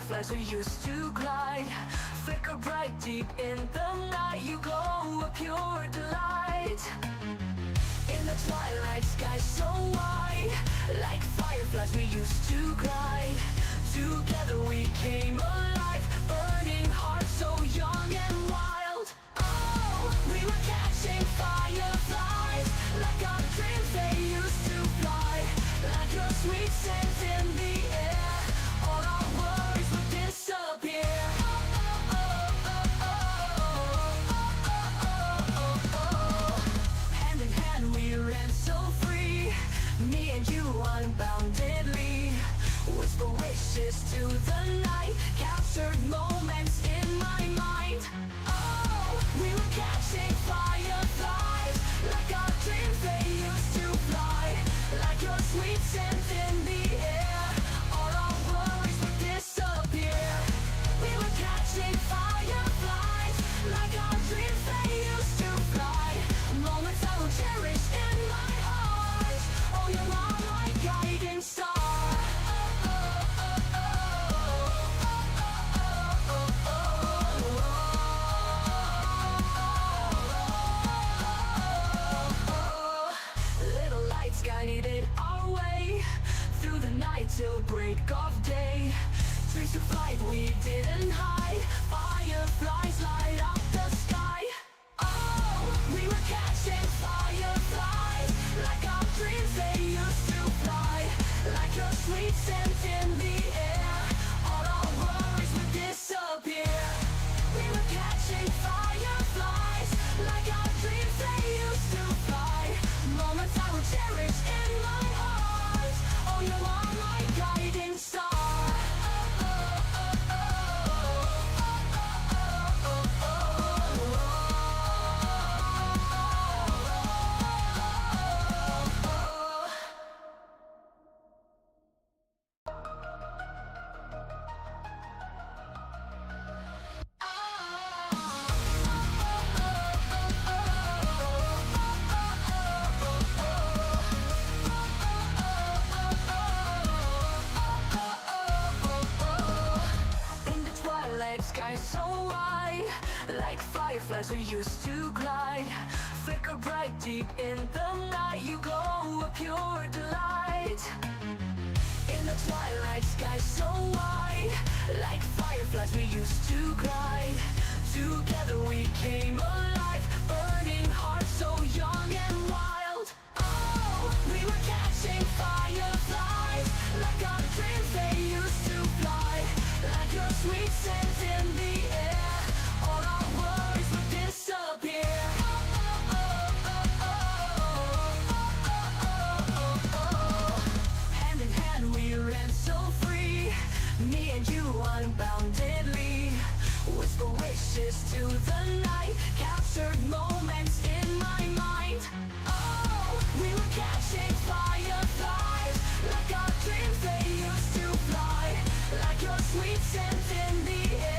fireflies we used to glide, flicker bright deep in the night. You glow a pure delight. In the twilight sky so wide, like fireflies we used to glide. Together we came alive, burning hearts so young and wild. Oh, we were catching fireflies, like our dreams they used to fly. Like your sweet scent in the air, all our worries would disappear. Hand in hand we ran so free, me and you unboundedly. Whisper wishes to the night, captured moments in my mind. Oh, we were catching fireflies, like our dreams they used to fly. Like your sweet scent in the air, all our worries would disappear. We were catching fireflies, like our dreams they used to fly. Moments I will cherish in my heart. Oh, you're my guiding star. Little lights guided our way through the night till break of day. Trees to flight we didn't hide, fireflies light up the sky. Oh, we were catching fireflies, like our dreams they used to fly. Like your sweet scent in the air, all our worries would disappear. We were catching fireflies, like our dreams they used to fly. Moments I will cherish in my heart. Oh, you are my guiding star. Sky so wide, like fireflies we used to glide, flicker bright deep in the night. You glow a pure delight. In the twilight sky so wide, like fireflies we used to glide. Together we came alive, burning hearts so young and wild. Oh, we were catching fireflies, like our dreams they used to fly. Like your sweet scent in the air, all our worries would disappear. Hand in hand we ran so free, me and you unboundedly. Whisper wishes to the night, captured moments in my mind. Oh, we were catching fireflies, like our dreams they used to fly. Like your sweet scent in the air.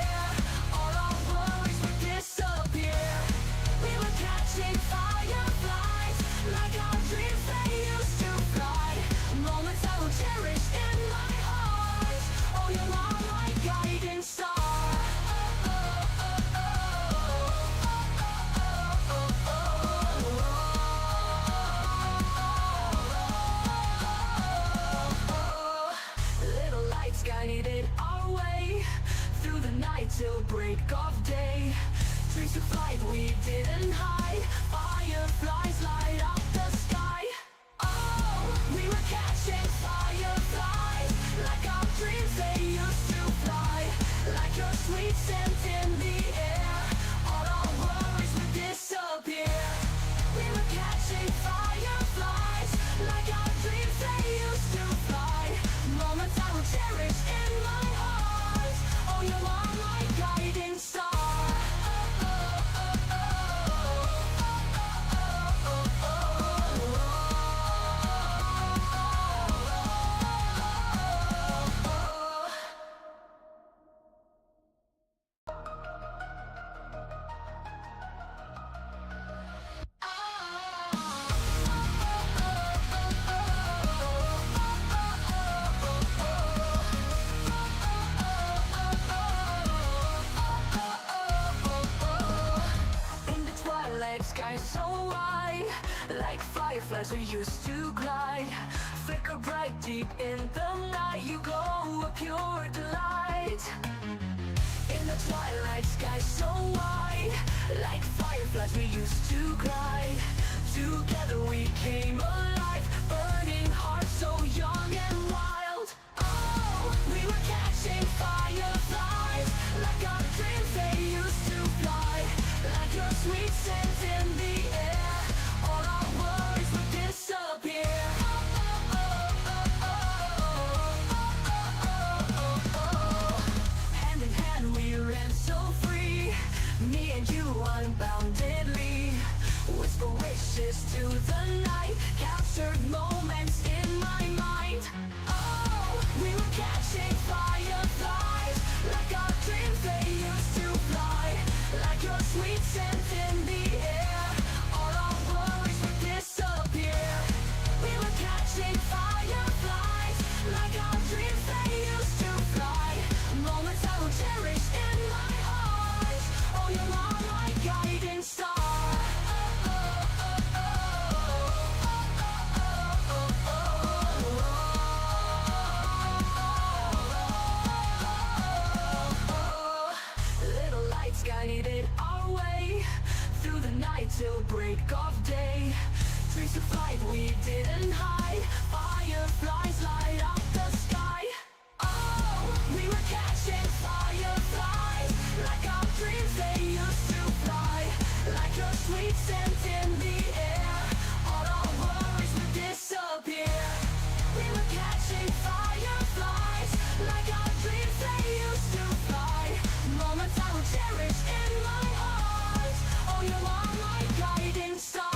fireflies we used to glide. Flicker bright deep in the night, you glow a pure delight. In the twilight sky so wide, like fireflies we used to glide. Together we came alive, burning hearts so young and wild. Oh, we were catching fireflies, like our dreams they used to fly. Like your sweet scent in the air, all our worries would disappear. Hand in hand we ran so free, me and you unboundedly. Whisper wishes to the night, captured moments in my mind. Oh, we were catching fireflies, like our dreams they used to fly. Like your sweet scent in the air, all our worries would disappear. We were catching fireflies, like our dreams they used to fly. Moments I will cherish in my eyes. Oh, you are my guiding star. Little lights guided our way through the night till break of day. Dreams to flight we didn't hide. Fireflies light up the sky. Oh, we were catching fireflies, like our dreams they used to fly. Like your sweet scent in the air, all our worries would disappear. We were catching fireflies, like our dreams they used to fly. Moments I will cherish in my heart. Oh, you are my guiding star.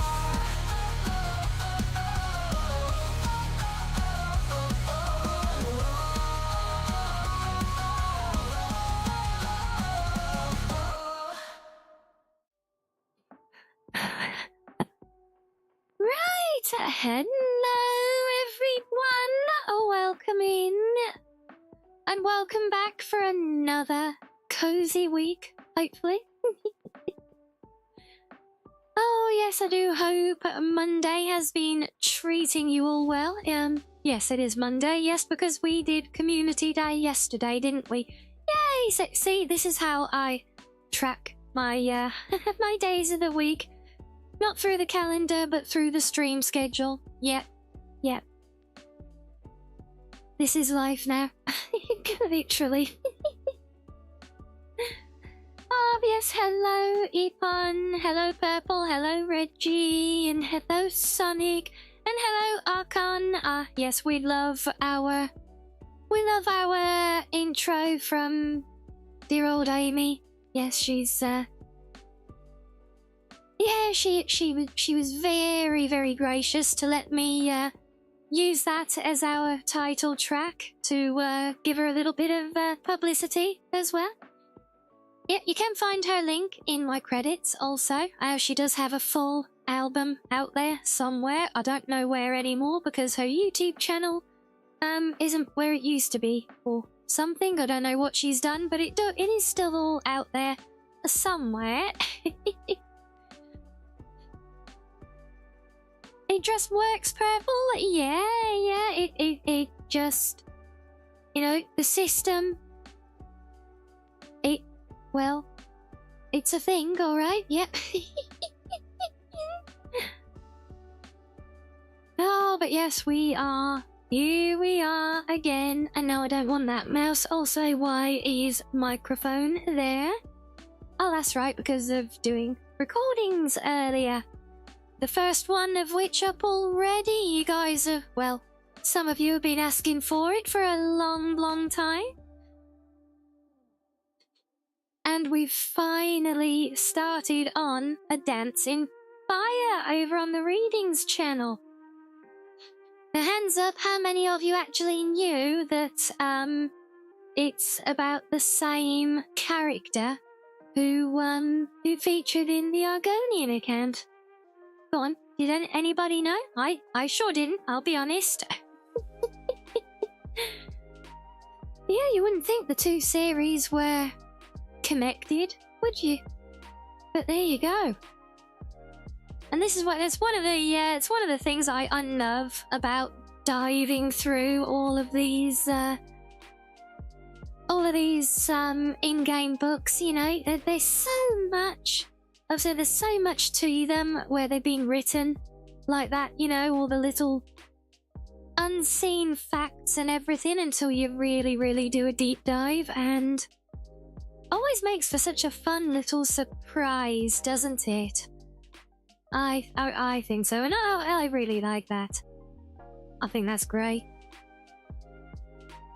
Right, hello everyone, welcome in, and welcome back for another cozy week, hopefully. Oh yes, I do hope Monday has been treating you all well. Yes, it is Monday, yes, because we did Community Day yesterday, didn't we? Yay! So, see, this is how I track my, my days of the week. Not through the calendar, but through the stream schedule. Yep. This is life now. Literally. Oh, yes, hello, Epon. Hello, Purple. Hello, Reggie. And hello, Sonic. And hello, Archon. Yes, we love our intro from dear old Amy. Yes, she's, yeah, she was very, very gracious to let me use that as our title track to give her a little bit of publicity as well. Yeah, you can find her link in my credits also. She does have a full album out there somewhere. I don't know where anymore because her YouTube channel isn't where it used to be or something. I don't know what she's done, but it is still all out there somewhere. It just works, Purple. Yeah, it just, you know, the system, well, it's a thing, alright, yep. Oh, but yes, here we are again, and no, I don't want that mouse. Also, why is microphone there? Oh, that's right, because of doing recordings earlier. The first one of which up already. You guys have, well, some of you have been asking for it for a long, long time. And we've finally started on a Dancing Fire over on the Readings channel. Now, hands up, how many of you actually knew that it's about the same character who featured in the Argonian account? Go on, did anybody know? I sure didn't, I'll be honest. Yeah, you wouldn't think the two series were connected, would you? But there you go. And this is it's one of the things I love about diving through all of these in-game books. You know, there's so much. I've said there's so much to them where they've been written like that. You know, all the little unseen facts and everything until you really, really do a deep dive, and always makes for such a fun little surprise, doesn't it? I think so, and I really like that. I think that's great.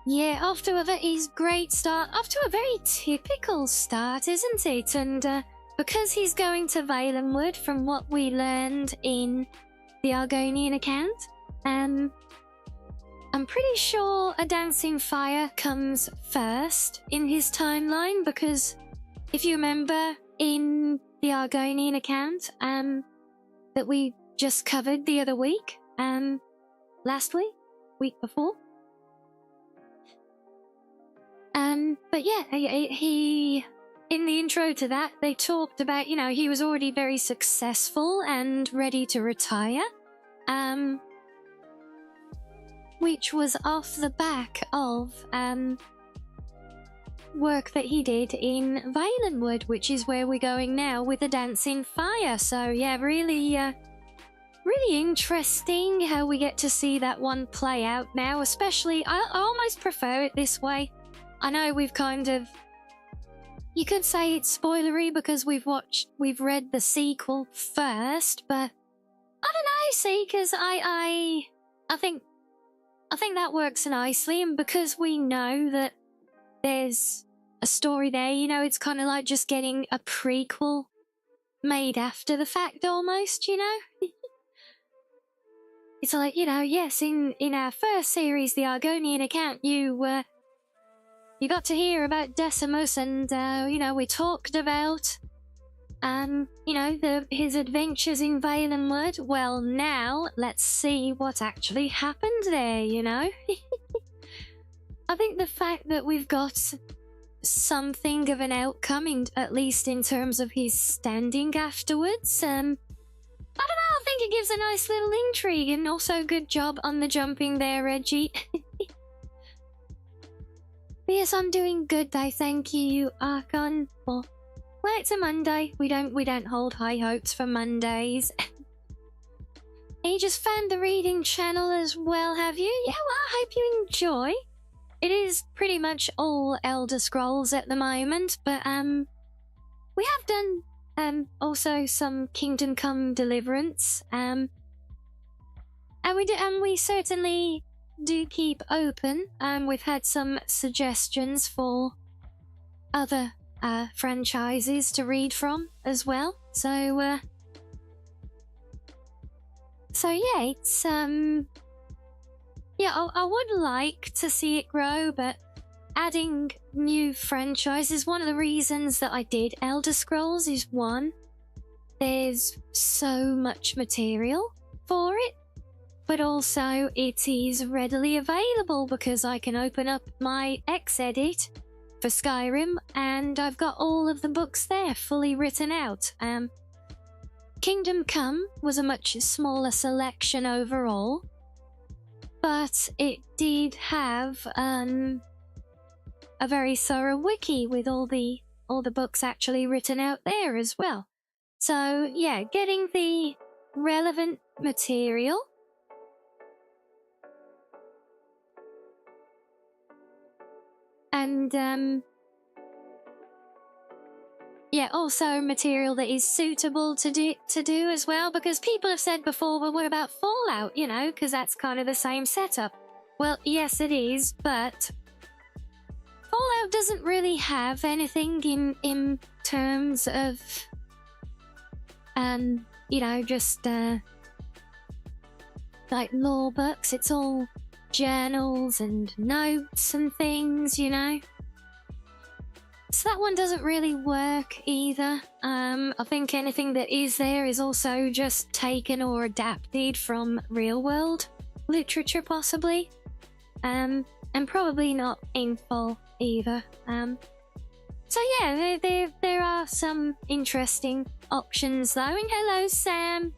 Yeah, off to a very great start. Off to a very typical start, isn't it? And because he's going to Valenwood, from what we learned in the Argonian account, I'm pretty sure a dancing fire comes first in his timeline, because if you remember in the Argonian account that we just covered the other week, last week before. But yeah, he in the intro to that, they talked about, you know, he was already very successful and ready to retire, which was off the back of work that he did in Valenwood, which is where we're going now with the dancing fire. So yeah, really interesting how we get to see that one play out now. Especially, I almost prefer it this way. I know we've kind of, you could say it's spoilery because we've read the sequel first, but I don't know, see, because I think that works nicely, and because we know that there's a story there, you know, it's kind of like just getting a prequel made after the fact almost, you know? It's like, you know, yes, in our first series, the Argonian account, you got to hear about Decimus, and, you know, we talked about, you know, his adventures in Valenwood. Well, now, let's see what actually happened there, you know? I think the fact that we've got something of an outcome, at least in terms of his standing afterwards, I don't know, I think it gives a nice little intrigue, and also good job on the jumping there, Reggie. Yes, I'm doing good, though, thank you, Archon. Well, it's a Monday. We don't hold high hopes for Mondays. You just found the reading channel as well, have you? Yeah, well, I hope you enjoy. It is pretty much all Elder Scrolls at the moment, but we have done also some Kingdom Come Deliverance, and we certainly do keep open. We've had some suggestions for other franchises to read from as well. So yeah, it's yeah, I would like to see it grow, but adding new franchises, one of the reasons that I did Elder Scrolls is, one, there's so much material for it, but also it is readily available because I can open up my Xedit for Skyrim and I've got all of the books there fully written out. Kingdom Come was a much smaller selection overall, but it did have a very thorough wiki with all the books actually written out there as well. So yeah, getting the relevant material and yeah, also material that is suitable to do as well, because people have said before, well, what about Fallout, you know, because that's kind of the same setup. Well, yes, it is, but Fallout doesn't really have anything in terms of, you know, just like lore books. It's all journals and notes and things, you know. So that one doesn't really work either. I think anything that is there is also just taken or adapted from real world literature, possibly. And probably not in full either. So yeah, there are some interesting options though. And hello, Sam.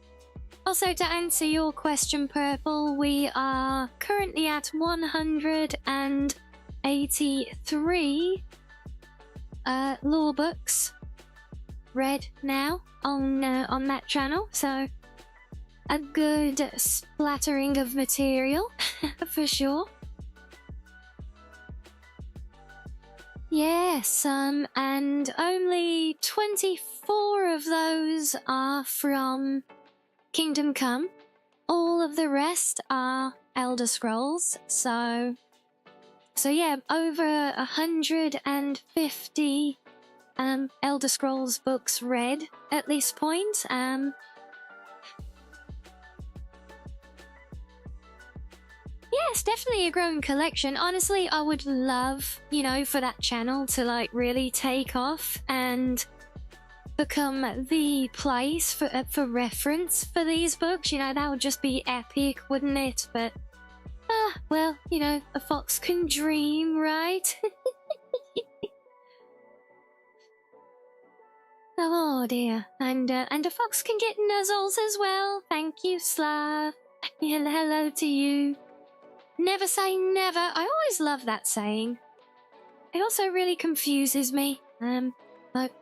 Also, to answer your question, Purple, we are currently at 183 lore books read now on that channel, so a good splattering of material for sure. Yes, and only 24 of those are from Kingdom Come. All of the rest are Elder Scrolls, so yeah, over 150 Elder Scrolls books read at this point. Yes, definitely a growing collection. Honestly, I would love, you know, for that channel to like really take off and become the place for reference for these books. You know, that would just be epic, wouldn't it? But well, you know, a fox can dream, right? Oh dear, and a fox can get nuzzles as well. Thank you, Slav. Hello to you. Never say never. I always love that saying. It also really confuses me. Like,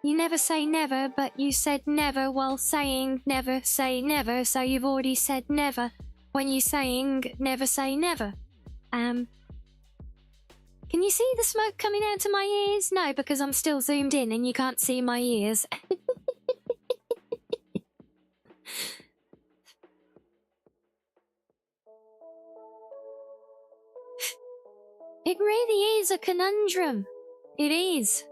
you never say never, but you said never while saying never say never, so you've already said never when you're saying never say never. Can you see the smoke coming out of my ears? No, because I'm still zoomed in and you can't see my ears. It really is a conundrum. It is.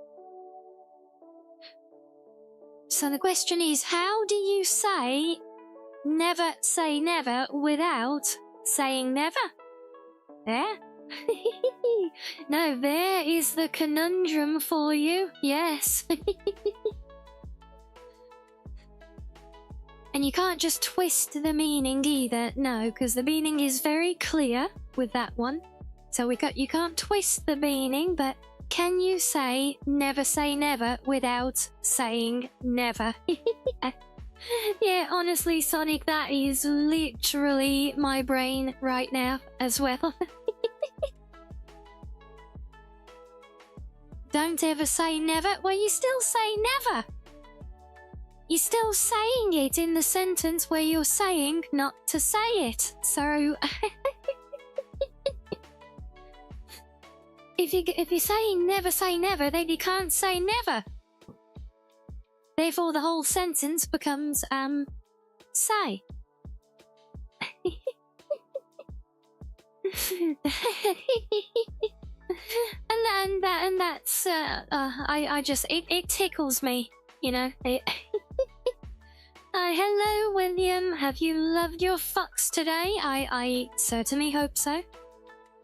So the question is, how do you say never without saying never? There? No, there is the conundrum for you. Yes. And you can't just twist the meaning either. No, because the meaning is very clear with that one. So you can't twist the meaning, but can you say never without saying never? Yeah, honestly, Sonic, that is literally my brain right now as well. Don't ever say never. Well, you still say never. You're still saying it in the sentence where you're saying not to say it. So if you're saying never say never, then you can't say never. Therefore, the whole sentence becomes say. and that's I just it tickles me, you know. Hello, William. Have you loved your fox today? I certainly hope so.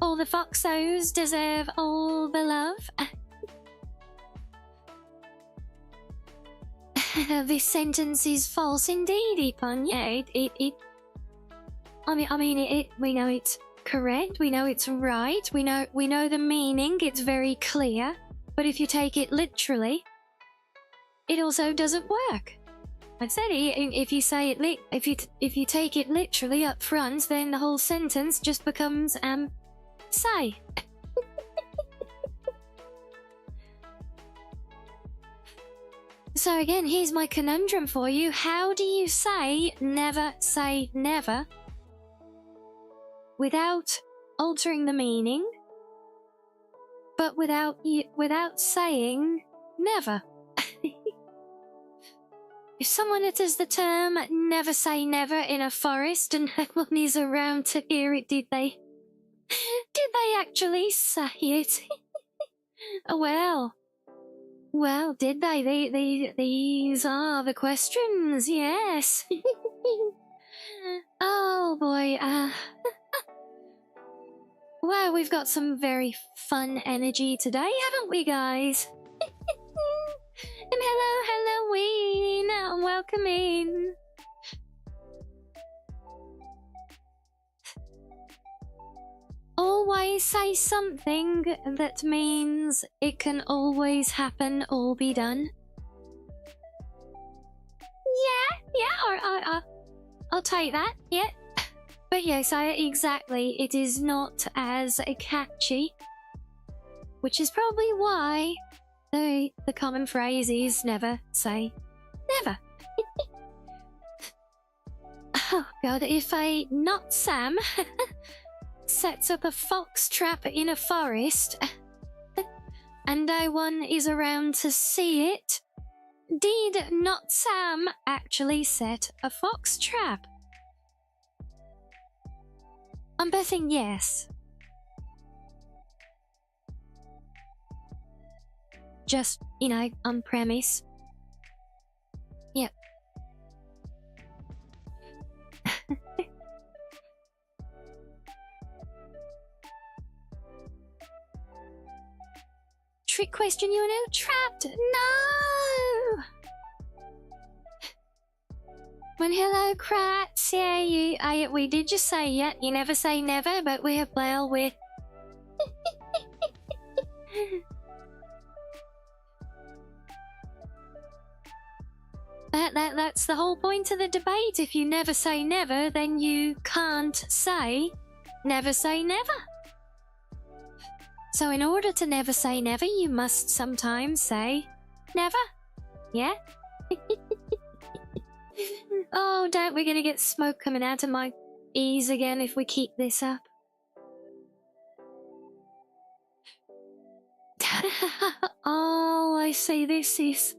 All the foxos deserve all the love. This sentence is false indeed, Epon. Yeah, we know it's correct. We know it's right. We know the meaning. It's very clear. But if you take it literally, it also doesn't work. I said if you say it if you take it literally up front, then the whole sentence just becomes say. So again, here's my conundrum for you. How do you say never without altering the meaning, but without saying never? If someone utters the term never say never in a forest and no one is around to hear it, did they actually say it? Well, did they? These are the questions, yes. Oh boy, well, we've got some very fun energy today, haven't we, guys? And hello, Halloween, welcome in. Always say something that means it can always happen or be done. Yeah, I'll take that, yeah. But yes, exactly, it is not as catchy. Which is probably why the common phrase is never say never. Oh god, if a not Sam sets up a fox trap in a forest and no one is around to see it, did not Sam actually set a fox trap? I'm betting yes. Just, you know, on premise. Yep. Trick question, you know? Trapped! No! When hello, Kratz. Yeah, we did just say, yeah, you never say never, but we're, well, we're... That's the whole point of the debate. If you never say never, then you can't say never say never. So in order to never say never, you must sometimes say never. Yeah? Oh, don't, we're gonna get smoke coming out of my ears again if we keep this up. Oh, I see, this is...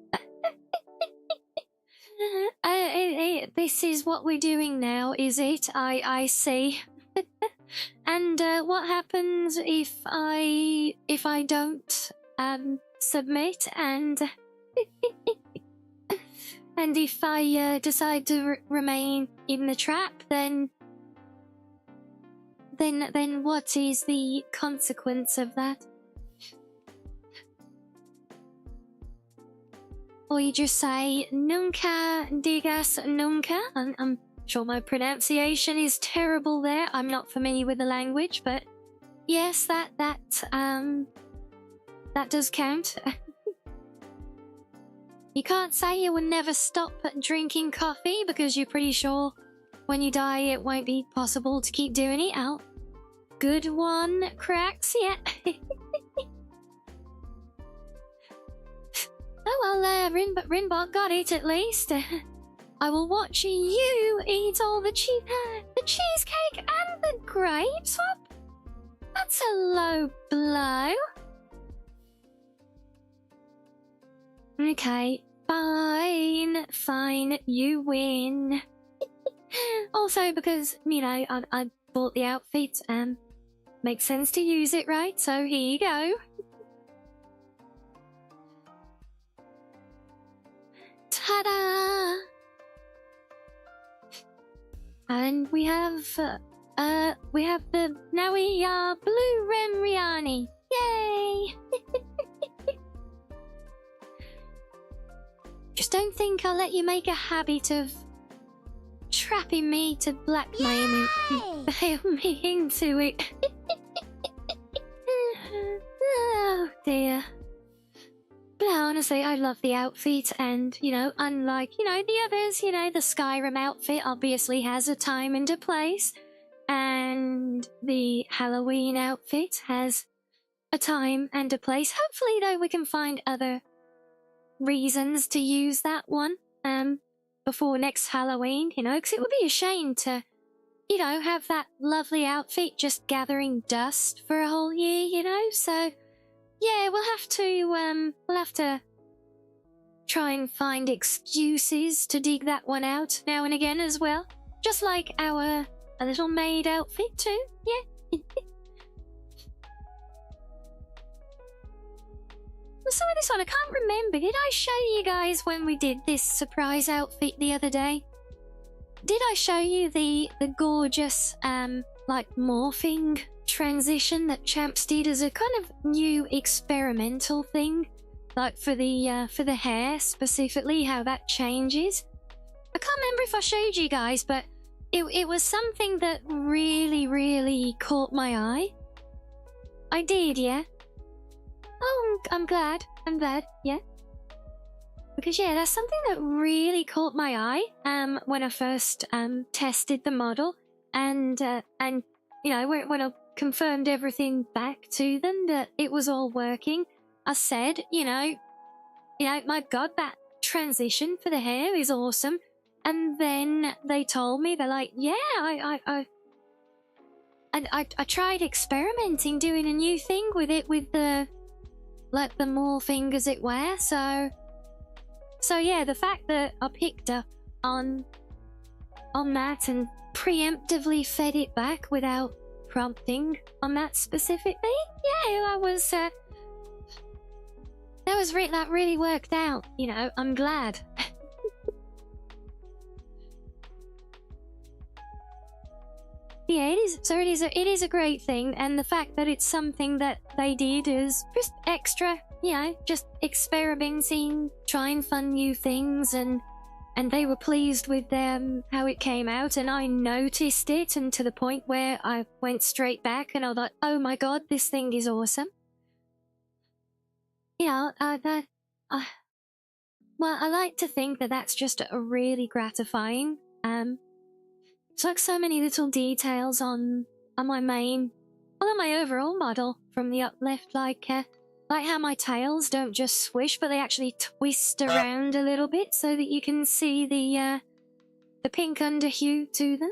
this is what we're doing now, is it? I see. And what happens if I don't submit and and if I decide to remain in the trap, then what is the consequence of that? Or you just say nunca digas nunca. I'm sure my pronunciation is terrible there. I'm not familiar with the language, but yes, that does count. You can't say you will never stop drinking coffee because you're pretty sure when you die it won't be possible to keep doing it. Oh, good one, Cracks, yeah. Oh well, Rinbot got it at least. I will watch you eat all the cheesecake and the grapes. What? That's a low blow. Okay, fine, you win. Also, because, you know, I bought the outfit, makes sense to use it, right? So here you go. Ta-da! And we have now we are More Rianni. Yay! Just don't think I'll let you make a habit of trapping me to blackmail me into it. Oh dear. But honestly, I love the outfit, and, you know, unlike, you know, the others, you know, the Skyrim outfit obviously has a time and a place, and the Halloween outfit has a time and a place. Hopefully, though, we can find other reasons to use that one, before next Halloween, you know, because it would be a shame to, you know, have that lovely outfit just gathering dust for a whole year, you know, so... yeah, we'll have to try and find excuses to dig that one out now and again as well. Just like our little maid outfit too, yeah. So this one, I can't remember. Did I show you guys when we did this surprise outfit the other day? Did I show you the gorgeous, like, morphing transition that Champs did as a kind of new experimental thing, like for the hair specifically, how that changes? I can't remember if I showed you guys, but it was something that really caught my eye. I did, yeah. Oh, I'm glad, yeah. Because yeah, that's something that really caught my eye when I first tested the model, and you know, when I confirmed everything back to them that it was all working, I said, you know, my God, that transition for the hair is awesome. And then they told me, they're like, yeah, I tried experimenting, doing a new thing with it, with the more fingers it wears. So yeah, the fact that I picked up on that and preemptively fed it back without prompting on that specifically, yeah, that really worked out. You know, I'm glad. Yeah, it is. So it is a great thing, and the fact that it's something that they did is just extra. You know, just experimenting, trying fun new things, and they were pleased with how it came out, and I noticed it, and to the point where I went straight back and I thought, oh my God, this thing is awesome. You know, well, I like to think that that's just a really gratifying. It's like so many little details on my main, well, on my overall model from the up left, like how my tails don't just swish, but they actually twist around a little bit so that you can see the pink underhue to them.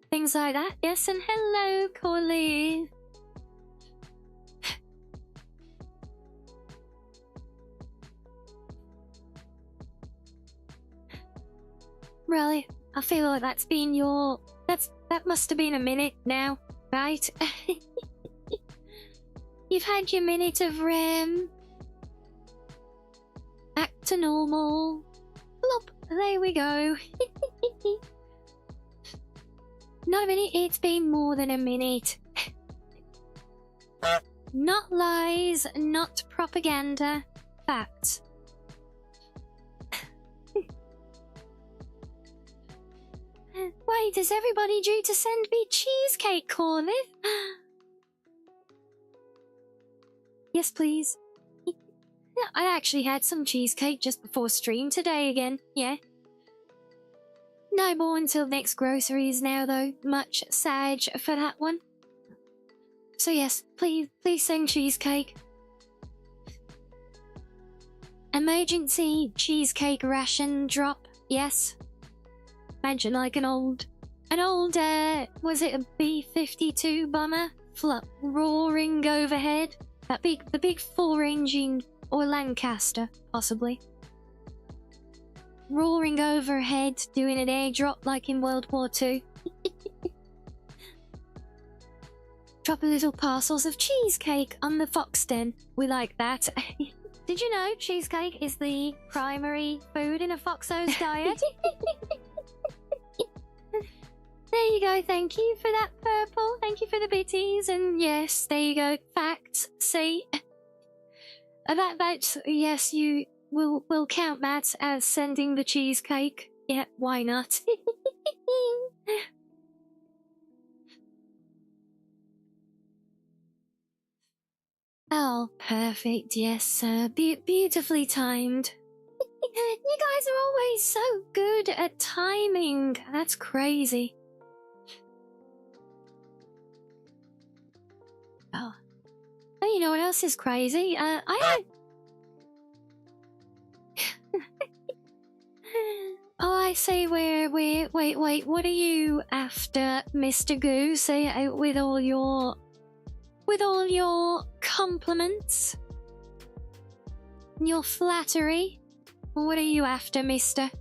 Things like that. Yes, and hello, Corley. Really, I feel like that's been that must have been a minute now, right? You've had your minute of REM. Back to normal. Plop, there we go. Not a minute, it's been more than a minute. Not lies, not propaganda, facts. Wait, is everybody due to send me cheesecake, Corley? Yes, please. I actually had some cheesecake just before stream today again, yeah. No more until next groceries now, though. Much sad for that one. So yes, please send cheesecake. Emergency cheesecake ration drop, yes. Imagine like an old, was it a B-52 bomber? Roaring overhead. The big 4-engine, or Lancaster, possibly. Roaring overhead, doing an airdrop like in World War II. Drop a little parcels of cheesecake on the Fox Den. We like that. Did you know cheesecake is the primary food in a Foxo's diet? There you go, thank you for that purple. Thank you for the bitties, and yes, there you go. Facts, see? That yes, you will count that as sending the cheesecake. Yeah, why not? Oh, perfect, yes, beautifully timed. You guys are always so good at timing. That's crazy. Oh, you know what else is crazy? I oh, I say wait, what are you after, Mr. Goose? With all your compliments and your flattery, what are you after, mister?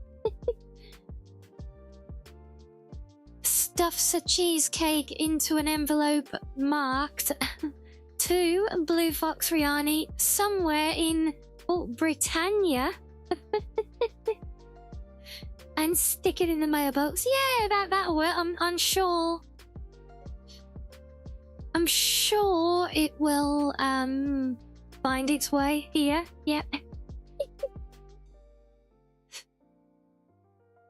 Stuffs a cheesecake into an envelope marked to Bluefox Rianni somewhere in Britannia and stick it in the mailbox. Yeah, that'll work. I'm sure. I'm sure it will find its way here. Yep.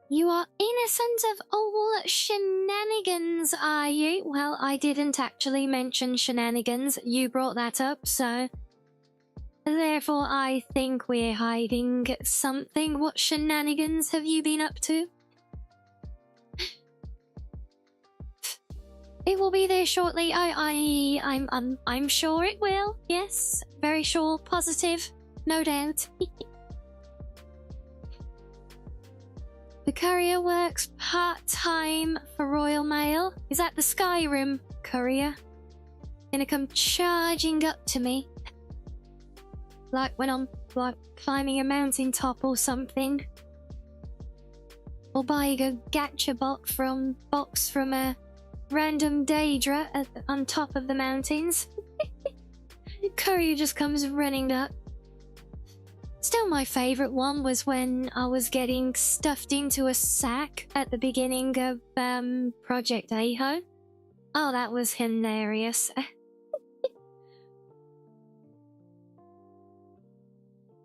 You are innocent of all shenanigans, are you? Well, I didn't actually mention shenanigans. You brought that up, so Therefore, I think we're hiding something. What shenanigans have you been up to? It will be there shortly. I'm sure it will. Yes, very sure, positive, no doubt. The courier works part-time for Royal Mail. Is that the Skyrim courier? Gonna come charging up to me. Like when I'm like climbing a mountaintop or something. Or buying a gacha box from a random Daedra on top of the mountains. Courier just comes running up. Still, my favourite one was when I was getting stuffed into a sack at the beginning of Project Aho. Oh, that was hilarious.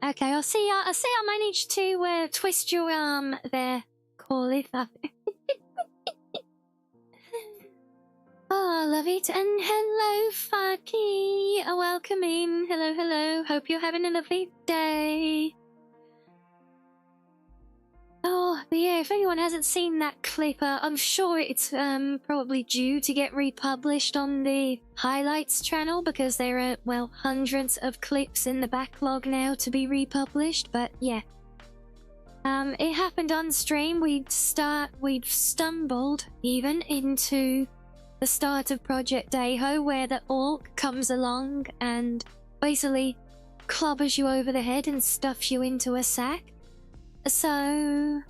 Okay, I'll see. I managed to twist your arm there, Corlith. Oh, I love it. And hello, Fucky. Welcome in. Hello, hello. Hope you're having a lovely day. Oh, but yeah, if anyone hasn't seen that clip, I'm sure it's probably due to get republished on the highlights channel because there are, well, hundreds of clips in the backlog now to be republished, but yeah. It happened on stream. We'd stumbled even into the start of Project Aho, where the orc comes along and basically clobbers you over the head and stuffs you into a sack. So...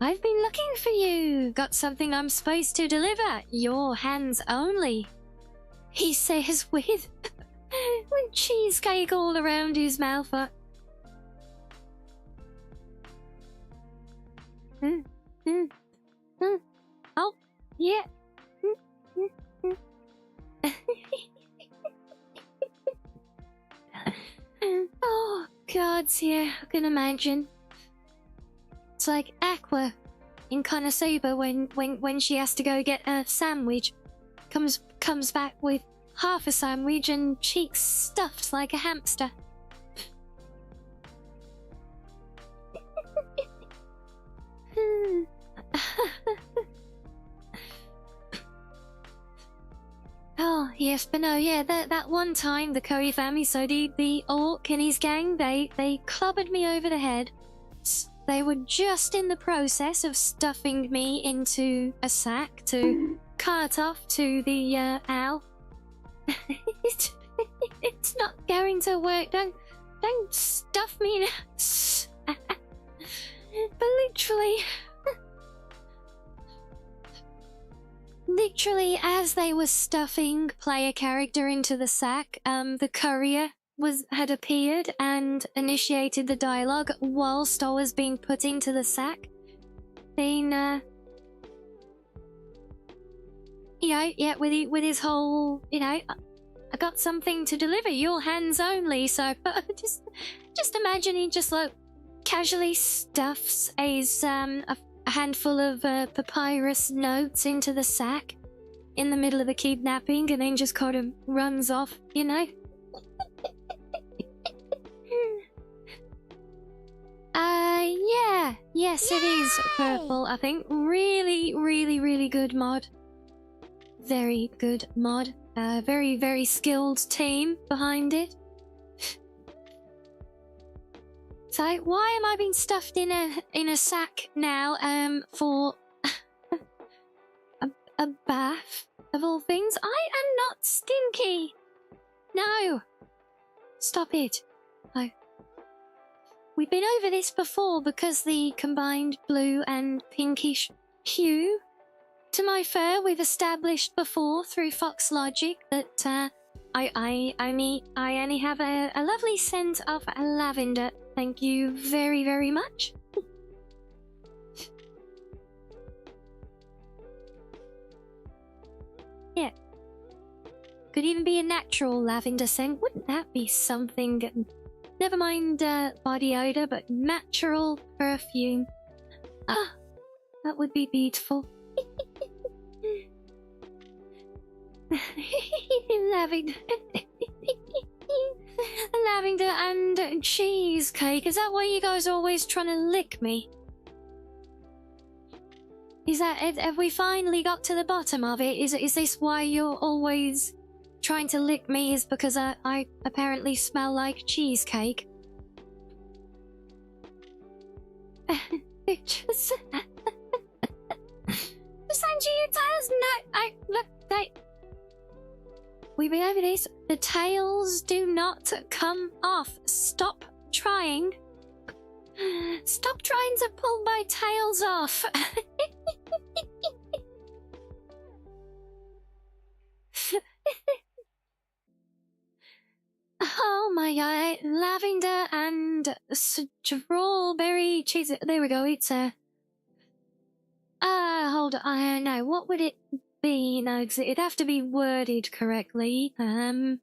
I've been looking for you. Got something I'm supposed to deliver. Your hands only. He says with cheesecake all around his mouth. Oh, yeah. Oh, gods, yeah, I can imagine. It's like Aqua in Konosuba when she has to go get a sandwich. Comes back with half a sandwich and cheeks stuffed like a hamster. Oh, yes, but no, yeah, that one time, the Curry family, so the orc and his gang, they clobbered me over the head. They were just in the process of stuffing me into a sack to cart off to the owl. It's not going to work. Don't stuff me in a... But literally, as they were stuffing player character into the sack, the courier had appeared and initiated the dialogue whilst I was being put into the sack. Being, you know, yeah, with his whole, you know, I got something to deliver, your hands only. So just imagine he just like casually stuffs a handful of papyrus notes into the sack in the middle of the kidnapping and then just kind of runs off, you know? Yeah. Yes, it is purple, I think. Really good mod. Very good mod. Very skilled team behind it. So why am I being stuffed in a sack now? For a bath of all things? I am not stinky. No, stop it. Oh. We've been over this before because the combined blue and pinkish hue to my fur. We've established before through Fox logic that I only have a lovely scent of lavender. Thank you very much. Yeah. Could even be a natural lavender scent. Wouldn't that be something? Never mind body odor, but natural perfume. Ah, that would be beautiful. lavender. Lavender and cheesecake. Is that why you guys are always trying to lick me? Is that it? Have we finally got to the bottom of it? Is this why you're always trying to lick me? Is because I apparently smell like cheesecake? Just Sanji, your tails. No, we be over this. The tails do not come off. Stop trying. Stop trying to pull my tails off. Oh my god, lavender and strawberry cheese. There we go. It's hold on. No, what would it be? No, it'd have to be worded correctly. The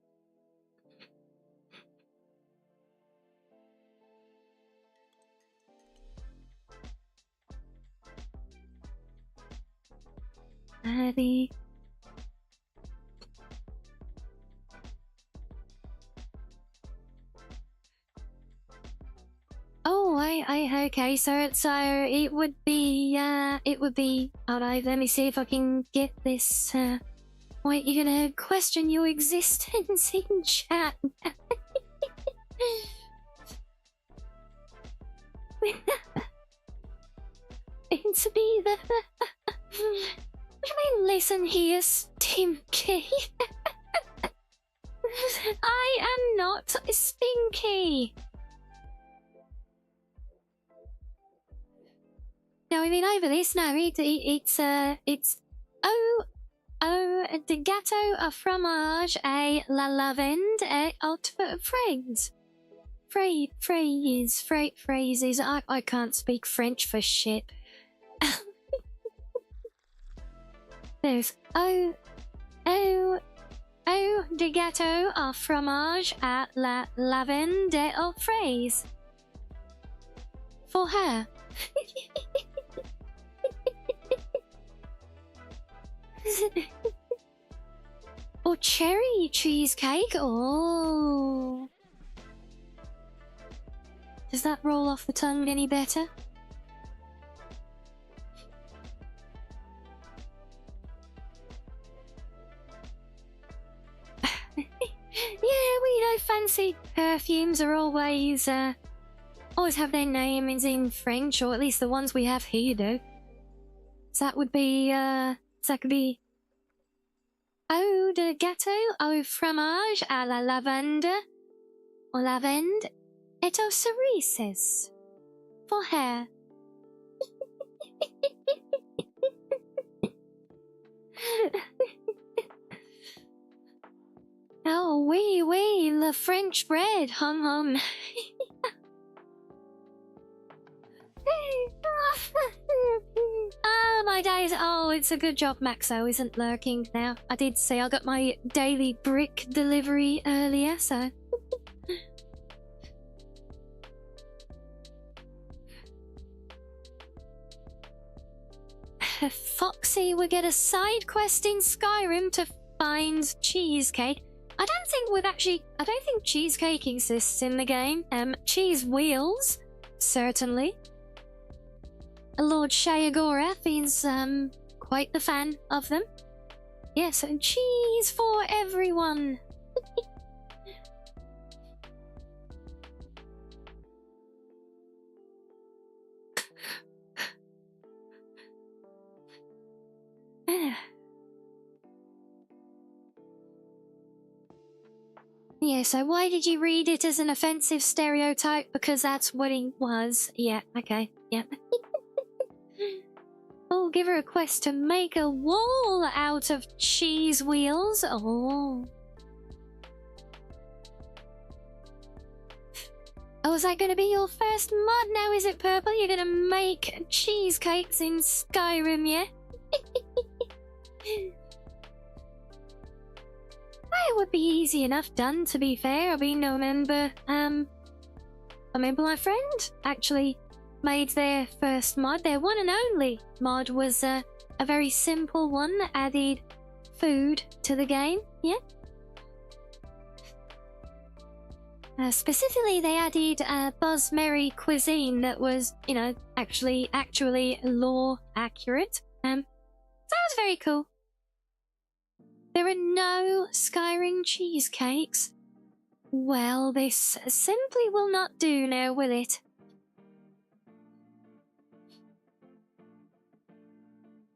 okay, so it would be hold on, let me see if I can get this. Wait, you're gonna question your existence in chat. It's be the I mean, listen here, Stinky. I am not stinky. No, I mean over this. No, it's de gâteau à fromage et la lavande et autres phrases. I can't speak French for shit. There's de gâteau à fromage à la lavande et autres phrases. For her. Or cherry cheesecake. Oh, does that roll off the tongue any better? Yeah, we know fancy perfumes are always have their names in French, or at least the ones we have here do. So that would be that could be eau de gâteau au fromage à la lavande or lavande et aux cerises for hair. Oh, oui, le French bread, hum. Oh, my days. Oh, it's a good job Maxo isn't lurking now. I did say I got my daily brick delivery earlier, so... Foxy will get a side quest in Skyrim to find cheesecake. I don't think cheesecake exists in the game. Cheese wheels, certainly. Lord Shayagorath is quite the fan of them. Yes, and cheese for everyone. Yeah, so why did you read it as an offensive stereotype? Because that's what it was. Yeah, okay, yeah. Oh, give her a quest to make a wall out of cheese wheels. Oh. Oh, is that going to be your first mod now, is it, Purple? You're going to make cheesecakes in Skyrim, yeah? Well, it would be easy enough done, to be fair. I mean, I remember my friend actually made their first mod. Their one and only mod was a very simple one that added food to the game, yeah? Specifically, they added Buzz Merry cuisine that was, you know, actually lore accurate. So that was very cool. There are no Skyrim cheesecakes. Well, this simply will not do now, will it?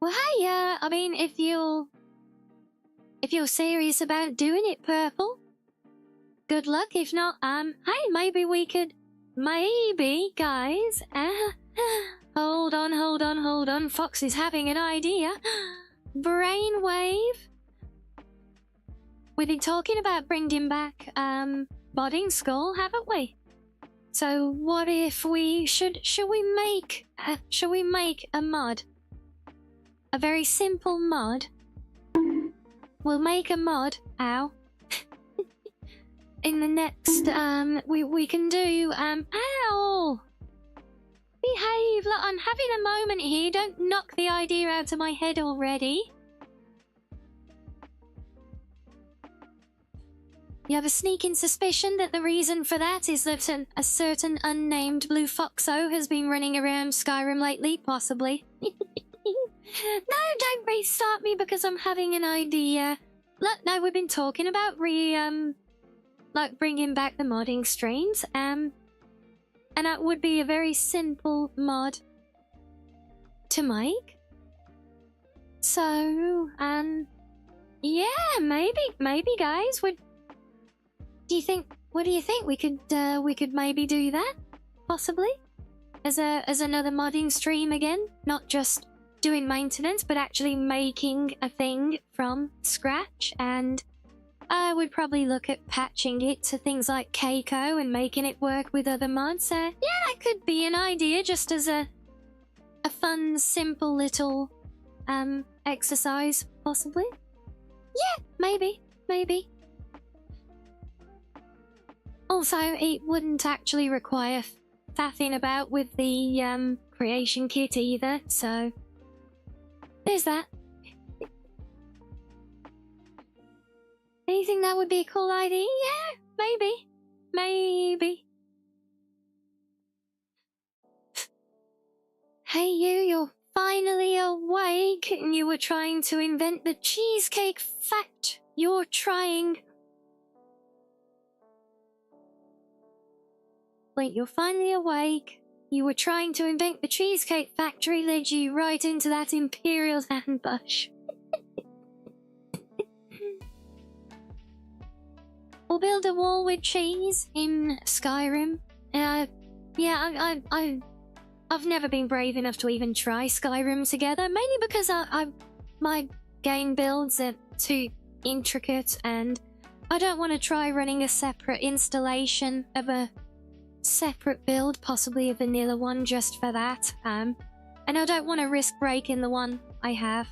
Well, hey, I mean, if you're serious about doing it, Purple, good luck. If not, hey, maybe, guys, hold on. Fox is having an idea. Brainwave. We've been talking about bringing back, Modding Skull, haven't we? So what if we should we make a mod? A very simple mod. We'll make a mod. Ow. In the next, we can do, ow! Behave, look, I'm having a moment here. Don't knock the idea out of my head already. You have a sneaking suspicion that the reason for that is that a certain unnamed blue foxo has been running around Skyrim lately, possibly. No, don't restart me because I'm having an idea. Look, no, we've been talking about like bringing back the modding streams, and that would be a very simple mod to make. So, yeah, maybe guys, what do you think we could maybe do that, possibly, as another modding stream again, not just doing maintenance, but actually making a thing from scratch. And I would probably look at patching it to things like Keiko and making it work with other mods. Yeah, that could be an idea, just as a fun, simple little exercise, possibly. Yeah, maybe. Also, it wouldn't actually require faffing about with the creation kit either, so there's that. You think that would be a cool idea? Yeah, maybe. Hey, you're finally awake, and you were trying to invent the cheesecake fact. You're trying. Wait, you're finally awake. You were trying to invent the Cheesecake Factory, led you right into that Imperial ambush. We'll build a wall with cheese in Skyrim. Yeah, I've never been brave enough to even try Skyrim together, mainly because my game builds are too intricate, and I don't want to try running a separate installation of a separate build, possibly a vanilla one, just for that. And I don't want to risk breaking the one I have.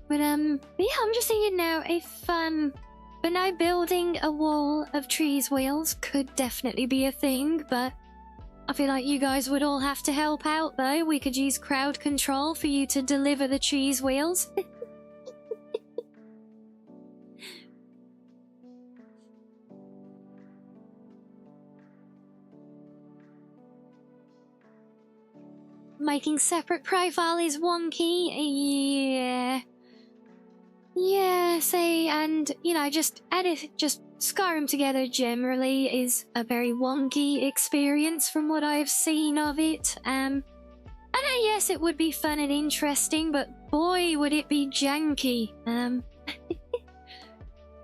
But yeah, I'm just thinking now, if but now building a wall of cheese wheels could definitely be a thing, but I feel like you guys would all have to help out though. We could use crowd control for you to deliver the cheese wheels. Making separate profile is wonky. Yeah, say, and you know, just Skyrim together generally is a very wonky experience from what I've seen of it. And yes, it would be fun and interesting, but boy, would it be janky. And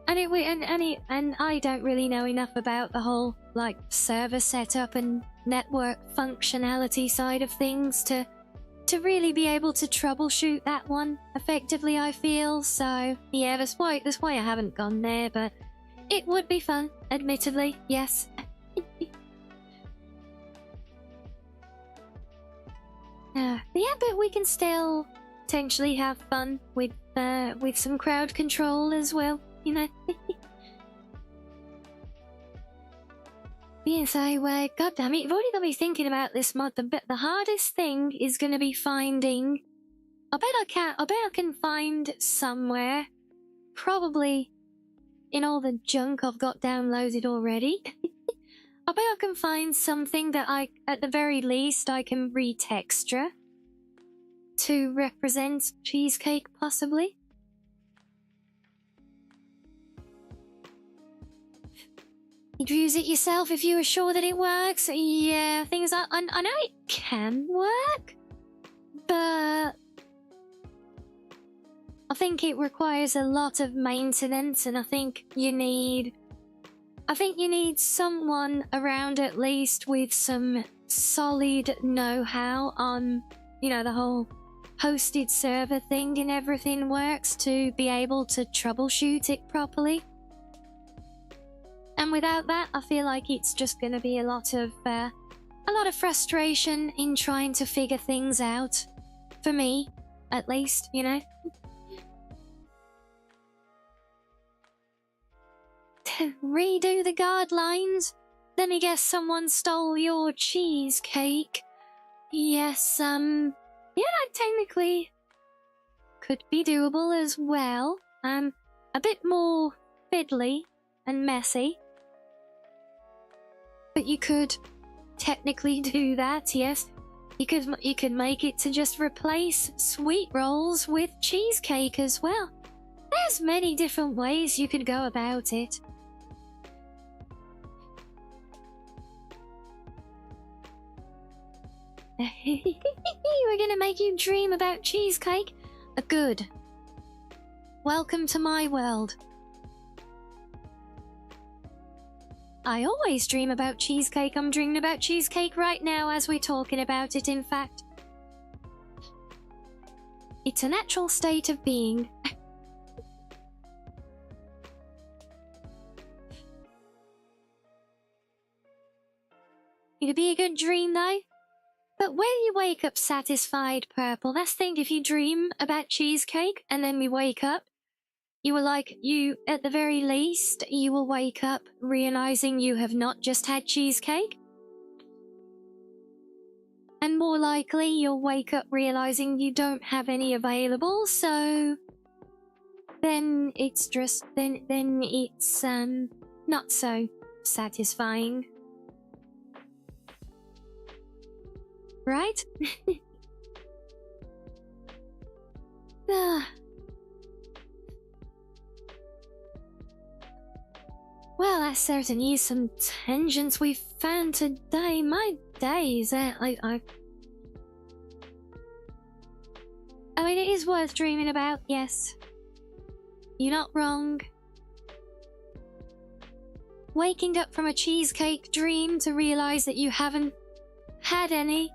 I don't really know enough about the whole like server setup and network functionality side of things to really be able to troubleshoot that one effectively, I feel. So yeah, that's why I haven't gone there, but it would be fun, admittedly, yes. Yeah, but we can still potentially have fun with some crowd control as well, you know. Yeah, so, god damn it, you've already got me thinking about this mod. The hardest thing is going to be finding... I bet I can find somewhere, probably in all the junk I've got downloaded already. I bet I can find something that at the very least, I can retexture to represent cheesecake, possibly. You'd use it yourself if you were sure that it works. Yeah, I know it can work, but I think it requires a lot of maintenance, and I think you need someone around at least with some solid know-how on, you know, the whole hosted server thing and everything works to be able to troubleshoot it properly. And without that, I feel like it's just going to be a lot of frustration in trying to figure things out. For me, at least, you know. Redo the guidelines? Let me guess someone stole your cheesecake. Yes, yeah, that technically could be doable as well. A bit more fiddly and messy. But you could technically do that, yes. You could make it to just replace sweet rolls with cheesecake as well. There's many different ways you could go about it. We're gonna make you dream about cheesecake? Good. Welcome to my world. I always dream about cheesecake. I'm dreaming about cheesecake right now as we're talking about it, in fact. It's a natural state of being. It'd be a good dream, though. But will you wake up satisfied, Purple? That's the thing, if you dream about cheesecake and then we wake up, at the very least, you will wake up realizing you have not just had cheesecake. And more likely, you'll wake up realizing you don't have any available, so then it's just, then it's, not so satisfying. Right? Well, that certainly is some tangents we've found today. My days, I mean, it is worth dreaming about, yes. You're not wrong. Waking up from a cheesecake dream to realize that you haven't had any.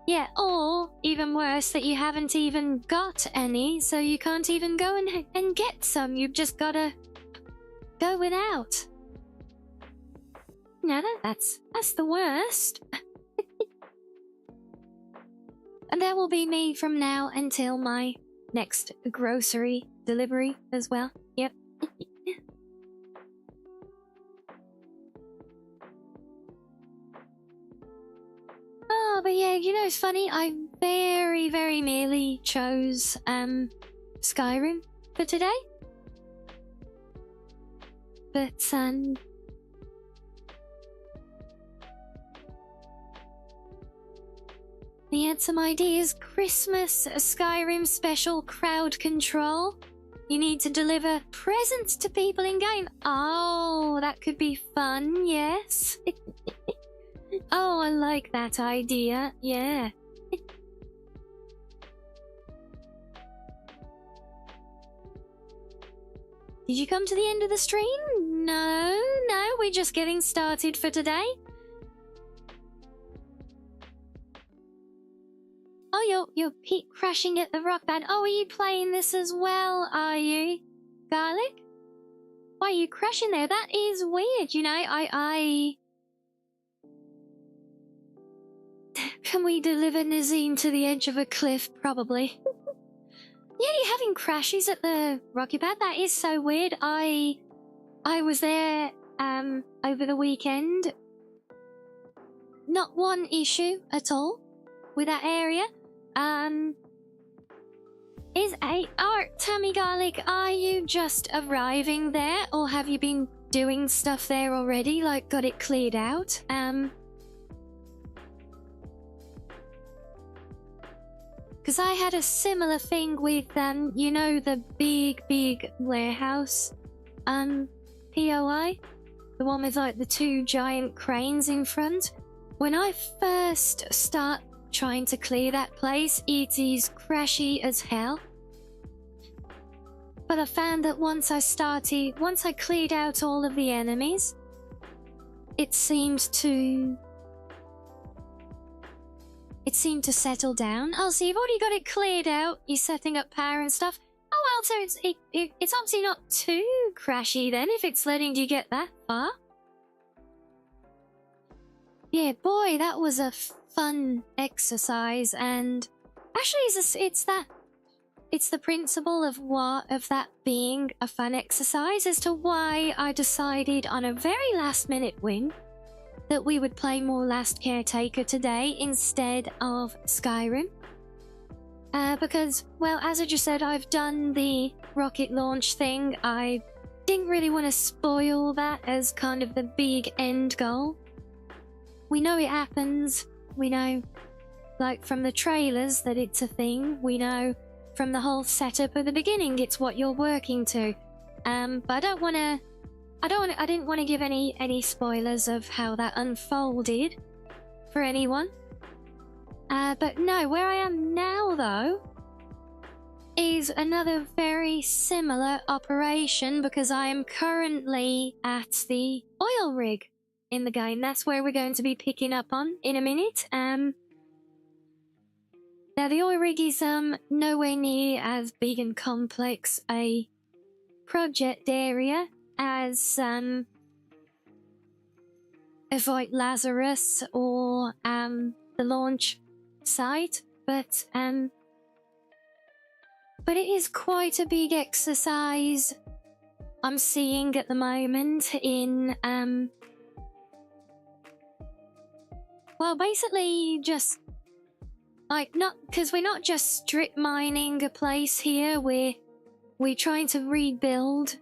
Yeah, or, even worse, that you haven't even got any, so you can't even go and get some. You've just gotta go without. No, that's the worst. And that will be me from now until my next grocery delivery as well. Yep. Oh, but yeah, you know, it's funny. I very, very nearly chose Skyrim for today. But he had some ideas. Christmas Skyrim special crowd control. You need to deliver presents to people in game. Oh, that could be fun, yes. Oh, I like that idea, yeah. Did you come to the end of the stream? No, we're just getting started for today. Oh, you're peak crashing at the rock band. Oh, are you playing this as well, are you? Garlic? Why are you crashing there? That is weird, you know, Can we deliver Nazine to the edge of a cliff? Probably. Yeah, you're having crashes at the rocky pad. That is so weird. I was there over the weekend. Not one issue at all with that area. Tell me, Garlic, are you just arriving there, or have you been doing stuff there already, like got it cleared out? Because I had a similar thing with, you know, the big warehouse, POI? The one with, like, the 2 giant cranes in front? When I first start trying to clear that place, it is crashy as hell. But I found that once I cleared out all of the enemies, it seemed to settle down. Oh, so you've already got it cleared out. You're setting up power and stuff. Oh well, so it's obviously not too crashy then, if it's letting you get that far. Yeah, boy, that was a fun exercise, and actually, it's the principle of that being a fun exercise as to why I decided on a very last minute whim that we would play more Last Caretaker today instead of Skyrim. Because, well, as I just said, I've done the rocket launch thing. I didn't really want to spoil that as kind of the big end goal. We know it happens. We know, like, from the trailers that it's a thing. We know from the whole setup at the beginning it's what you're working to. But I didn't want to give any spoilers of how that unfolded for anyone. But no, where I am now though is another very similar operation, because I am currently at the oil rig in the game. That's where we're going to be picking up on in a minute. Now the oil rig is nowhere near as big and complex a project area as Avoid Lazarus or the launch site, but it is quite a big exercise I'm seeing at the moment in well, basically just like, not because we're not just strip mining a place here, we're trying to rebuild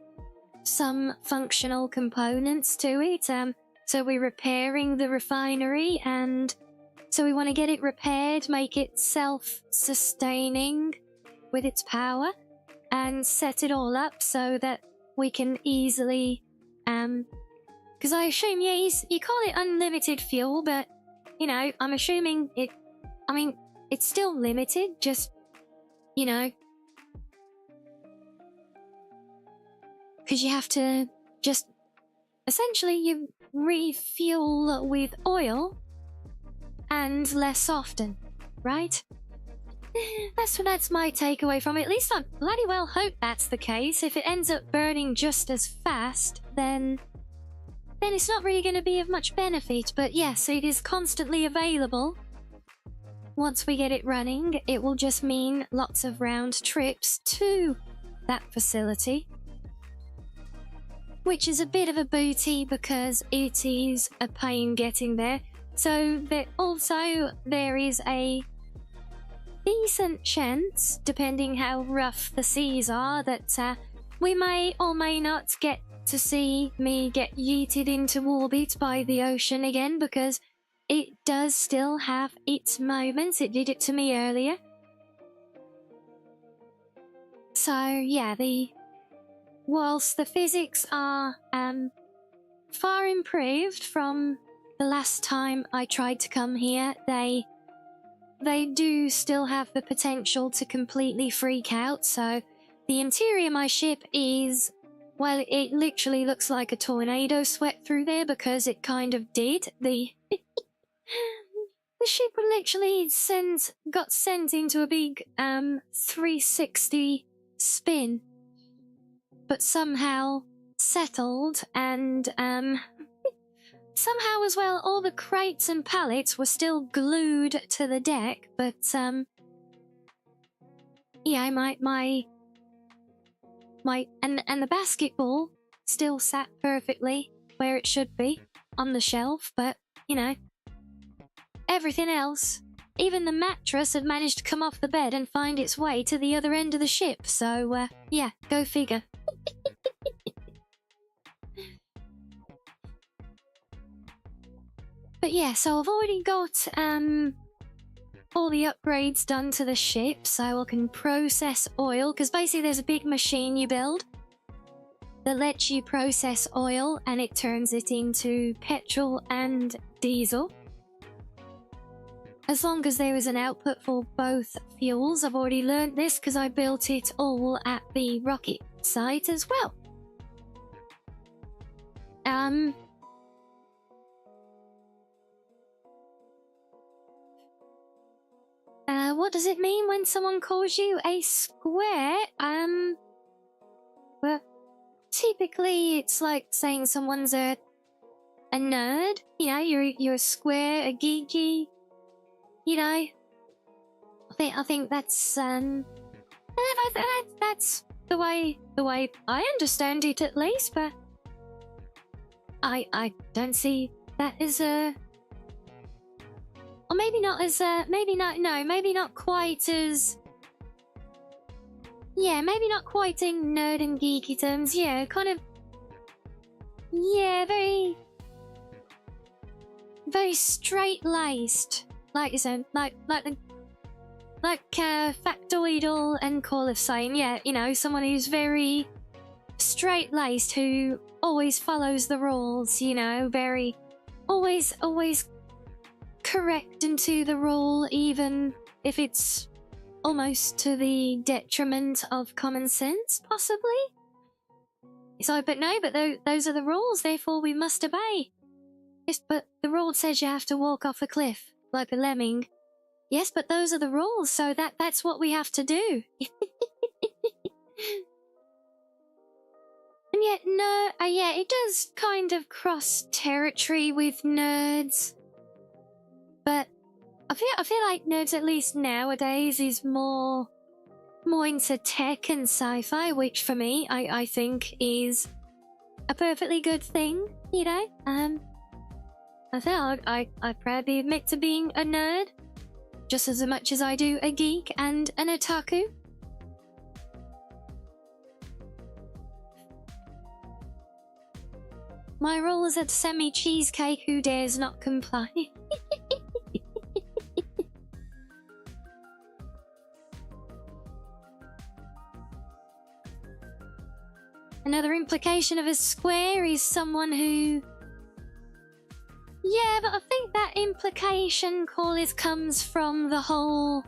some functional components to it. So we're repairing the refinery, and so we want to get it repaired, make it self-sustaining with its power, and set it all up so that we can easily, because I assume, yeah, you call it unlimited fuel, but, you know, I'm assuming it's still limited, just, you know, because you have to just, essentially, you refuel with oil and less often, right? That's my takeaway from it. At least I bloody well hope that's the case. If it ends up burning just as fast, then it's not really going to be of much benefit. But yes, it is constantly available. Once we get it running, it will just mean lots of round trips to that facility, which is a bit of a booty because it is a pain getting there. So there is a decent chance, depending how rough the seas are, that we may or may not get to see me get yeeted into orbit by the ocean again, because it does still have its moments. It did it to me earlier. So yeah, whilst the physics are far improved from the last time I tried to come here, they do still have the potential to completely freak out. So the interior of my ship is, well, it literally looks like a tornado swept through there, because it kind of did. The ship literally got sent into a big 360 spin, but somehow settled, and somehow as well all the crates and pallets were still glued to the deck, but yeah, and the basketball still sat perfectly where it should be on the shelf, but you know, everything else even the mattress had managed to come off the bed and find its way to the other end of the ship. So, yeah, go figure. But yeah, so I've already got all the upgrades done to the ship, so I can process oil, because basically there's a big machine you build that lets you process oil and it turns it into petrol and diesel. As long as there is an output for both fuels. I've already learned this because I built it all at the rocket site as well. What does it mean when someone calls you a square? Well, typically it's like saying someone's a nerd. You know, you're a square, a geeky. You know, I think that's that's the way I understand it, at least. But I don't see that as a. Or maybe not as maybe not quite as. Yeah, maybe not quite in nerd and geeky terms. Yeah, kind of. Yeah, very straight-laced, like you said, like factoidal and qualifying. Yeah, you know, someone who's very straight-laced, who always follows the rules. You know, very always correct and to the rule, even if it's almost to the detriment of common sense, possibly. So, but no, but those are the rules, therefore we must obey. Yes, but the rule says you have to walk off a cliff like a lemming. Yes, but those are the rules, so that's what we have to do. And yet, no, yeah, it does kind of cross territory with nerds. But I feel like nerds, at least nowadays, is more into tech and sci-fi, which for me, I think is a perfectly good thing, you know? I proudly admit to being a nerd, just as much as I do a geek and an otaku. My rule is a semi-cheesecake who dares not comply. Another implication of a square is someone who... Yeah, but I think that implication, Corliss, comes from the whole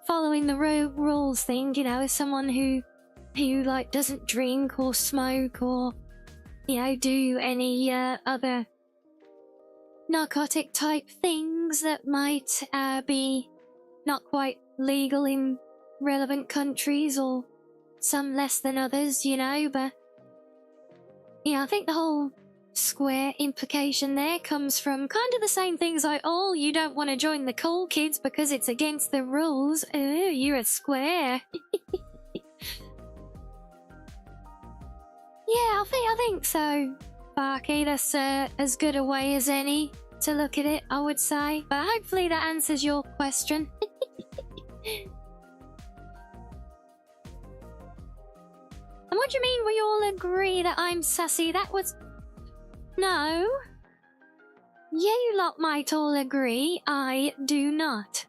following the rules thing, you know, as someone who like doesn't drink or smoke or, you know, do any other narcotic type things that might be not quite legal in relevant countries, or some less than others, you know, but yeah, I think the whole square implication there comes from kind of the same things like, oh, you don't want to join the cool kids because it's against the rules. Oh, you're a square. Yeah, I think so, Barky. That's as good a way as any to look at it, I would say. But hopefully that answers your question. And what do you mean we all agree that I'm sassy? That was... No. You lot might all agree, I do not.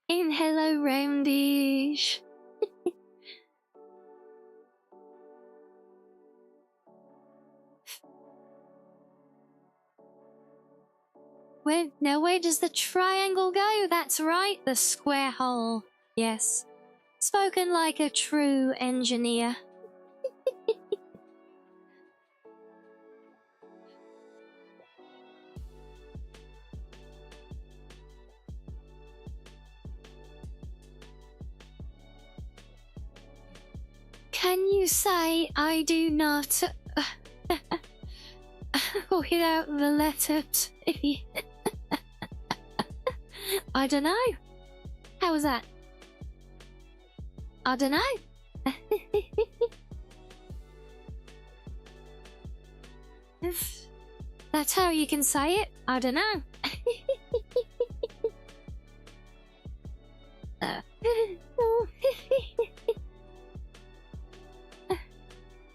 In hello, roundish. Where does the triangle go? That's right, the square hole. Yes. Spoken like a true engineer. Can you say I do not without the letters? I don't know. How was that? I don't know. If that's how you can say it, I don't know.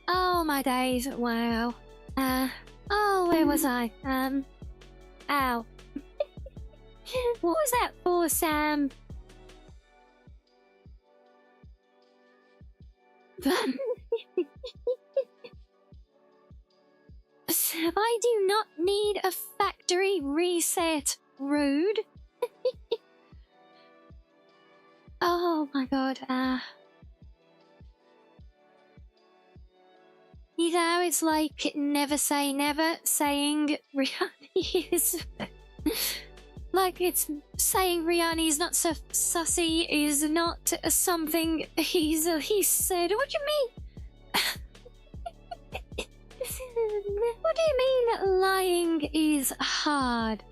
Oh my days, wow. Oh, where was I? Ow. What was that for, Sam? I do not need a factory reset, rude. Oh my god, you know, it's like never say never, saying Rianni is... like it's saying Rianni's not so sussy is not something he said. What do you mean? What do you mean lying is hard?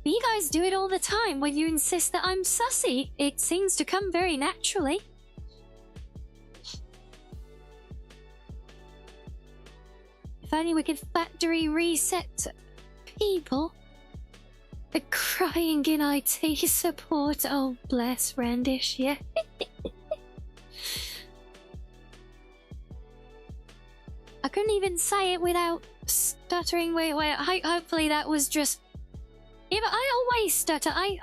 You guys do it all the time when you insist that I'm sussy. It seems to come very naturally. If only we could factory reset people. The crying in IT support. Oh, bless Randish, yeah. I couldn't even say it without stuttering. Wait, hopefully that was just... Yeah, but I always stutter. I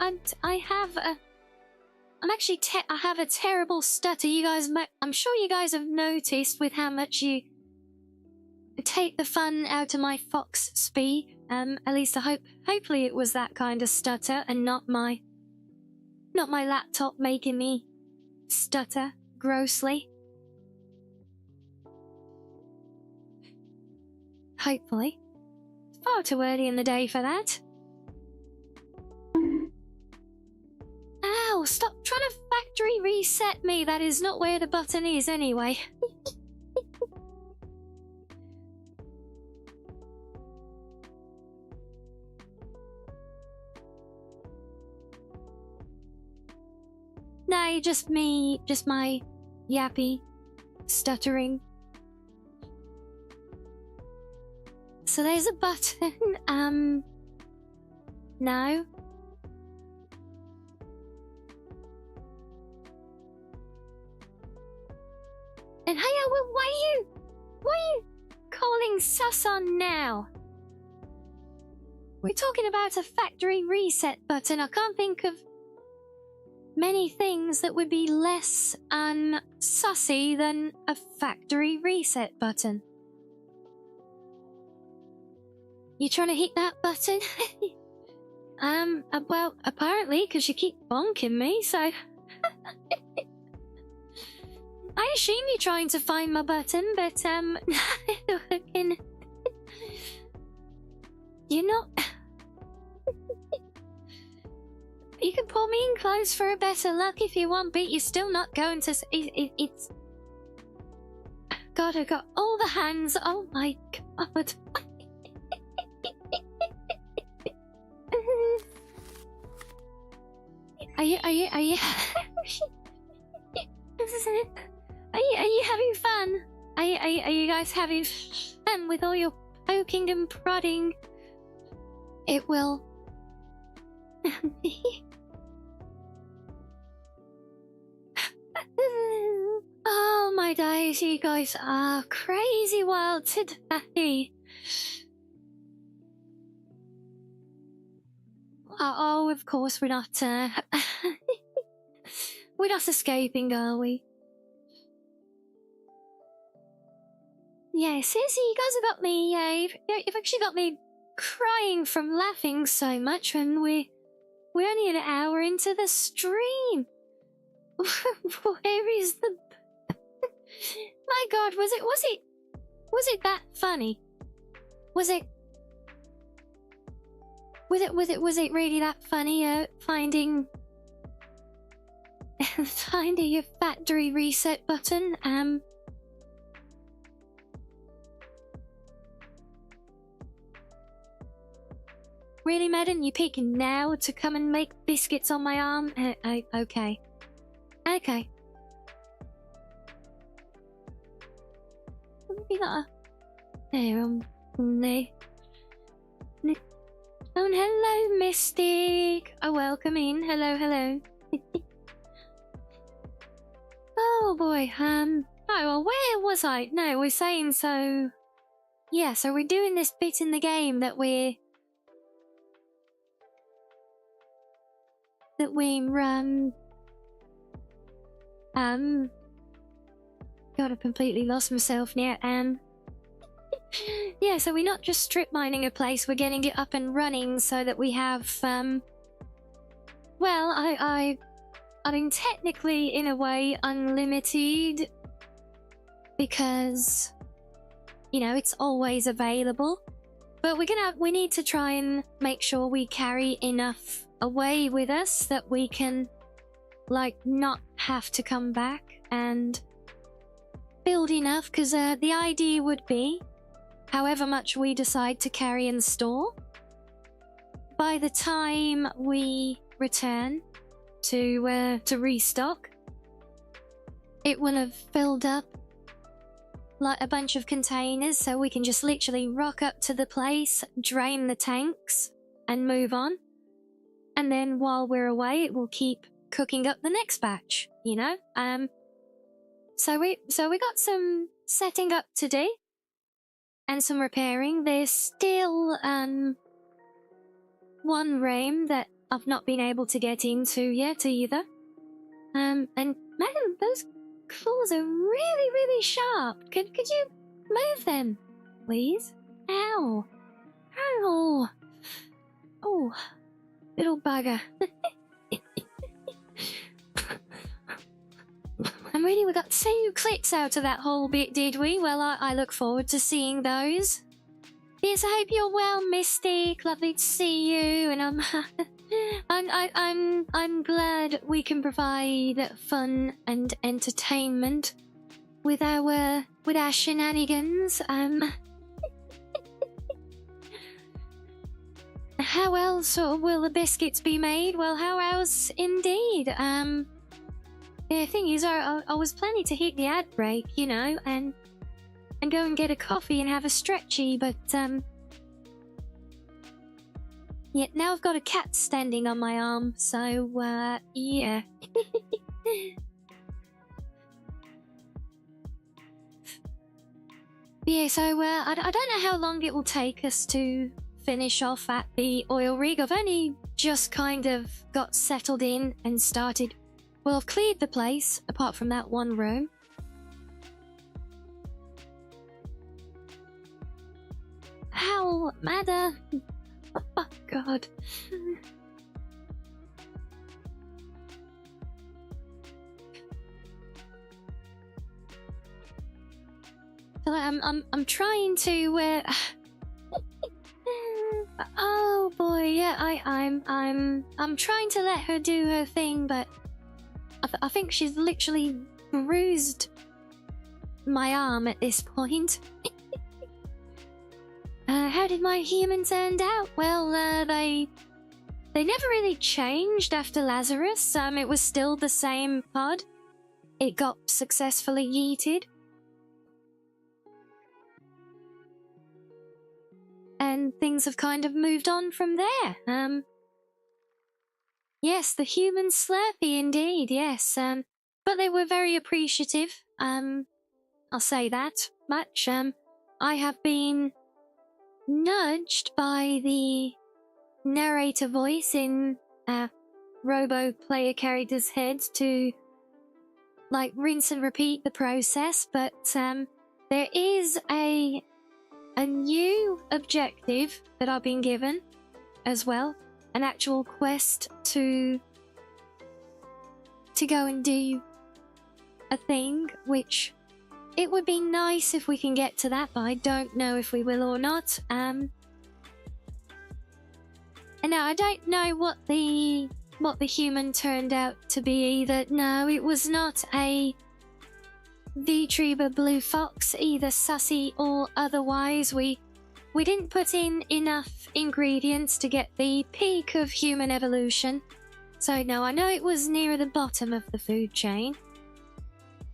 have a... I have a terrible stutter. You guys I'm sure you guys have noticed with how much you take the fun out of my Fox speak. At least hopefully it was that kind of stutter and not my laptop making me stutter grossly. Hopefully. It's far too early in the day for that. Ow, stop trying to factory reset me. That is not where the button is anyway. No, just my yappy stuttering. So there's a button, no. And hey, why are you calling sus on now? We're talking about a factory reset button. I can't think of many things that would be less unsussy than a factory reset button. You trying to hit that button? Well, apparently, because you keep bonking me, so... I assume you're trying to find my button, but, you're not... You can pull me in close for a better luck if you want, but you're still not going to... It's... God, I got all the hands. Oh my god. Are you are you having fun? Are you guys having fun with all your poking and prodding? It will. Oh my days, you guys are crazy wild today. Oh, of course we're not, we're not escaping, are we? Yeah, seriously, you guys have got me, you've actually got me crying from laughing so much when we're only an hour into the stream. Where is the... My god, was it that funny? Was it really that funny, finding your factory reset button? Really, Madden? You peeking now to come and make biscuits on my arm? Okay. Okay. Maybe not There, oh, hello, Mystic. Oh, welcome in. Hello, hello. Oh boy. Oh well, where was I? No, we're saying so. Yeah, so we're doing this bit in the game that we're God, I've completely lost myself now. Yeah, so we're not just strip mining a place, we're getting it up and running so that we have, well, I mean, technically, in a way, unlimited, because, you know, it's always available, but we need to try and make sure we carry enough away with us that we can, like, not have to come back and build enough, because the idea would be, however much we decide to carry and store, by the time we return to restock, it will have filled up like a bunch of containers, so we can just literally rock up to the place, drain the tanks, and move on. And then while we're away, it will keep cooking up the next batch, you know? So we got some setting up to do. And some repairing. There's still one room that I've not been able to get into yet either. And man, those claws are really, really sharp. Could you move them, please? Ow. Ow. Oh, little bugger. And really, we got 2 clicks out of that whole bit, did we? Well, I look forward to seeing those. Yes, I hope you're well, Mystic. Lovely to see you, and I'm glad we can provide fun and entertainment with our shenanigans. How else will the biscuits be made? Well, how else indeed? The thing is, I was planning to hit the ad break, you know, and go and get a coffee and have a stretchy, but, yeah, now I've got a cat standing on my arm, so, yeah. Yeah, so, I don't know how long it will take us to finish off at the oil rig. I've only just kind of got settled in and started. Well, I've cleared the place, apart from that one room. Ow, Madder! Oh, God. So I'm trying to, oh boy, yeah, I'm trying to let her do her thing, but I think she's literally bruised my arm at this point. How did my humans turn out? Well, they never really changed after Lazarus. It was still the same pod. It got successfully yeeted. And things have kind of moved on from there. Yes, the human Slurpee indeed, yes. But they were very appreciative. I'll say that much. I have been nudged by the narrator voice in Robo player character's head to, like, rinse and repeat the process, but there is a new objective that I've been given as well. An actual quest to go and do a thing, which it would be nice if we can get to that, but I don't know if we will or not. And now I don't know what the human turned out to be either. No, it was not a vtuber blue fox, either sussy or otherwise. We didn't put in enough ingredients to get the peak of human evolution. So no, I know it was near the bottom of the food chain.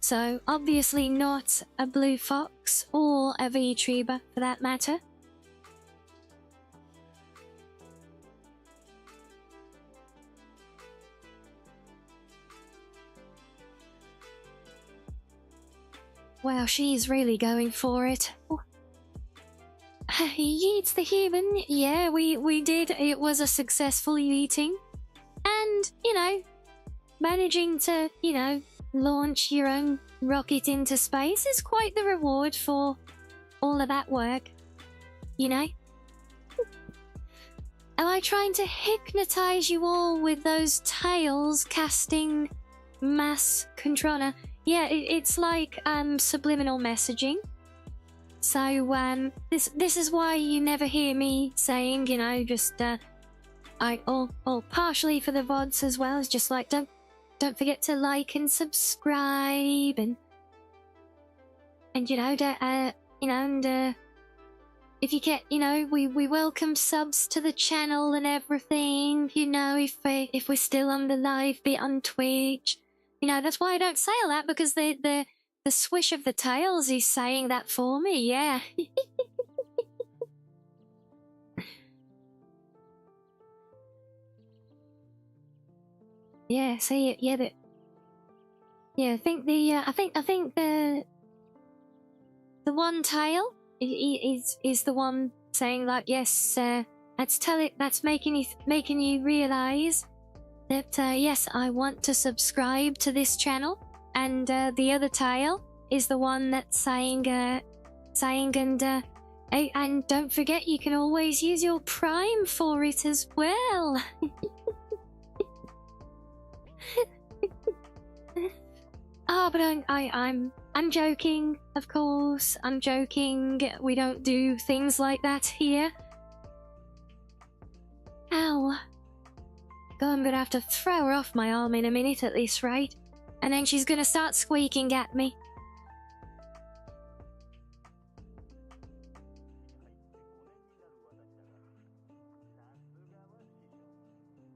So obviously not a blue fox or a VTuber for that matter. Wow, she's really going for it. He eats the human. Yeah, we did. It was a successful eating. And, you know, managing to, you know, launch your own rocket into space is quite the reward for all of that work. You know? Am I trying to hypnotize you all with those tails casting mass controller? Yeah, it's like subliminal messaging. So this is why you never hear me saying, you know, just all partially for the VODs as well. It's just like don't forget to like and subscribe and you know and if you get, you know, we welcome subs to the channel and everything. You know, if we're still on the live bit on Twitch. You know, that's why I don't say all that, because the swish of the tails is saying that for me, yeah. Yeah, see, yeah, I think the one tail is the one saying like, yes, that's making you realize that yes, I want to subscribe to this channel, and the other tail is the one that's saying and don't forget, you can always use your Prime for it as well. Oh, but I'm joking, of course. I'm joking. We don't do things like that here. Ow. God, I'm gonna have to throw her off my arm in a minute at this rate. And then she's gonna start squeaking at me.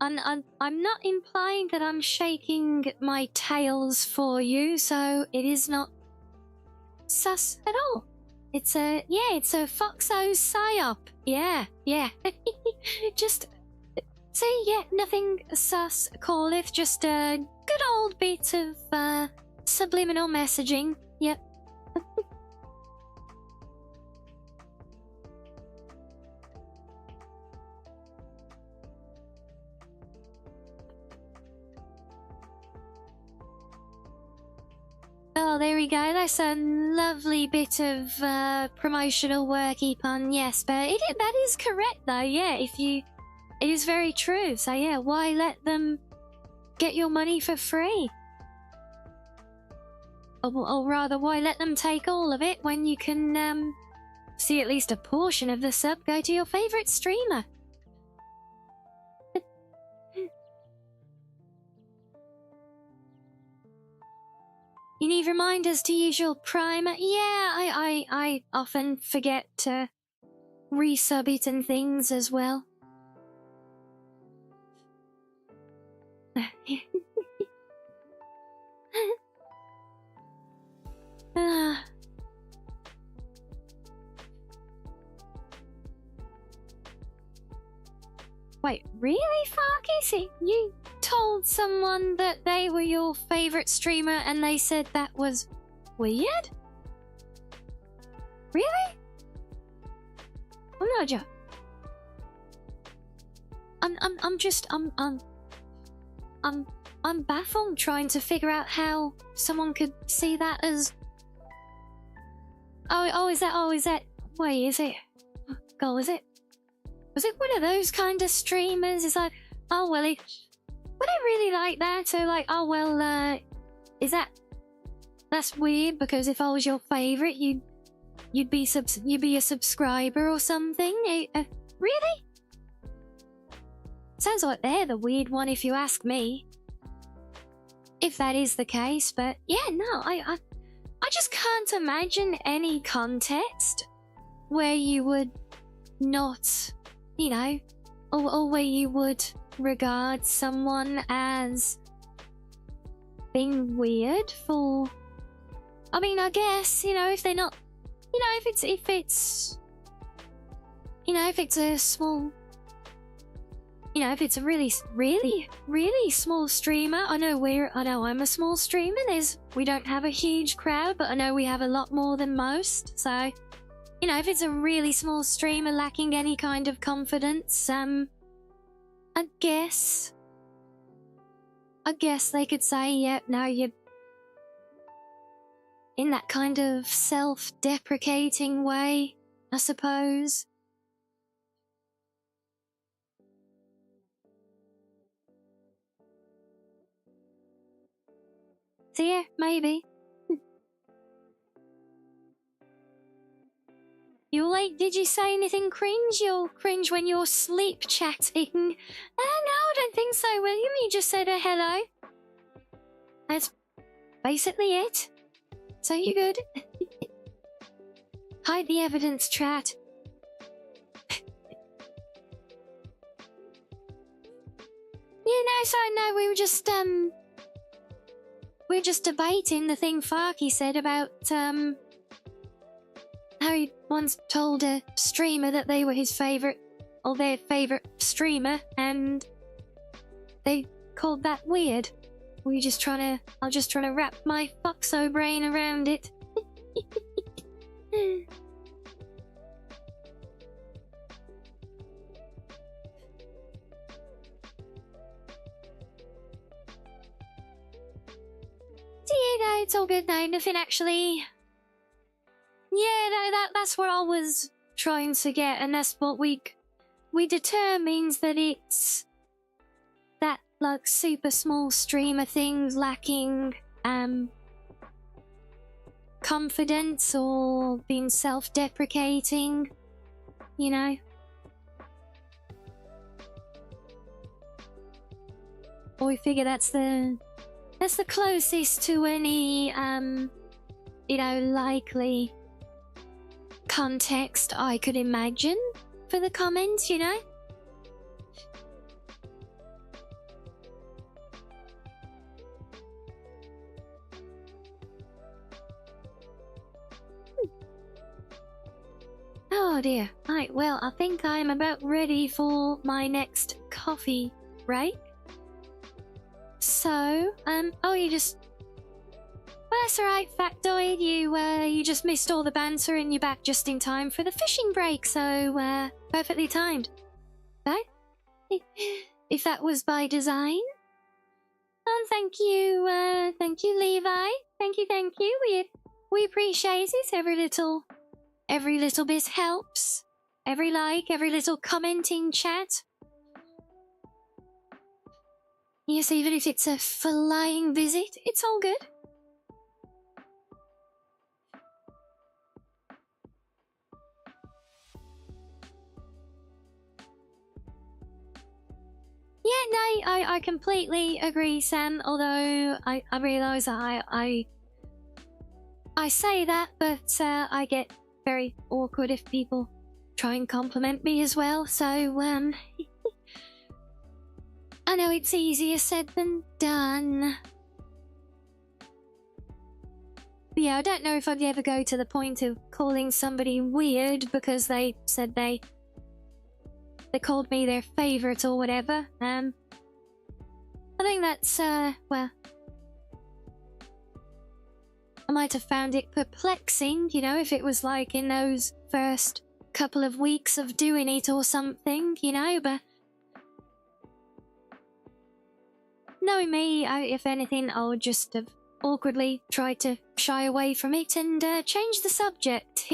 I'm not implying that I'm shaking my tails for you, so it is not sus at all. It's a Foxo psyop. Yeah. Just see, yeah, nothing sus calleth, just a good old bit of subliminal messaging. Yep. Oh, there we go. That's a lovely bit of promotional worky pun. Yes, but that is correct though. Yeah, it is very true. So yeah, why let them get your money for free? Or rather, why let them take all of it when you can see at least a portion of the sub go to your favorite streamer? You need reminders to use your Prime. Yeah, I often forget to resub it and things as well. Wait, really, Farkis? You told someone that they were your favorite streamer and they said that was weird? Really? I'm not joking. I'm baffled trying to figure out how someone could see that as... is that, wait, is it? God, was it one of those kind of streamers? It's like, oh, well, would I really like that? So like, oh, well, that's weird, because if I was your favorite, you'd be a subscriber or something. Really? Sounds like they're the weird one if you ask me. If that is the case, but yeah, no, I just can't imagine any context where you would not, you know, or where you would regard someone as being weird for I mean, I guess, you know, if they're not, you know, if it's, you know, if it's a small, you know, if it's a really, really small streamer, I know I'm a small streamer, we don't have a huge crowd, but I know we have a lot more than most, so, you know, if it's a really small streamer lacking any kind of confidence, I guess they could say, yeah, no, you're in that kind of self-deprecating way, I suppose. So yeah, maybe. You late? Did you say anything cringe? You'll cringe when you're sleep chatting. No, I don't think so, William. You just said a hello. That's basically it. So you good? Hide the evidence, chat. Yeah, no, so no, we were just debating the thing Farky said about, how he once told a streamer that they were his favourite, or their favourite streamer, and they called that weird. I'm just trying to wrap my Foxo brain around it. So yeah, no, it's all good now. Nothing actually. Yeah, no, that's what I was trying to get, and that's what we determines that it's that like super small streamer things lacking confidence or being self-deprecating, you know. Or we figure that's the closest to any you know, likely context I could imagine for the comments, you know. Oh dear. Right, well, I think I'm about ready for my next coffee break. So, oh, you just... Well, that's alright, Factoid. You just missed all the banter and you're back just in time for the fishing break, so, perfectly timed. Right? If that was by design. Oh, thank you, Levi. Thank you. We appreciate it. Every little bit helps. Every like, every little commenting chat. Yes, even if it's a flying visit, it's all good. Yeah, no, I completely agree, Sam, although I realise I say that, but I get very awkward if people try and compliment me as well, so, I know it's easier said than done. But yeah, I don't know if I'd ever go to the point of calling somebody weird because they said they called me their favourite or whatever. I think that's, well... I might have found it perplexing, you know, if it was like in those first couple of weeks of doing it or something, you know, but... Knowing me, if anything, I would just have awkwardly tried to shy away from it and change the subject.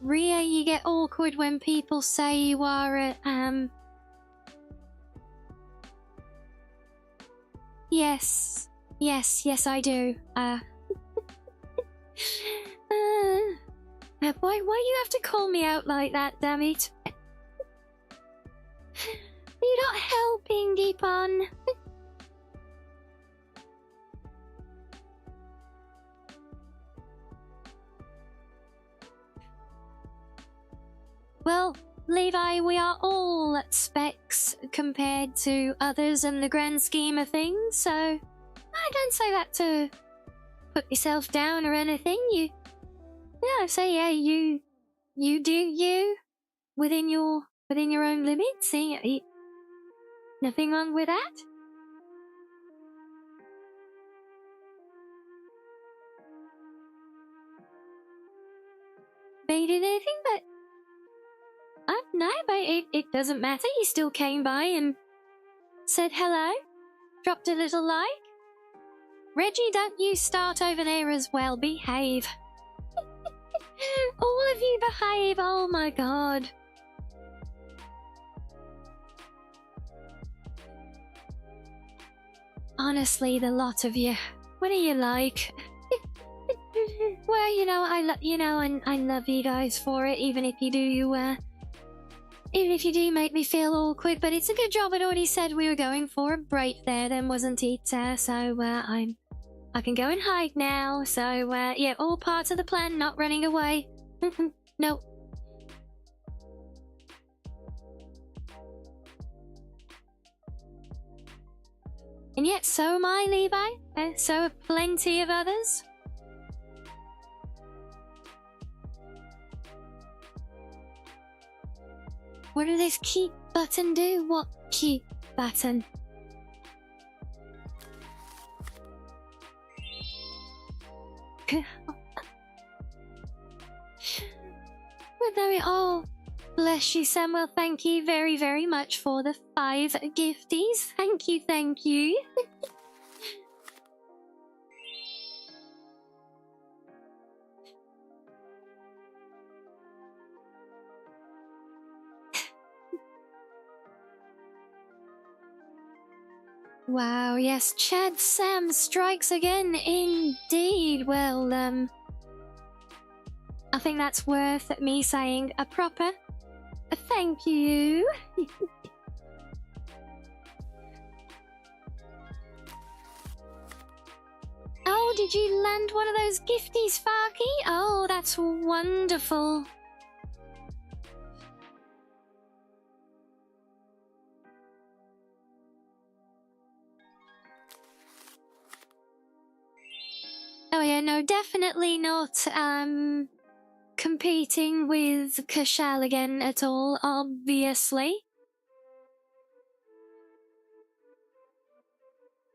Ria, you get awkward when people say you are a, Yes, I do. Why do you have to call me out like that, damn it? You're not helping, Deepon. Well, Levi, we are all specks compared to others in the grand scheme of things, so I don't say that to put yourself down or anything. I say, yeah, you do you within your own limits. See, nothing wrong with that. They did anything, but no, but it doesn't matter. You still came by and said hello, dropped a little like. Reggie, don't you start over there as well. Behave. All of you behave. Oh my god. Honestly, the lot of you. What are you like? Well, I love you guys for it, even if you do make me feel awkward, but it's a good job I'd already said we were going for a break there then, wasn't it? I can go and hide now, so yeah, all part of the plan, not running away. No. And yet, so am I, Levi. So are plenty of others. What does this keep button do? What keep button? Well, there we are. Bless you, Samuel. Thank you very, very much for the 5 gifties. Thank you, thank you. Wow, yes, Chad Sam strikes again, indeed. Well, I think that's worth me saying a proper thank you. Oh, did you land one of those gifties, Sparky? Oh, that's wonderful. Oh yeah, no, definitely not competing with Kashal again at all, obviously.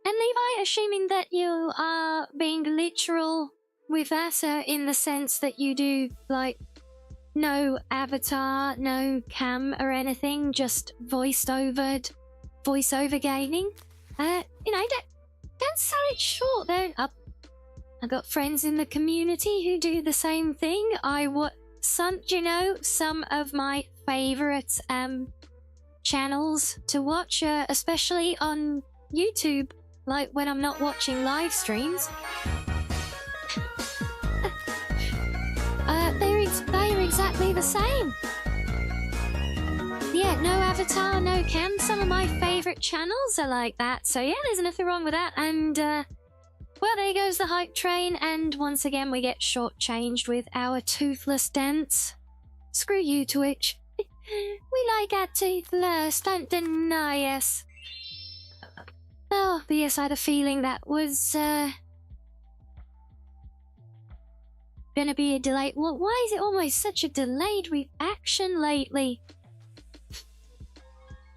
And Levi, assuming that you are being literal with that, in the sense that you do, like, no avatar, no cam or anything, just voiceover gaming, don't sell it short though. I got friends in the community who do the same thing. Some of my favorite channels to watch, especially on YouTube, like when I'm not watching live streams. They're exactly the same. Yeah, no avatar, no cam. Some of my favorite channels are like that. So yeah, there's nothing wrong with that. And well, there goes the hype train, and once again we get shortchanged with our toothless dance. Screw you, Twitch. We like our toothless, don't deny us. Oh, but yes, I had a feeling that was gonna be a delay. Well, why is it always such a delayed reaction lately?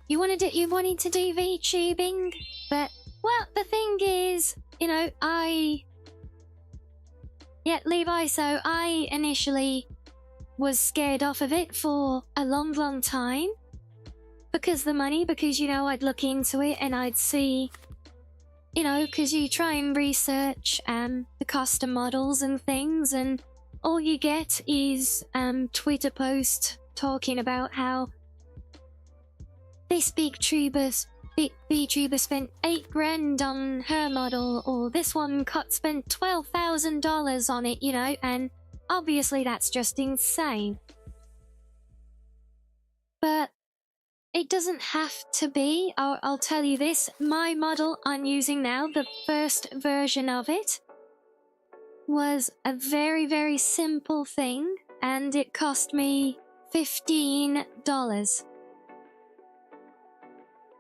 You wanted to do VTubing, but well, the thing is, Levi, so I initially was scared off of it for a long time because the money, because I'd look into it and I'd see, because you try and research the custom models and things, and all you get is Twitter posts talking about how this big VTuber spent $8,000 on her model, or this one spent $12,000 on it, and obviously that's just insane. But it doesn't have to be. I'll tell you this, my model I'm using now, the first version of it, was a very, very simple thing, and it cost me $15.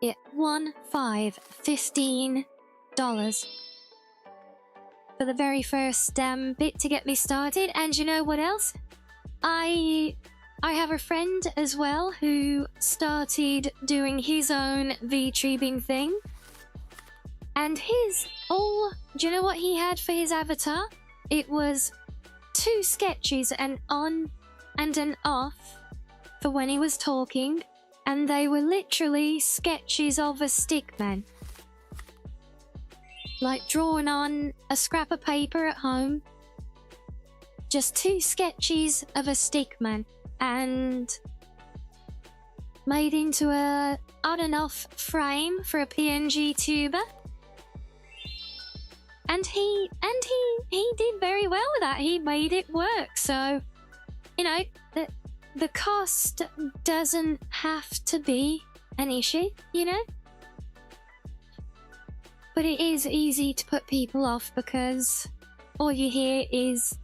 Yeah, 15 $15 for the very first bit to get me started. And you know what else? I have a friend as well who started doing his own VTubing thing. And do you know what he had for his avatar? It was 2 sketches, an on and an off for when he was talking. And they were literally sketches of a stickman. Like drawn on a scrap of paper at home. Just 2 sketches of a stickman. And made into a on and off frame for a PNG tuber. And he did very well with that. He made it work. So, you know, the cost doesn't have to be an issue, you know? But it is easy to put people off because all you hear is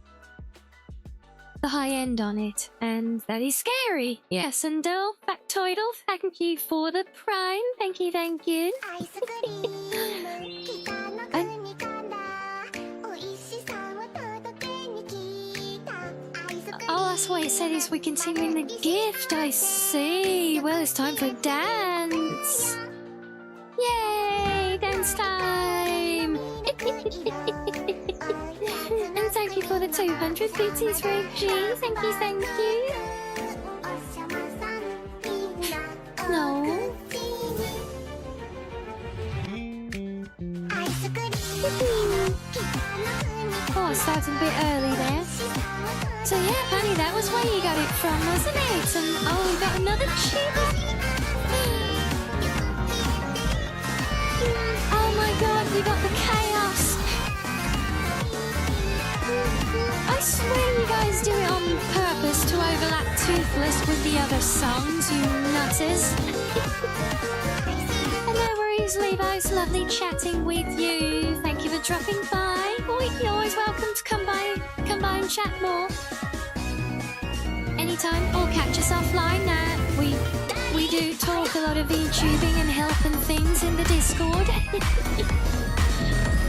the high end on it, and that is scary. Yes, and Factoidal, thank you for the prime. Thank you, thank you. Oh, that's what it said, is we're continuing the gift. I see. Well, it's time for dance. Yay, dance time. And thank you for the 200 BTs, Reggie. Thank you, thank you. No. Oh, I started a bit early there. So yeah, honey, that was where you got it from, wasn't it? And oh, we got another tuber. Oh my god, we got the chaos. I swear you guys do it on purpose to overlap Toothless with the other songs, you nutters. And no worries, Levi, it's lovely chatting with you. Thank you for dropping by. You're always welcome to come by and chat more. Anytime, or catch us offline. We do talk a lot of VTubing and health and things in the Discord.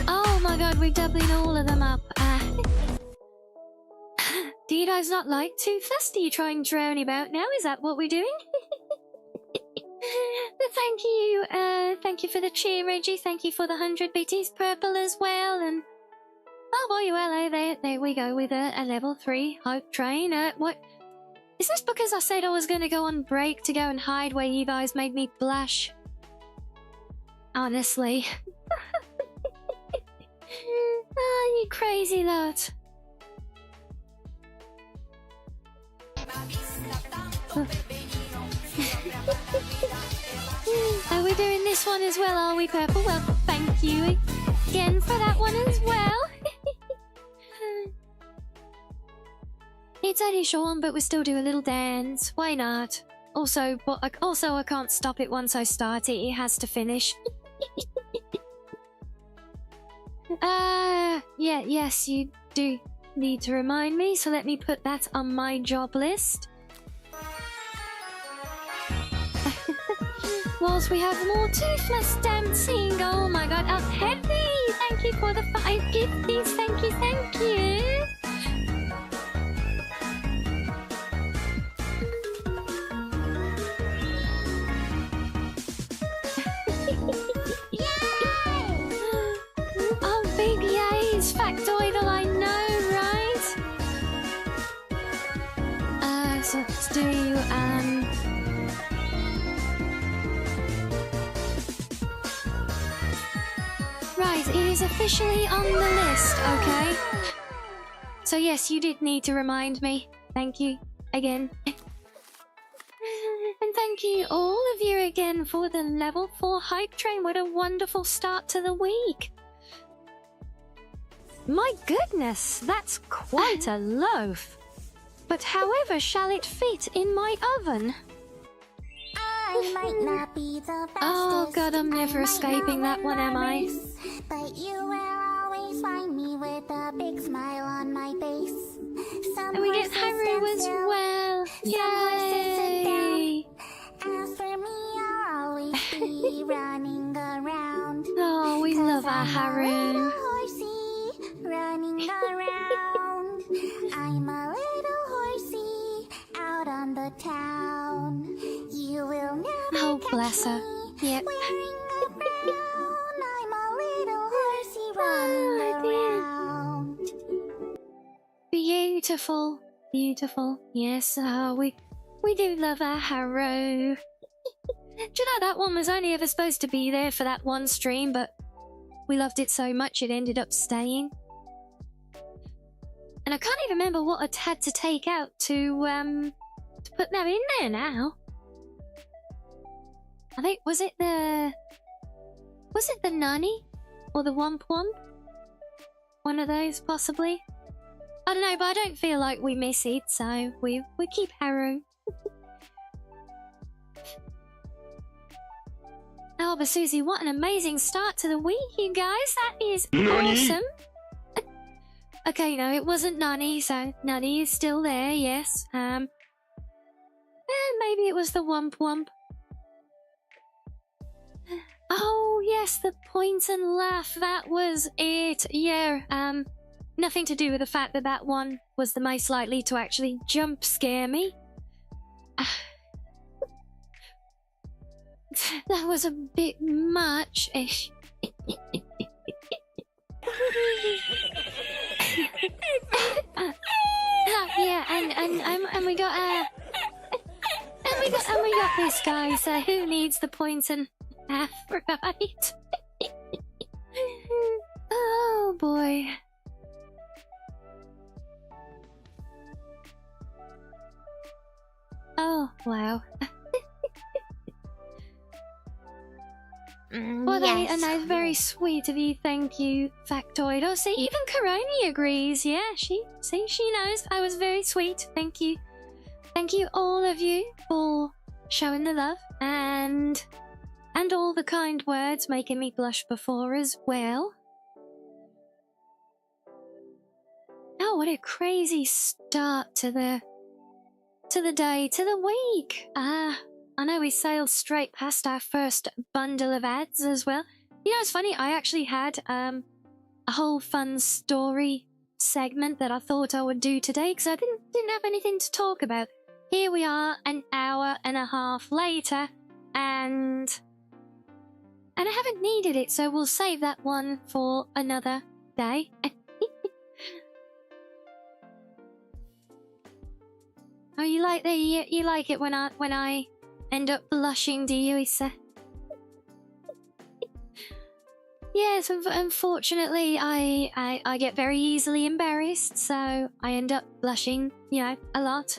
Oh my god, we're doubling all of them up. Do you guys not like Toothless? Do you try and drown about now? Is that what we're doing? But thank you for the cheer, Reggie. Thank you for the 100 BTs purple as well. And oh boy, well, there we go with a level 3 hype train. What? Is this because I said I was going to go on break to go and hide where you guys made me blush? Honestly. Oh, you crazy lot. Are we doing this one as well, are we, Purple? Well, thank you again for that one as well. It's only short, but we still do a little dance. Why not? Also, I can't stop it once I start it. It has to finish. Yes, you do need to remind me, so let me put that on my job list. Whilst we have more Toothless dancing. Oh my god, oh, Heavy! Thank you for the 5 gifties. Thank you, thank you. Oh, big yays, Factoidal, I know, right? So let's do, Right, it is officially on the list, okay? So yes, you did need to remind me. Thank you, again. And thank you, all of you again, for the level 4 hype train. What a wonderful start to the week. My goodness, that's quite a loaf. But however shall it fit in my oven? I might not be the best. Oh god, I'm never escaping that one, am I? But you will always find me with a big smile on my face. And we get Haru as well. Yay! Haru. horsey running around. I'm a little horsey out on the town. You will never Oh, catch bless her. me Yep. wearing a crown. I'm a little horsey Oh, running dear. around. Beautiful, beautiful. Yes, we do love our Haru. Do you know that one was only ever supposed to be there for that one stream, but we loved it so much it ended up staying. And I can't even remember what I had to take out to put that in there now. I think was it the Nani or the Womp Womp? One of those possibly. I don't know, but I don't feel like we miss it, so we keep Haru. Oh, but Susie, what an amazing start to the week, you guys. That is awesome. Okay, no, it wasn't Nani, so Nani is still there, yes. Maybe it was the Womp Womp. Oh, yes, the point and laugh, that was it. Yeah, nothing to do with the fact that that one was the most likely to actually jump scare me. That was a bit much. Yeah, and we got this guy. So who needs the points and half, right? Oh boy. Oh wow. Well, Yes. and that's very sweet of you. Thank you, Factoid. Oh, see, even Karoni agrees. Yeah, she knows. I was very sweet. Thank you. Thank you, all of you, for showing the love and all the kind words, making me blush before as well. Oh, what a crazy start to the day, to the week. I know we sailed straight past our first bundle of ads as well. You know, it's funny, I actually had a whole fun story segment that I thought I would do today because I didn't have anything to talk about. Here we are, an hour and a half later, and I haven't needed it, so we'll save that one for another day. Oh, you like it when I end up blushing, do you, Issa? Yes, unfortunately, I get very easily embarrassed, so I end up blushing, you know, a lot.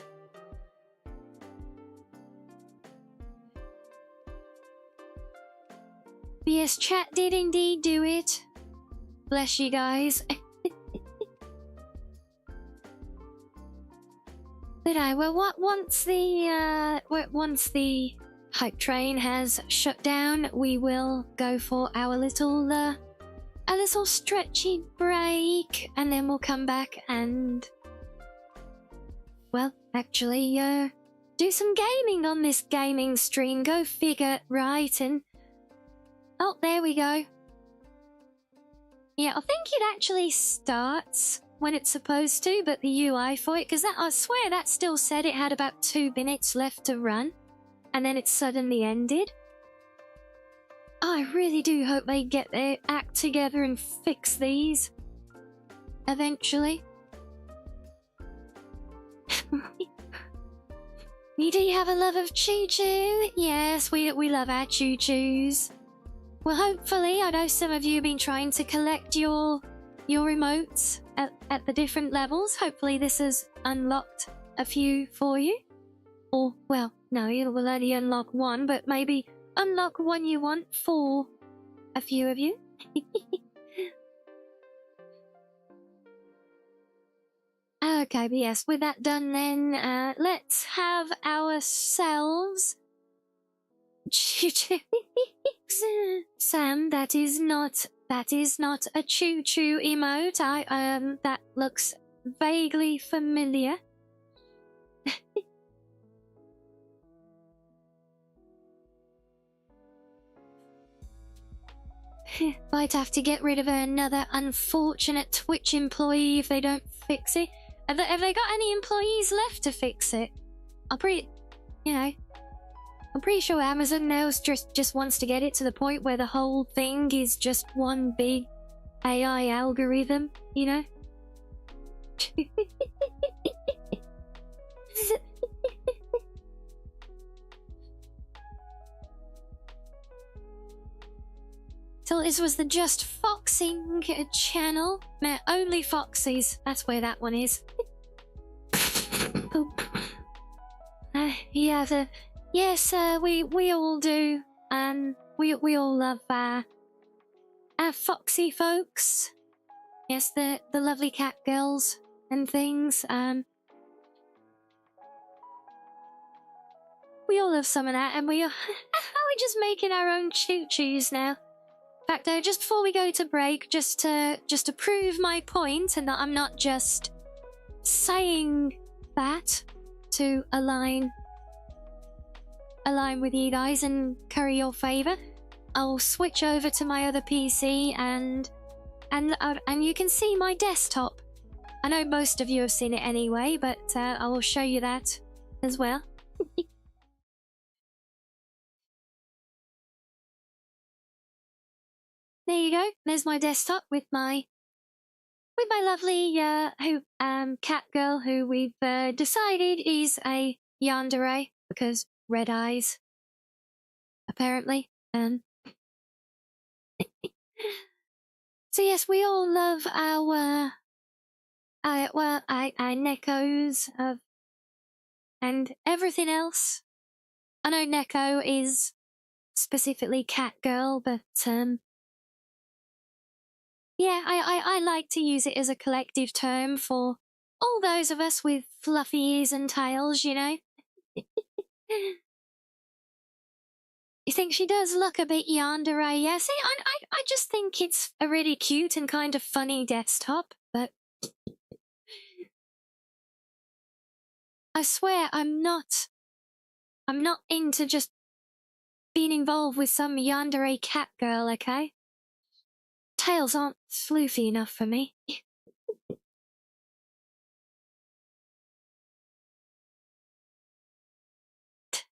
But yes, chat did indeed do it. Bless you guys. But once the hype train has shut down, we will go for our little stretchy break, and then we'll come back and, well, actually do some gaming on this gaming stream. Go figure, right? And oh, there we go. Yeah, I think it actually starts when it's supposed to, but the UI for it, because I swear that still said it had about 2 minutes left to run, and then it suddenly ended. I really do hope they get their act together and fix these eventually. You do have a love of choo-choo? Yes, we love our choo-choos. Well, hopefully, I know some of you have been trying to collect your emotes at the different levels. Hopefully this has unlocked a few for you. Or, well, no, you will only unlock one, but maybe unlock one you want for a few of you. Okay, but yes, with that done then, let's have ourselves... Sam, that is not a choo-choo emote. That looks vaguely familiar. Might have to get rid of another unfortunate Twitch employee if they don't fix it. Have they got any employees left to fix it? I'm pretty sure Amazon now just wants to get it to the point where the whole thing is just one big AI algorithm, you know? So this was the Just Foxing channel. Now, only Foxys. That's where that one is. Poop. Yes, we all do. And we all love our Foxy folks. Yes, the lovely cat girls and things. We all love some of that, and we're just making our own choo-choos now. In fact, just before we go to break, just to prove my point, and that I'm not just saying that to align with you guys and curry your favor, I'll switch over to my other PC and you can see my desktop. I know most of you have seen it anyway, but I will show you that as well. There you go. There's my desktop with my lovely cat girl, who we've decided is a yandere because red eyes, apparently. So yes, we all love our Nekos and everything else. I know Neko is specifically cat girl, but yeah, I like to use it as a collective term for all those of us with fluffy ears and tails, you know. You think she does look a bit yandere? Yeah, see, I just think it's a really cute and kind of funny desktop, but I swear I'm not into just being involved with some yandere cat girl, okay? Tails aren't floofy enough for me.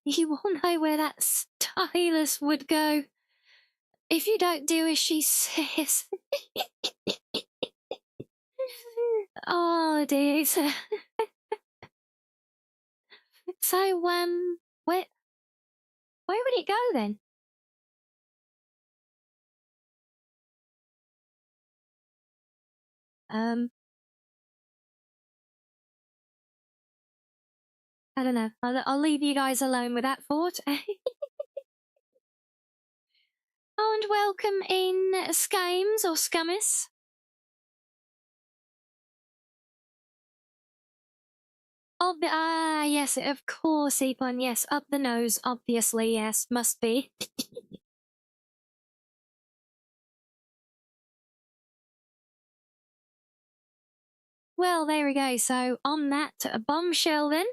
You all know where that stylus would go if you don't do as she says. Oh dear. So where would it go then? I don't know. I'll leave you guys alone with that thought. Oh, and welcome in Skames or Scummus. Yes, of course, Epon. Yes, up the nose, obviously. Yes, must be. Well, there we go. So on that bombshell, then.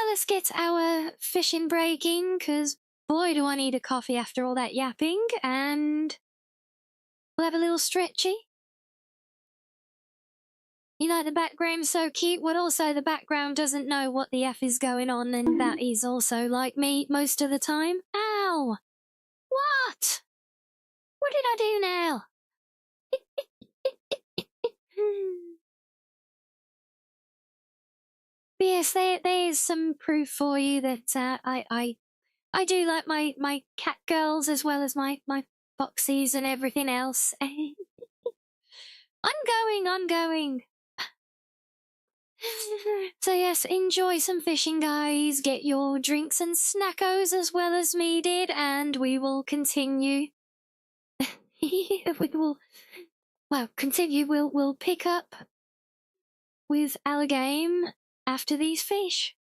Let's get our fishing breaking, because boy, do I need a coffee after all that yapping, and we'll have a little stretchy. You know, the background's so cute, but also the background doesn't know what the F is going on, and that is also like me most of the time. Ow! What? What did I do now? But yes, there's some proof for you that I do like my cat girls as well as my foxies and everything else. Ongoing. So yes, enjoy some fishing, guys. Get your drinks and snackos as well as me did, and we will continue. We'll pick up with our game after these fish.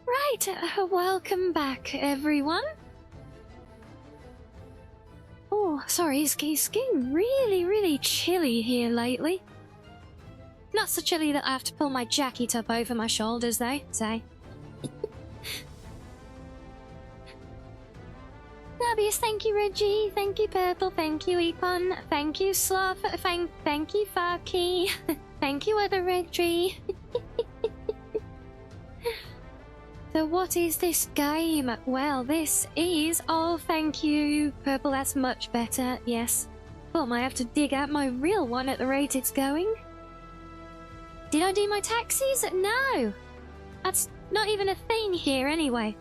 Right, welcome back, everyone. Oh, sorry, it's getting really, really chilly here lately. Not so chilly that I have to pull my jacket up over my shoulders, though, say. Obvious, thank you, Reggie. Thank you, Purple. Thank you, Epon. Thank you, Sloth. Thank you, Farky. Thank you, other Reggie. So what is this game? Well, this is... Oh, thank you, Purple. That's much better. Yes. Well, I might have to dig out my real one at the rate it's going. Did I do my taxis? No. That's not even a thing here anyway.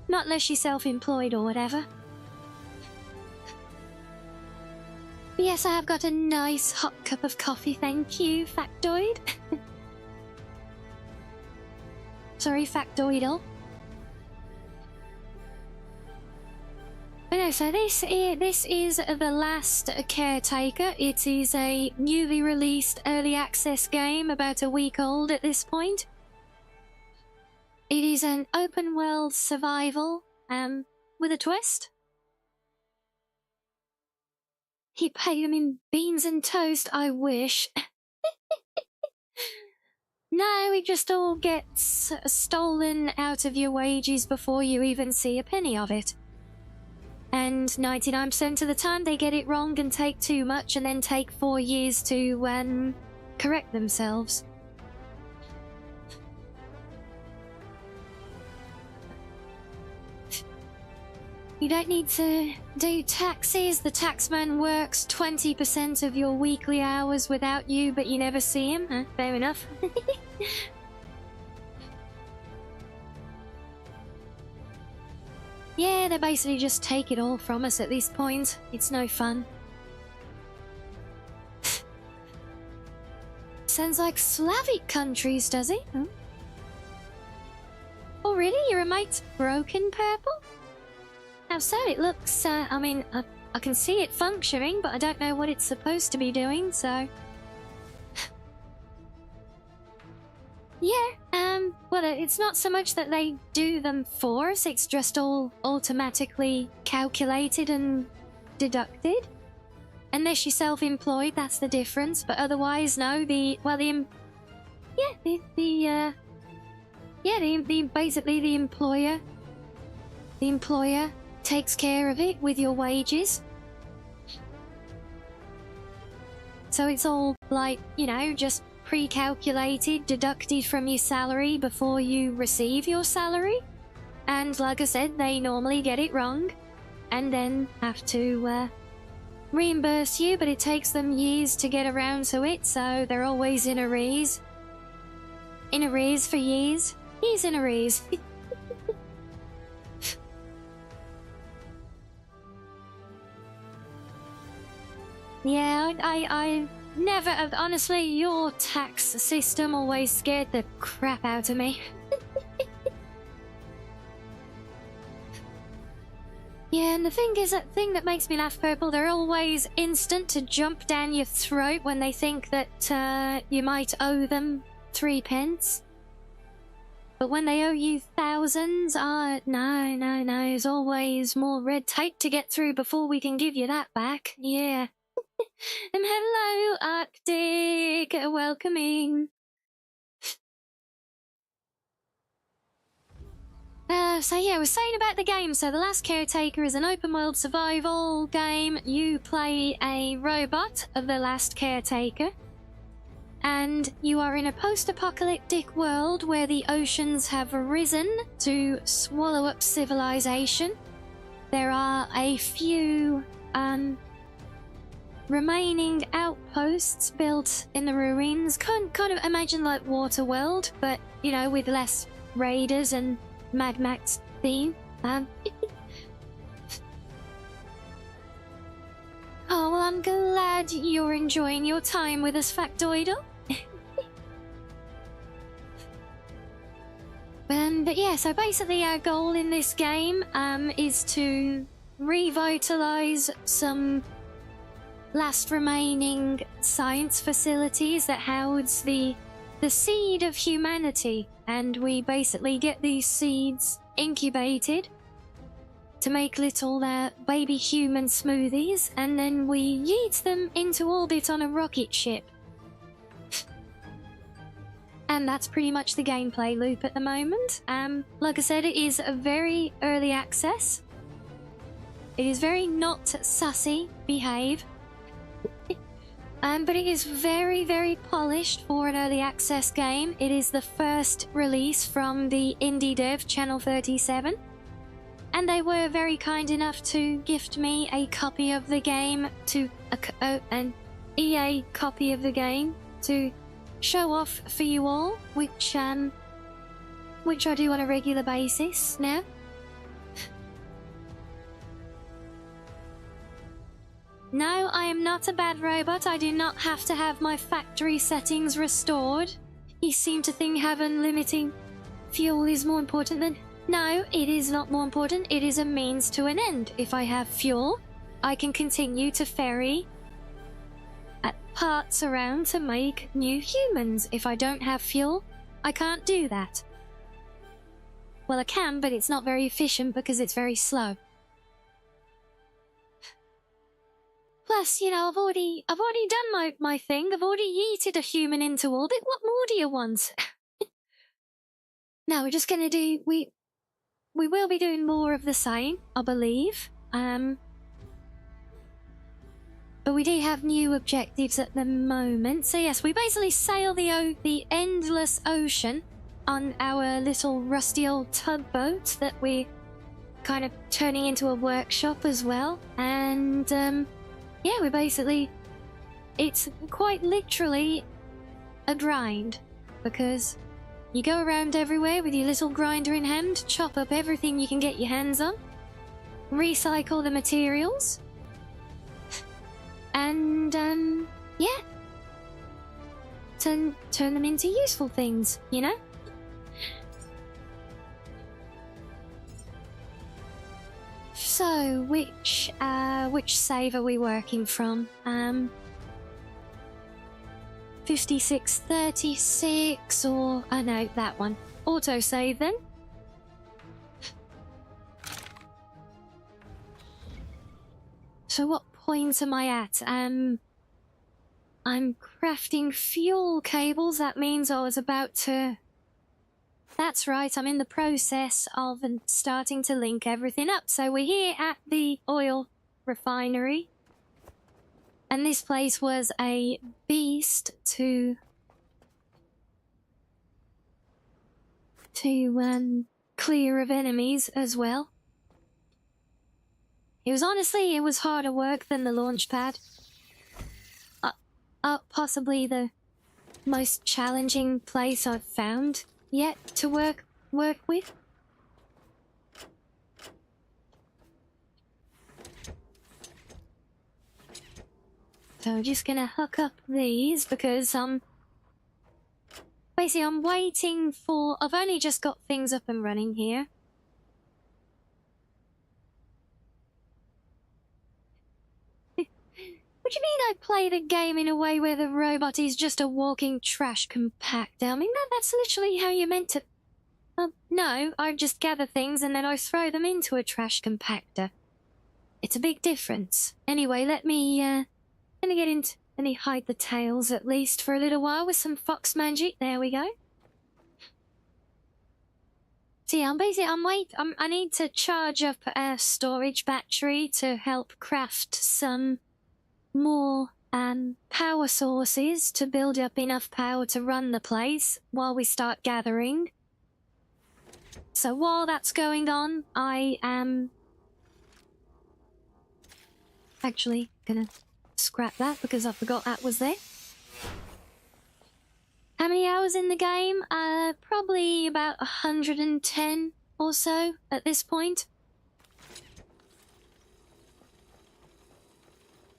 Not unless you're self-employed or whatever. But yes, I have got a nice hot cup of coffee, thank you, Factoid. Sorry, Factoidal. But no, so this is the last Caretaker. It is a newly released early access game, about a week old at this point. It is an open world survival, with a twist. You pay them in beans and toast, I wish. No, it just all gets stolen out of your wages before you even see a penny of it. And 99% of the time they get it wrong and take too much and then take 4 years to correct themselves. You don't need to do taxes. The taxman works 20% of your weekly hours without you, but you never see him. Huh? Fair enough. Yeah, they basically just take it all from us at this point. It's no fun. Sounds like Slavic countries, does it? Huh? Oh, really? Your mate's broken, Purple? How so? It looks, I mean, I can see it functioning, but I don't know what it's supposed to be doing, so... Yeah, well, it's not so much that they do them for us, it's just all automatically calculated and deducted. Unless you're self-employed, that's the difference, but otherwise, no, basically the employer takes care of it with your wages. So it's all like, you know, just pre-calculated, deducted from your salary before you receive your salary. And like I said, they normally get it wrong and then have to reimburse you, but it takes them years to get around to it, so they're always in arrears. In arrears for years. Years in arrears. Yeah, I never, honestly, your tax system always scared the crap out of me. Yeah, and the thing is, that thing that makes me laugh, Purple, they're always instant to jump down your throat when they think that you might owe them 3 pence. But when they owe you thousands, no, there's always more red tape to get through before we can give you that back. Yeah. Hello, Arctic. Welcoming. So yeah, I was saying about the game. So The Last Caretaker is an open world survival game. You play a robot of the last caretaker. And you are in a post-apocalyptic world where the oceans have risen to swallow up civilization. There are a few, remaining outposts built in the ruins. Kind of imagine like Waterworld, but, you know, with less raiders and Mad Max theme. Oh, well, I'm glad you're enjoying your time with us, Factoidal. But yeah, so basically our goal in this game is to revitalize some last remaining science facilities that house the seed of humanity, and we basically get these seeds incubated to make little baby human smoothies, and then we yeet them into orbit on a rocket ship. And that's pretty much the gameplay loop at the moment. Like I said, it is a very early access. It is very not sussy behave. But it is very, very polished for an early access game. It is the first release from the indie dev Channel 37. And they were very kind enough to gift me a copy of the game an EA copy of the game to show off for you all, which I do on a regular basis now. No, I am not a bad robot. I do not have to have my factory settings restored. You seem to think having limiting fuel is more important than... No, it is not more important. It is a means to an end. If I have fuel, I can continue to ferry parts around to make new humans. If I don't have fuel, I can't do that. Well, I can, but it's not very efficient because it's very slow. Plus, you know, I've already done my thing. I've already yeeted a human into orbit. What more do you want? No, we're just gonna do... We will be doing more of the same, I believe. But we do have new objectives at the moment. So yes, we basically sail the endless ocean on our little rusty old tugboat that we're kind of turning into a workshop as well. And yeah, we basically... It's quite literally a grind, because you go around everywhere with your little grinder in hand, chop up everything you can get your hands on, recycle the materials, and yeah, turn them into useful things, you know? So, which save are we working from? 5636 or... Oh no, that one. Autosave then. So what point am I at? I'm crafting fuel cables. That means I was about to... That's right, I'm in the process of starting to link everything up. So we're here at the oil refinery. And this place was a beast to clear of enemies as well. It was harder work than the launch pad. Possibly the most challenging place I've found yet to work with. So I'm just gonna hook up these because basically I'm waiting for... I've only just got things up and running here. What do you mean I play the game in a way where the robot is just a walking trash compactor? I mean, that's literally how you're meant to... no, I just gather things and then I throw them into a trash compactor. It's a big difference. Anyway, let me hide the tails at least for a little while with some fox magic. There we go. See, I need to charge up a storage battery to help craft some more power sources to build up enough power to run the place while we start gathering. So while that's going on, I am actually gonna scrap that because I forgot that was there. How many hours in the game? Probably about 110 or so at this point.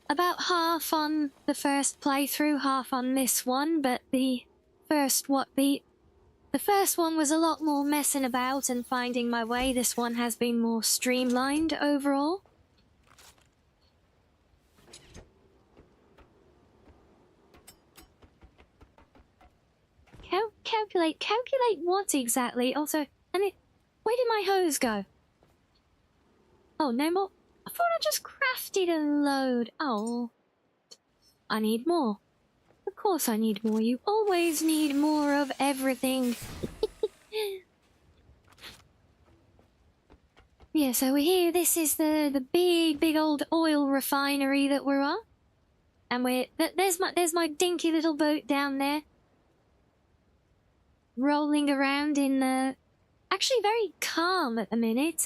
About half on the first playthrough, half on this one, but the first one was a lot more messing about and finding my way. This one has been more streamlined overall. Calculate what exactly? Also, where did my hose go? Oh, no more. I thought I just crafted a load. Oh, I need more. Of course I need more. You always need more of everything. Yeah, so we're here. This is the big old oil refinery that we're on. And there's my dinky little boat down there. Rolling around in the... Actually very calm at the minute.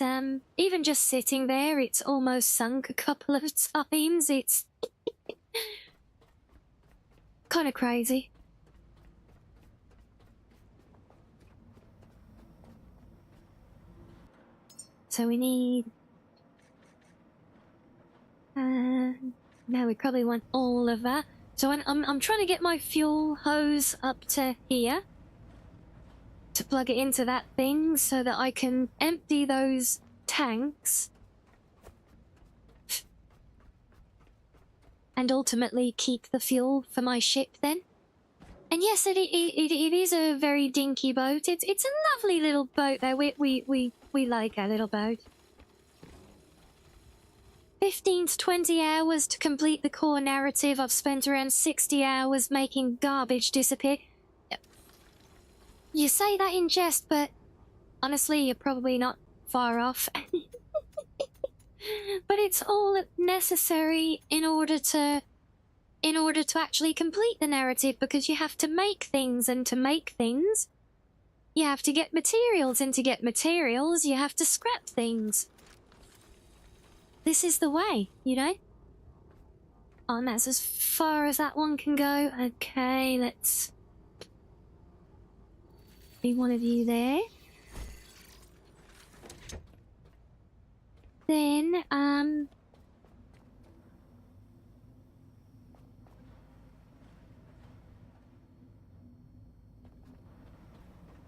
Even just sitting there, it's almost sunk a couple of times. It's kind of crazy. So we need... now we probably want all of that. So I'm trying to get my fuel hose up to here. To plug it into that thing so that I can empty those tanks. And ultimately keep the fuel for my ship then. And yes, it is a very dinky boat. It's a lovely little boat though. We like our little boat. 15 to 20 hours to complete the core narrative. I've spent around 60 hours making garbage disappear. You say that in jest, but honestly, you're probably not far off. But it's all necessary in order to actually complete the narrative, because you have to make things, and to make things, you have to get materials, and to get materials, you have to scrap things. This is the way, you know? Oh, and that's as far as that one can go. Okay, let's... be one of you there. Then,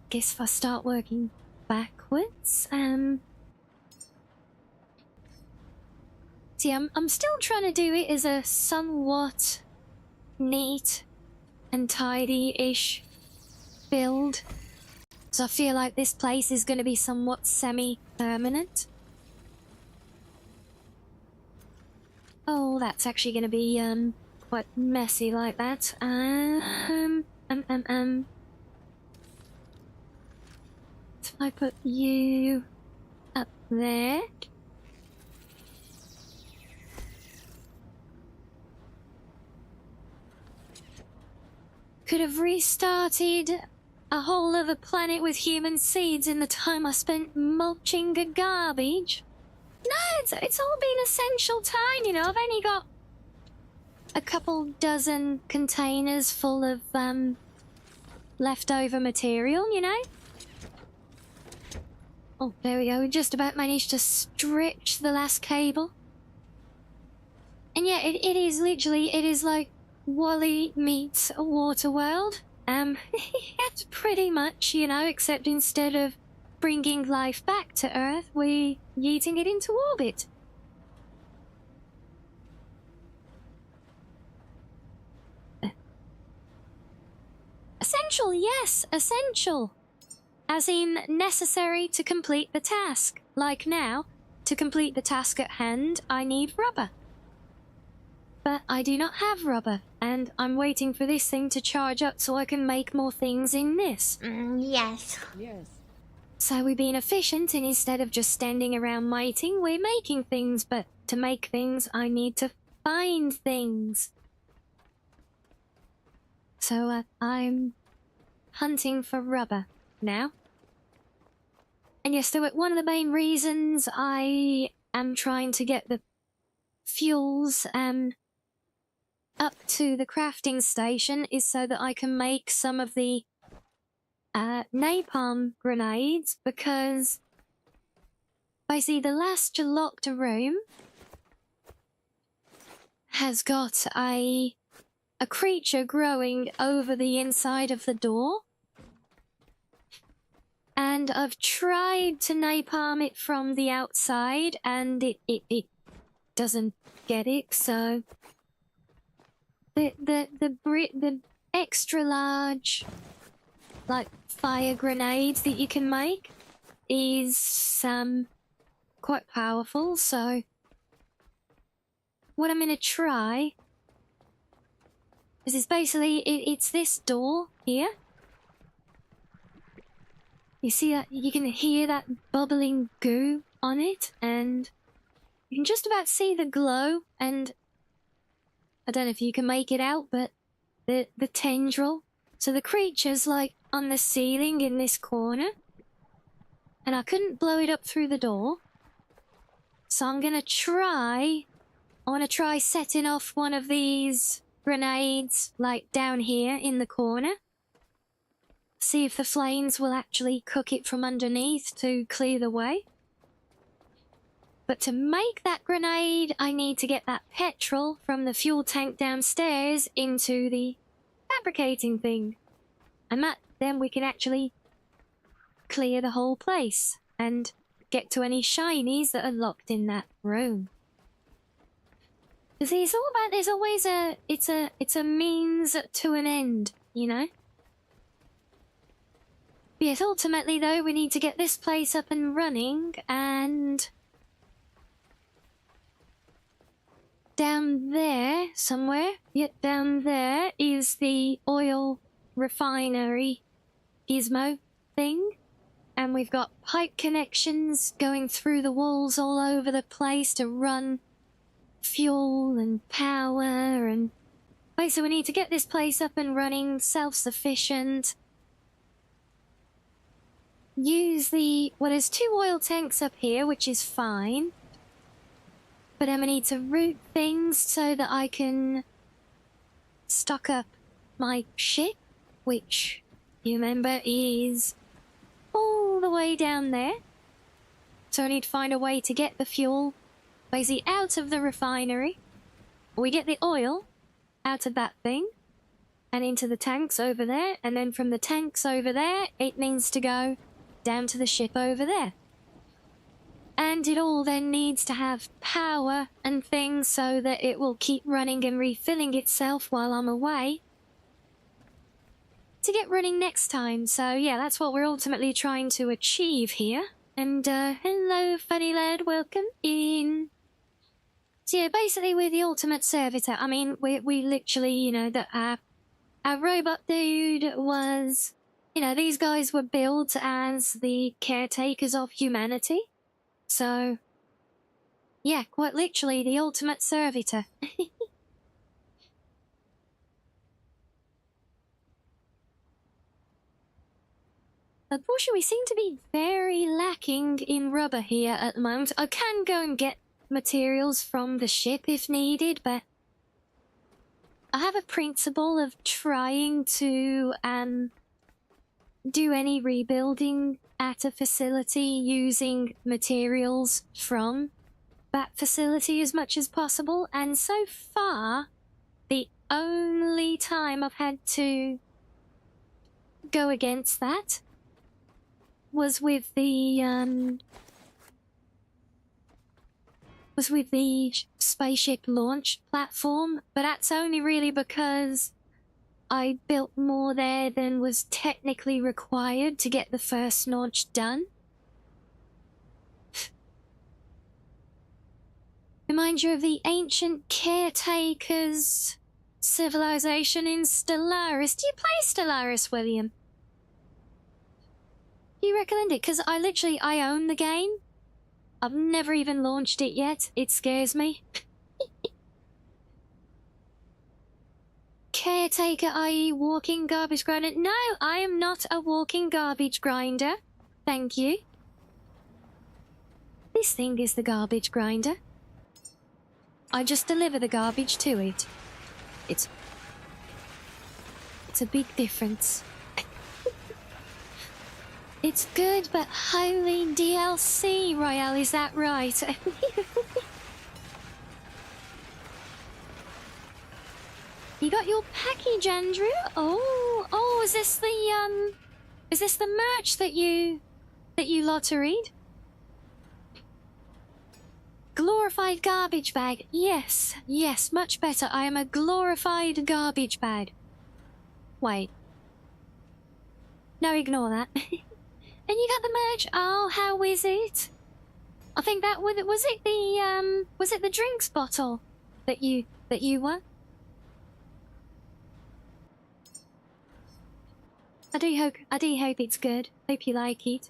guess if I start working backwards, see, I'm still trying to do it as a somewhat neat and tidy-ish build. So I feel like this place is going to be somewhat semi-permanent. Oh, that's actually going to be, quite messy like that. So if I put you up there. Could have restarted a whole other planet with human seeds in the time I spent mulching the garbage. No, it's all been essential time, you know. I've only got a couple dozen containers full of leftover material, you know. Oh, there we go. We just about managed to stretch the last cable. And yeah, it is literally, it is like Wall-E meets a water world. It's pretty much, you know, except instead of bringing life back to Earth, we're yeeting it into orbit. Essential, yes, essential. As in, necessary to complete the task. Like now, to complete the task at hand, I need rubber. But I do not have rubber, and I'm waiting for this thing to charge up so I can make more things in this. Yes. Yes. So we're being efficient, and instead of just standing around miting, we're making things. But to make things, I need to find things. So I'm hunting for rubber now. And yes, so one of the main reasons I am trying to get the fuels up to the crafting station is so that I can make some of the napalm grenades, because basically the last locked room has got a creature growing over the inside of the door. And I've tried to napalm it from the outside, and it doesn't get it, so the extra large like fire grenades that you can make is quite powerful. So what I'm gonna try is it's basically it's this door here. You see that? You can hear that bubbling goo on it, and you can just about see the glow. And I don't know if you can make it out, but the tendril. So the creature's like on the ceiling in this corner, and I couldn't blow it up through the door. So I'm gonna try. I want to try setting off one of these grenades, like down here in the corner. See if the flames will actually cook it from underneath to clear the way. But to make that grenade, I need to get that petrol from the fuel tank downstairs into the fabricating thing. And then we can actually clear the whole place and get to any shinies that are locked in that room. Because it's all about, there's always it's a means to an end, you know? Yes, ultimately though, we need to get this place up and running, and down there somewhere, yep, down there is the oil refinery gizmo thing. And we've got pipe connections going through the walls all over the place to run fuel and power, and basically we need to get this place up and running, self-sufficient. Use well, there's 2 oil tanks up here, which is fine. But then we need to route things so that I can stock up my ship, which, you remember, is all the way down there. So I need to find a way to get the fuel basically out of the refinery. We get the oil out of that thing and into the tanks over there, and then from the tanks over there it needs to go down to the ship over there. And it all then needs to have power and things so that it will keep running and refilling itself while I'm away to get running next time. So yeah, that's what we're ultimately trying to achieve here. And hello funny lad, welcome in. So yeah, basically we're the ultimate servitor. I mean, we literally, you know, our robot dude was, you know, these guys were built as the caretakers of humanity. So, yeah, quite literally the ultimate servitor. Unfortunately, we seem to be very lacking in rubber here at the moment. I can go and get materials from the ship if needed, but I have a principle of trying to do any rebuilding at a facility using materials from that facility as much as possible, and so far the only time I've had to go against that was with the spaceship launch platform, but that's only really because I built more there than was technically required to get the first launch done. Remind you of the ancient caretakers civilization in Stellaris. Do you play Stellaris, William? Do you recommend it? Because I own the game. I've never even launched it yet. It scares me. Caretaker, i.e. walking garbage grinder. No, I am not a walking garbage grinder. Thank you. This thing is the garbage grinder. I just deliver the garbage to it. It's a big difference. It's good, but holy DLC, Royale, is that right? You got your package, Andrew? Oh, is this the merch that you lotteried? Glorified garbage bag. Yes, much better. I am a glorified garbage bag. Wait. No, ignore that. And you got the merch. Oh, how is it? I think that was it the drinks bottle that you won? I do hope it's good. Hope you like it.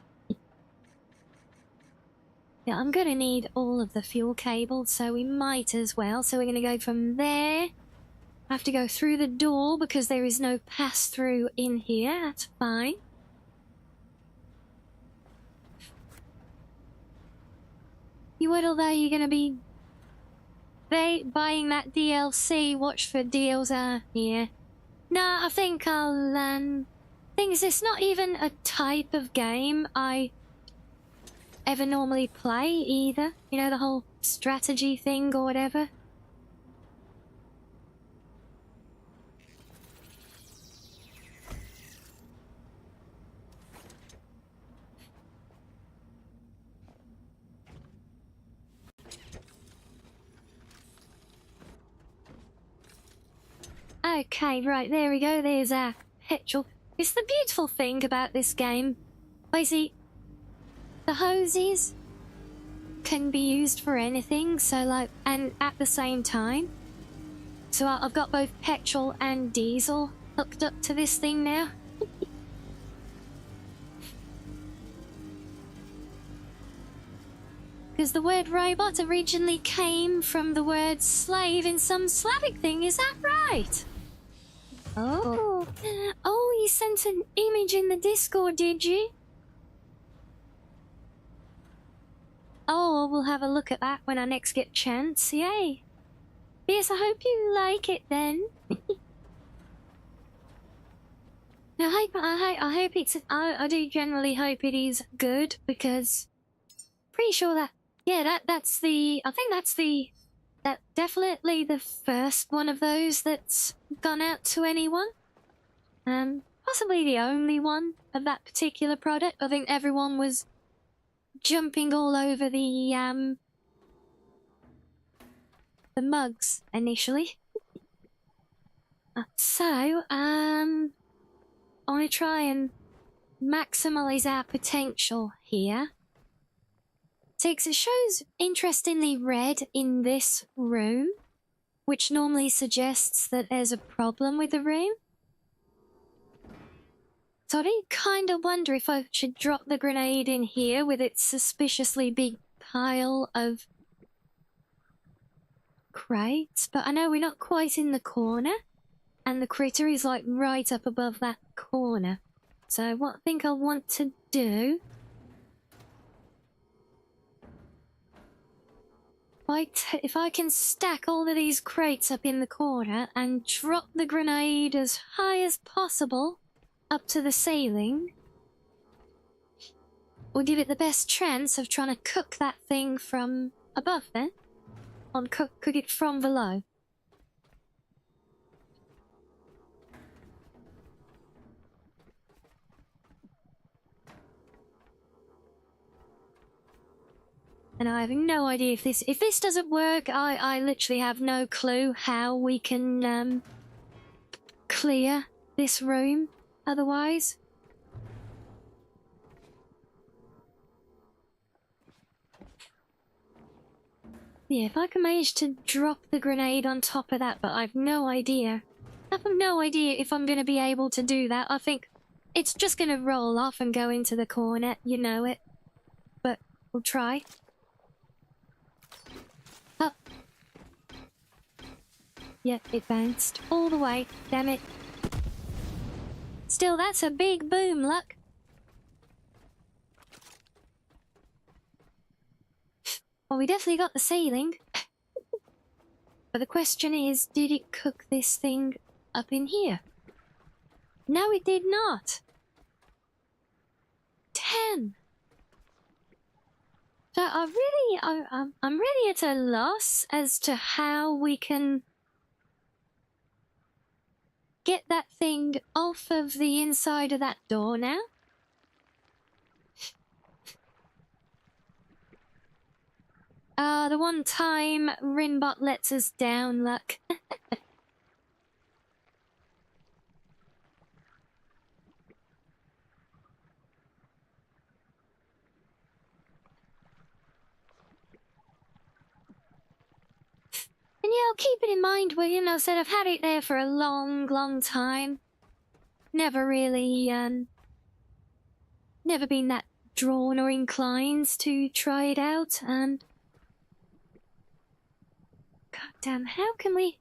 Yeah, I'm gonna need all of the fuel cables, so we might as well. So we're gonna go from there. I have to go through the door because there is no pass-through in here. That's fine. You would, although you're gonna be buying that DLC. Watch for deals here. Nah, I think I'll, thing is, it's not even a type of game I ever normally play either. You know, the whole strategy thing or whatever. Okay, right, there we go. There's our petrol. It's the beautiful thing about this game. Basically, the hoses can be used for anything, so like, and at the same time. So I've got both petrol and diesel hooked up to this thing now. Because the word robot originally came from the word slave in some Slavic thing, is that right? Oh. Oh, you sent an image in the Discord, did you? Oh, we'll have a look at that when I next get a chance. Yay. Yes, I hope you like it then. I hope it's... I do generally hope it is good, because... Pretty sure that... Yeah, that's the... I think that's the... That definitely the first one of those that's gone out to anyone. Possibly the only one of that particular product. I think everyone was jumping all over the mugs initially. So, I want to try and maximize our potential here. So it shows interestingly red in this room, which normally suggests that there's a problem with the room. So I do kind of wonder if I should drop the grenade in here with its suspiciously big pile of crates. But I know we're not quite in the corner, and the critter is like right up above that corner. So what I think I'll want to do... If I can stack all of these crates up in the corner and drop the grenade as high as possible up to the ceiling, we'll give it the best chance of trying to cook that thing from above then. Cook it from below. And I have no idea if this doesn't work. I literally have no clue how we can clear this room otherwise. Yeah, if I can manage to drop the grenade on top of that, but I've no idea. I have no idea if I'm going to be able to do that. I think it's just going to roll off and go into the corner, you know it. But we'll try. Up. Yep, it bounced all the way. Damn it. Still, that's a big boom, look. Well, we definitely got the ceiling. But the question is, did it cook this thing up in here? No, it did not. 10. So I'm really at a loss as to how we can get that thing off of the inside of that door now. The one time Rinbot lets us down, look. And yeah, I'll keep it in mind, William. I said I've had it there for a long, long time. Never really, never been that drawn or inclined to try it out, and... God damn, how can we...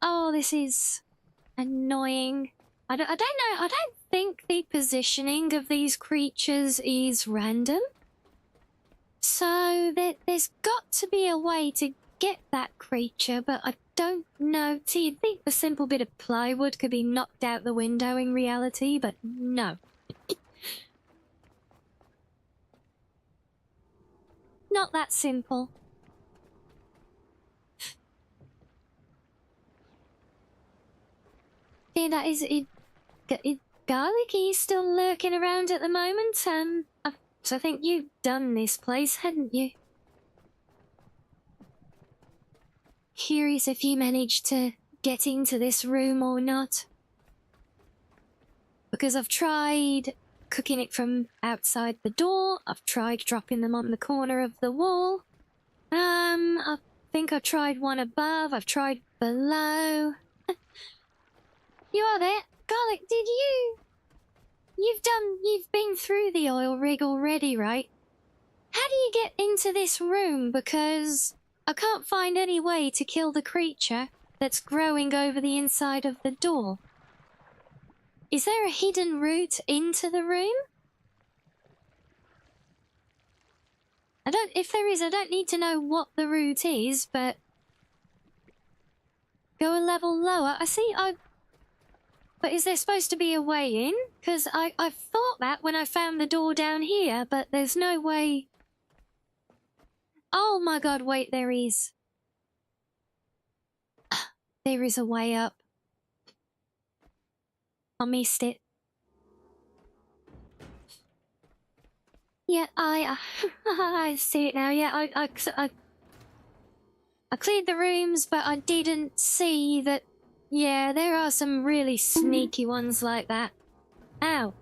Oh, this is annoying. I don't know, I don't think the positioning of these creatures is random. So there's got to be a way to get that creature, but I don't know. See, you'd think the simple bit of plywood could be knocked out the window in reality, but no. Not that simple. Yeah, that is it. Garlic, he's still lurking around at the moment. So I think you've done this place, hadn't you? Curious if you managed to get into this room or not. Because I've tried cooking it from outside the door. I've tried dropping them on the corner of the wall. I think I've tried one above. I've tried below. You are there? Garlic, did you... You've been through the oil rig already, right? How do you get into this room? Because I can't find any way to kill the creature that's growing over the inside of the door. Is there a hidden route into the room? If there is, I don't need to know what the route is, but... Go a level lower. But is there supposed to be a way in? Because I thought that when I found the door down here, but there's no way... Oh my god, wait, there is. There is a way up. I missed it. Yeah, I see it now. Yeah, I cleared the rooms, but I didn't see that... Yeah, there are some really sneaky ones like that. Ow.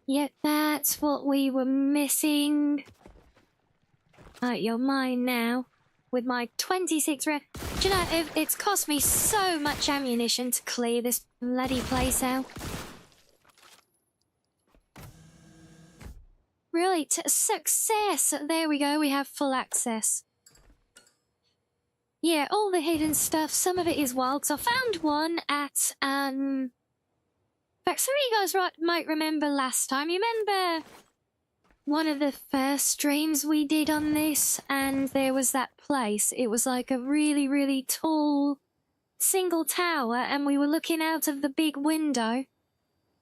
Yep, that's what we were missing. Right, you're mine now. With my 26 rounds. Do you know, it's cost me so much ammunition to clear this bloody place out. Really, success! There we go, we have full access. Yeah, all the hidden stuff, some of it is wild. So I found one at, in fact, some of you guys might remember last time. You remember one of the first streams we did on this, and there was that place. It was like a really, really tall single tower, and we were looking out of the big window.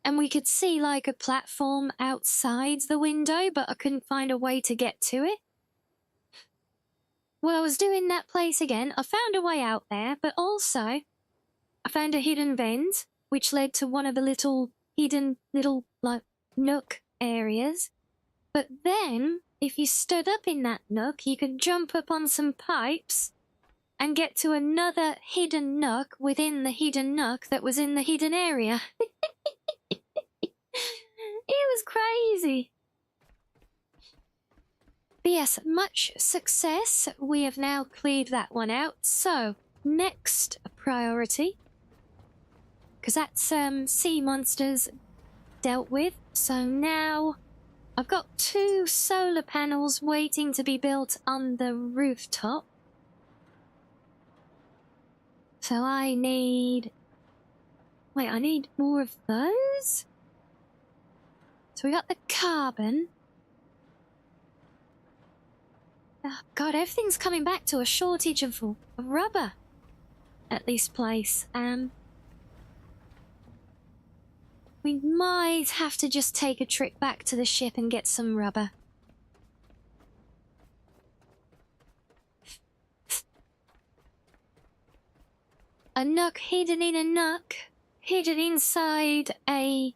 And we could see like a platform outside the window, but I couldn't find a way to get to it. Well, I was doing that place again. I found a way out there, but also I found a hidden vent, which led to one of the little hidden like nook areas. But then, if you stood up in that nook, you could jump up on some pipes and get to another hidden nook within the hidden nook that was in the hidden area. It was crazy. But yes, much success. We have now cleared that one out. So, next priority, because that's sea monsters dealt with. So now I've got 2 solar panels waiting to be built on the rooftop. So I need... Wait, I need more of those? So we got the carbon. Oh god, everything's coming back to a shortage of rubber at this place. We might have to just take a trip back to the ship and get some rubber. A nook hidden in a nook, hidden inside a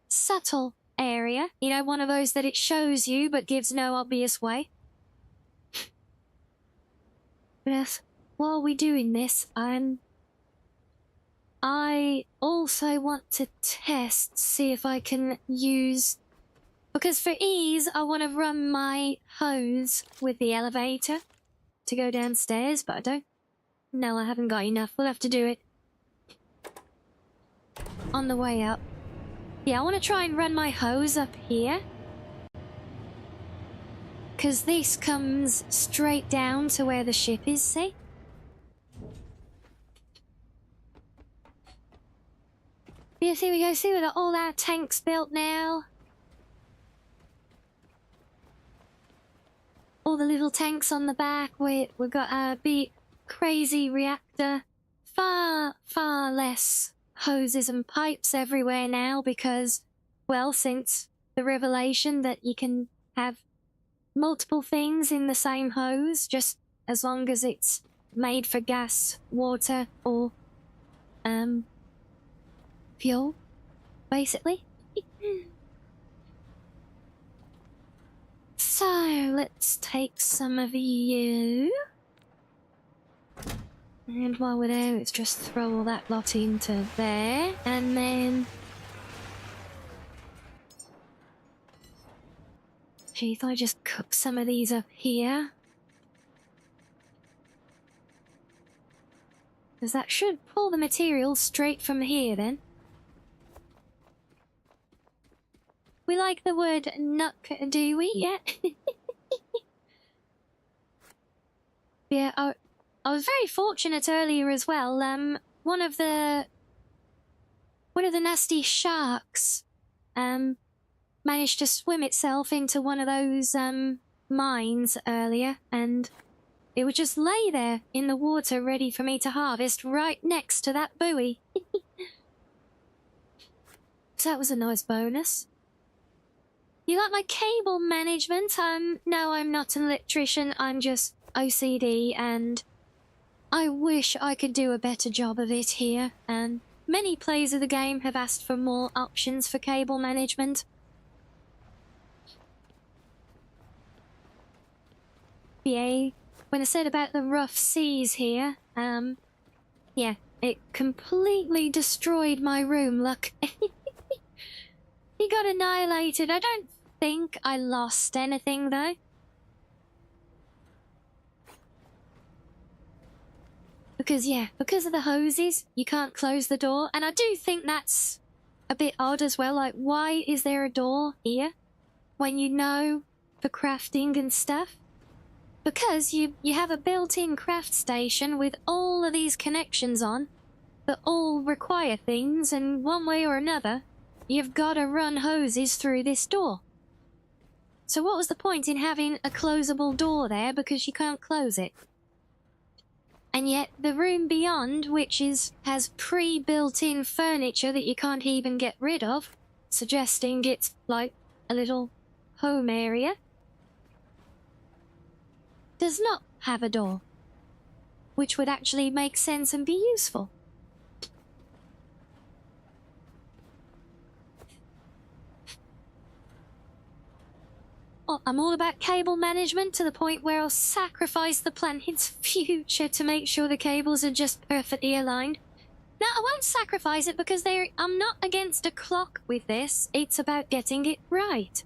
subtle area. You know, one of those that it shows you but gives no obvious way. Yes. while we're doing this, I also want to test, see if I can use... Because for ease, I want to run my hose with the elevator to go downstairs, but I don't... No, I haven't got enough. We'll have to do it on the way up. Yeah, I want to try and run my hose up here. Because this comes straight down to where the ship is, see? Yeah, here we go. See, we've got all our tanks built now. All the little tanks on the back. We've got our big crazy reactor. Far, far less hoses and pipes everywhere now because, well, since the revelation that you can have multiple things in the same hose, just as long as it's made for gas, water, or, fuel, basically. So, let's take some of you. And while we're there, let's just throw all that lot into there, and then... Gee, if I just cook some of these up here. Because that should pull the material straight from here, then. We like the word nuck, do we? Yeah. Yeah, I was very fortunate earlier as well. One of the nasty sharks, managed to swim itself into one of those, mines earlier, and it would just lay there in the water ready for me to harvest right next to that buoy. So that was a nice bonus. You like my cable management? No, I'm not an electrician, I'm just OCD, and I wish I could do a better job of it here, and many players of the game have asked for more options for cable management. Yeah, when I said about the rough seas here, yeah, it completely destroyed my room, look. He got annihilated. I don't think I lost anything, though. Because, yeah, because of the hoses, you can't close the door. And I do think that's a bit odd as well. Like, why is there a door here when you know for crafting and stuff? Because you have a built-in craft station with all of these connections on that all require things, and one way or another, you've got to run hoses through this door. So what was the point in having a closable door there because you can't close it? And yet the room beyond, which has pre-built-in furniture that you can't even get rid of, suggesting it's like a little home area, does not have a door, which would actually make sense and be useful. Oh, I'm all about cable management to the point where I'll sacrifice the planet's future to make sure the cables are just perfectly aligned. Now, I won't sacrifice it because I'm not against a clock with this. It's about getting it right.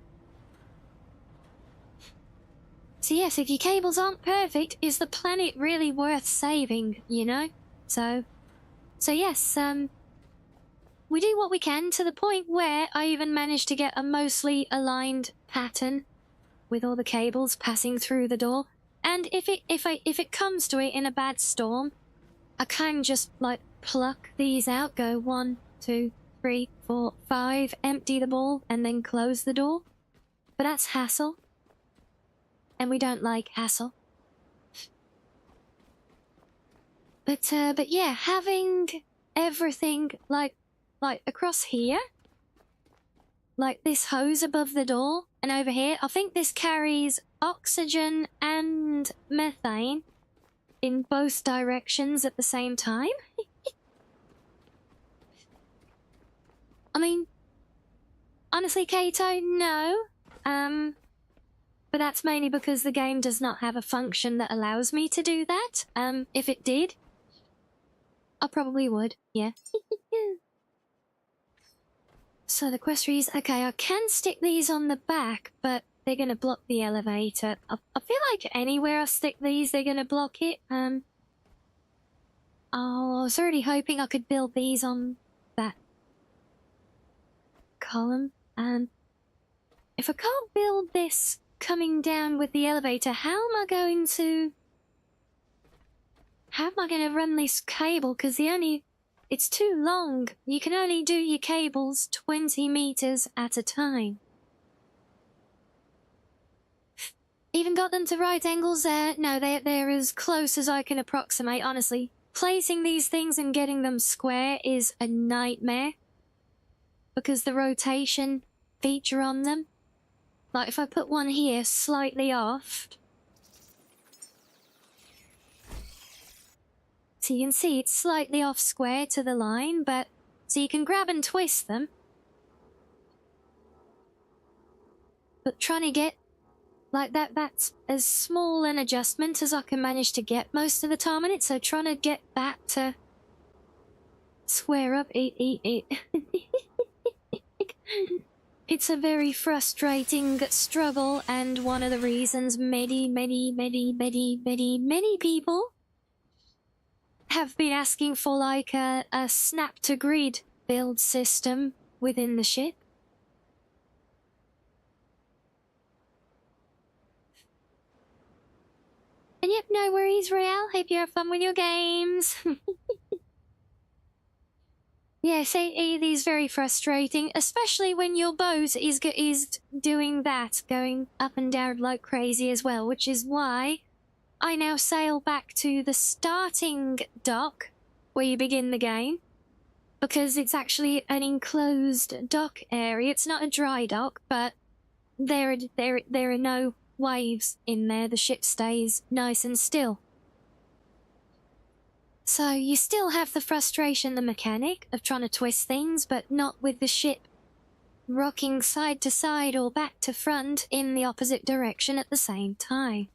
So yes, if your cables aren't perfect, is the planet really worth saving, you know? So yes, we do what we can to the point where I even managed to get a mostly aligned pattern with all the cables passing through the door. And if it comes to it in a bad storm, I can just like pluck these out, go 1, 2, 3, 4, 5, empty the ball, and then close the door. But that's hassle. And we don't like hassle. But yeah, having everything like across here, like this hose above the door and over here, I think this carries oxygen and methane in both directions at the same time. I mean, honestly, Kato, no. But that's mainly because the game does not have a function that allows me to do that. If it did, I probably would, yeah. So the question is, okay, I can stick these on the back, but they're gonna block the elevator. I feel like anywhere I stick these, they're gonna block it. Oh, I was already hoping I could build these on that column. If I can't build this coming down with the elevator, how am I going to run this cable? Because it's too long. You can only do your cables 20 meters at a time. Even got them to right angles there? No, they're as close as I can approximate, honestly. Placing these things and getting them square is a nightmare. Because the rotation feature on them. Like if I put one here slightly off. So you can see it's slightly off square to the line, but so you can grab and twist them. But trying to get like that's as small an adjustment as I can manage to get most of the time in it, so trying to get that to square up, it's a very frustrating struggle, and one of the reasons many people have been asking for like a snap to grid build system within the ship. And yep, no worries, Real. Hope you have fun with your games. Yes, it is very frustrating, especially when your boat is doing that, going up and down like crazy as well, which is why I now sail back to the starting dock where you begin the game, because it's actually an enclosed dock area. It's not a dry dock, but there are no waves in there. The ship stays nice and still. So you still have the frustration, the mechanic, of trying to twist things, but not with the ship rocking side to side or back to front in the opposite direction at the same time.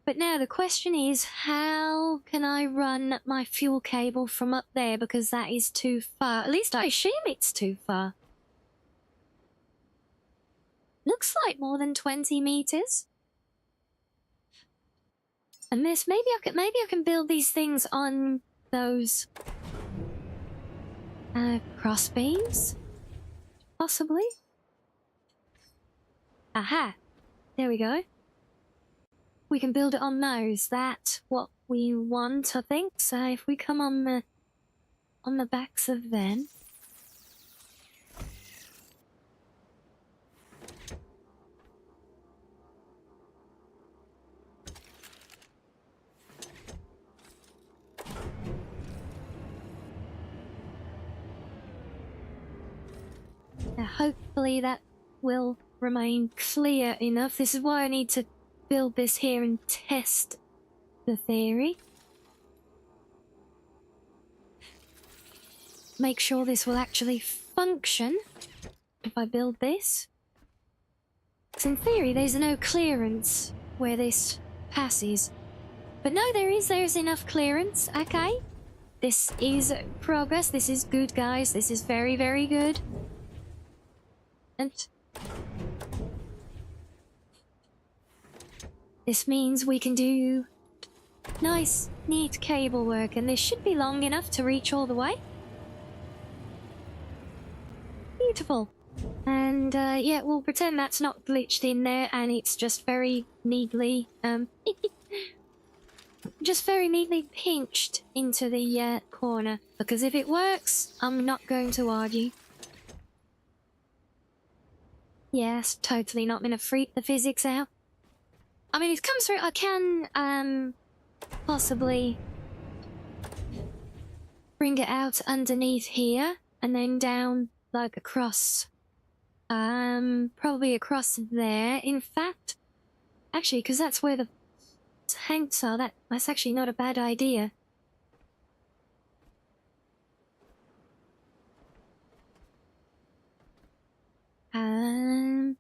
But now the question is, how can I run my fuel cable from up there, because that is too far. At least I assume it's too far. Looks like more than 20 meters. And this, maybe I can build these things on those cross beams, possibly. Aha! There we go. We can build it on those. That's what we want, I think. So if we come on the backs of them. Now hopefully that will remain clear enough. This is why I need to build this here and test the theory. Make sure this will actually function if I build this. Because in theory there's no clearance where this passes. But no, there's enough clearance. Okay. This is progress. This is good, guys. This is very, very good. And this means we can do nice, neat cable work, and this should be long enough to reach all the way. Beautiful. And yeah, we'll pretend that's not glitched in there, and it's just very neatly, just very neatly pinched into the corner. Because if it works, I'm not going to argue. Yes, totally not gonna freak the physics out. I mean, it comes through. I can possibly bring it out underneath here and then down like across, probably across there. In fact, actually, because that's where the tanks are, that's actually not a bad idea. Um.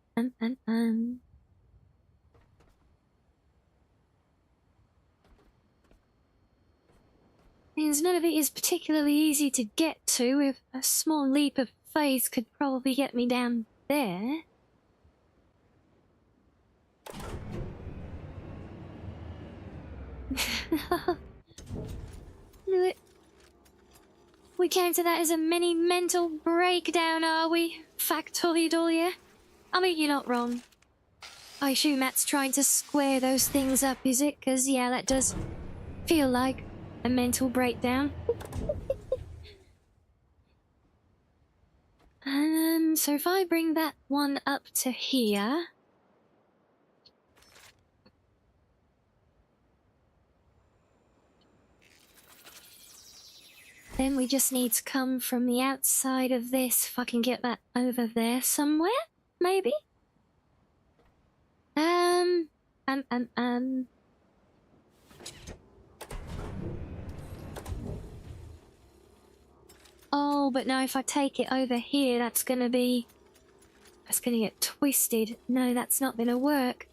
Means none of it is particularly easy to get to. If a small leap of faith could probably get me down there. We came to that as a mini mental breakdown, are we? Factoid all yeah? I mean, you're not wrong. I assume Matt's trying to square those things up, is it? 'Cause yeah, that does feel like a mental breakdown. So if I bring that one up to here... Then we just need to come from the outside of this if I can get that over there somewhere, maybe? Oh, but no, if I take it over here, that's gonna get twisted. No, that's not gonna work.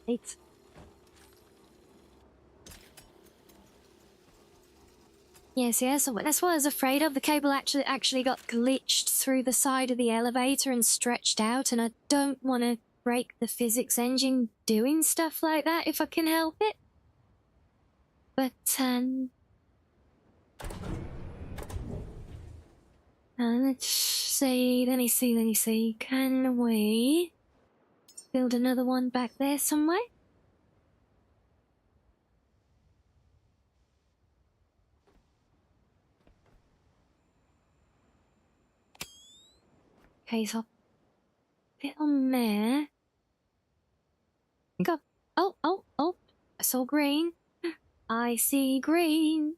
It's... Yes, so that's what I was afraid of. The cable actually got glitched through the side of the elevator and stretched out, and I don't want to break the physics engine doing stuff like that if I can help it. But, let's see, let me see. Can we build another one back there somewhere? Okay, so bit on there. Go. Oh, I saw green. I see green.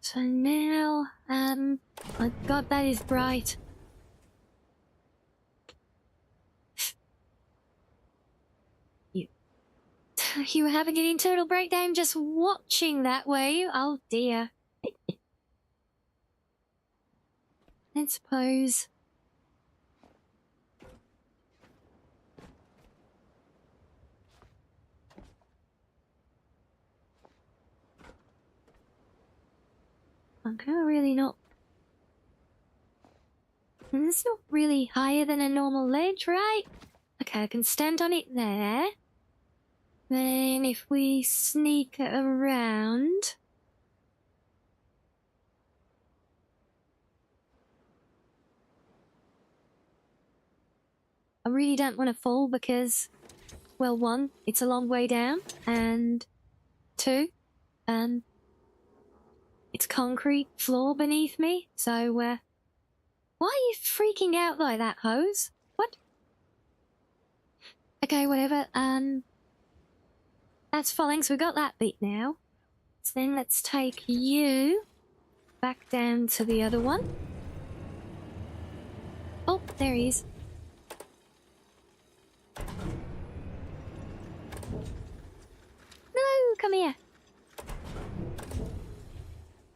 So now, my god, that is bright. You were having an internal breakdown just watching that, were you? Oh dear. I suppose. I'm gonna really not... It's not really higher than a normal ledge, right? Okay, I can stand on it there. Then if we sneak around... I really don't want to fall because, well, one, it's a long way down, and two, it's concrete floor beneath me, so, why are you freaking out like that, hose? What? Okay, whatever, that's falling, so we got that bit now. So then let's take you back down to the other one. Oh, there he is. No, come here.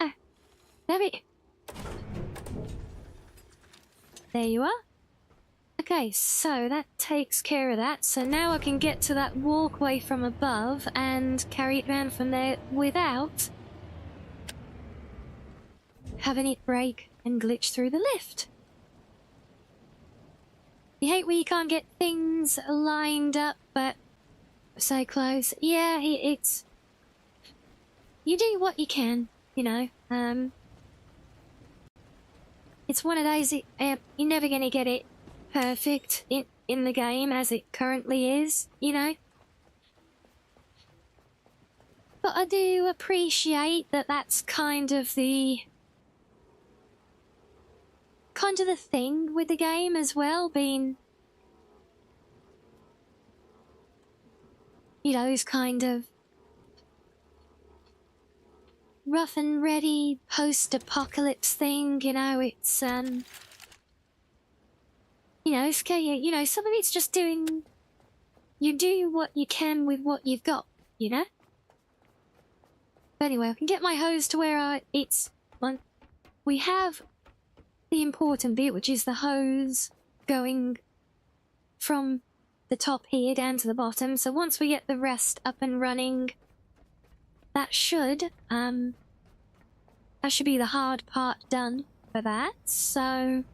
Ah, there it. There you are. Okay, so that takes care of that. So now I can get to that walkway from above and carry it round from there without having it break and glitch through the lift. You hate where you can't get things lined up, but so close. Yeah, it's... You do what you can, you know. It's one of those, you're never gonna get it perfect in the game as it currently is, you know. But I do appreciate that that's kind of the thing with the game as well, being, you know, this kind of rough and ready post-apocalypse thing, you know. It's you know, it's, you know, some of it's just doing, you do what you can with what you've got, you know. But anyway, I can get my hose to where it's... Well, we have the important bit, which is the hose going from the top here down to the bottom. So once we get the rest up and running, that should be the hard part done for that. So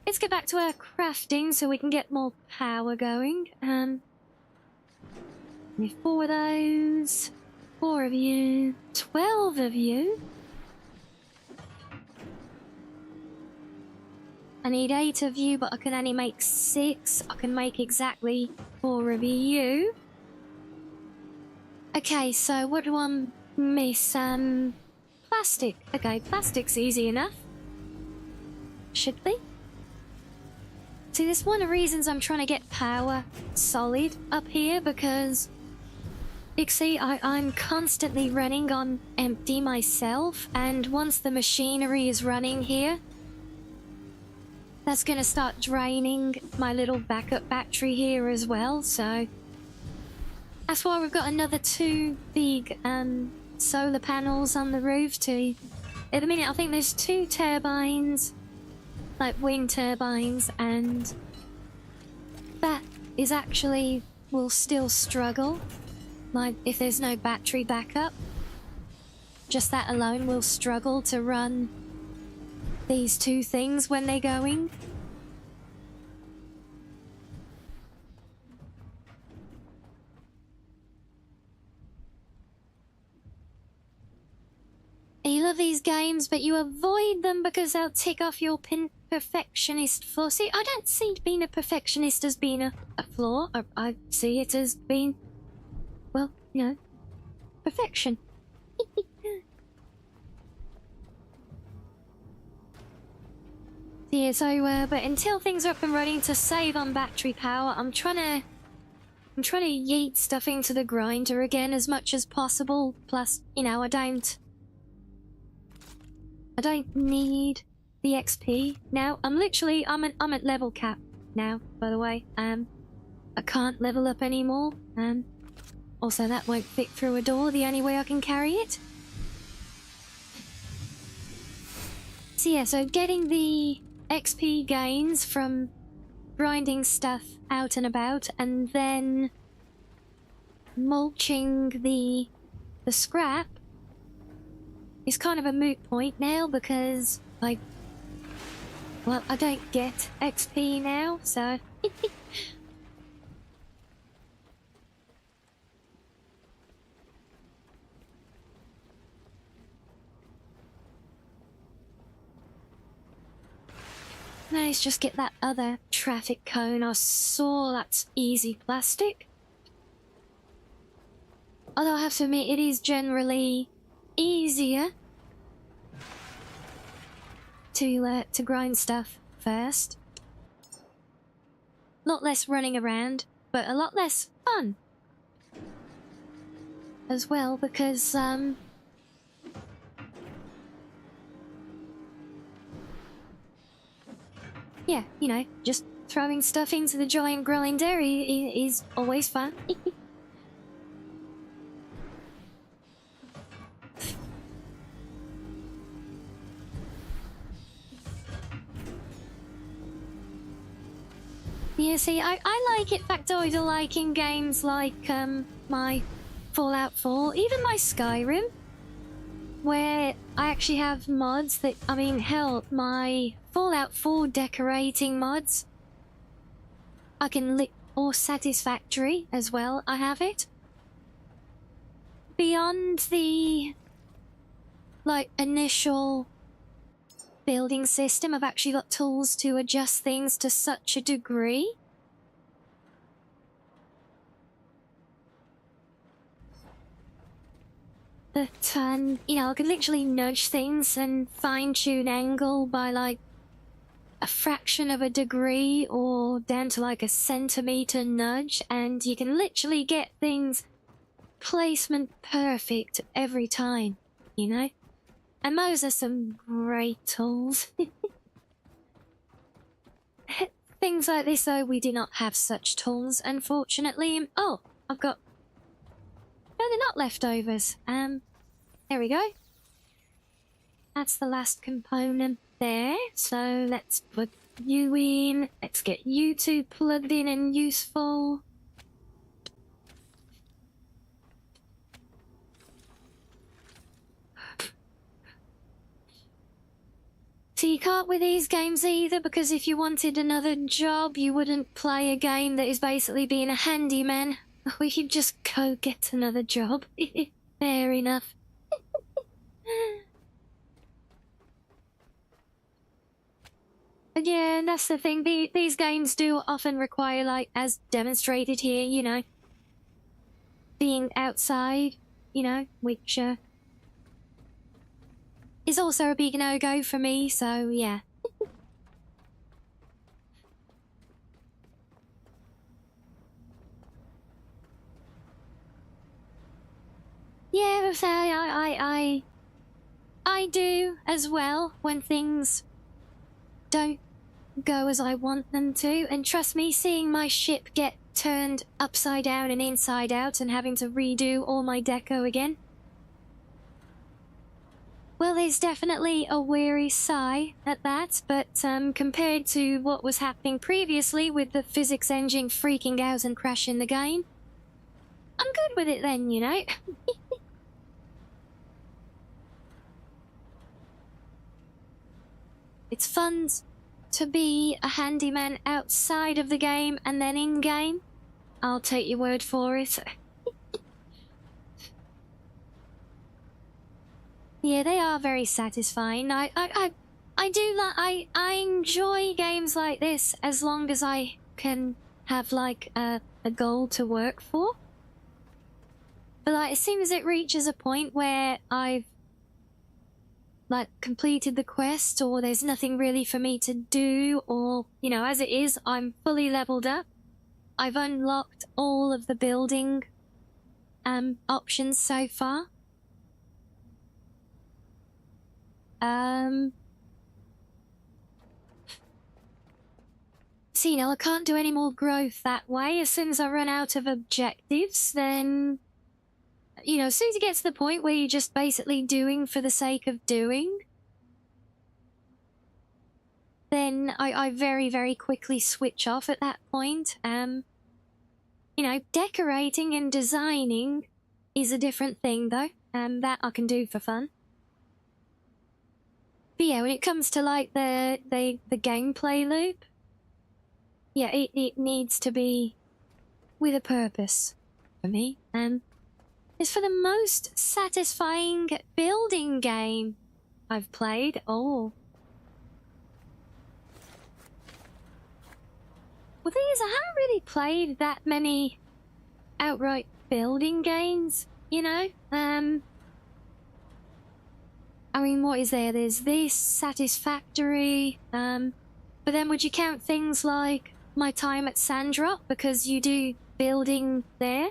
let's get back to our crafting so we can get more power going. Need 4 of those, 4 of you, 12 of you. I need 8 of you, but I can only make 6. I can make exactly 4 of you. Okay, so what do I miss? Plastic. Okay, plastic's easy enough. Should be. See, this is one of the reasons I'm trying to get power solid up here, because you can see I'm constantly running on empty myself, and once the machinery is running here, that's going to start draining my little backup battery here as well. So that's why we've got another 2 big solar panels on the roof to... At the minute, I think there's 2 turbines, like wind turbines, and that is actually will still struggle. Like, if there's no battery backup, just that alone will struggle to run these 2 things when they're going. You love these games, but you avoid them because they'll tick off your perfectionist flaw. See, I don't see being a perfectionist as being a flaw. I see it as being, well, you know, perfection. Yeah, so, but until things are up and running to save on battery power, I'm trying to yeet stuff into the grinder again as much as possible. Plus, you know, I don't need the XP now. I'm at level cap now, by the way. I can't level up anymore. Also, that won't fit through a door the only way I can carry it. So yeah, so getting the XP gains from grinding stuff out and about, and then mulching the scrap is kind of a moot point now, because I don't get XP now, so let's just get that other traffic cone. I saw that's easy plastic. Although I have to admit, it is generally easier to grind stuff first. A lot less running around, but a lot less fun as well, because yeah, you know, just throwing stuff into the giant grinder is always fun. Yeah, see, I like it factoid alike in games like my Fallout 4, even my Skyrim, where I actually have mods that, I mean, hell, my Fallout 4 decorating mods, I can or Satisfactory as well, I have it. Beyond the, like, initial building system, I've actually got tools to adjust things to such a degree that, you know, I can literally nudge things and fine-tune angle by, like, a fraction of a degree or down to, like, a centimeter nudge, and you can literally get things placement perfect every time, you know? And those are some great tools. Things like this, though, we do not have such tools, unfortunately. Oh, I've got... No, they're not leftovers. There we go. That's the last component there. So let's put you in. Let's get you two plugged in and useful. So you can't with these games either, because if you wanted another job, you wouldn't play a game that is basically being a handyman. Or you'd just go get another job. Fair enough. But yeah, and that's the thing. These games do often require, like, as demonstrated here, you know, being outside, you know, which, is also a big no-go for me, so yeah. Yeah, so I do as well when things don't go as I want them to, and trust me, seeing my ship get turned upside down and inside out and having to redo all my deco again, well, there's definitely a weary sigh at that, but compared to what was happening previously with the physics engine freaking out and crashing the game, I'm good with it then, you know? It's fun to be a handyman outside of the game and then in-game. I'll take your word for it. Yeah, they are very satisfying. I enjoy games like this as long as I can have like a goal to work for. But like as soon as it reaches a point where I've like completed the quest, or there's nothing really for me to do, or you know, as it is, I'm fully leveled up. I've unlocked all of the building options so far. See, now I can't do any more growth that way. As soon as I run out of objectives, then, you know, as soon as it gets to the point where you're just basically doing for the sake of doing, then I very, very quickly switch off at that point. You know, decorating and designing is a different thing, though. That I can do for fun. But yeah, when it comes to like the gameplay loop, yeah, it needs to be with a purpose for me. It's for the most satisfying building game I've played. Oh. Well, thing is, I haven't really played that many outright building games, you know? I mean, what is there? There's this, Satisfactory, but then would you count things like my time at Sandrop, because you do building there?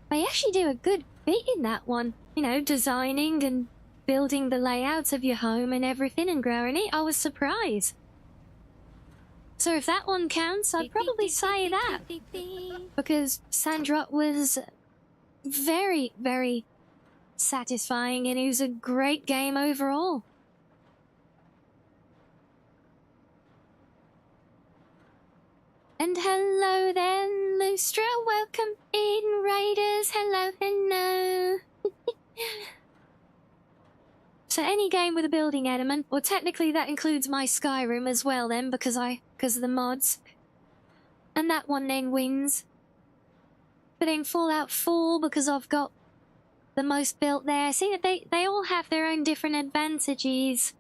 They actually do a good bit in that one, you know, designing and building the layouts of your home and everything and growing it. I was surprised. So if that one counts, I'd probably say that, because Sandrop was very, very satisfying, and it was a great game overall. And hello then, Lustra. Welcome in, Raiders. Hello, hello. So any game with a building element, well, technically that includes my Skyrim as well then, because of the mods. And that one then wins. But in Fallout 4, because I've got the most built there, see that they all have their own different advantages.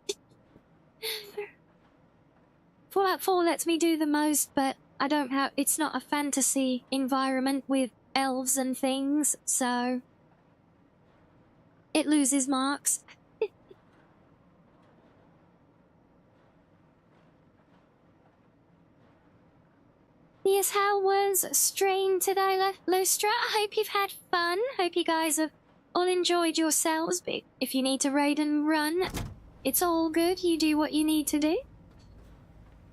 Fallout 4 lets me do the most, but I don't have, it's not a fantasy environment with elves and things, so it loses marks. Yes, how was stream today, Lustra? I hope you've had fun. Hope you guys have all enjoyed yourselves. But if you need to raid and run, it's all good. You do what you need to do.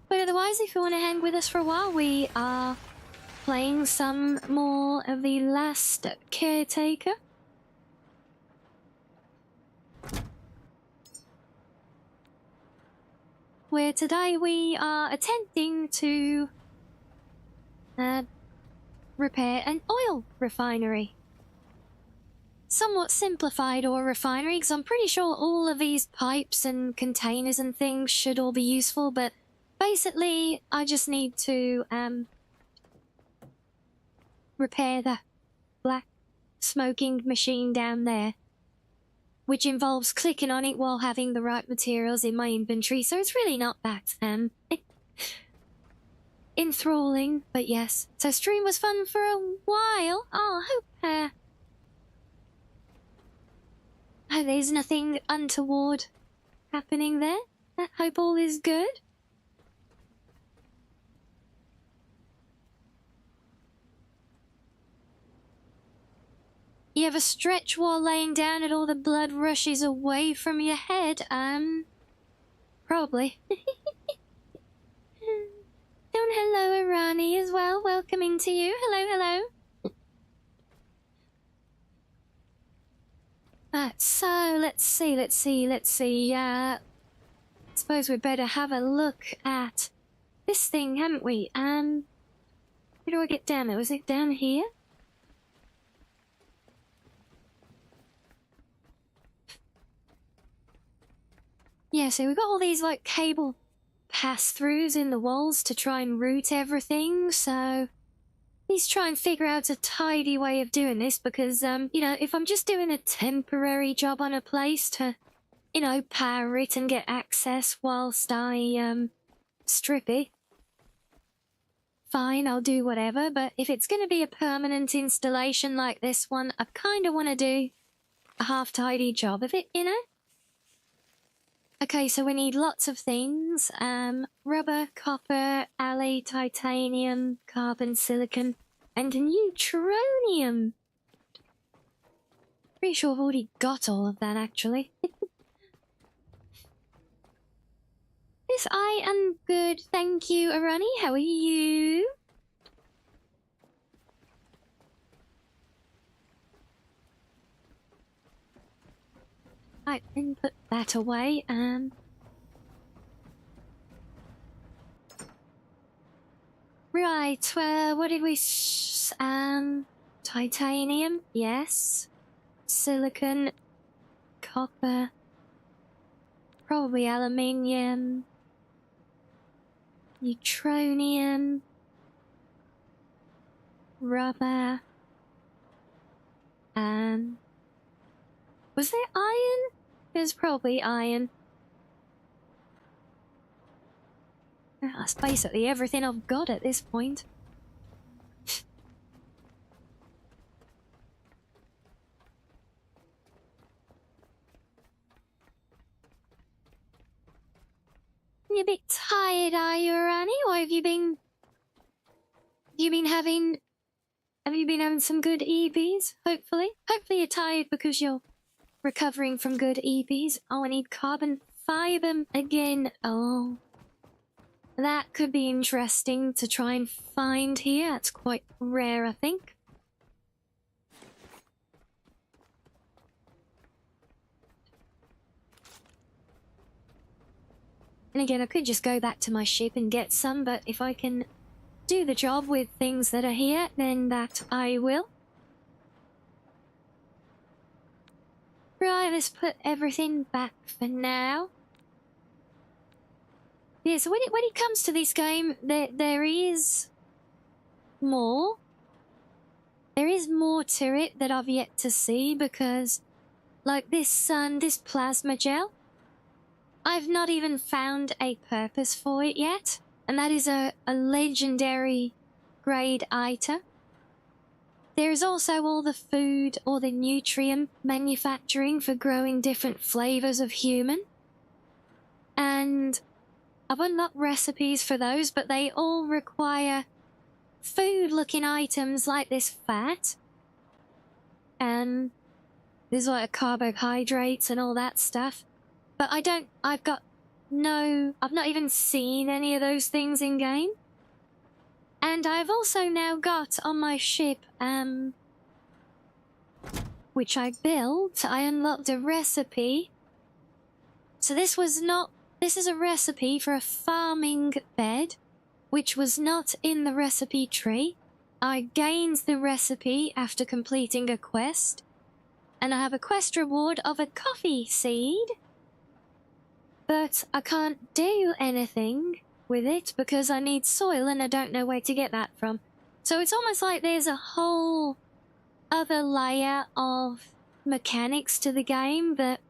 But otherwise, if you want to hang with us for a while, we are playing some more of the last Caretaker. where today we are attempting to repair an oil refinery. Somewhat simplified oil refinery, because I'm pretty sure all of these pipes and containers and things should all be useful, but basically I just need to repair the black smoking machine down there, which involves clicking on it while having the right materials in my inventory, so it's really not that enthralling, but yes. So stream was fun for a while. Oh, I hope there's nothing untoward happening there. I hope all is good. You ever stretch while laying down and all the blood rushes away from your head? Probably. And hello, Irani, as well. Welcoming to you. Hello, hello. So, let's see. Suppose we'd better have a look at this thing, haven't we? Where do I get down there? Was it down here? Yeah, so we've got all these, like, cable pass-throughs in the walls to try and route everything, so please try and figure out a tidy way of doing this, because, you know, if I'm just doing a temporary job on a place to, you know, power it and get access whilst I, strip it, fine, I'll do whatever, but if it's going to be a permanent installation like this one, I kind of want to do a half-tidy job of it, you know? Okay, so we need lots of things. Rubber, copper, alloy, titanium, carbon, silicon, and neutronium. Pretty sure I've already got all of that, actually. Yes, I am good, thank you, Arani. How are you? Right, then put that away. Right, what did we titanium, yes. Silicon, copper, probably aluminium, neutronium, rubber, was there iron? There's probably iron. That's basically everything I've got at this point. You're a bit tired, are you, Rani? Or have you been having some good EPs, hopefully? Hopefully you're tired because you're recovering from good EPs. Oh, I need carbon fiber again. Oh. That could be interesting to try and find here. That's quite rare, I think. And again, I could just go back to my ship and get some, but if I can do the job with things that are here, then that I will. Right, let's put everything back for now. Yeah, so when it comes to this game, there is more. There is more to it that I've yet to see, because, like this plasma gel, I've not even found a purpose for it yet, and that is a legendary grade item. There is also all the food or the nutrient manufacturing for growing different flavors of human. And I've unlocked recipes for those, but they all require food-looking items like this fat. And there's like carbohydrates and all that stuff. But I've not even seen any of those things in game. And I've also now got on my ship, which I built, I unlocked a recipe. So this was not This is a recipe for a farming bed, which was not in the recipe tree. I gained the recipe after completing a quest, and I have a quest reward of a coffee seed. But I can't do anything with it because I need soil and I don't know where to get that from. So it's almost like there's a whole other layer of mechanics to the game that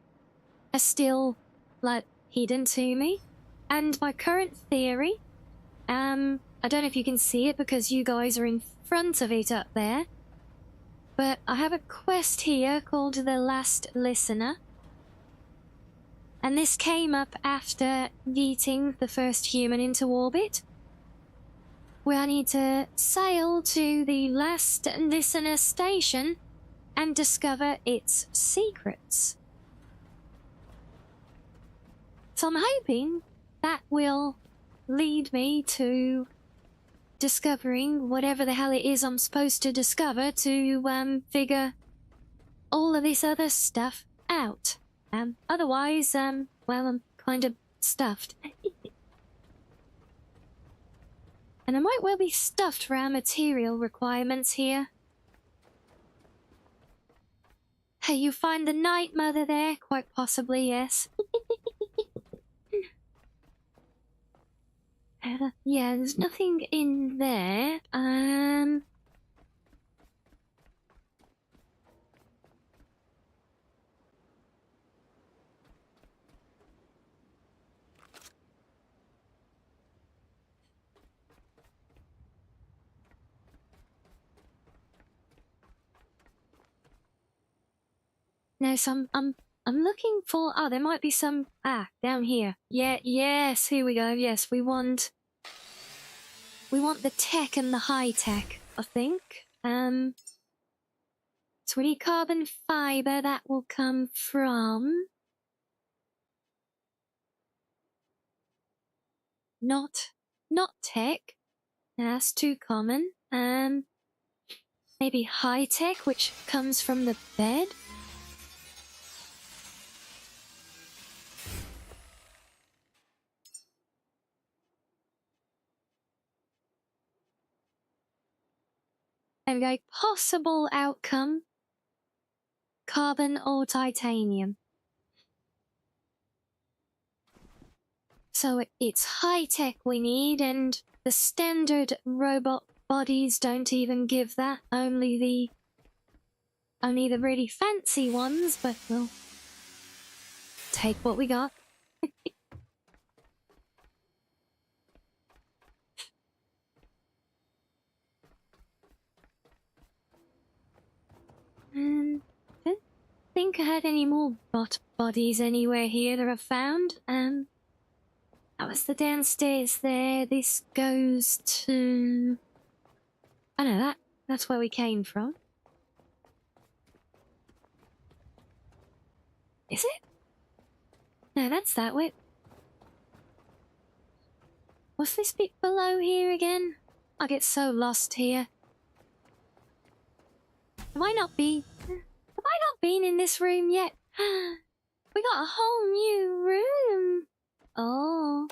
are still, like, hidden to me. And my current theory, I don't know if you can see it because you guys are in front of it up there, but I have a quest here called The Last Listener. And this came up after yeeting the first human into orbit, where I need to sail to the Last Listener station and discover its secrets. So I'm hoping that will lead me to discovering whatever the hell it is I'm supposed to discover to figure all of this other stuff out. Otherwise, well, I'm kind of stuffed. And I might well be stuffed for our material requirements here. Hey, you find the Night Mother there? Quite possibly, yes. Yeah, there's nothing in there. No, so I'm looking for. Oh, there might be some. Down here. Yeah, yes. Here we go. Yes, we want the tech and the high tech. I think. So we need carbon fiber. That will come from. Not tech. That's too common. Maybe high tech, which comes from the bed. There we go. Possible outcome. Carbon or titanium. So it's high-tech we need, and the standard robot bodies don't even give that. Only the really fancy ones, but we'll take what we got. I don't think I had any more bot bodies anywhere here that I've found. That was the downstairs there. This goes to... I know that's where we came from. Is it? No, that's that way. What's this bit below here again? I get so lost here. Have I not been in this room yet? We got a whole new room. Oh.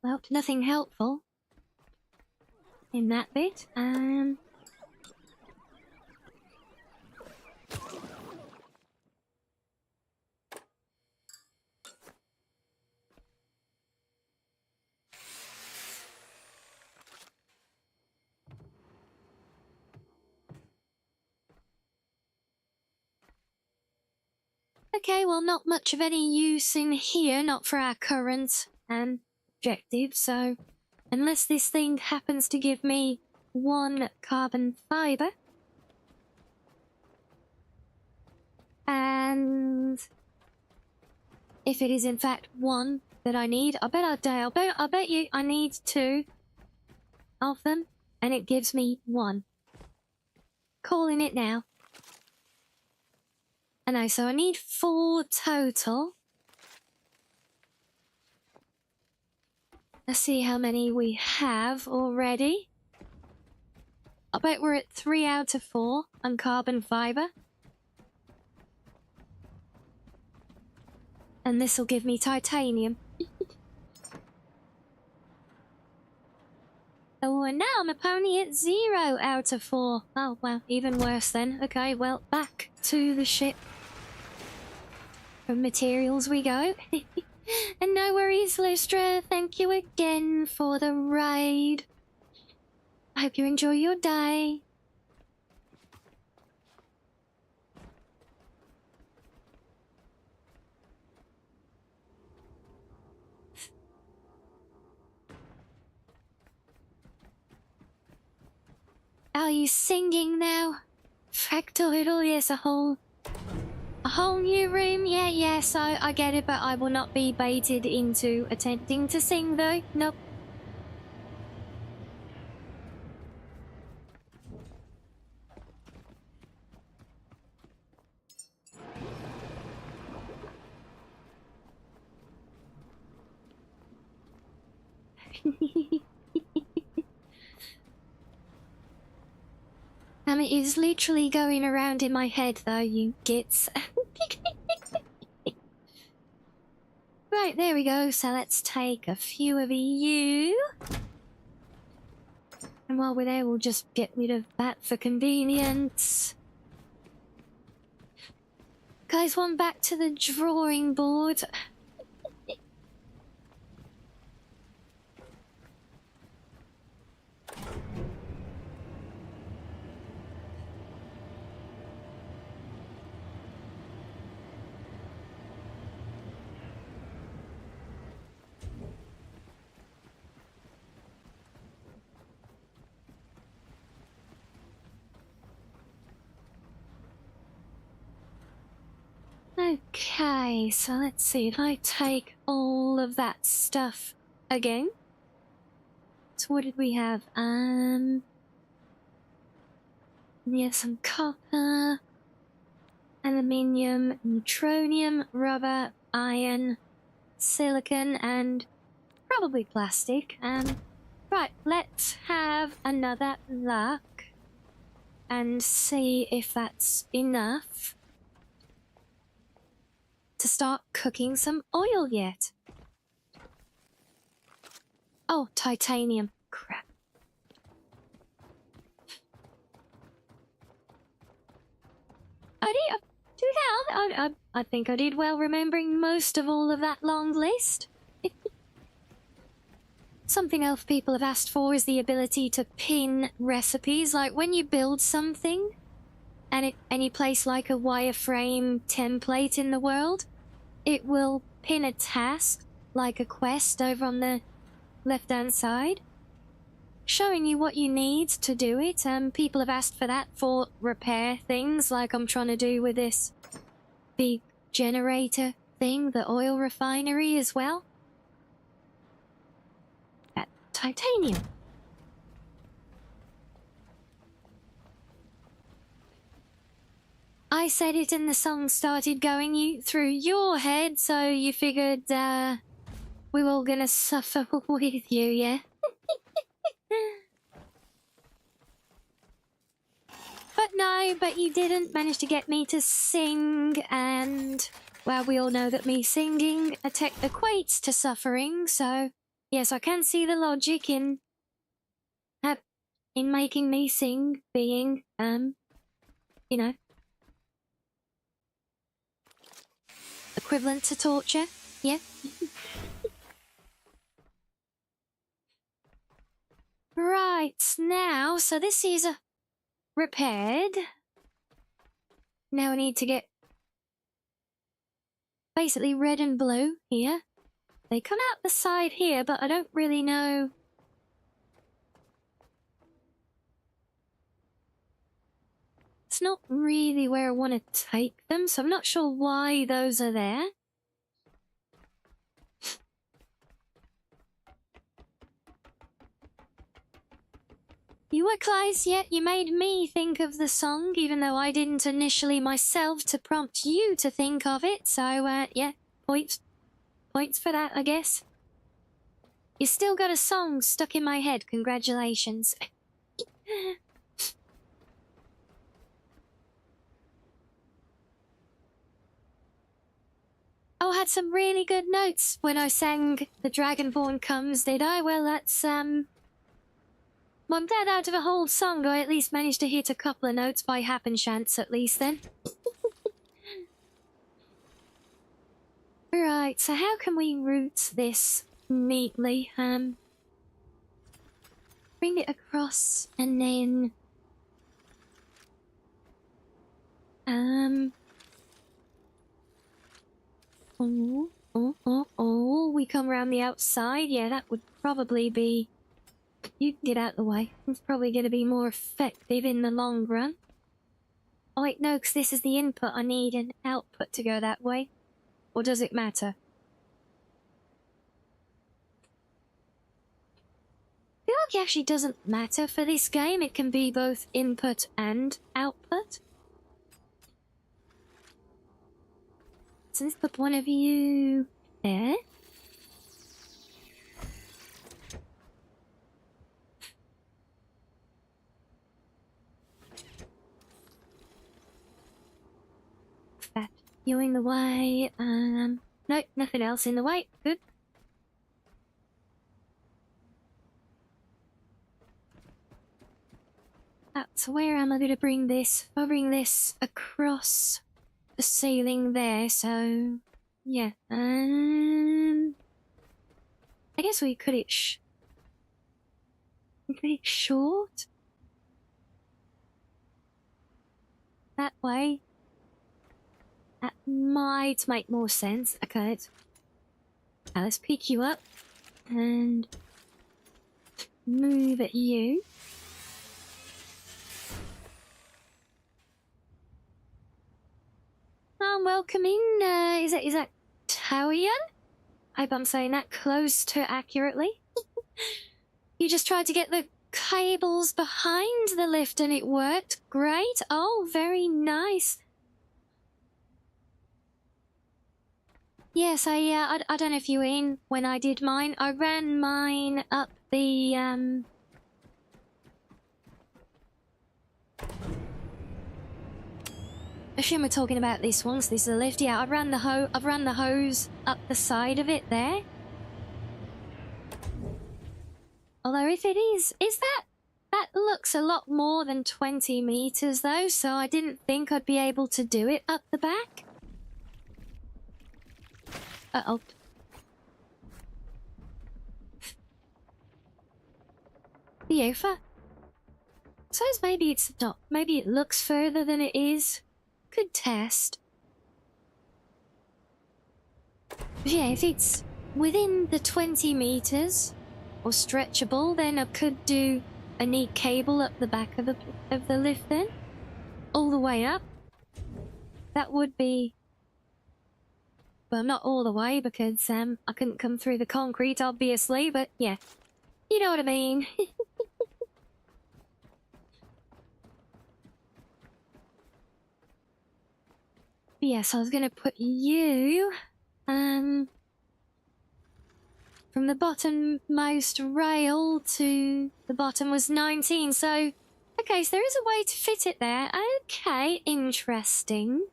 Well, nothing helpful in that bit. Okay, well, not much of any use in here, not for our current objective, so unless this thing happens to give me 1 carbon fiber, and if it is in fact 1 that I need, I bet you I need 2 of them, and it gives me 1. Calling it now. I know, so I need 4 total. Let's see how many we have already. I bet we're at 3 out of 4 on carbon fiber. And this'll give me titanium. Oh, and now I'm only at 0 out of 4. Oh, well, even worse then. Okay, well, back to the ship. From materials we go. And no worries, Lustra. Thank you again for the raid. I hope you enjoy your day. Are you singing now? Fractal, yes, a whole new room? Yeah, so I get it, but I will not be baited into attempting to sing though. Nope. It is literally going around in my head though, you gits. Right, there we go. So let's take a few of you. And while we're there, we'll just get rid of that for convenience. Guys, one back to the drawing board. Okay, so let's see if I take all of that stuff again. So what did we have? Yeah, some copper, aluminium, neutronium, rubber, iron, silicon, and probably plastic. Right, let's have another look and see if that's enough to start cooking some oil yet. Oh, titanium. Crap. I think I did well remembering most of all of that long list. Something else people have asked for is the ability to pin recipes. Like when you build something and you place like a wireframe template in the world, it will pin a task, like a quest over on the left-hand side, showing you what you need to do it. People have asked for that for repair things, like I'm trying to do with this big generator thing, the oil refinery as well. That titanium. I said it and the song started going through your head, so you figured we were all gonna suffer with you, yeah? But no, but you didn't manage to get me to sing, and, well, we all know that me singing equates to suffering, so, yes, I can see the logic in making me sing being, you know, equivalent to torture, yeah? Right, now, so this is repaired. Now I need to get basically red and blue here. They come out the side here, but I don't really know. It's not really where I want to take them, so I'm not sure why those are there. You were close, yet you made me think of the song, even though I didn't initially myself to prompt you to think of it. So, yeah, points for that, I guess. You still got a song stuck in my head. Congratulations. Oh, I had some really good notes when I sang The Dragonborn Comes, did I? Well, that's, well, I'm glad out of a whole song I at least managed to hit a couple of notes by happen chance at least then. Right, so how can we route this neatly? Bring it across and then... we come around the outside. Yeah, that would probably be... You can get out the way. It's probably going to be more effective in the long run. Oh wait, no, because this is the input. I need an output to go that way. Or does it matter? I feel like it actually doesn't matter for this game. It can be both input and output. So let's put one of you there. That you in the way. Nope, nothing else in the way. Good. So where am I going to bring this? I'll bring this across the ceiling there, so... Yeah, I guess we cut it short? That way. That might make more sense. Okay, now let's pick you up and move at you. Welcome in. Is that Taoyan? I hope I'm saying that close to accurately. You just tried to get the cables behind the lift and it worked. Great. Oh, very nice. Yes, I don't know if you were in when I did mine. I ran mine up the, I assume we're talking about this one, so this is a lift. Yeah, I've run the hose up the side of it there. Although if it is that looks a lot more than 20 meters though, so I didn't think I'd be able to do it up the back. Uh-oh. Theofa. Suppose maybe it's not. Maybe it looks further than it is. Good test. Yeah, if it's within the 20 meters or stretchable, then I could do a neat cable up the back of the lift then. All the way up. That would be... Well, not all the way because I couldn't come through the concrete, obviously, but yeah. You know what I mean. Yes, I was gonna put you, from the bottommost rail to the bottom was 19, so... Okay, so there is a way to fit it there. Okay, interesting.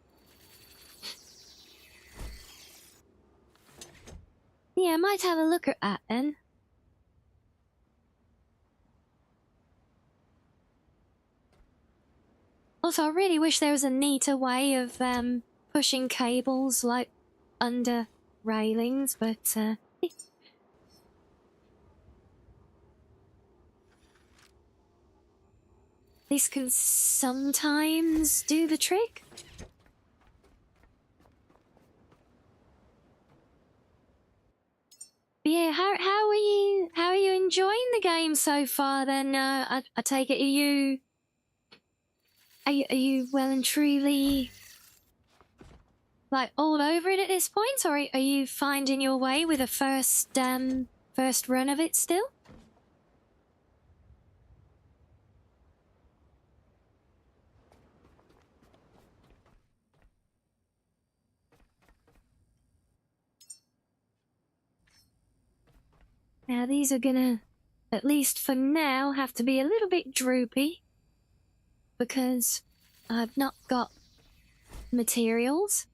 Yeah, I might have a look at that then. Also, I really wish there was a neater way of, pushing cables, like, under railings, but, this can sometimes do the trick. But yeah, how are you enjoying the game so far then? I take it are you well and truly like all over it at this point, or are you finding your way with a first run of it still? Now these are gonna, at least for now, have to be a little bit droopy because I've not got materials.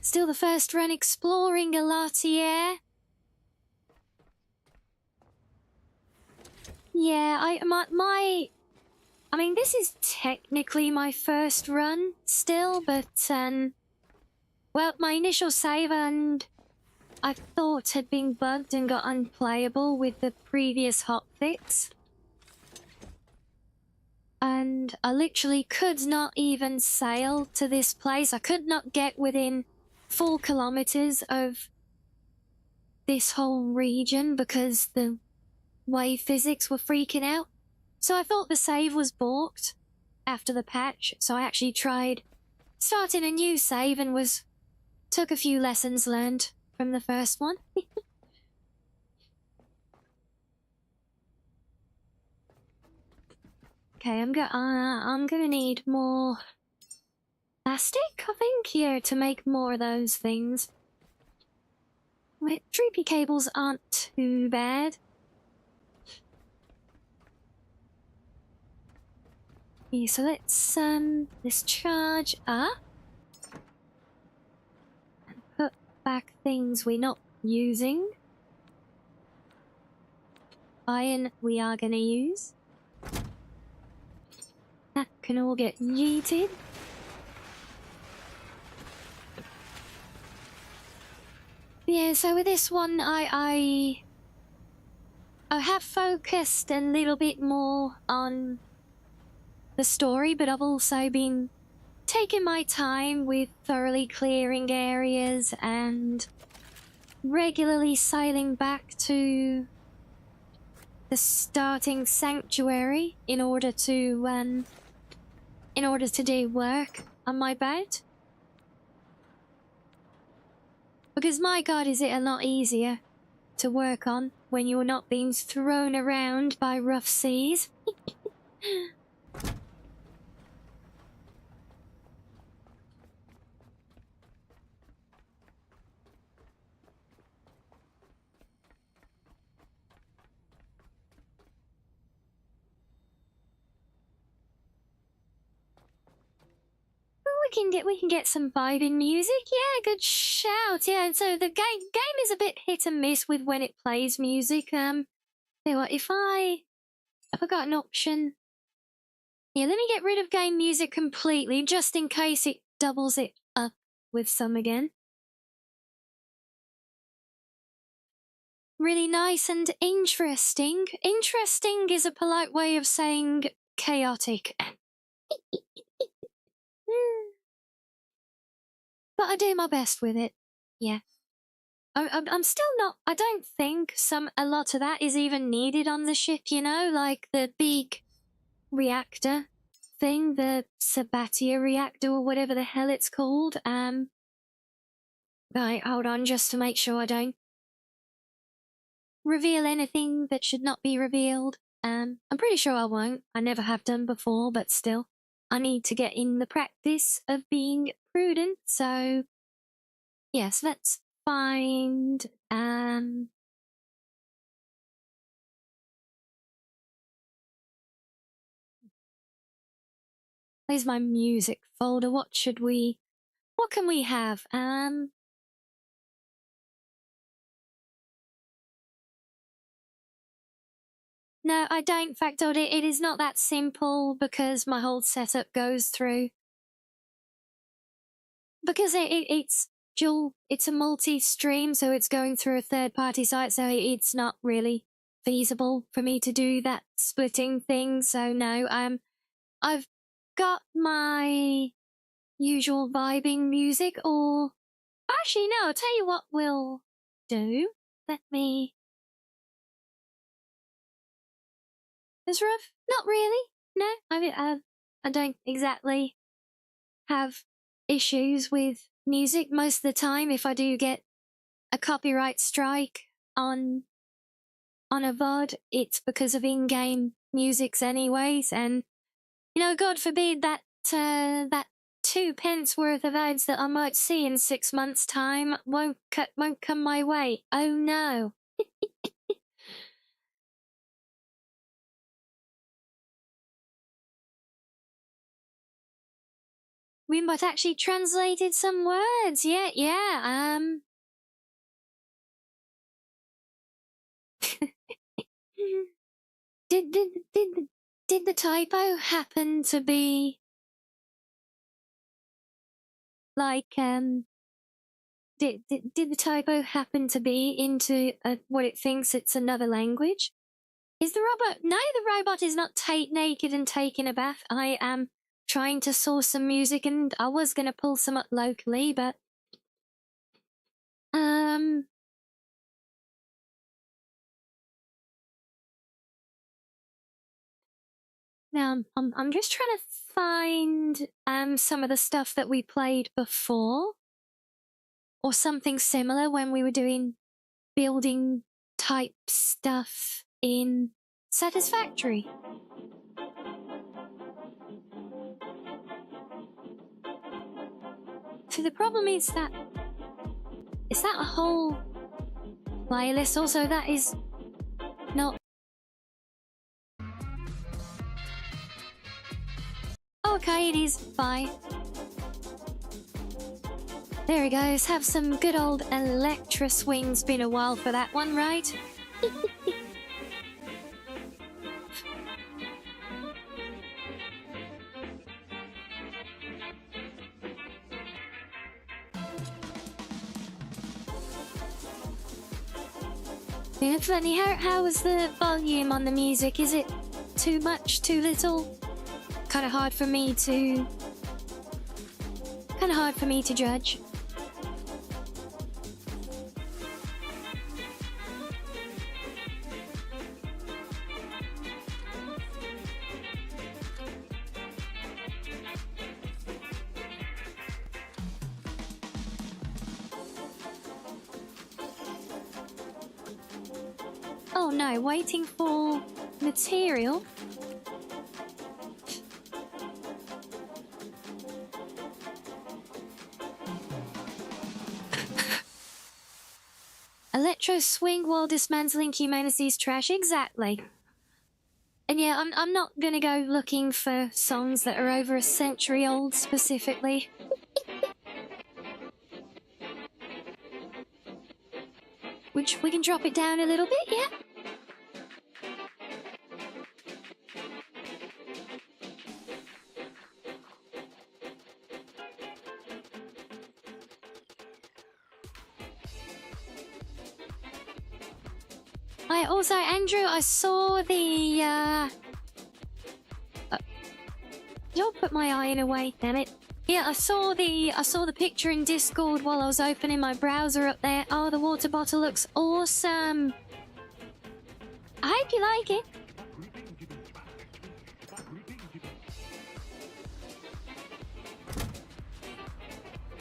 Still the first run exploring a lot, yeah. Yeah, I mean, this is technically my first run still, but, well, my initial save and I thought had been bugged and got unplayable with the previous hotfix. And I literally could not even sail to this place. I could not get within 4 kilometers of this whole region because the wave physics were freaking out. So I thought the save was balked after the patch, so I actually tried starting a new save and took a few lessons learned from the first one. Okay, I'm gonna need more plastic, I think, here to make more of those things. Wait, droopy cables aren't too bad. Okay, so let's charge up and put back things we're not using. Iron we are gonna use. That can all get yeeted. Yeah, so with this one, I have focused a little bit more on the story, but I've also been taking my time with thoroughly clearing areas and regularly sailing back to the starting sanctuary in order to do work on my boat. Because my god, is it a lot easier to work on when you're not being thrown around by rough seas. We can get some vibing music. Yeah, good shout. Yeah, and so the game is a bit hit and miss with when it plays music. Tell you what, if I got an option. Yeah, let me get rid of game music completely, just in case it doubles it up with some again. Really nice and interesting. Interesting is a polite way of saying chaotic. But I do my best with it. Yeah. I'm still not. I don't think a lot of that is even needed on the ship. You know, like the big reactor thing, the Sabatia reactor or whatever the hell it's called. Right, hold on, just to make sure I don't reveal anything that should not be revealed. I'm pretty sure I won't. I never have done before, but still, I need to get in the practice of being prudent. So, yes, let's find where's my music folder? What can we have? No, I don't factor it. It is not that simple because my whole setup goes through. Because it's dual, it's a multi-stream, so it's going through a third-party site, so it's not really feasible for me to do that splitting thing. So no, I've got my usual vibing music, or actually no, I'll tell you what we'll do. Let me. Is rough? Not really. No, I mean, I don't exactly have issues with music most of the time. If I do get a copyright strike on a VOD, it's because of in-game musics anyways, and you know, God forbid that that 2 pence worth of ads that I might see in 6 months' time won't come my way. Oh no. we might actually translated some words. Yeah. Did the typo happen to be like Did the typo happen to be into what it thinks it's another language? Is the robot? No, the robot is not naked and taking a bath. I am trying to source some music, and I was gonna pull some up locally, but now I'm just trying to find some of the stuff that we played before, or something similar when we were doing building type stuff in Satisfactory. So the problem is that a whole playlist? Also, that is not. Okay, it is. Bye. There he goes. Have some good old Electra swings. Been a while for that one, right? Yeah, funny. How was the volume on the music? Is it too much, too little? Kind of hard for me to judge. Oh no, waiting for material. Electro swing while dismantling humanity's trash. Exactly. And yeah, I'm not gonna go looking for songs that are over a century old specifically. Which we can drop it down a little bit, yeah? Also, Andrew, I saw the, Don't put my eye in a way, damn it. Yeah, I saw the picture in Discord while I was opening my browser up there. Oh, the water bottle looks awesome. I hope you like it.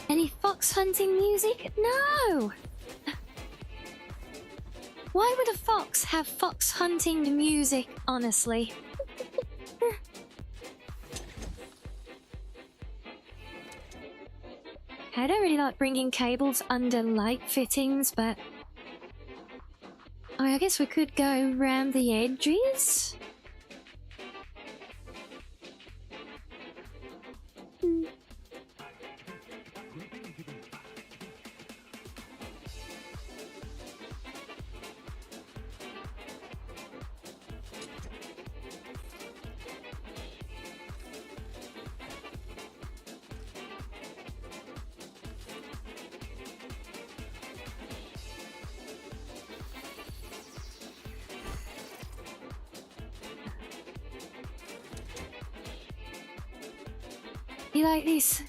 Any fox hunting music? No! Why would a fox have fox hunting music, honestly? I don't really like bringing cables under light fittings, but I guess we could go around the edges.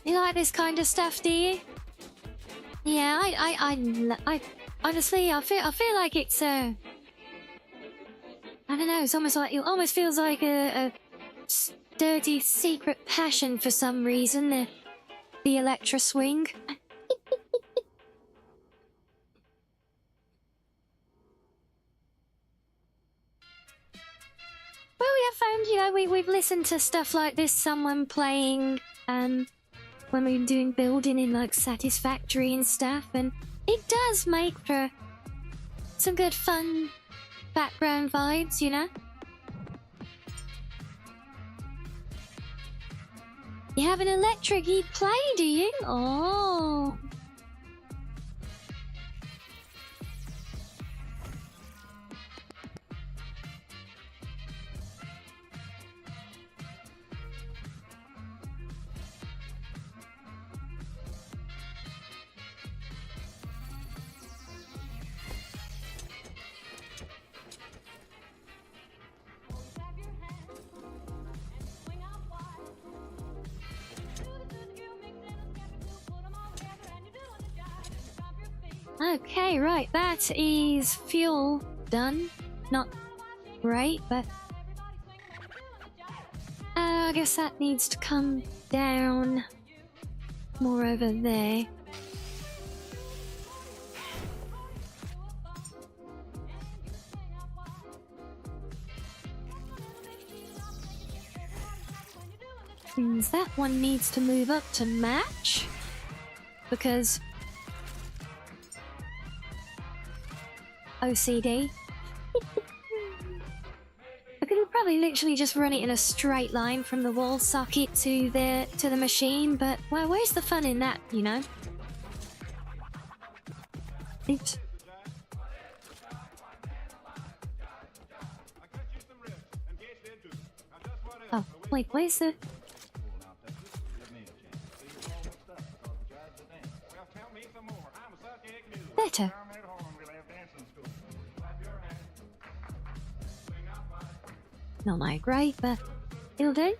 You like this kind of stuff, do you? Yeah, I honestly, I feel like it's I don't know. It's almost like it almost feels like a dirty secret passion for some reason. The Electra swing. Well, we have found, we've listened to stuff like this. Someone playing when we were doing building in like Satisfactory and stuff, and it does make for some good fun background vibes, You have an electric you play, do you? Oh. Okay, right, that is fuel done. Not great, but I guess that needs to come down more over there. Means that one needs to move up to match, because OCD. I could probably literally just run it in a straight line from the wall socket to the machine, but well, where's the fun in that, you know? Oops. Oh, wait, where's the... Better. Not my great, but it'll do.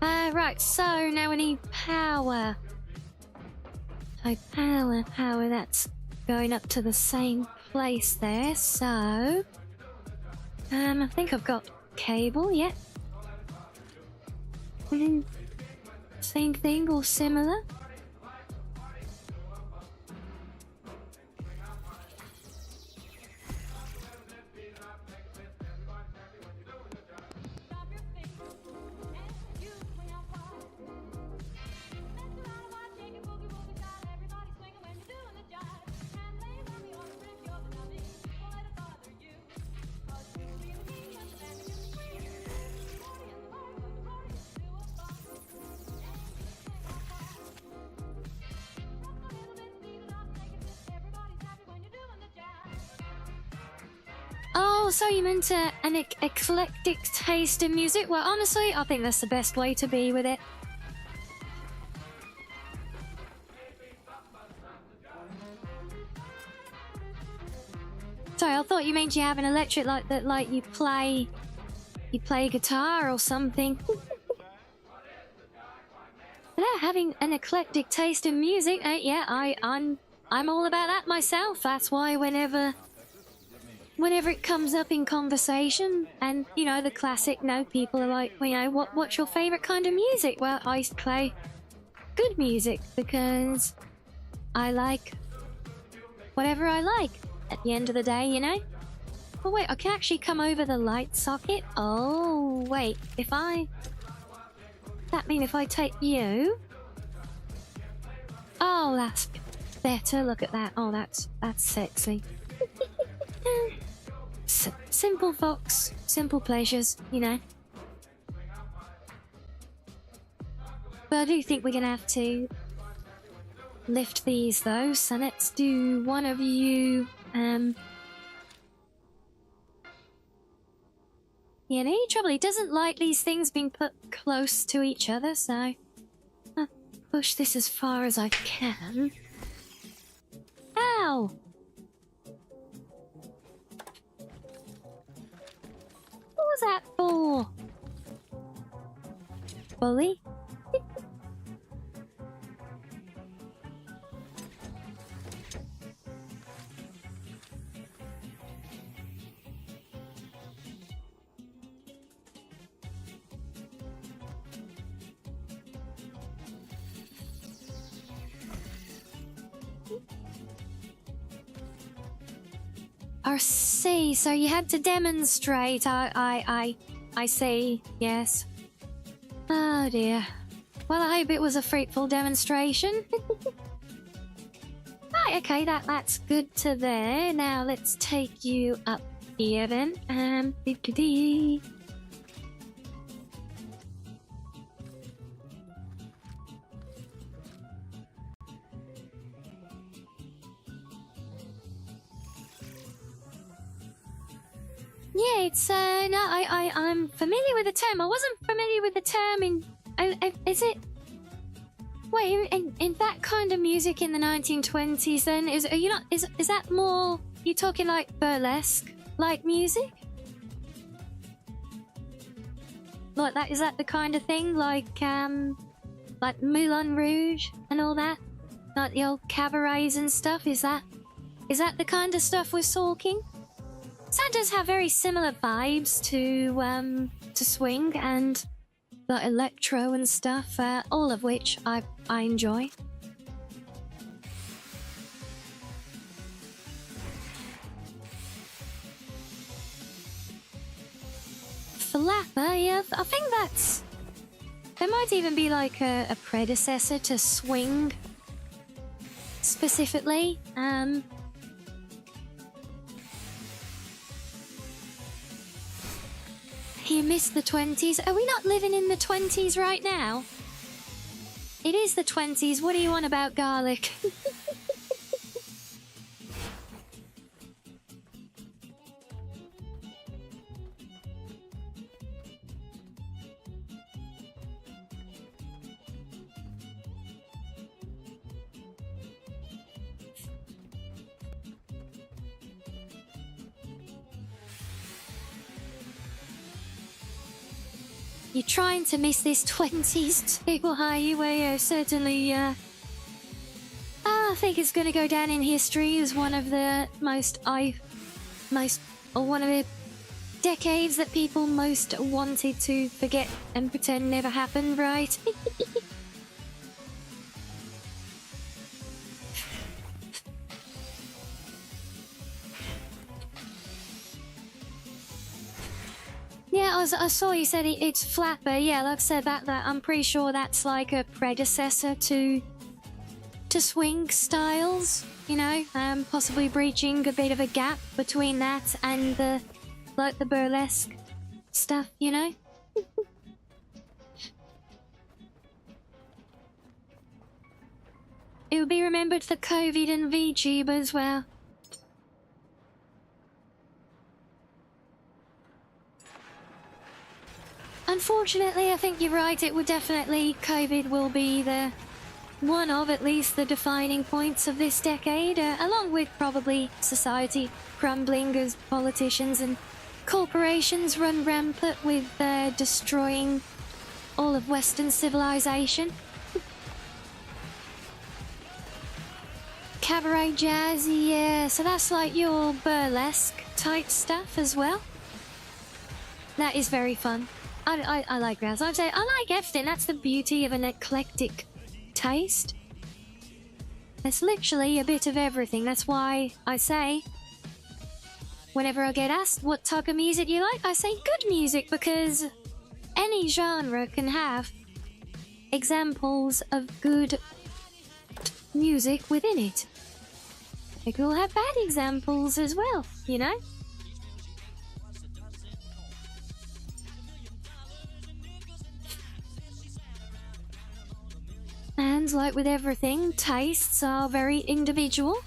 Right, so now we need power. So power, that's going up to the same place there, so... I think I've got cable, yeah. Same thing or similar. Oh, so you meant an eclectic taste in music? Well, honestly, I think that's the best way to be with it. Sorry, I thought you meant you have an electric like that, like you play guitar or something. But having an eclectic taste in music, yeah, I'm all about that myself. That's why whenever it comes up in conversation, and you know the classic, no, people are like, well, you know, what's your favorite kind of music? Well, I play good music because I like whatever I like at the end of the day, you know. Oh wait, I can actually come over the light socket. Oh wait, that mean if I take you? Oh, that's better. Look at that. Oh, that's sexy. Simple Fox, simple pleasures, you know. But I do think we're gonna have to lift these though, so let's do one of you, yeah, no trouble, he doesn't like these things being put close to each other, so I'll push this as far as I can. Ow! What was that for? Bully? I see, so you had to demonstrate. I see, yes. Oh dear. Well, I hope it was a fruitful demonstration. Right, okay, that's good to there. Now let's take you up here then. Yeah, it's no, I'm familiar with the term. I wasn't familiar with the term in. Is it? Wait, in that kind of music in the 1920s, then are you not? Is that more? You talking like burlesque, like music? Like that? Is that the kind of thing like Moulin Rouge and all that? Like the old cabarets and stuff? Is that the kind of stuff we're talking? So that does have very similar vibes to swing and the electro and stuff, all of which I enjoy. Flapper, yeah, I think that's... There might even be like a predecessor to swing specifically. You missed the 20s. Are we not living in the 20s right now? It is the 20s. What do you want about garlic? You're trying to miss this 20s too, are you? Well, certainly, I think it's going to go down in history as one of the one of the decades that people most wanted to forget and pretend never happened, right? Yeah, I saw you said it's Flapper. Yeah, like I said, that I'm pretty sure that's like a predecessor to swing styles, you know, possibly breaching a bit of a gap between that and the burlesque stuff, you know. It will be remembered for COVID and VTuber as well. Unfortunately, I think you're right. It would definitely... COVID will be the... one of, at least, the defining points of this decade, along with probably society crumbling as politicians and corporations run rampant with destroying all of Western civilization. Cabaret jazz, yeah, so that's like your burlesque type stuff as well. That is very fun. I like jazz. I'd say I like everything. That's the beauty of an eclectic taste. It's literally a bit of everything. That's why I say, whenever I get asked what type of music you like, I say good music, because any genre can have examples of good music within it. It will have bad examples as well, you know? And like with everything, tastes are very individual.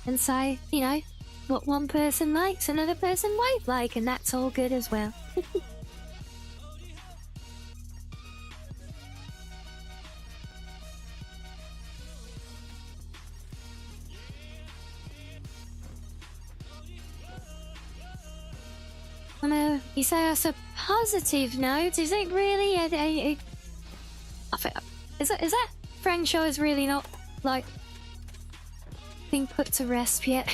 And so, you know, what one person likes, another person won't like, and that's all good as well. You say that's a positive note. Is it really is that Frank Shaw is really not like being put to rest yet?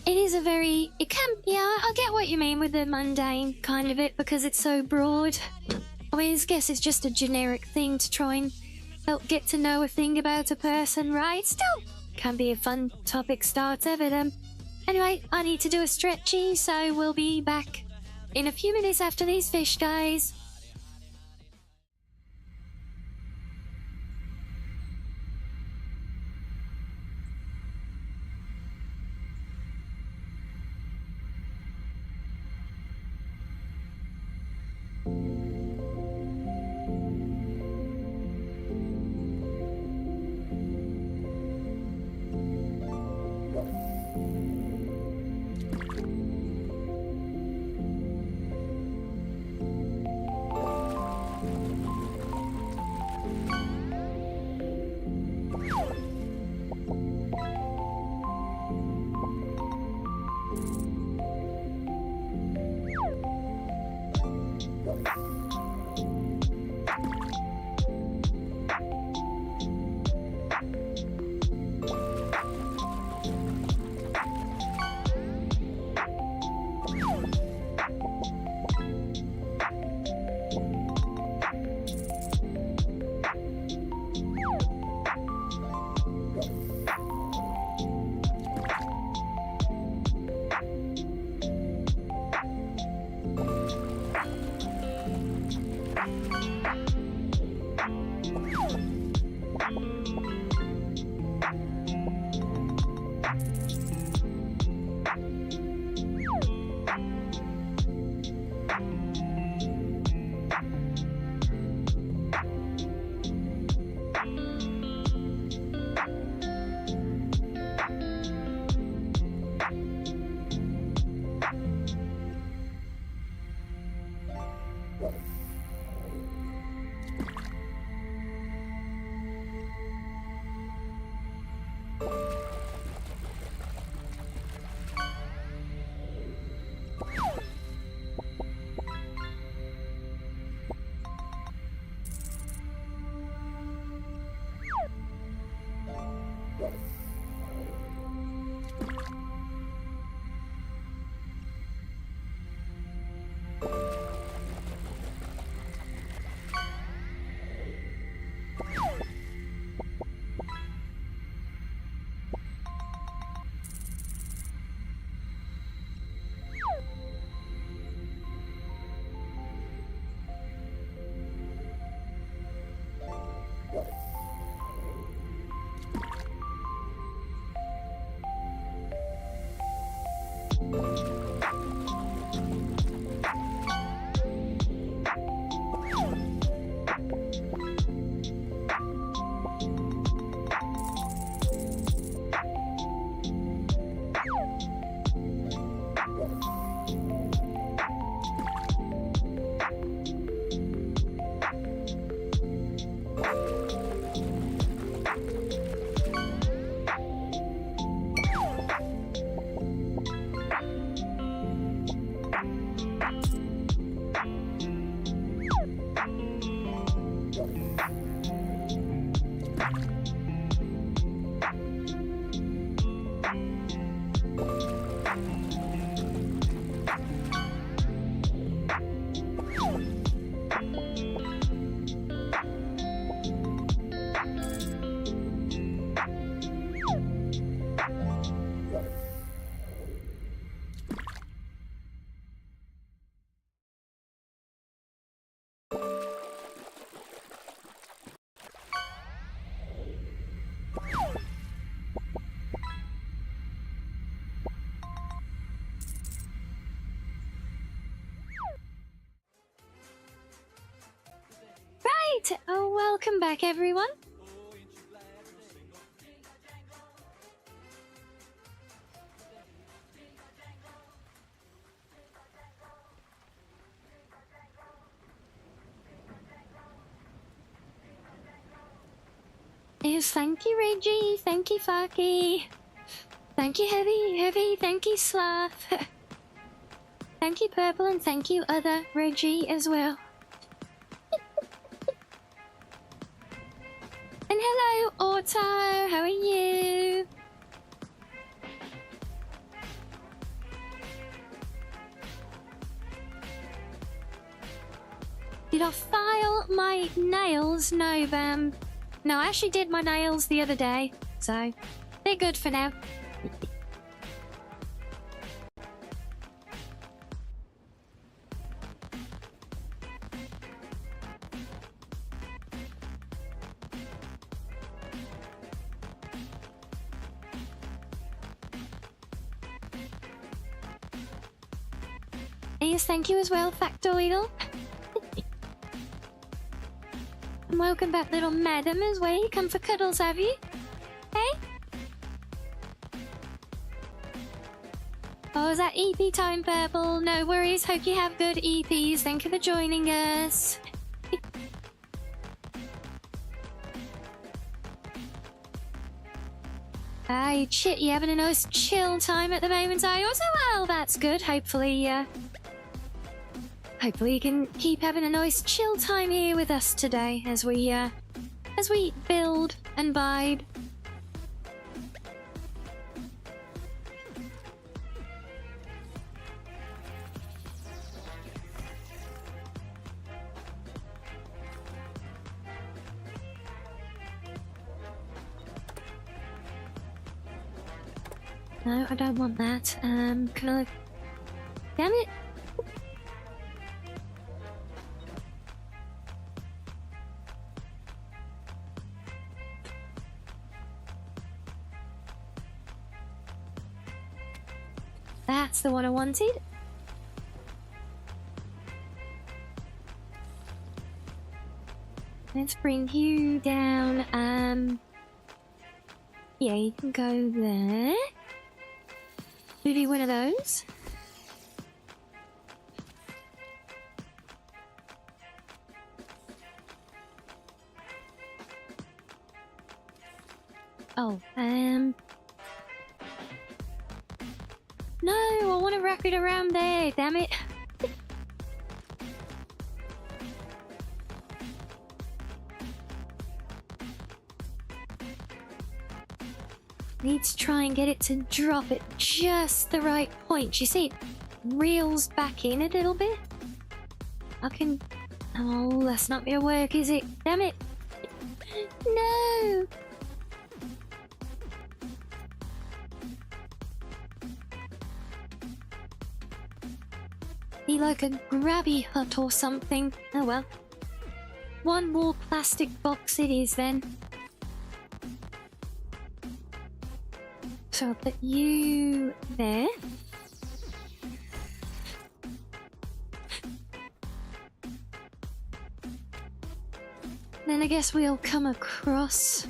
It is a very... It can... Yeah, I get what you mean with the mundane kind of it, because it's so broad. I mean, I guess it's just a generic thing to try and help get to know a thing about a person, right? Still can be a fun topic starter, but and Anyway, I need to do a stretchy, so we'll be back in a few minutes after these fish, guys. Right, oh, welcome back, everyone. Yes, thank you, Reggie. Thank you, Foxy. Thank you, Heavy. Thank you, Sloth. Thank you, Purple, and thank you, other Reggie, as well. And hello, Otto. How are you? Did I file my nails? No, no, I actually did my nails the other day, so they're good for now. Yes, thank you as well, Factoidal. And welcome back, little madam, as well. You come for cuddles, have you? Hey? Oh, is that EP time, Purple? No worries. Hope you have good EPs. Thank you for joining us. Hey, shit, you having a nice chill time at the moment, are you? Also, well, that's good. Hopefully you can keep having a nice chill time here with us today as we build and bide. No, I don't want that. Can I... Damn it! That's the one I wanted. Let's bring you down. Yeah, you can go there. Maybe one of those. Oh, no, I want to wrap it around there, damn it. Need to try and get it to drop at just the right point. You see, it reels back in a little bit. I can... Oh, that's not gonna work, is it? Damn it. No! Be like a grabby hut or something. Oh well. One more plastic box it is then. So I'll put you there. Then I guess we'll come across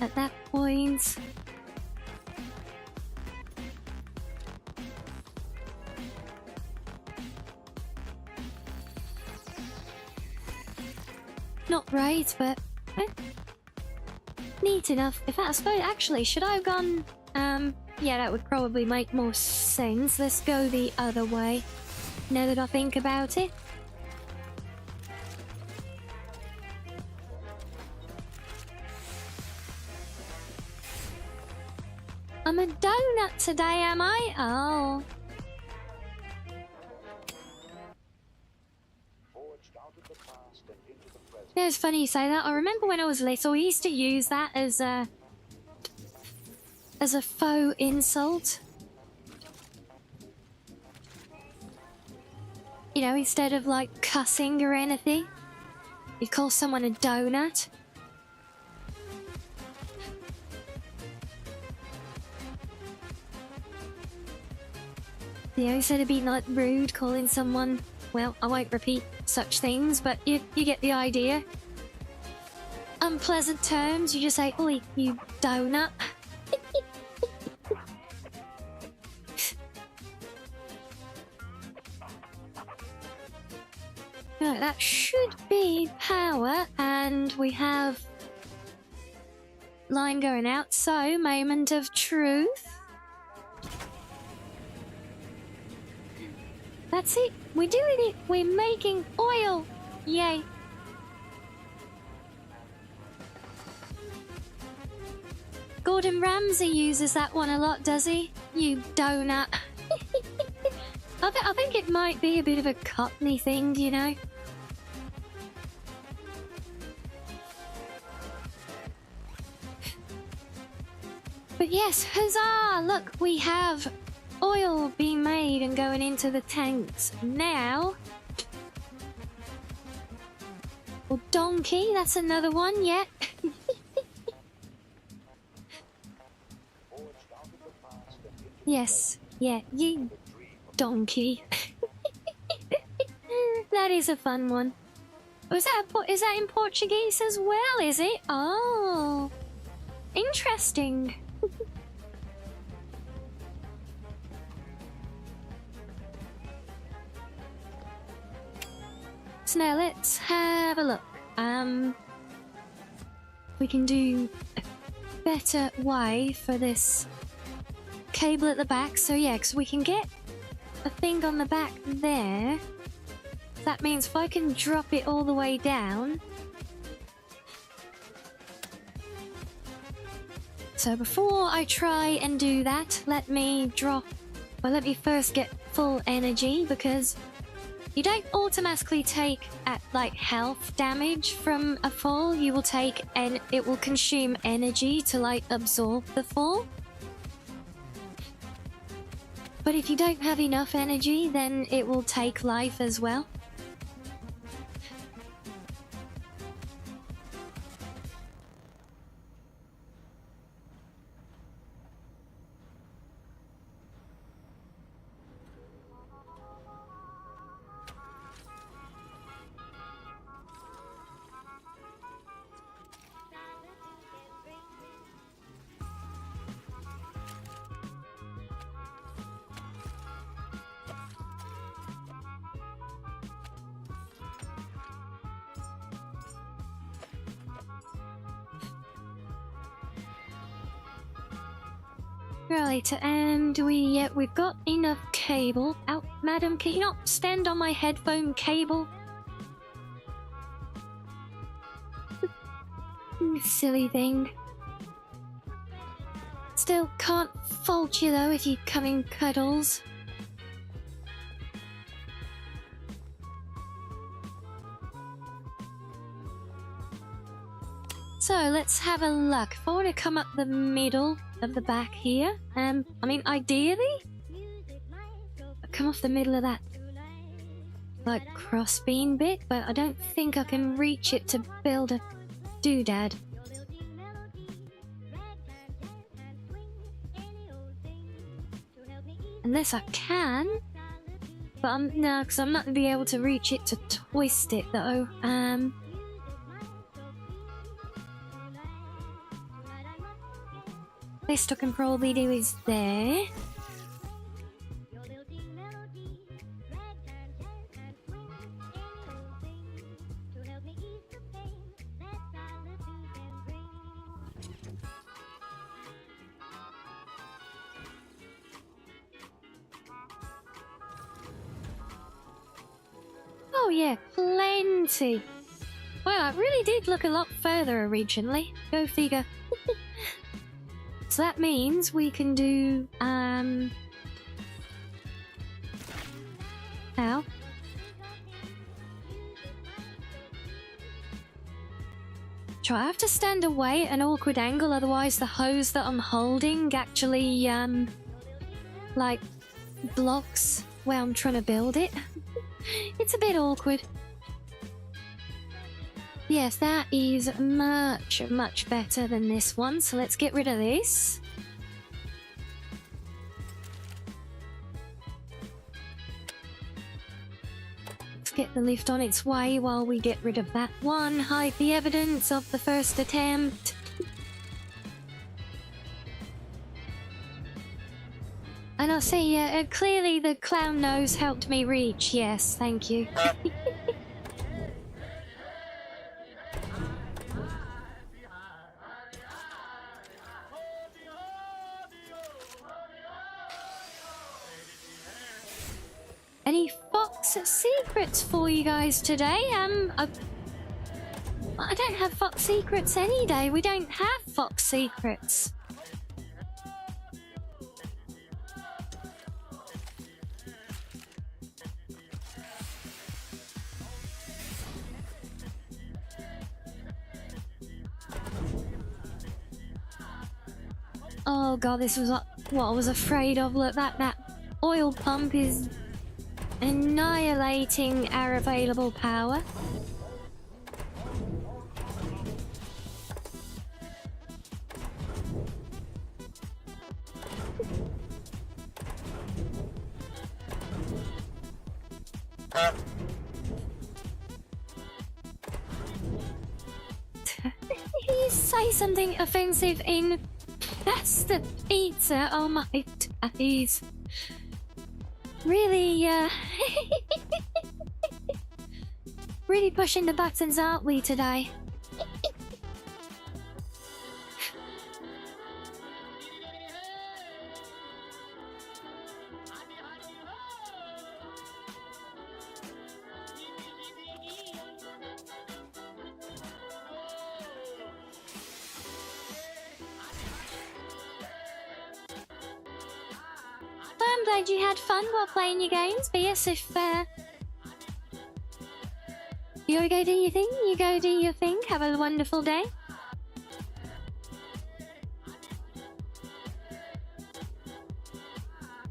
at that point. Not right, but neat enough. In fact, I suppose, actually, should I have gone... yeah, that would probably make more sense. Let's go the other way, now that I think about it. I'm a donut today, am I? Oh. Yeah, it's funny you say that. I remember when I was little, we used to use that as a faux insult. You know, instead of like cussing or anything, you'd call someone a donut. You know, instead of being like rude, calling someone, well, I won't repeat such things, but you get the idea. Unpleasant terms, you just say, oi, you donut. Right, that should be power, and we have line going out, so moment of truth. That's it, we're doing it, we're making oil, yay. Gordon Ramsay uses that one a lot, does he? You donut. I think it might be a bit of a Cockney thing, you know? But yes, huzzah! Look, we have oil being made and going into the tanks now. Or donkey, that's another one, yeah. Yes, yeah, you donkey. That is a fun one. Was that is that in Portuguese as well, is it? Oh, interesting. So now let's have a look. We can do a better way for this cable at the back. So yeah, because we can get a thing on the back there. That means if I can drop it all the way down. So before I try and do that, let me first get full energy, because you don't automatically take like health damage from a fall. You will take, and it will consume energy to like absorb the fall. But if you don't have enough energy, then it will take life as well. Right, and we've got enough cable. Out, madam, can you not stand on my headphone cable? You silly thing. Still can't fault you though if you come in cuddles. So let's have a look. If I want to come up the middle of the back here, I mean, ideally, I'd come off the middle of that like crossbeam bit, but I don't think I can reach it to build a doodad. Unless I can, but no, because I'm not gonna be able to reach it to twist it though. Best I can probably do is there. Oh yeah, plenty. Well, it really did look a lot further originally. Go figure. So that means we can do, Ow. I have to stand away at an awkward angle, otherwise the hose that I'm holding actually, like, blocks where I'm trying to build it. It's a bit awkward. Yes, that is much, much better than this one, so let's get rid of this. Let's get the lift on its way while we get rid of that one, hide the evidence of the first attempt. And I see, clearly the clown nose helped me reach, yes, thank you. Any Fox secrets for you guys today? I don't have Fox secrets any day. We don't have Fox secrets. Oh god, this was what I was afraid of. Look, that oil pump is annihilating our available power. You say something offensive in... That's the pizza. Oh my days. Really, really pushing the buttons, aren't we, today? Well, I'm glad you had fun while playing your games, BS. If, you go do your thing, you go do your thing. Have a wonderful day.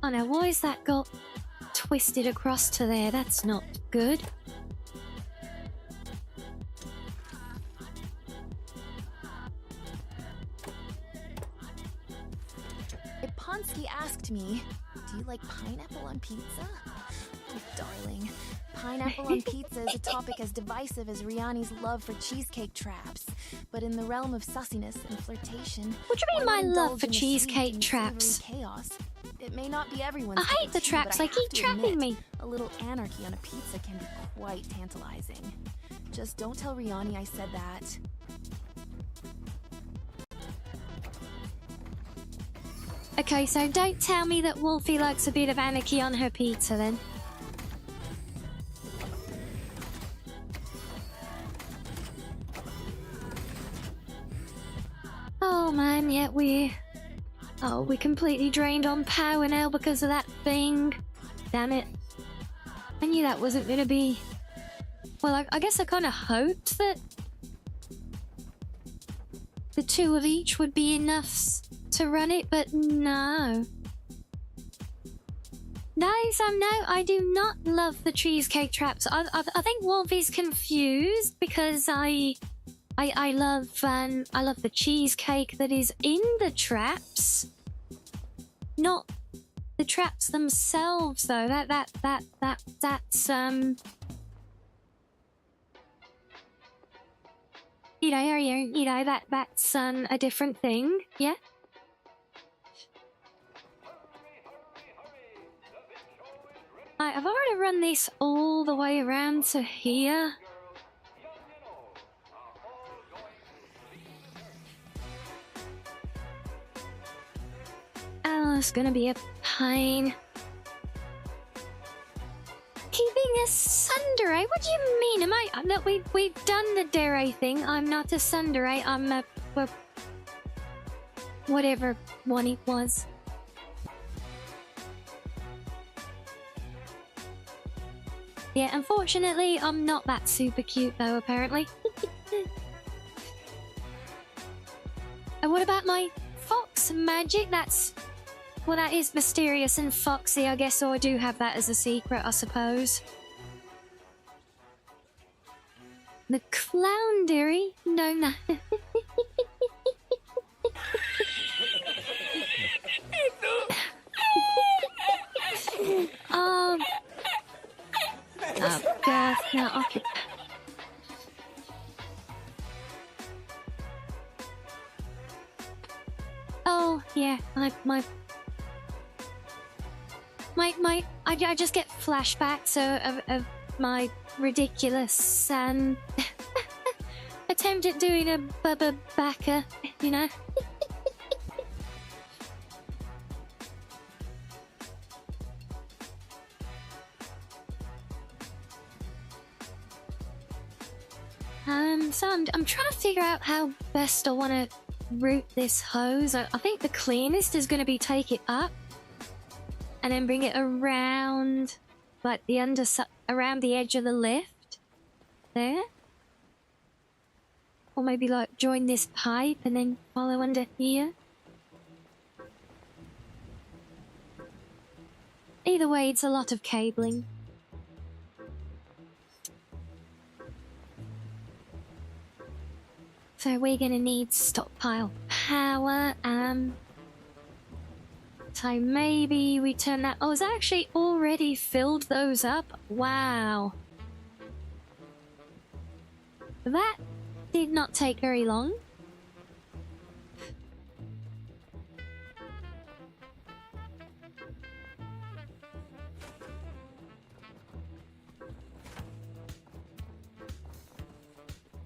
Oh no, why is that got twisted across to there? That's not good. Iponsky asked me, do you like pineapple on pizza? Oh, darling. Pineapple on pizza is a topic as divisive as Rianni's love for cheesecake traps. But in the realm of sussiness and flirtation... What do you mean my love for cheesecake traps? Chaos. It may not be everyone's I hate the traps, they keep trapping me. A little anarchy on a pizza can be quite tantalizing. Just don't tell Rianni I said that. Okay, so don't tell me that Wolfie likes a bit of anarchy on her pizza then. Oh man, yeah, we completely drained on power now because of that thing. Damn it. I knew that wasn't gonna be... Well, I guess I kind of hoped that the two of each would be enough to run it, but no. No, Sam, no, I do not love the cheesecake traps. I think Wolfie's confused because I love the cheesecake that is in the traps, not the traps themselves. Though that's you know that's a different thing. Yeah. I've already run this all the way around to here. Oh, it's gonna be a pain. Keeping us tsundere? What do you mean? Am I? Look, we've done the dere thing. I'm not a tsundere. I'm a whatever one it was. Yeah, unfortunately, I'm not that super cute though. Apparently. And what about my fox magic? That's... Well, that is mysterious and foxy, I guess, so I do have that as a secret, I suppose. The clowndery? No. Oh, God, no, okay. Oh, yeah, I just get flashbacks of my ridiculous attempt at doing a Bubba Backer, you know? So I'm trying to figure out how best I want to route this hose. I think the cleanest is going to be take it up and then bring it around, like the around the edge of the lift, there. Or maybe like join this pipe and then follow under here. Either way, it's a lot of cabling. So we're gonna need stockpile power. So maybe we turn that... Oh, is that actually already already filled those up? Wow. That did not take very long.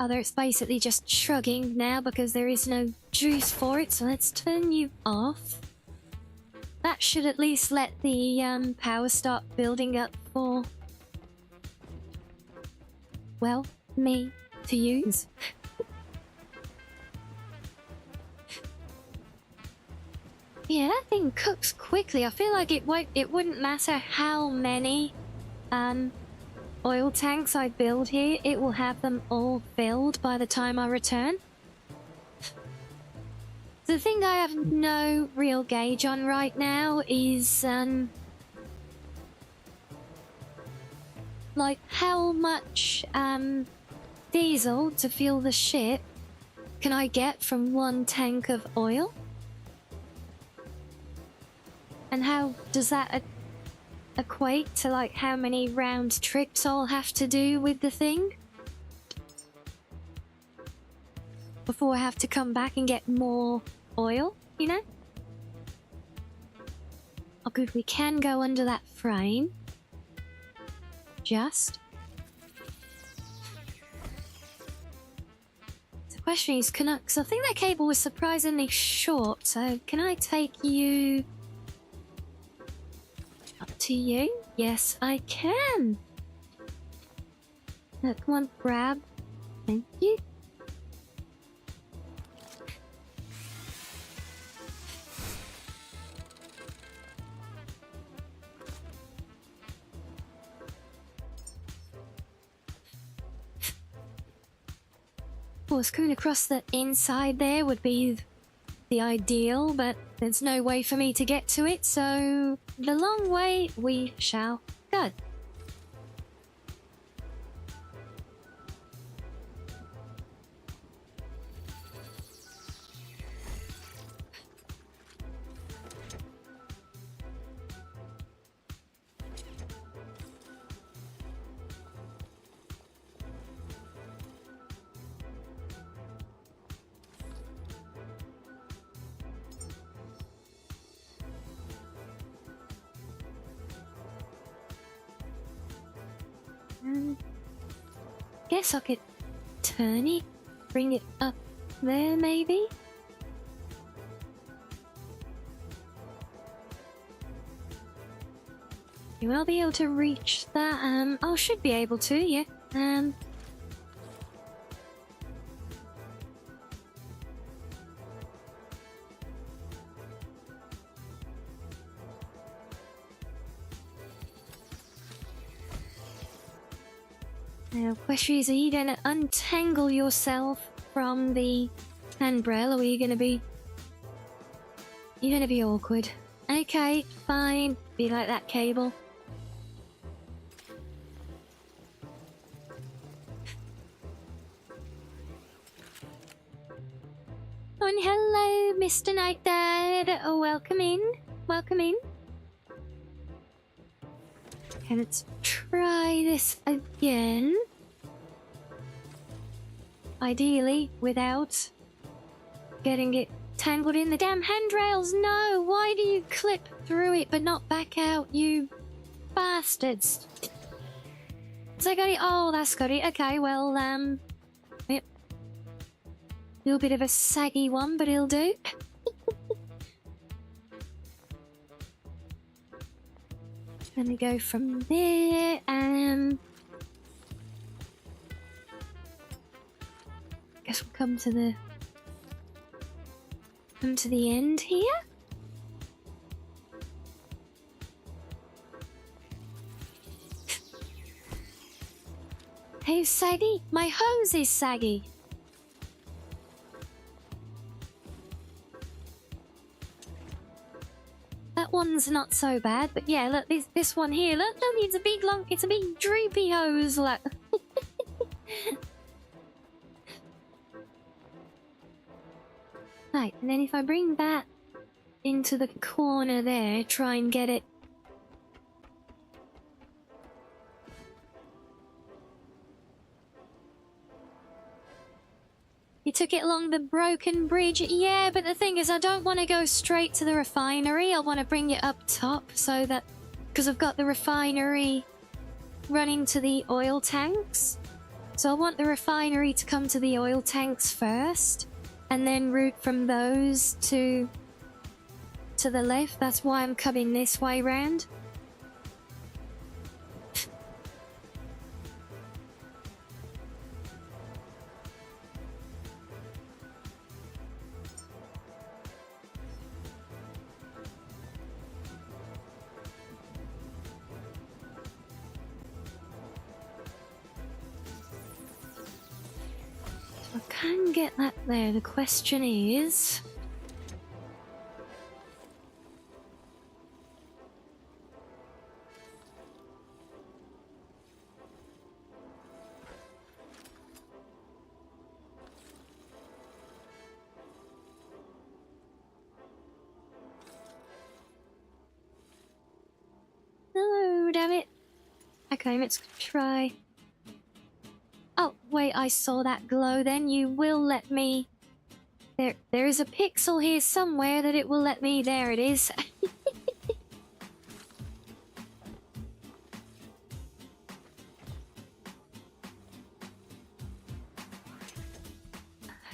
It's basically just shrugging now because there is no juice for it, so let's turn you off. That should at least let the power start building up for, well, me to use. Yeah, that thing cooks quickly. I feel like it wouldn't matter how many oil tanks I build here, it will have them all filled by the time I return. The thing I have no real gauge on right now is like how much diesel to fuel the ship can I get from one tank of oil? And how does that equate to like how many round trips I'll have to do with the thing before I have to come back and get more oil, you know? Oh good, we can go under that frame. Just. The question is, because I think that cable was surprisingly short, so can I take you up to you? Yes, I can. Look, come on, grab. Thank you. Of course, going across the inside there would be the ideal, but there's no way for me to get to it, so the long way we shall go. Guess I could turn it, bring it up there maybe? You will be able to reach that, I should be able to, yeah. Now, question is, are you going to untangle yourself from the handrail, or are you going to be... You're going to be awkward. Okay, fine. Be like that cable. Oh, and hello, Mr. Night Dad. Oh, welcome in. Welcome in. Okay, let's try this again. Ideally, without getting it tangled in the damn handrails. No, why do you clip through it but not back out, you bastards? So I got it. Oh, that's got it. Okay, well, yep. A little bit of a saggy one, but it'll do. Gonna go from there, guess we'll come to the end here. Hey, saggy, my hose is saggy. That one's not so bad, but yeah, look, this one here, look, it's a big long, it's a big droopy hose, look. Right, and then if I bring that into the corner there, try and get it You took it along the broken bridge. Yeah, but the thing is, I don't want to go straight to the refinery. I want to bring it up top so that... Because I've got the refinery running to the oil tanks. So I want the refinery to come to the oil tanks first. And then route from those to the left. That's why I'm coming this way round. I can get that there. The question is... No, damn it. Okay, let's try... Oh, wait, I saw that glow then. You will let me... There is a pixel here somewhere that it will let me... There it is.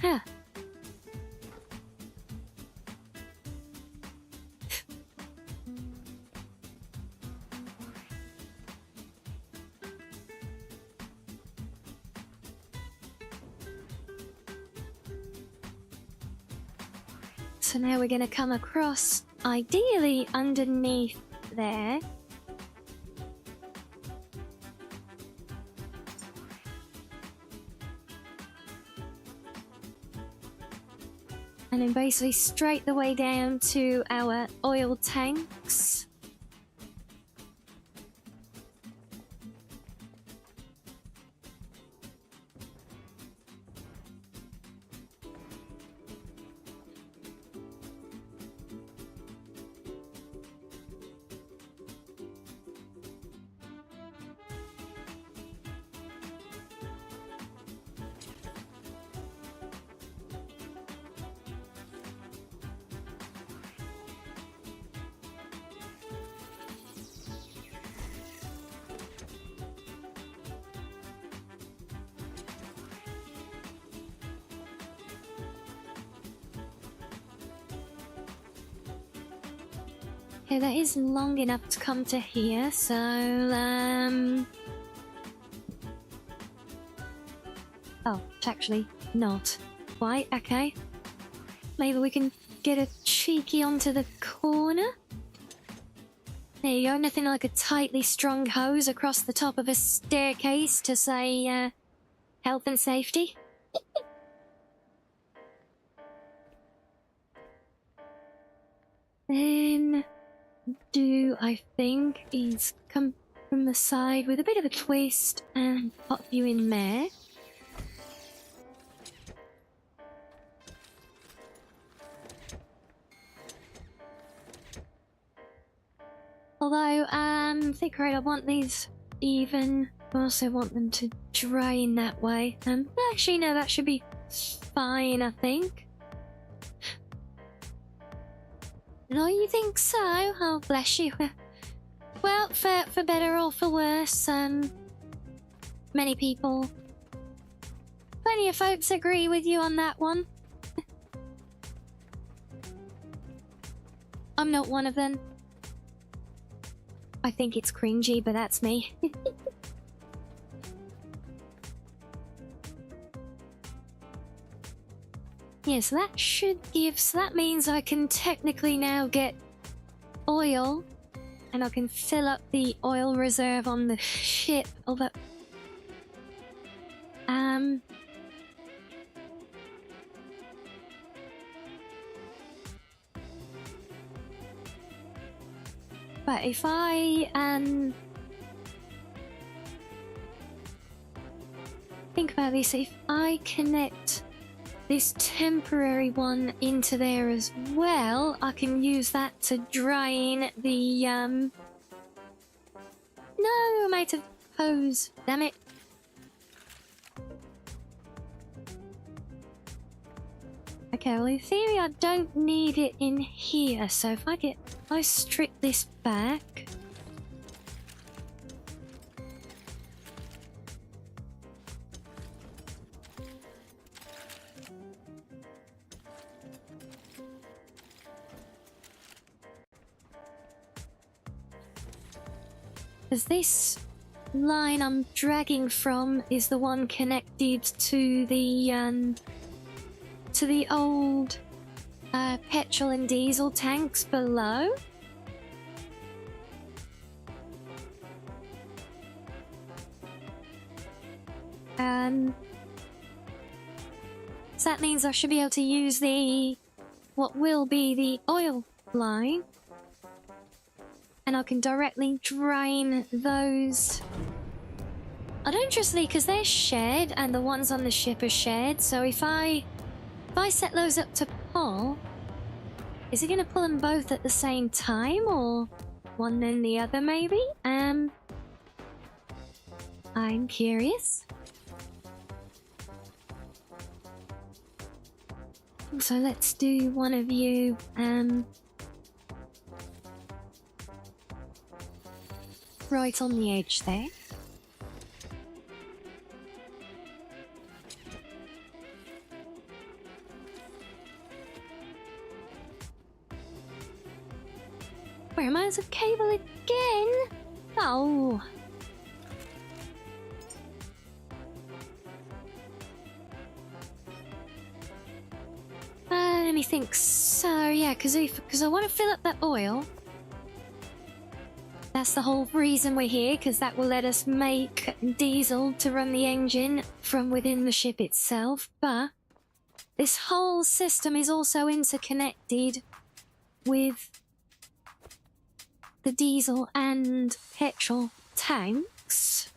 Huh. So now we're gonna come across, ideally underneath there. And then basically straight the way down to our oil tanks. Okay, that is long enough to come to here, so, Oh, it's actually not quite, okay. Maybe we can get a cheeky onto the corner? There you go, nothing like a tightly strung hose across the top of a staircase to say, health and safety. Then... I think is come from the side with a bit of a twist and pop you in there. Although, I think right, I want these even. I also want them to drain that way. Actually, no, that should be fine, I think. No, you think so? Oh, bless you. Well, for better or for worse, many people, plenty of folks agree with you on that one. I'm not one of them. I think it's cringy, but that's me. Yeah, so that should give... So that means I can technically now get oil. And I can fill up the oil reserve on the ship. Although... But if I... think about this. If I connect... this temporary one into there as well, I can use that to drain the, No, I might have hose. Damn it. Okay, well in theory I don't need it in here, so if I strip this back. Because this line I'm dragging from is the one connected to the old petrol and diesel tanks below. So that means I should be able to use what will be the oil line. And I can directly drain those. I don't trust Lee because they're shared and the ones on the ship are shared. So if I set those up to pull, is it going to pull them both at the same time or one then the other maybe? I'm curious. So let's do one of you. Right on the edge there. Where am I out of cable again? Oh. Let me think. So yeah, because I want to fill up that oil. That's the whole reason we're here, because that will let us make diesel to run the engine from within the ship itself. But this whole system is also interconnected with the diesel and petrol tanks.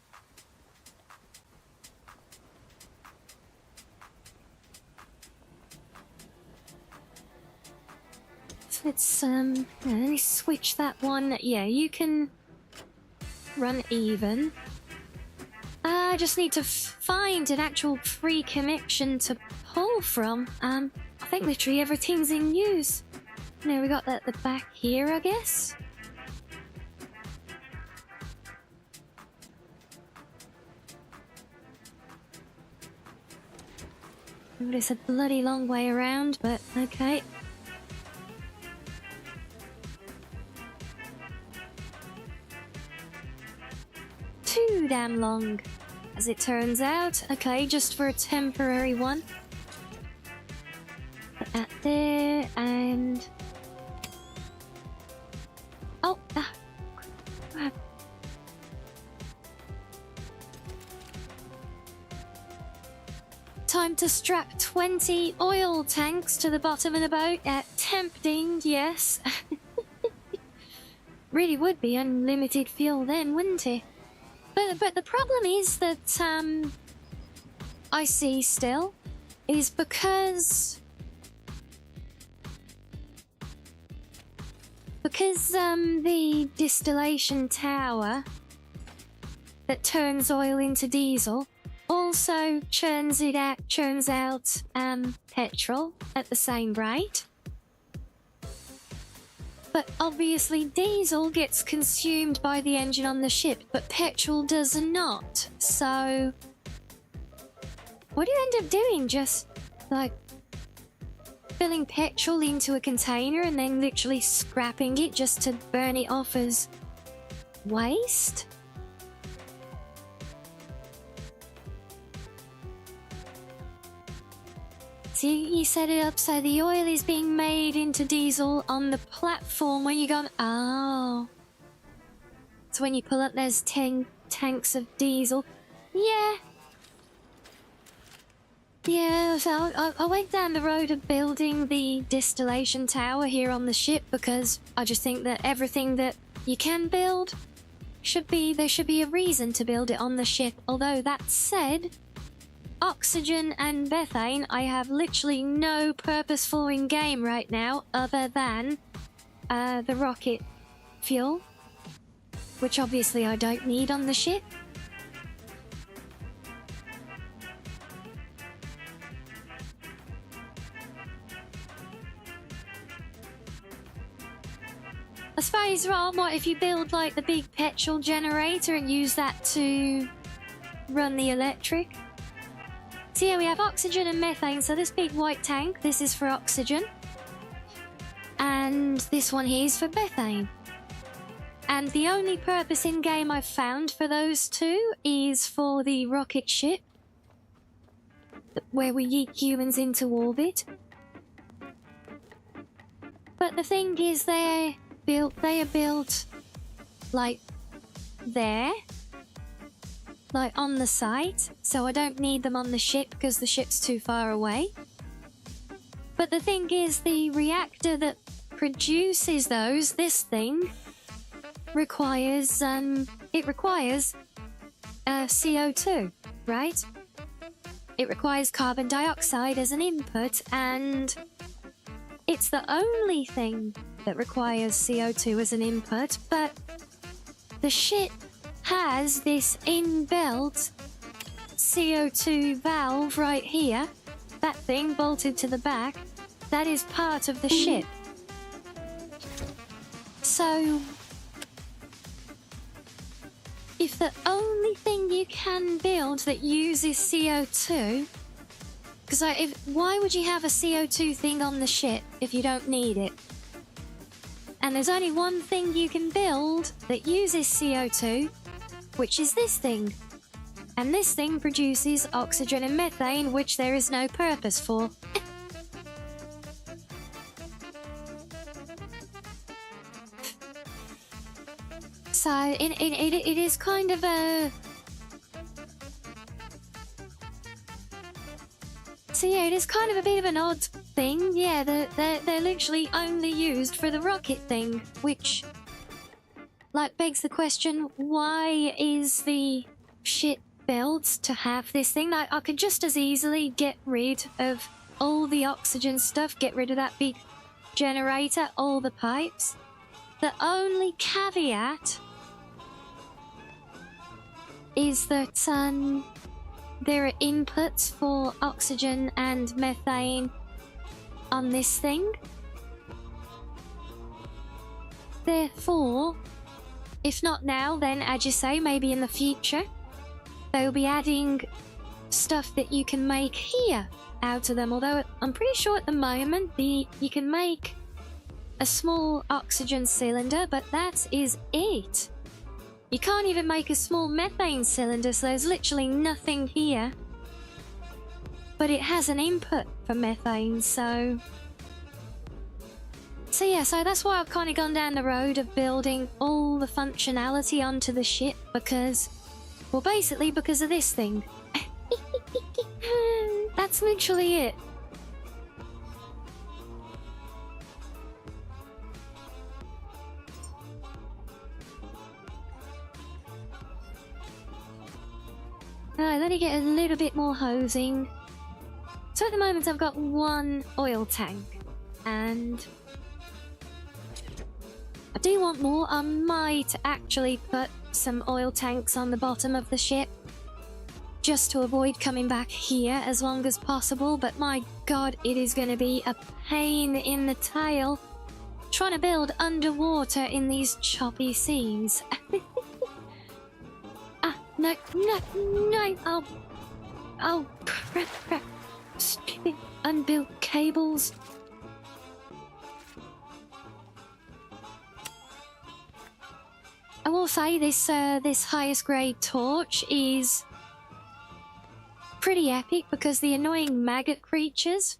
Let's let me switch that one. Yeah, you can run even. I just need to find an actual free connection to pull from. I think literally everything's in use. Now we got that at the back here, I guess. It's a bloody long way around, but okay. Too damn long, as it turns out. Okay, just for a temporary one. Put that there, and... Oh! Crap. Time to strap 20 oil tanks to the bottom of the boat. Tempting, yes. Really would be unlimited fuel then, wouldn't it? But the problem is that I see still is because the distillation tower that turns oil into diesel also churns out petrol at the same rate. But obviously diesel gets consumed by the engine on the ship, but petrol does not. So what do you end up doing? Just like filling petrol into a container and then literally scrapping it just to burn it off as waste? So you set it up so the oil is being made into diesel on the platform when you go. Oh. So when you pull up, there's 10 tanks of diesel. Yeah. Yeah, so I went down the road of building the distillation tower here on the ship because I just think that everything that you can build there should be a reason to build it on the ship. Although that said, oxygen and methane, I have literally no purpose for in game right now other than the rocket fuel, which obviously I don't need on the ship. I suppose, right, what if you build like the big petrol generator and use that to run the electric? So yeah, we have oxygen and methane. So this big white tank, this is for oxygen. And this one here is for methane. And the only purpose in game I've found for those two is for the rocket ship, where we yeet humans into orbit. But the thing is, they are built like there, like on the site, so I don't need them on the ship because the ship's too far away. But the thing is, the reactor that produces those, this thing, requires CO2, right? It requires carbon dioxide as an input, and it's the only thing that requires CO2 as an input, but the ship has this inbuilt CO2 valve right here, that thing bolted to the back, that is part of the ship. So, if the only thing you can build that uses CO2, because why would you have a CO2 thing on the ship if you don't need it? And there's only one thing you can build that uses CO2, which is this thing. And this thing produces oxygen and methane, which there is no purpose for. So it is kind of a... So yeah, it is kind of a bit of an odd thing. Yeah, they're literally only used for the rocket thing, which, like, begs the question, why is the ship built to have this thing? Like, I could just as easily get rid of all the oxygen stuff, get rid of that big generator, all the pipes. The only caveat is that there are inputs for oxygen and methane on this thing. Therefore, if not now, then as you say, maybe in the future, they'll be adding stuff that you can make here out of them. Although I'm pretty sure at the moment you can make a small oxygen cylinder, but that is it. You can't even make a small methane cylinder, so there's literally nothing here. But it has an input for methane, so yeah, so that's why I've kind of gone down the road of building all the functionality onto the ship, because, well, basically because of this thing. That's literally it. Alright, let me get a little bit more hosing. So at the moment I've got one oil tank, and I do want more. I might actually put some oil tanks on the bottom of the ship, just to avoid coming back here as long as possible, but my god, it is going to be a pain in the tail trying to build underwater in these choppy seas. No, oh, crap, stupid unbuilt cables. I will say this highest grade torch is pretty epic, because the annoying maggot creatures,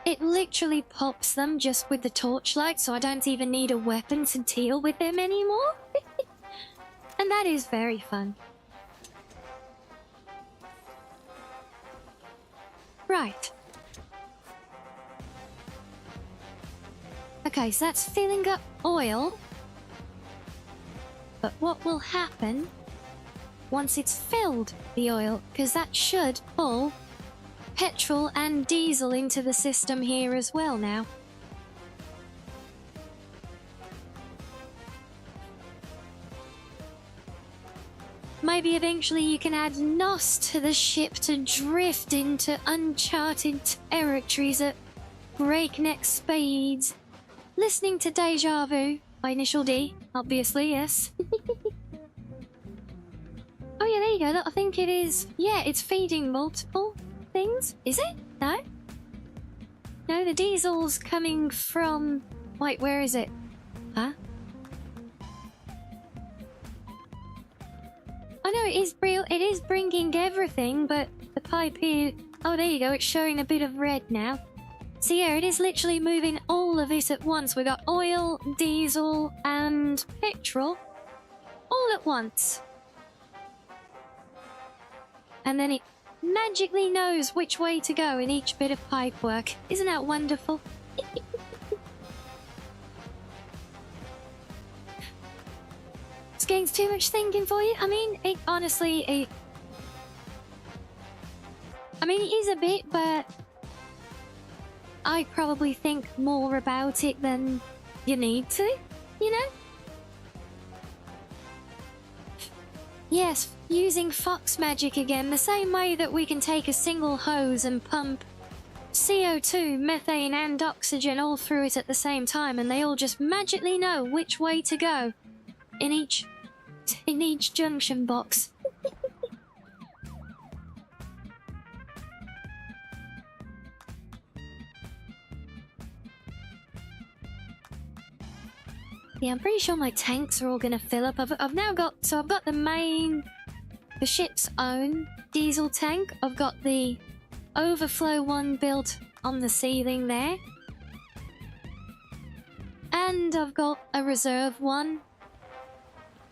it literally pops them just with the torchlight, so I don't even need a weapon to deal with them anymore. And that is very fun. Right. Okay, so that's filling up oil. But what will happen once it's filled the oil? Because that should pull petrol and diesel into the system here as well now. Maybe eventually you can add NOS to the ship to drift into uncharted territories at breakneck speeds. listening to Deja Vu by Initial D, obviously, yes. Oh yeah, there you go. I think it is. Yeah, it's feeding multiple things. Is it? No? No, the diesel's coming from... Wait, where is it? Huh? I know it is real. It is bringing everything, but the pipe here... Oh, there you go. It's showing a bit of red now. So yeah, it is literally moving all of it at once. We got oil, diesel, and petrol all at once. And then it magically knows which way to go in each bit of pipework. Isn't that wonderful? This game's too much thinking for you? I mean, it honestly, it is a bit, but I probably think more about it than you need to, you know? Yes, using fox magic again, the same way that we can take a single hose and pump CO2, methane and oxygen all through it at the same time, and they all just magically know which way to go in each junction box. Yeah, I'm pretty sure my tanks are all gonna fill up. I've now got... So I've got the ship's own diesel tank. I've got the overflow one built on the ceiling there. And I've got a reserve one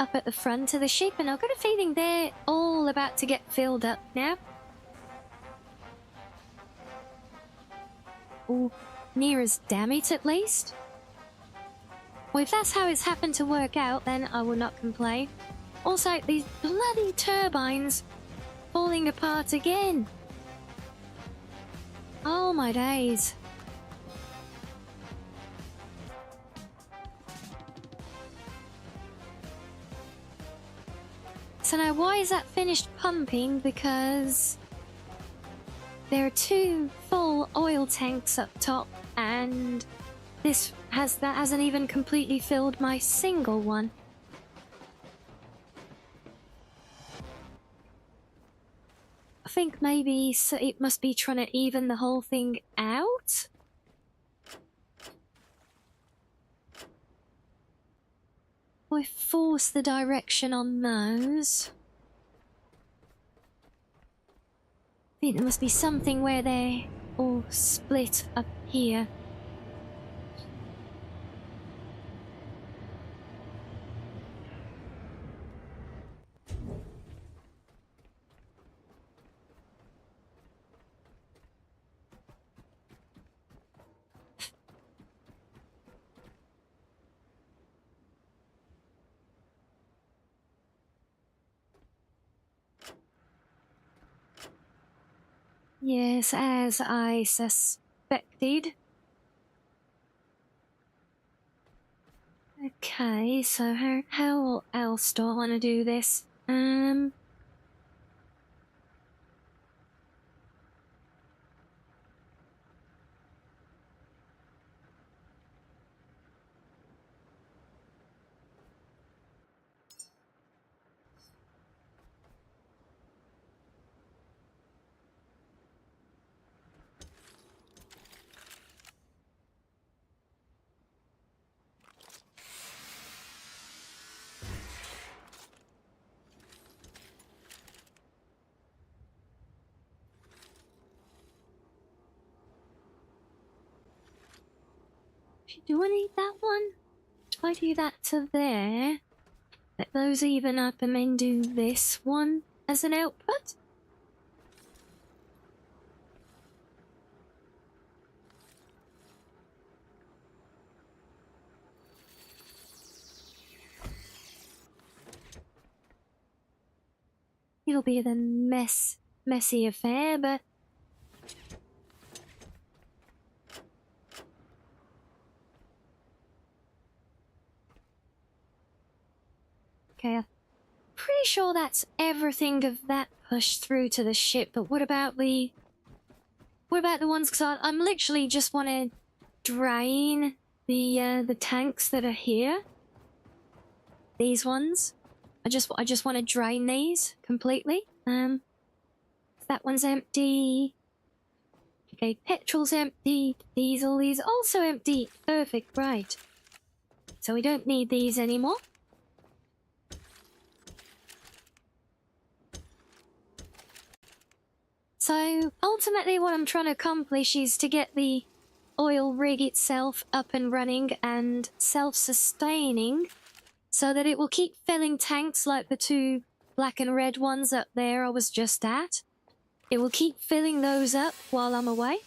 up at the front of the ship. And I've got a feeling they're all about to get filled up now. Or near as damn it, at least. Well, if that's how it's happened to work out, then I will not complain. Also, these bloody turbines falling apart again. Oh my days. So now why is that finished pumping? Because there are 2 full oil tanks up top, and that hasn't even completely filled my single one. I think maybe it must be trying to even the whole thing out. We force the direction on those. I think there must be something where they're all split up here. Yes, as I suspected. Okay, so how else do I want to do this? Do I need that one? If I do that to there, let those even up and then do this one as an output? It'll be a messy affair, but... Okay, I'm pretty sure that's everything of that pushed through to the ship, but what about the ones, because I'm literally just want to drain the tanks that are here. These ones. I just want to drain these completely. That one's empty. Okay, petrol's empty. Diesel is also empty. Perfect, right. So we don't need these anymore. So ultimately what I'm trying to accomplish is to get the oil rig itself up and running and self-sustaining so that it will keep filling tanks like the two black and red ones up there I was just at. It will keep filling those up while I'm away.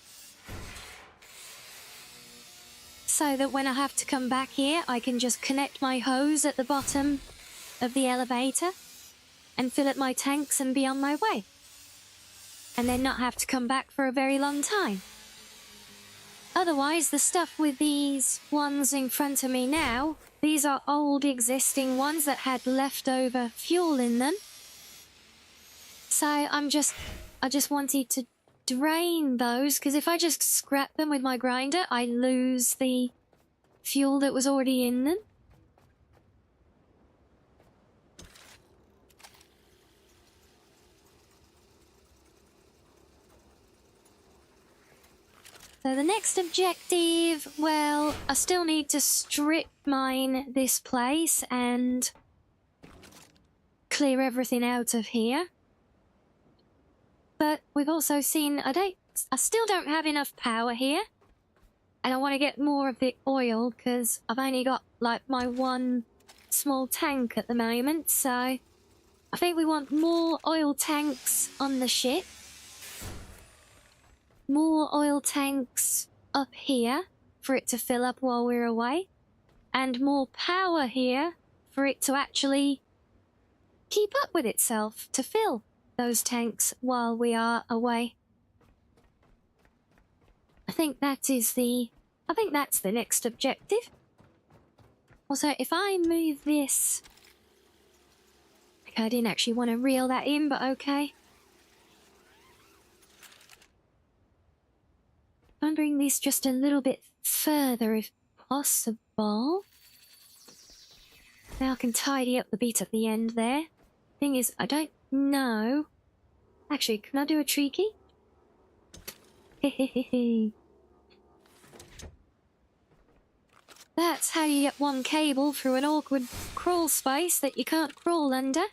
So that when I have to come back here, I can just connect my hose at the bottom of the elevator and fill up my tanks and be on my way. And then not have to come back for a very long time. Otherwise, the stuff with these ones in front of me now, these are old existing ones that had leftover fuel in them. So I just wanted to drain those, because if I just scrap them with my grinder, I lose the fuel that was already in them. So the next objective, well, I still need to strip mine this place and clear everything out of here. But we've also seen, I still don't have enough power here. And I want to get more of the oil because I've only got like my one small tank at the moment. So I think we want more oil tanks on the ship. More oil tanks up here for it to fill up while we're away. And more power here for it to actually keep up with itself to fill those tanks while we are away. I think that's the next objective. Also, if I move this... Okay, I didn't actually want to reel that in, but okay. If I bring this just a little bit further if possible. Now I can tidy up the bit at the end there. Thing is, I don't know. Actually, can I do a tricky? Hehehe. That's how you get one cable through an awkward crawl space that you can't crawl under.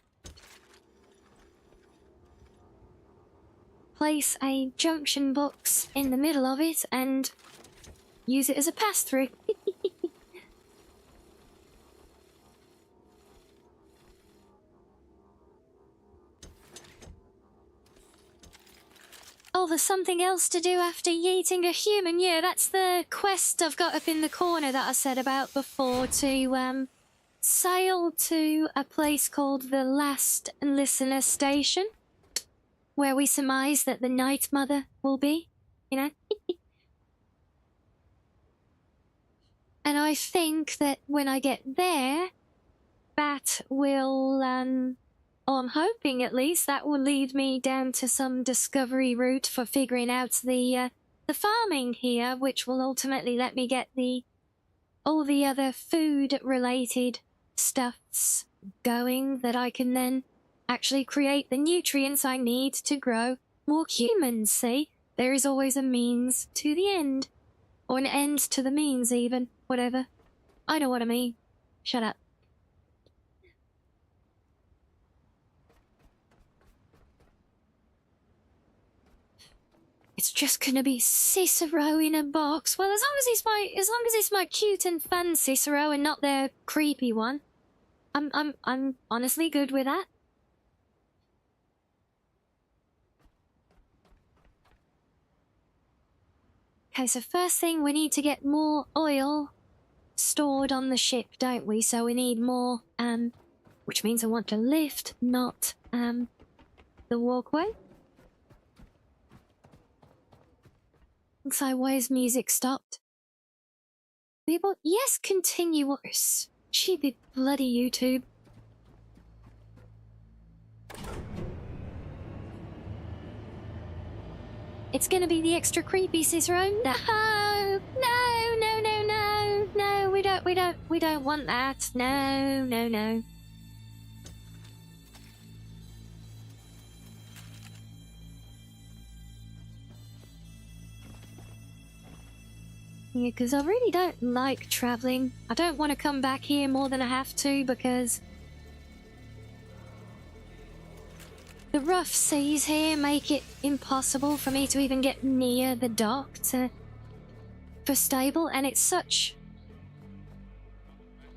Place a junction box in the middle of it and use it as a pass-through. Oh, there's something else to do after yeeting a human. Yeah, that's the quest I've got up in the corner that I said about before, to sail to a place called the Last Listener Station, where we surmise that the Night Mother will be, you know? And I think that when I get there, that will, or I'm hoping at least, that will lead me down to some discovery route for figuring out the farming here, which will ultimately let me get all the other food-related stuffs going that I can then actually create the nutrients I need to grow more humans, see? There is always a means to the end. Or an end to the means, even. Whatever. I know what I mean. Shut up. It's just gonna be Cicero in a box. Well, as long as it's my cute and fun Cicero and not their creepy one, I'm honestly good with that. Okay, so first thing, we need to get more oil stored on the ship, don't we? So we need more, which means I want to lift, not, the walkway. Looks like where's music stopped? People, yes, continuous. Stupid bloody YouTube. It's gonna be the extra creepy Cicero. No, no, no, no, no, no. we don't want that. No, no, no. Yeah, because I really don't like traveling. I don't want to come back here more than I have to because the rough seas here make it impossible for me to even get near the dock for stable, and it's such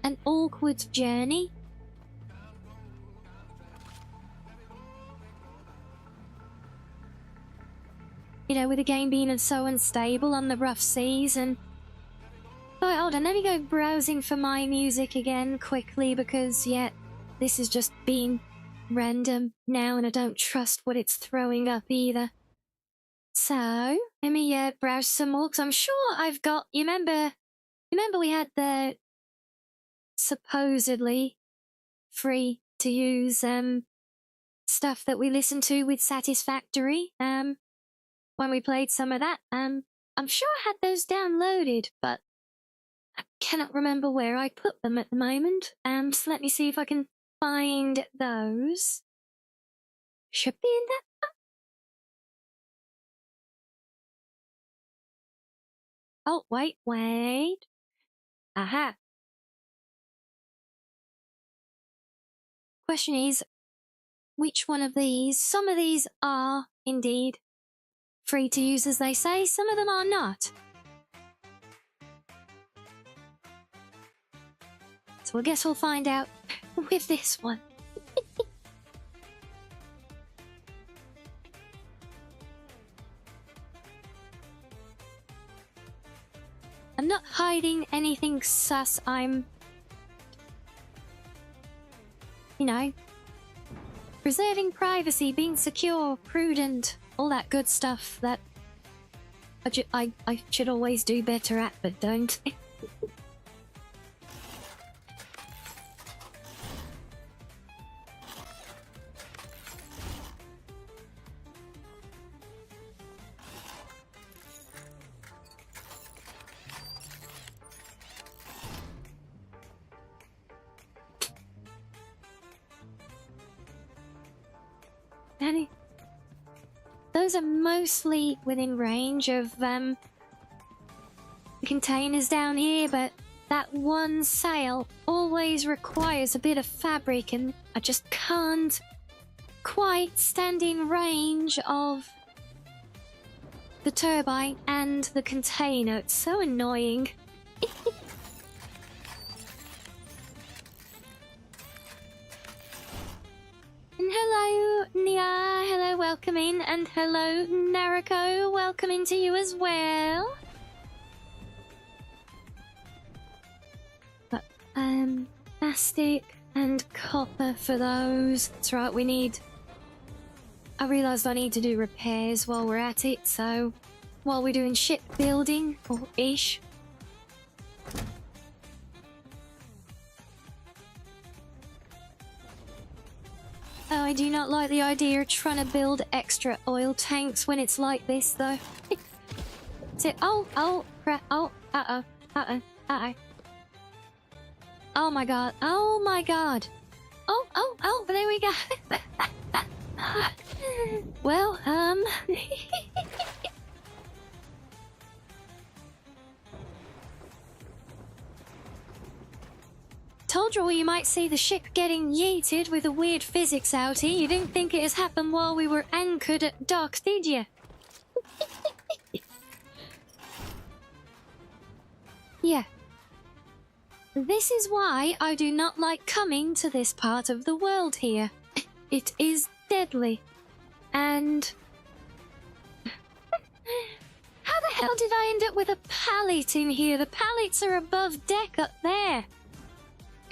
an awkward journey. You know, with the game being so unstable on the rough seas. And oh, hold on, let me go browsing for my music again quickly because, yeah, this is just being random now and I don't trust what it's throwing up either. So, let me browse some more because I'm sure I've got, you remember we had the supposedly free to use stuff that we listened to with Satisfactory when we played some of that. I'm sure I had those downloaded, but I cannot remember where I put them at the moment. So let me see if I can find those. Should be in that. Oh, wait. Aha. Question is, which one of these? Some of these are indeed free to use, as they say. Some of them are not. So I guess we'll find out with this one. I'm not hiding anything sus. I'm, you know, preserving privacy, being secure, prudent, all that good stuff that I should always do better at, but don't. Those are mostly within range of the containers down here, but that one sail always requires a bit of fabric and I just can't quite stand in range of the turbine and the container. It's so annoying. And hello, Nia. Hello, welcome in. And hello, Nariko. Welcome into you as well. But, plastic and copper for those. That's right, we need... I realised I need to do repairs while we're at it, so... While we're doing shipbuilding, or ish. Oh, I do not like the idea of trying to build extra oil tanks when it's like this, though. Oh, crap. Oh, uh-oh. Oh my god. Oh my god. Oh, there we go. Well, told you all you might see the ship getting yeeted with a weird physics outie. You didn't think it has happened while we were anchored at dock, did you? Yeah. This is why I do not like coming to this part of the world here. It is deadly. And... How the hell did I end up with a pallet in here? The pallets are above deck up there.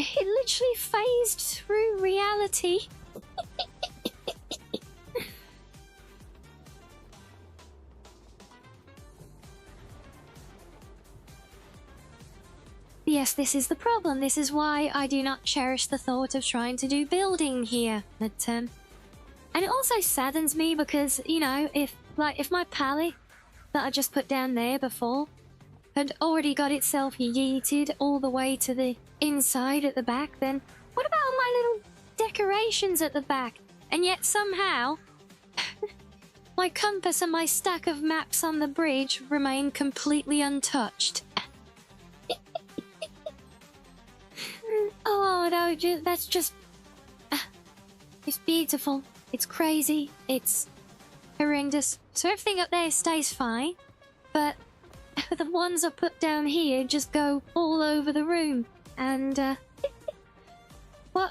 It literally phased through reality. Yes, this is the problem. This is why I do not cherish the thought of trying to do building here. But, and it also saddens me because, you know, if my pallet that I just put down there before had already got itself yeeted all the way to the inside at the back, then what about all my little decorations at the back? And yet somehow my compass and my stack of maps on the bridge remain completely untouched. Oh no, that's just... It's beautiful. It's crazy. It's horrendous. So everything up there stays fine, but the ones I put down here just go all over the room. And, well,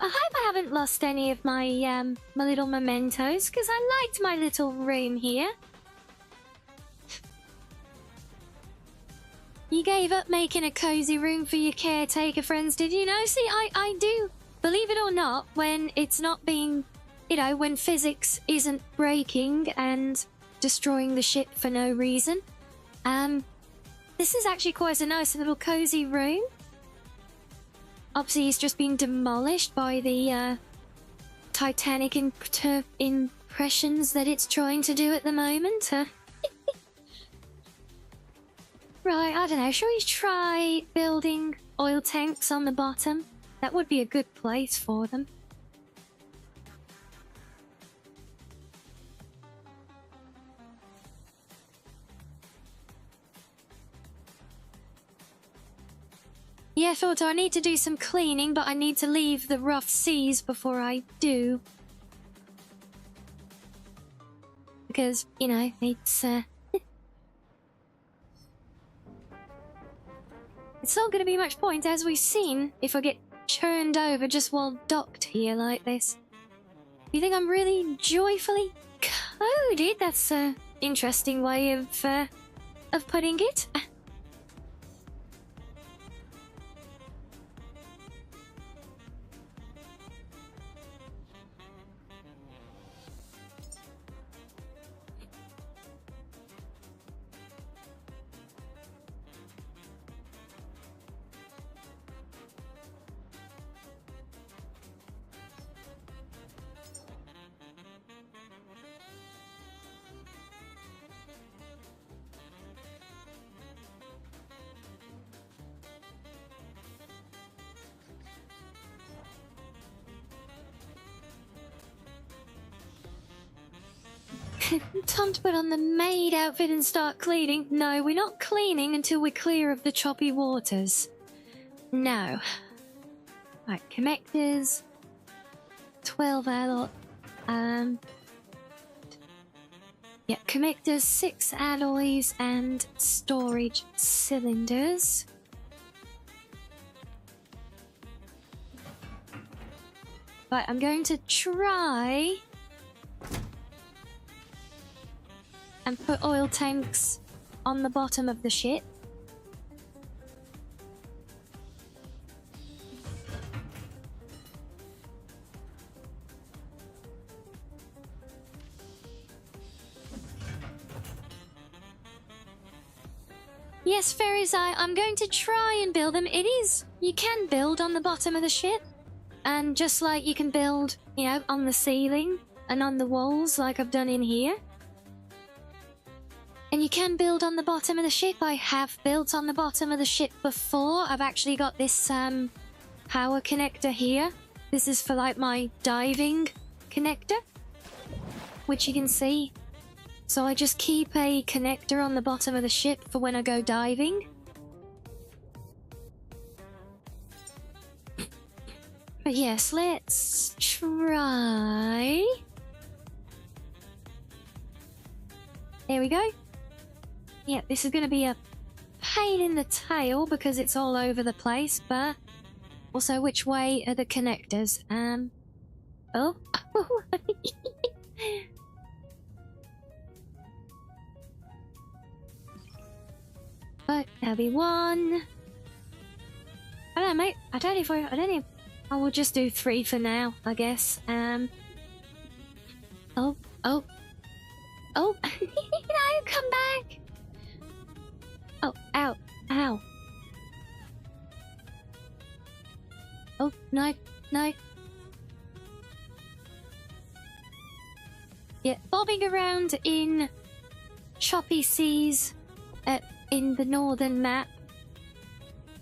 I hope I haven't lost any of my, my little mementos, because I liked my little room here. You gave up making a cozy room for your caretaker friends, did you? No, see, I do, believe it or not, when it's not being, you know, when physics isn't breaking and destroying the ship for no reason. This is actually quite a nice little cozy room. Obviously, it's just being demolished by the Titanic impressions that it's trying to do at the moment. Right, I don't know. Shall we try building oil tanks on the bottom? That would be a good place for them. Yeah, thought I need to do some cleaning, but I need to leave the rough seas before I do. Because, you know, it's, it's not going to be much point, as we've seen, if I get churned over just while docked here like this. You think I'm really joyfully coded? That's an interesting way of putting it. Time to put on the maid outfit and start cleaning. No, we're not cleaning until we're clear of the choppy waters. No. Right, connectors. 12 alloy. Yeah, connectors, 6 alloys, and storage cylinders. Right, I'm going to try and put oil tanks on the bottom of the ship. Yes, Fairies, I'm going to try and build them. It is, you can build on the bottom of the ship. And just like you can build, you know, on the ceiling and on the walls like I've done in here. And you can build on the bottom of the ship. I have built on the bottom of the ship before. I've actually got this power connector here. This is for like my diving connector, which you can see. So I just keep a connector on the bottom of the ship for when I go diving. But yes, let's try. There we go. Yeah, this is going to be a pain in the tail because it's all over the place, but also which way are the connectors? Oh. But there'll be one. I don't know, mate. I don't know. I will just do 3 for now, I guess. Oh. No, come back. Oh, ow. Oh, no. Yeah, bobbing around in choppy seas in the northern map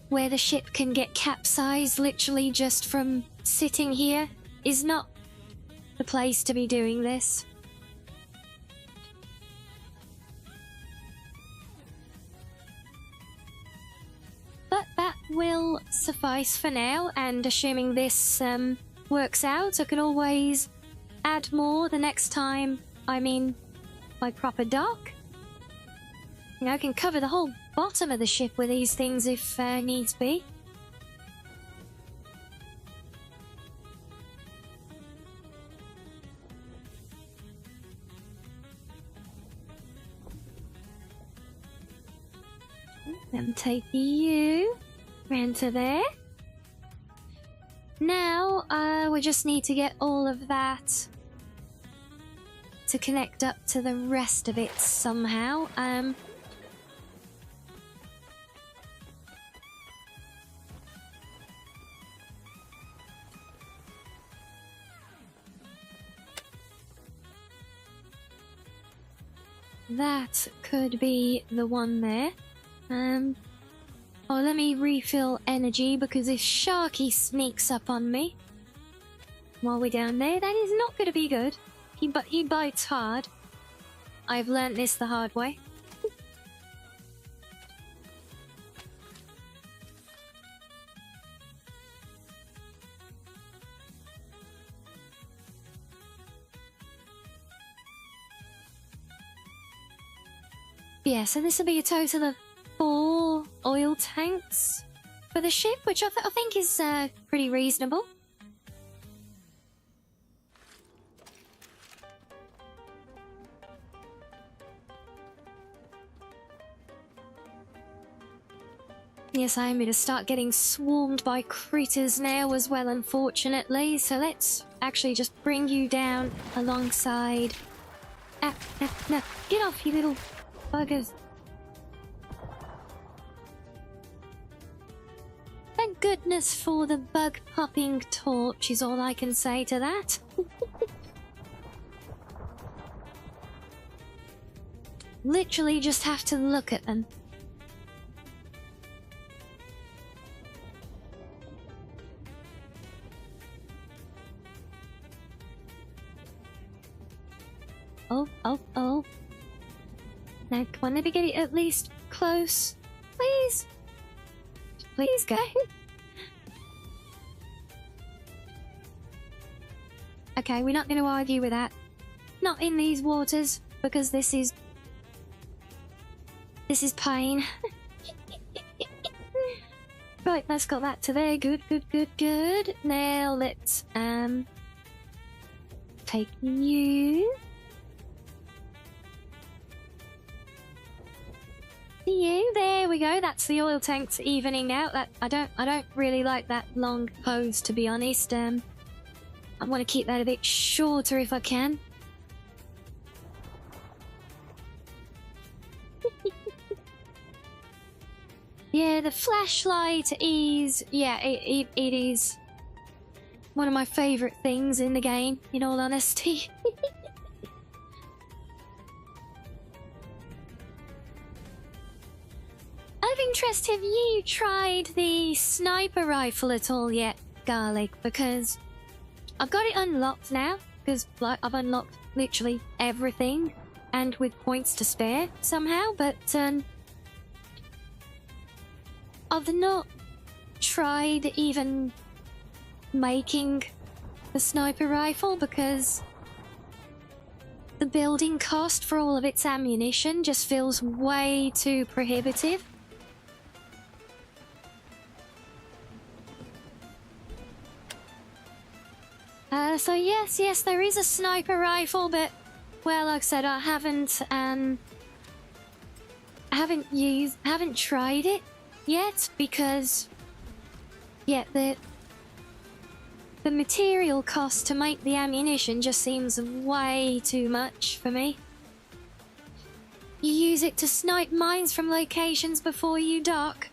where the ship can get capsized literally just from sitting here is not the place to be doing this. But that will suffice for now, and assuming this works out, I can always add more the next time I'm in my proper dock. You know, I can cover the whole bottom of the ship with these things if needs be. Then take you round to there. Now, we just need to get all of that to connect up to the rest of it somehow. That could be the one there. Oh, let me refill energy, because if Sharky sneaks up on me while we're down there, that is not going to be good. He bites hard. I've learnt this the hard way. Yeah, so this will be a total of 4 oil tanks for the ship, which I think is pretty reasonable. Yes, I am going to start getting swarmed by critters now as well, unfortunately. So let's actually just bring you down alongside. No, get off, you little buggers. Thank goodness for the bug popping torch is all I can say to that. Literally just have to look at them. Oh. Now, come on, let me get it at least close. Please. Please, go. Okay, we're not going to argue with that. Not in these waters, because this is pain. Right, let's got that to there. Good. Now let's take you. You, there we go. That's the oil tanks evening out. That I don't really like that long hose, to be honest. I want to keep that a bit shorter if I can. Yeah, the flashlight is... yeah, it is one of my favourite things in the game, in all honesty. Out of interest, have you tried the sniper rifle at all yet, Garlic? Because I've got it unlocked now, because like, I've unlocked literally everything, and with points to spare somehow, but I've not tried even making the sniper rifle because the building cost for all of its ammunition just feels way too prohibitive. So yes, there is a sniper rifle, but well, like I said, I haven't tried it yet because the material cost to make the ammunition just seems way too much for me. You use it to snipe mines from locations before you dock.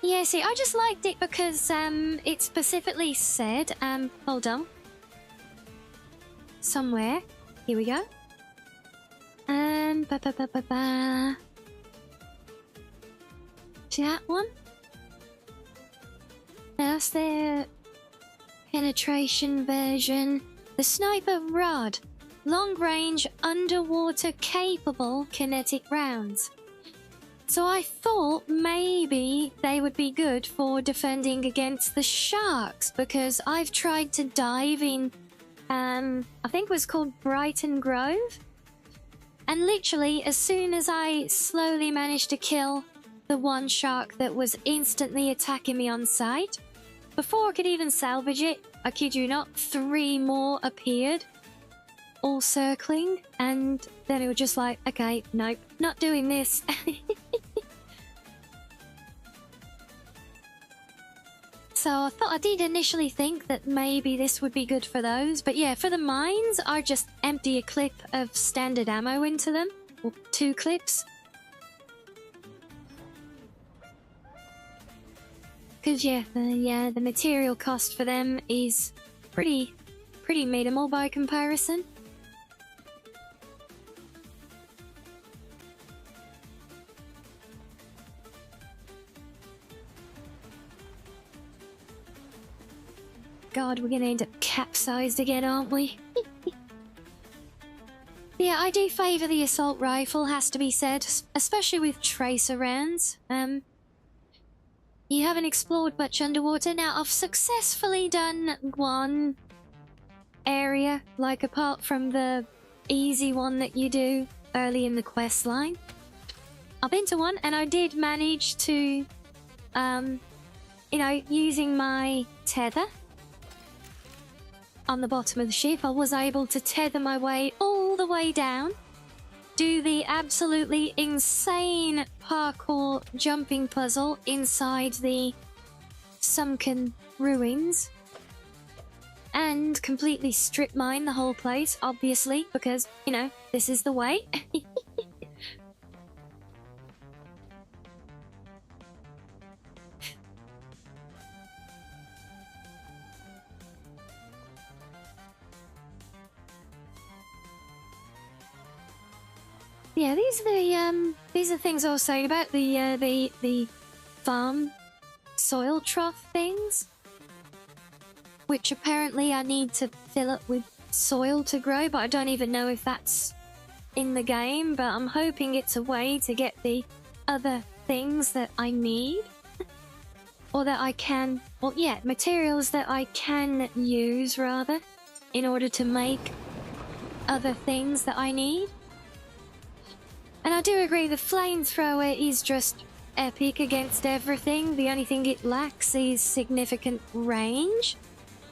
Yeah, see, I just liked it because it specifically said, hold on. Somewhere. Here we go. See that one? That's their penetration version. The sniper rod. Long range, underwater capable kinetic rounds. So I thought maybe they would be good for defending against the sharks, because I've tried to dive in, I think it was called Brighton Grove. And literally, as soon as I slowly managed to kill the one shark that was instantly attacking me on sight, before I could even salvage it, I kid you not, 3 more appeared, all circling, and then it was just like, okay, nope, not doing this. So I did initially think that maybe this would be good for those, but yeah, for the mines, I just empty a clip of standard ammo into them, or 2 clips. Because yeah, the material cost for them is pretty minimal by comparison. God, we're gonna end up capsized again, aren't we? Yeah, I do favour the assault rifle, has to be said, especially with tracer rounds. You haven't explored much underwater. Now, I've successfully done one area, like apart from the easy one that you do early in the quest line. I've been to one, and I did manage to, you know, using my tether on the bottom of the ship, I was able to tether my way all the way down, do the absolutely insane parkour jumping puzzle inside the sunken ruins, and completely strip mine the whole place, obviously, because, you know, this is the way. Yeah, these are things I was saying about the farm soil trough things, which apparently I need to fill up with soil to grow, but I don't even know if that's in the game, but I'm hoping it's a way to get the other things that I need, or that I can, well, yeah, materials that I can use, rather, in order to make other things that I need. And I do agree, the flamethrower is just epic against everything. The only thing it lacks is significant range.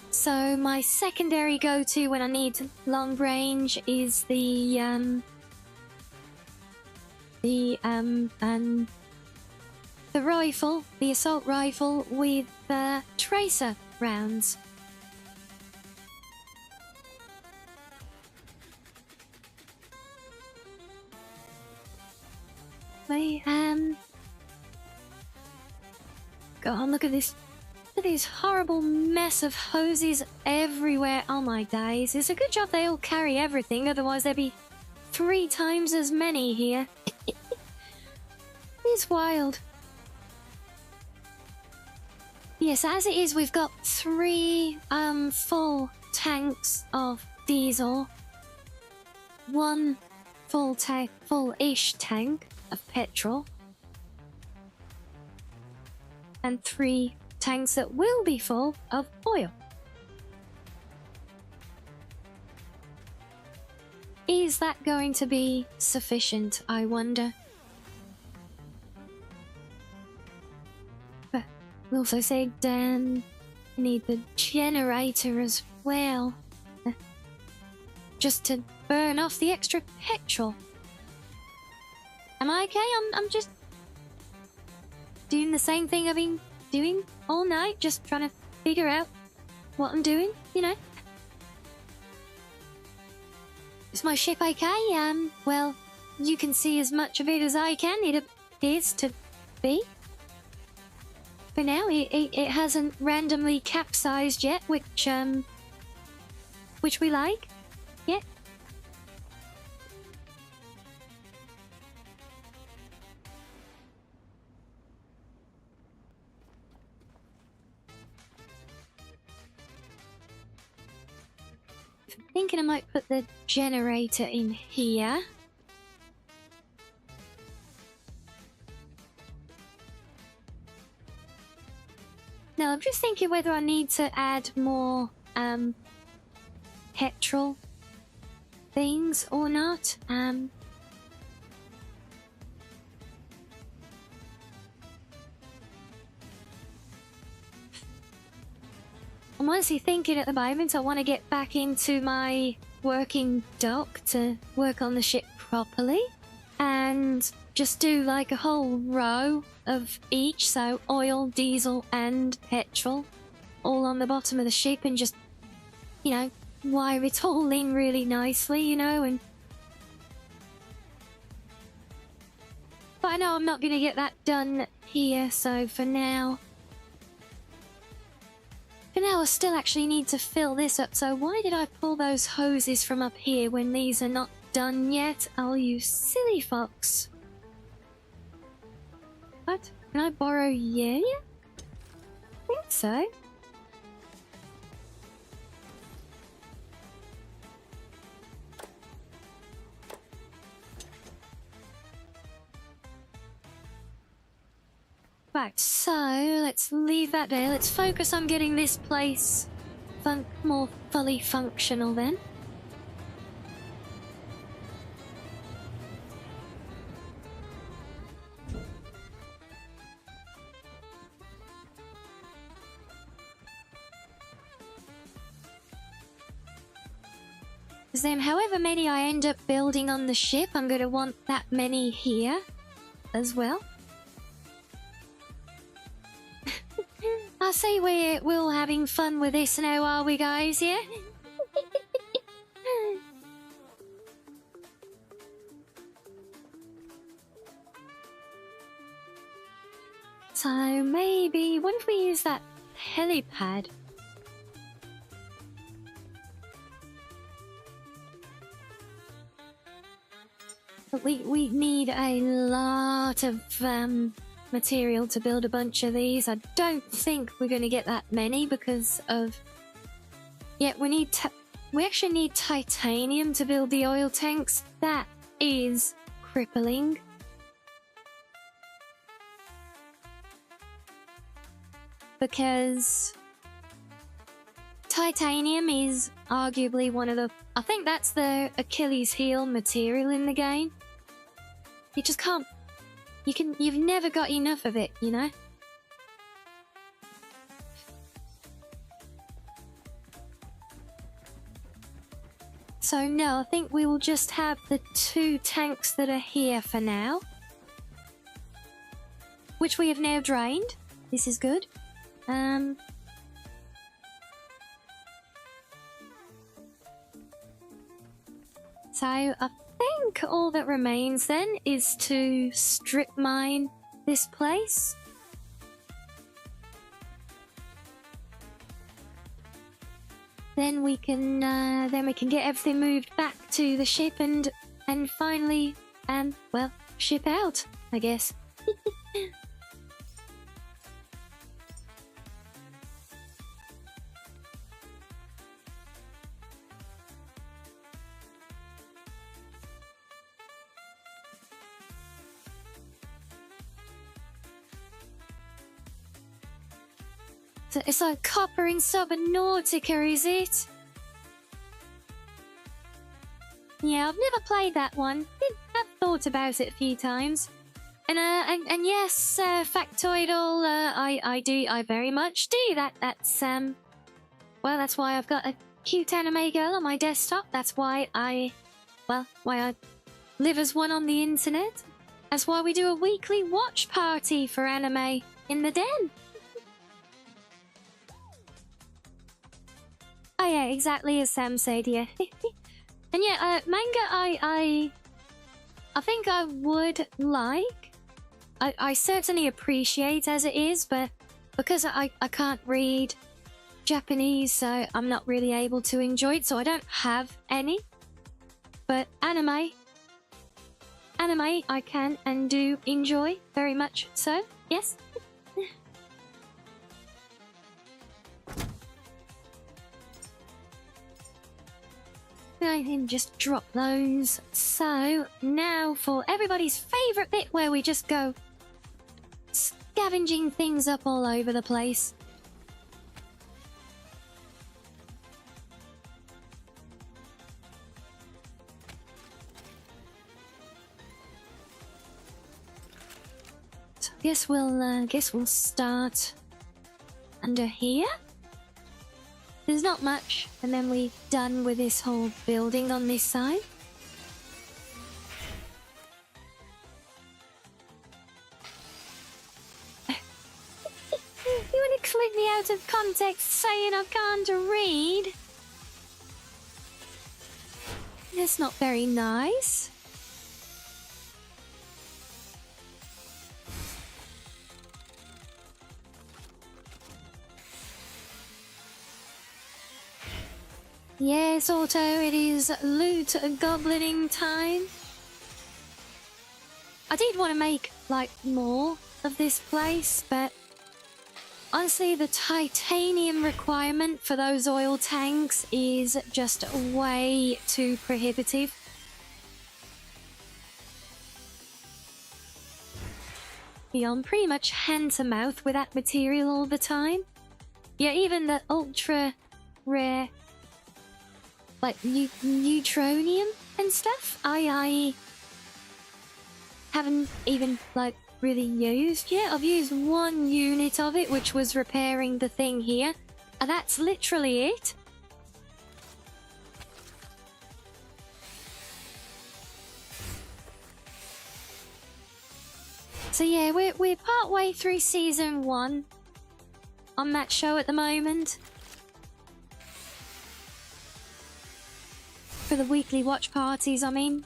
So my secondary go-to when I need long range is the rifle, the assault rifle with tracer rounds. Go on, look at this. Look at this horrible mess of hoses everywhere. Oh my days. It's a good job they all carry everything, otherwise there'd be 3 times as many here. It's wild. Yes, as it is, we've got 3 full tanks of diesel, 1 full-ish tank of petrol, and 3 tanks that will be full of oil. Is that going to be sufficient, I wonder? But we also said we need the generator as well, just to burn off the extra petrol. Am I okay? I'm just doing the same thing I've been doing all night, just trying to figure out what I'm doing, you know. Is my ship okay? Well, you can see as much of it as I can. It appears to be. For now, it hasn't randomly capsized yet, which we like. Yeah. thinking I might put the generator in here. Now I'm just thinking whether I need to add more petrol things or not. I'm honestly thinking at the moment I want to get back into my working dock to work on the ship properly and just do like a whole row of each, so oil, diesel and petrol all on the bottom of the ship, and just, you know, wire it all in really nicely, you know. And but I know I'm not going to get that done here, so for now I still actually need to fill this up. So why did I pull those hoses from up here when these are not done yet? Oh, you silly fox. What? Can I borrow you? I think so. Right, so let's leave that there. Let's focus on getting this place more fully functional then. Because then however many I end up building on the ship, I'm going to want that many here as well. I see we're all having fun with this now, are we guys, yeah? So maybe, what if we use that helipad? But we need a lot of material to build a bunch of these. I don't think we're going to get that many because of... Yeah, we actually need titanium to build the oil tanks. That is crippling. Because titanium is arguably one of the... I think that's the Achilles heel material in the game. You just can't... You've never got enough of it, you know? So no, I think we will just have the 2 tanks that are here for now. Which we have now drained. This is good. So I think all that remains then is to strip mine this place. Then we can get everything moved back to the ship and finally well, ship out, I guess. So it's like Copper in Subnautica, is it? Yeah, I've never played that one. I've thought about it a few times. And yes, Factoidal, I very much do that. That's well, that's why I've got a cute anime girl on my desktop. That's why I live as one on the internet. That's why we do a weekly watch party for anime in the den. Oh yeah, exactly as Sam said, yeah. And yeah, manga I think I would like. I certainly appreciate as it is, but because I can't read Japanese, so I'm not really able to enjoy it, so I don't have any. But anime I can and do enjoy very much so, yes. I can just drop those. So, now for everybody's favourite bit where we just go scavenging things up all over the place. So, guess we'll start under here. There's not much, and then we're done with this whole building on this side. You want to clip me out of context saying I can't read? That's not very nice. Yes, Otto, it is loot goblining time. I did want to make, like, more of this place, but honestly, the titanium requirement for those oil tanks is just way too prohibitive. Yeah, I'm pretty hand to mouth with that material all the time. Yeah, even the ultra rare, like neutronium and stuff, I haven't even like really used yet. I've used one unit of it, which was repairing the thing here, and that's literally it. So yeah, we're part way through season 1 on that show at the moment. For the weekly watch parties, I mean.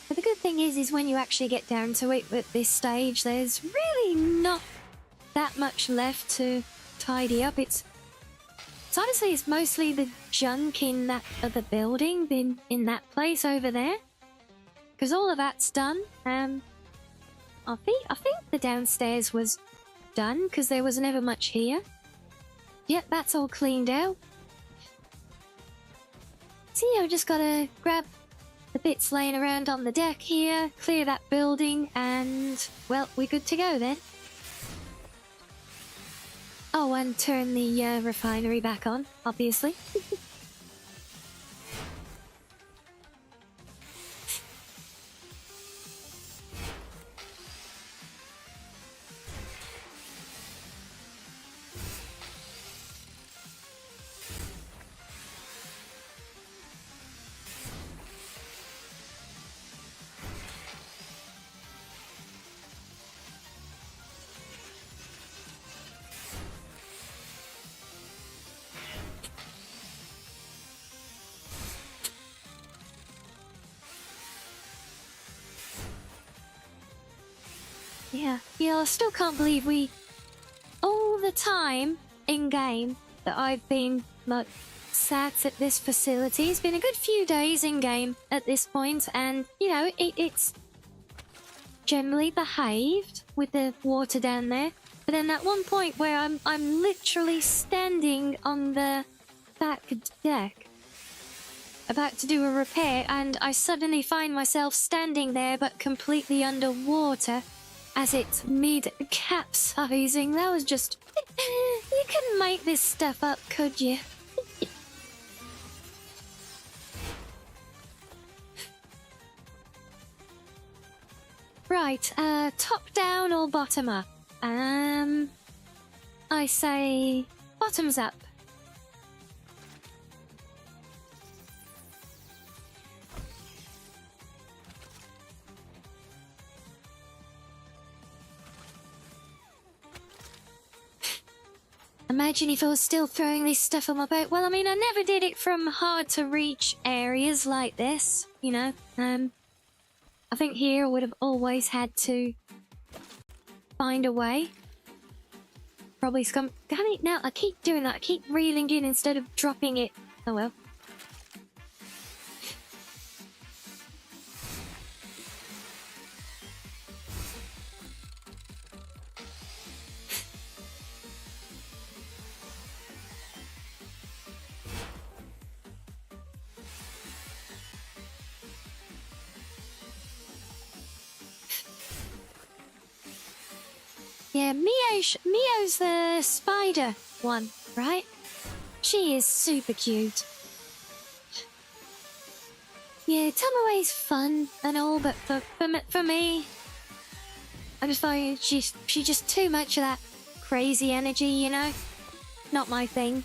But the good thing is when you actually get down to it at this stage, there's really not that much left to tidy up. It's honestly, it's mostly the junk in that other building, in that place over there, because all of that's done. I think the downstairs was done because there was never much here. Yep, that's all cleaned out. So yeah, I just gotta grab the bits laying around on the deck here, clear that building, and, well, we're good to go then. Oh, and turn the refinery back on, obviously. Yeah, I still can't believe all the time in-game that I've been, like, sat at this facility. It's been a good few days in-game at this point, and, you know, it's generally behaved with the water down there. But then at one point where I'm literally standing on the back deck, about to do a repair, and I suddenly find myself standing there but completely underwater as it's mid-capsizing. That was just... You couldn't make this stuff up, could you? Right, top down or bottom up? I say bottoms up. Imagine if I was still throwing this stuff on my boat. Well, I mean, I never did it from hard-to-reach areas like this, you know. I think here I would have always had to find a way. Probably scum. Damn it, now I keep doing that. I keep reeling in instead of dropping it. Oh well. Yeah, Mio's the spider one, right? She is super cute. Yeah, Tomoe's fun and all, but for me, I just find she's just too much of that crazy energy, you know? Not my thing.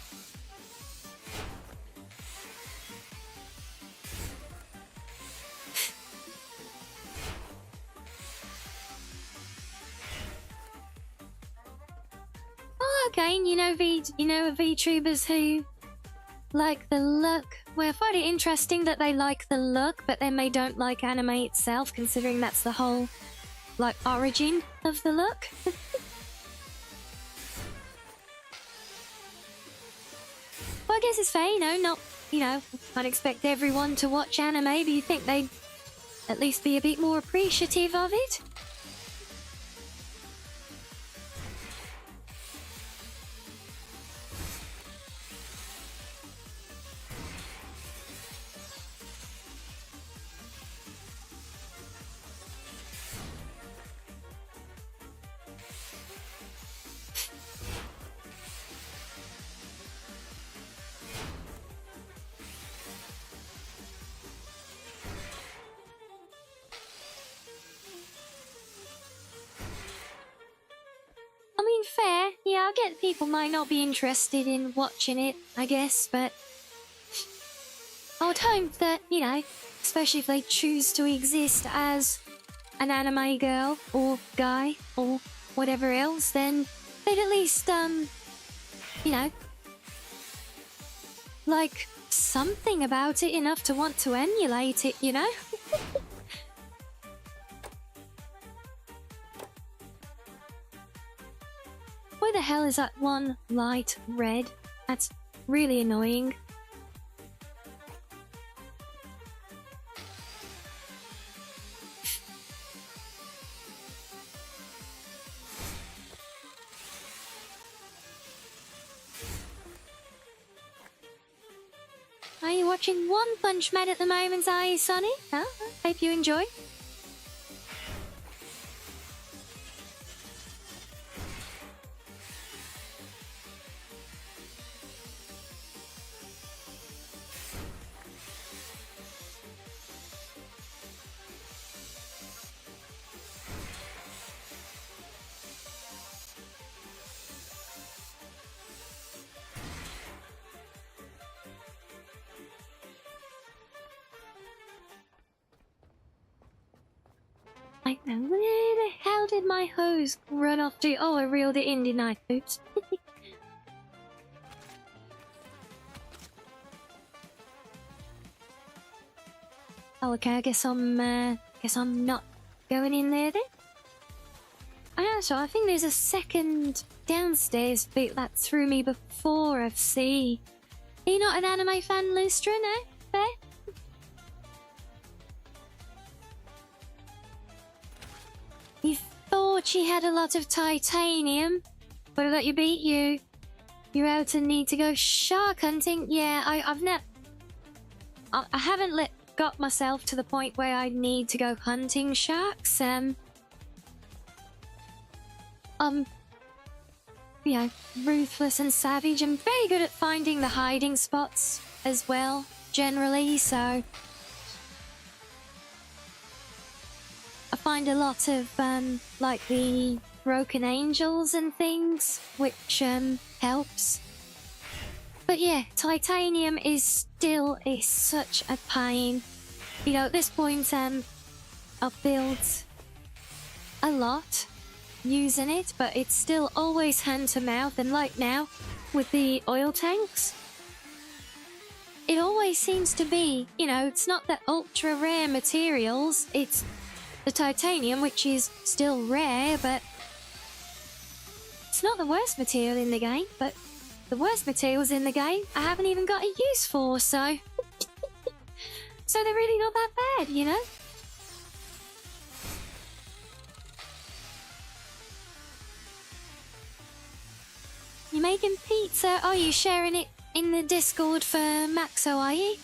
Okay, you know VTubers who like the look. Well, I find it interesting that they like the look, but then they don't like anime itself, considering that's the whole like origin of the look. Well, I guess it's fair, can't expect everyone to watch anime, but you think they'd at least be a bit more appreciative of it. I mean, fair. Yeah, I get people might not be interested in watching it, I guess, but I would hope that, especially if they choose to exist as an anime girl or guy or whatever else, then they'd at least, like something about it enough to want to emulate it, you know? Why the hell is that one light red? That's really annoying. Are you watching One Punch Man at the moment, are you, Sonny? Huh? Hope you enjoy. Where the hell did my hose run off to? Oh, I reeled it in, didn't I? Oops. Oh, okay. I guess I'm not going in there then. So I think there's a second downstairs bit that threw me before. I've seen. Are you not an anime fan, Lustra? No, fair. You thought she had a lot of titanium, but I let you beat you. You're out and need to go shark hunting. Yeah, I haven't got myself to the point where I need to go hunting sharks. Ruthless and savage. I'm very good at finding the hiding spots as well, generally. So I find a lot of, like the broken angels and things, which, helps. But yeah, titanium is such a pain. At this point, I've built a lot using it, but it's still always hand to mouth, and like now, with the oil tanks, it always seems to be, it's not the ultra rare materials, it's the titanium, which is still rare, but it's not the worst material in the game, but the worst materials in the game I haven't even got a use for, so... so they're really not that bad, you know? You making pizza? Oh, you sharing it in the Discord for Maxo, are you?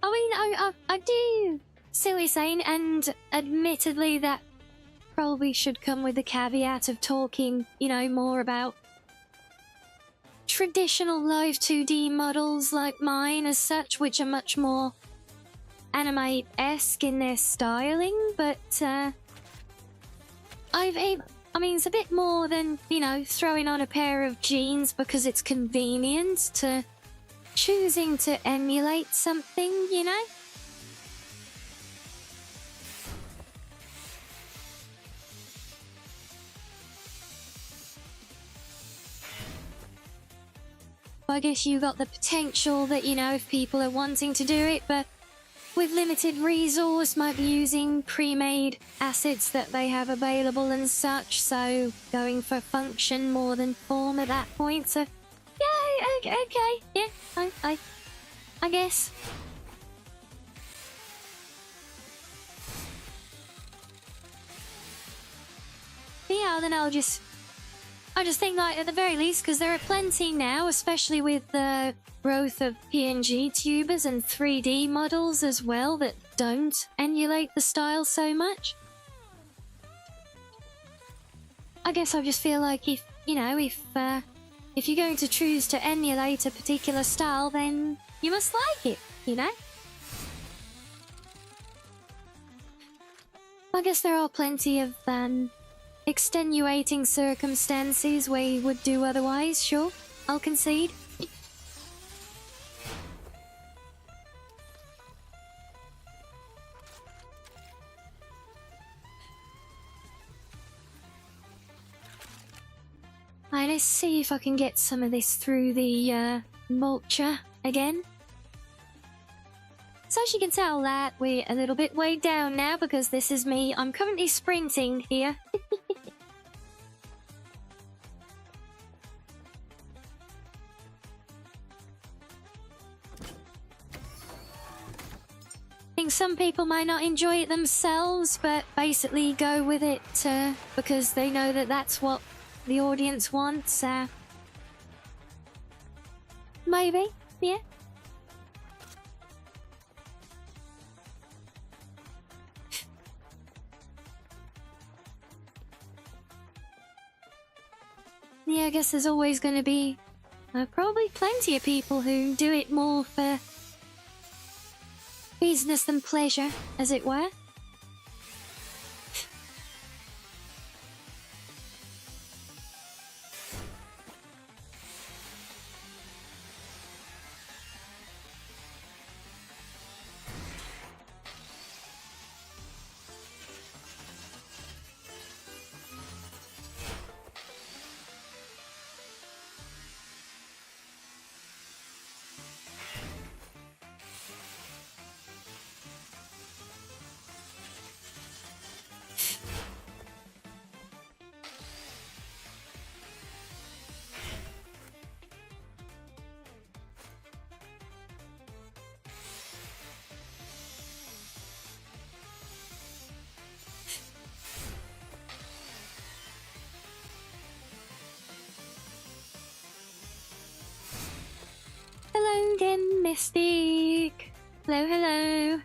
I mean, I do see what you're saying, and admittedly that probably should come with the caveat of talking, you know, more about traditional live 2D models like mine as such, which are much more anime-esque in their styling, but I mean, it's a bit more than, you know, throwing on a pair of jeans because it's convenient to choosing to emulate something, you know? I guess you got the potential that, you know, if people are wanting to do it, but with limited resource, might be using pre-made assets that they have available and such, so going for function more than form at that point, so yeah, okay, yeah, I guess. But yeah, then I just think, like, at the very least, because there are plenty now, especially with the growth of PNG tubers and 3D models as well that don't emulate the style so much. I guess I just feel like if you're going to choose to emulate a particular style, then you must like it, you know? I guess there are plenty of extenuating circumstances where you would do otherwise, sure, I'll concede. Alright, let's see if I can get some of this through the mulcher again. So as you can tell that we're a little bit weighed down now because this is me. I'm currently sprinting here. I think some people might not enjoy it themselves, but basically go with it because they know that that's what the audience wants. Maybe, yeah. Yeah, I guess there's always going to be probably plenty of people who do it more for business than pleasure, as it were. Hello again, Mystic. Hello, hello.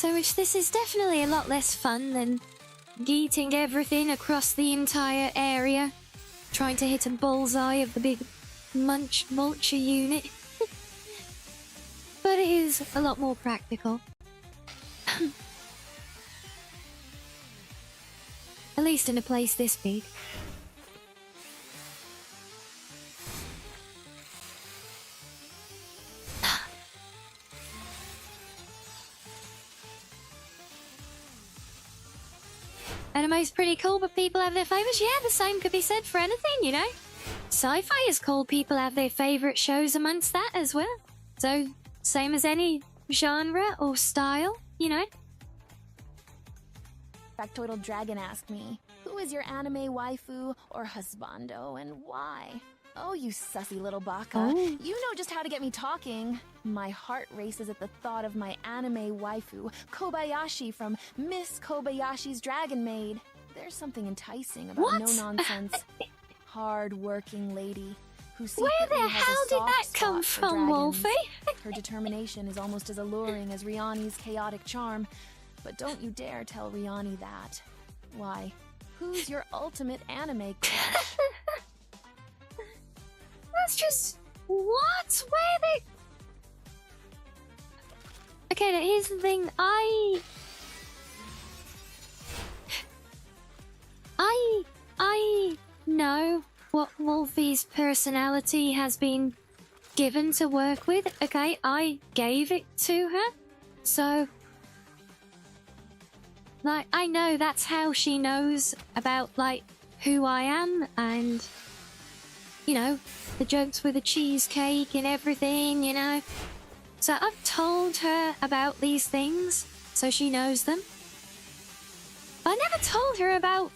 So this is definitely a lot less fun than yeeting everything across the entire area, trying to hit a bullseye of the big vulture unit. But it is a lot more practical. At least in a place this big. Anime's pretty cool, but people have their favourites. Yeah, the same could be said for anything, you know? Sci-fi is cool, people have their favourite shows amongst that as well. So, same as any genre or style, you know? Factoidal Dragon asked me, who is your anime waifu or husbando and why? Oh, you sussy little baka. Oh. You know just how to get me talking. My heart races at the thought of my anime waifu, Kobayashi from Miss Kobayashi's Dragon Maid. There's something enticing about What? no-nonsense, hard-working lady who Where secretly the has hell a did soft that come spot for from, dragons. Wolfie? Her determination is almost as alluring as Rianni's chaotic charm, but don't you dare tell Rianni that. Why? Who's your ultimate anime crush? That's just... What? Where they... Okay, now here's the thing. I know what Wolfie's personality has been given to work with. Okay, I gave it to her. So... Like, I know that's how she knows about, like, who I am and... You know, the jokes with the cheesecake and everything, you know. So I've told her about these things, so she knows them. But I never told her about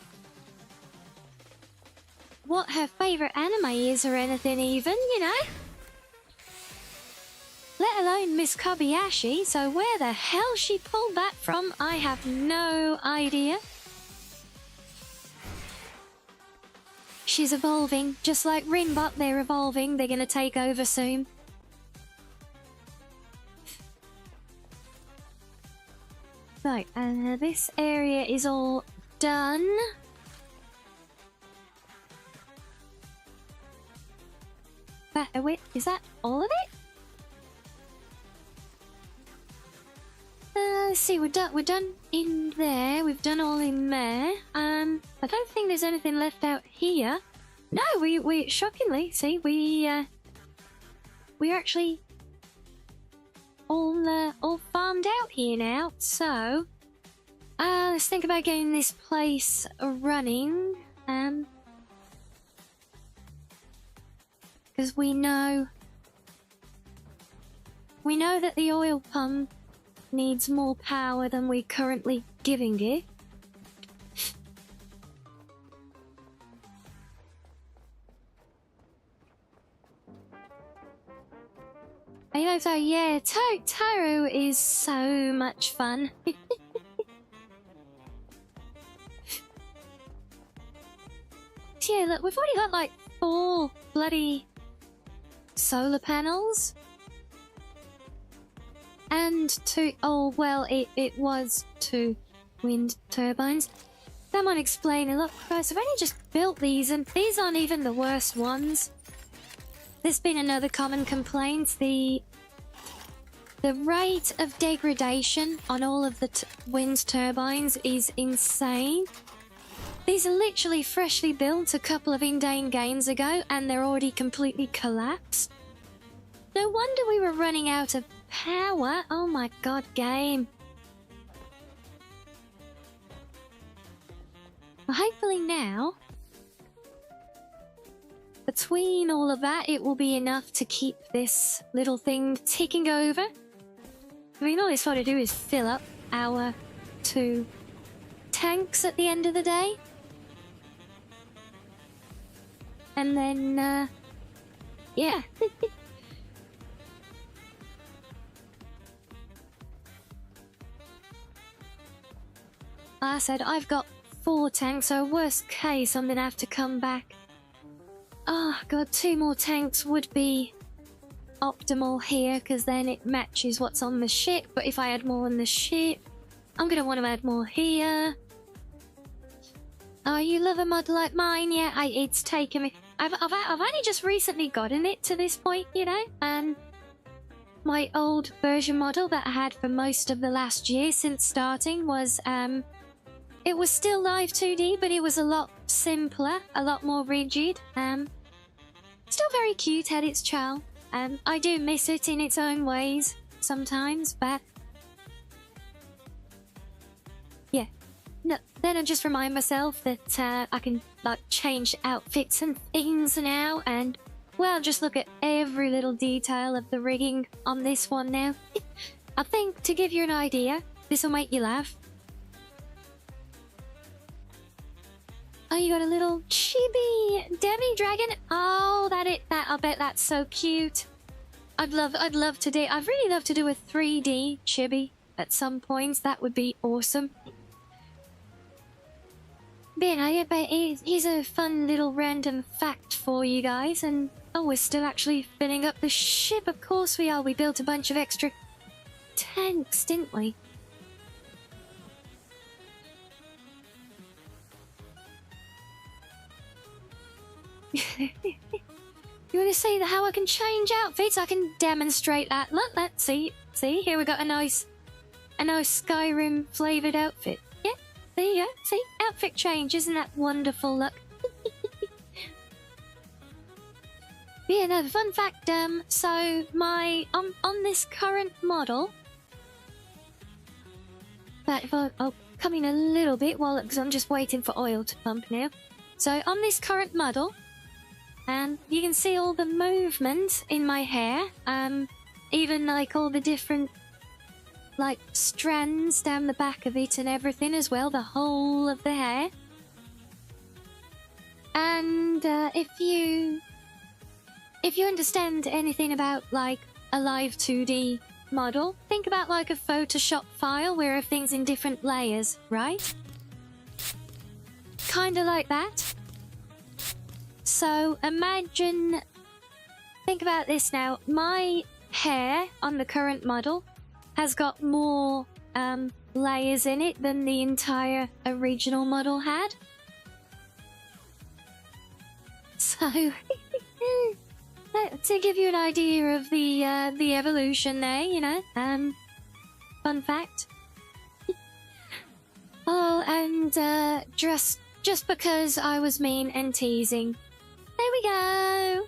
what her favourite anime is or anything even, you know. Let alone Miss Kobayashi, so where the hell she pulled that from, I have no idea. She's evolving, just like Rinbot, they're evolving, they're gonna take over soon. Right, this area is all done. Wait, is that all of it? Let's see, we're done in there, we've done all in there. I don't think there's anything left out here. No, we shockingly, see, we're actually all farmed out here now, so let's think about getting this place running, because we know that the oil pump needs more power than we're currently giving it. So yeah, Taro is so much fun. Yeah, look, we've already got like 4 bloody solar panels. And 2, oh well, it was 2 wind turbines. That might explain a lot. Guys, I've only just built these and these aren't even the worst ones. There's been another common complaint, the rate of degradation on all of the wind turbines is insane. These are literally freshly built a couple of in-game games ago and they're already completely collapsed. No wonder we were running out of power. Oh my god, game. Well, hopefully now, between all of that, it will be enough to keep this little thing ticking over. I mean, all it's got to do is fill up our 2 tanks at the end of the day. And then, yeah. Like I said, I've got 4 tanks, so worst case, I'm gonna have to come back. Oh god, 2 more tanks would be optimal here, because then it matches what's on the ship. But if I had more on the ship, I'm gonna want to add more here. Oh, you love a mod like mine? Yeah, it's taken me... I've only just recently gotten it to this point, you know? My old version model that I had for most of the last year since starting was, it was still live 2D, but it was a lot simpler, a lot more rigid. Still very cute, had its charm. I do miss it in its own ways sometimes, but... yeah. No, then I just remind myself that I can, like, change outfits and things now, and... well, just look at every little detail of the rigging on this one now. I think, to give you an idea, this will make you laugh. Oh, you got a little chibi demi-dragon. Oh, I bet that's so cute. I'd love to do... I'd really love to do a 3D chibi at some points. That would be awesome. But yeah, but here's a fun little random fact for you guys, and... oh, we're still actually filling up the ship. Of course we are. We built a bunch of extra tanks, didn't we? You want to see how I can change outfits? I can demonstrate that. Look, let's see. See, here we got a nice Skyrim flavored outfit. Yeah, there you go. See, outfit change. Isn't that wonderful? Look. Yeah, no, fun fact, so my, on this current model, but if I'll come in a little bit because I'm just waiting for oil to pump now. So on this current model, you can see all the movement in my hair, even like all the different, like, strands down the back of it and everything as well, the whole of the hair. And, if you understand anything about, like, a live 2D model, think about, like, a Photoshop file where everything's in different layers, right? Kinda like that. So, think about this now. My hair on the current model has got more, layers in it than the entire original model had. So... to give you an idea of the evolution there, you know, fun fact. Oh, and, just because I was mean and teasing. There we go!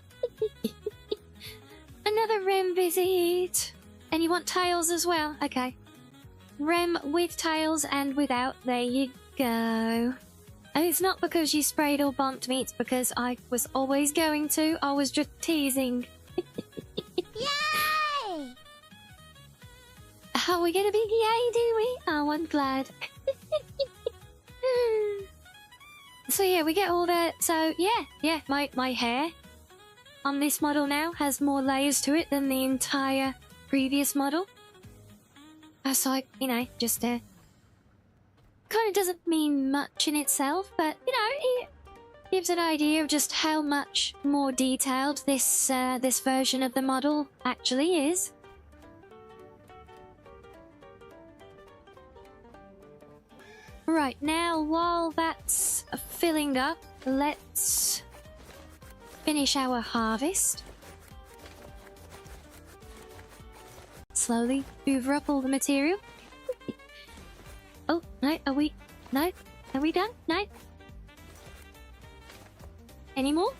Another Rem visit! And you want tails as well? Okay. Rem with tails and without, there you go. And it's not because you sprayed or bumped me, it's because I was always going to. I was just teasing. Yay! Are we gonna be yay, do we? Oh, I'm glad. So yeah, we get all that. So yeah, my hair on this model now has more layers to it than the entire previous model. That's like, you know, just kind of doesn't mean much in itself, but you know, it gives an idea of just how much more detailed this this version of the model actually is. Right, now while that's filling up, let's finish our harvest. Slowly hoover up all the material. Oh, no, are we done? No? Any more?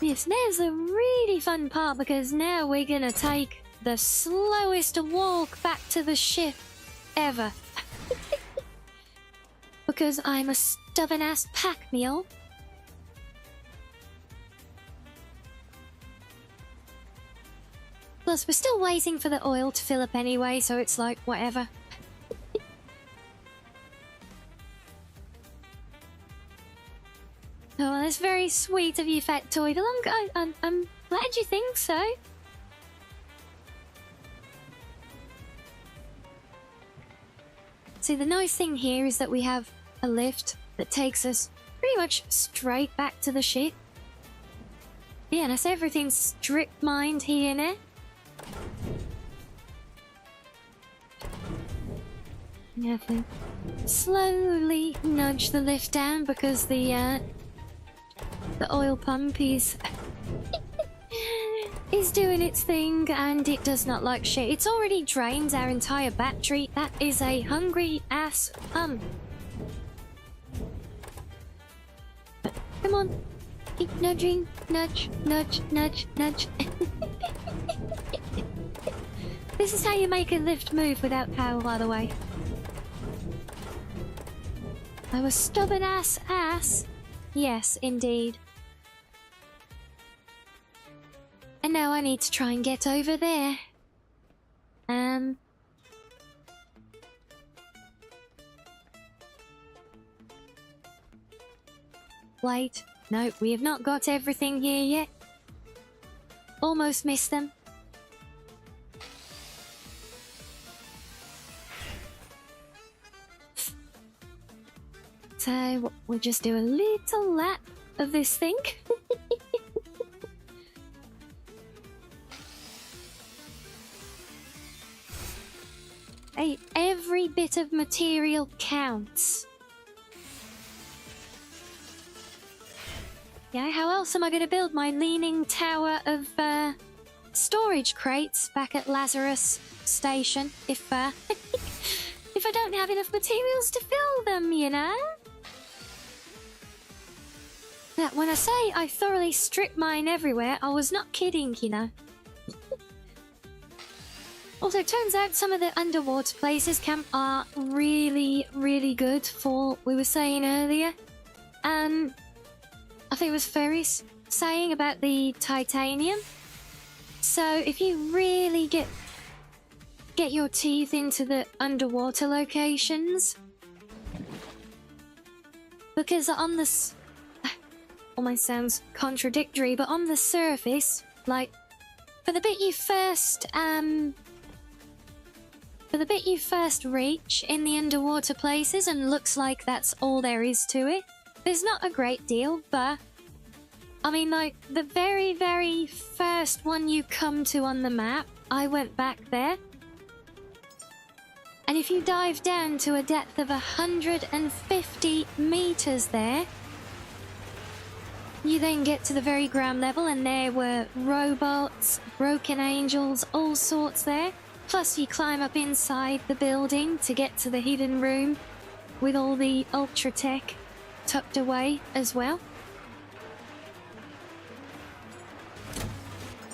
Yes, there's a really fun part because now we're gonna take the slowest walk back to the ship ever. Because I'm a stubborn-ass pack mule. Plus, we're still waiting for the oil to fill up anyway, so it's like, whatever. Oh, that's very sweet of you, Factoid. I'm glad you think so. See, the nice thing here is that we have a lift that takes us pretty much straight back to the ship. Yeah, that's everything strip mined here now. You have to slowly nudge the lift down because the oil pump is is doing its thing and it does not like shit. It's already drained our entire battery. That is a hungry ass pump. Come on. Keep nudging. Nudge, nudge, nudge, nudge. This is how you make a lift move without power, by the way. I was stubborn ass. Yes, indeed. And now I need to try and get over there. Wait. No, we have not got everything here yet. Almost missed them. So, we'll just do a little lap of this thing. Hey, every bit of material counts. Yeah, how else am I going to build my leaning tower of storage crates back at Lazarus Station if if I don't have enough materials to fill them, you know? Now, when I say I thoroughly strip mine everywhere, I was not kidding, you know. Also, it turns out some of the underwater places are really, really good for what we were saying earlier. I think it was Ferris saying about the titanium. So if you really get your teeth into the underwater locations, because on this, almost sounds contradictory, but on the surface, like for the bit you first reach in the underwater places, and looks like that's all there is to it. There's not a great deal, but I mean, like, the very, very first one you come to on the map, I went back there. And if you dive down to a depth of 150 meters there, you then get to the very ground level, and there were robots, broken angels, all sorts there. Plus, you climb up inside the building to get to the hidden room with all the ultra tech tucked away as well.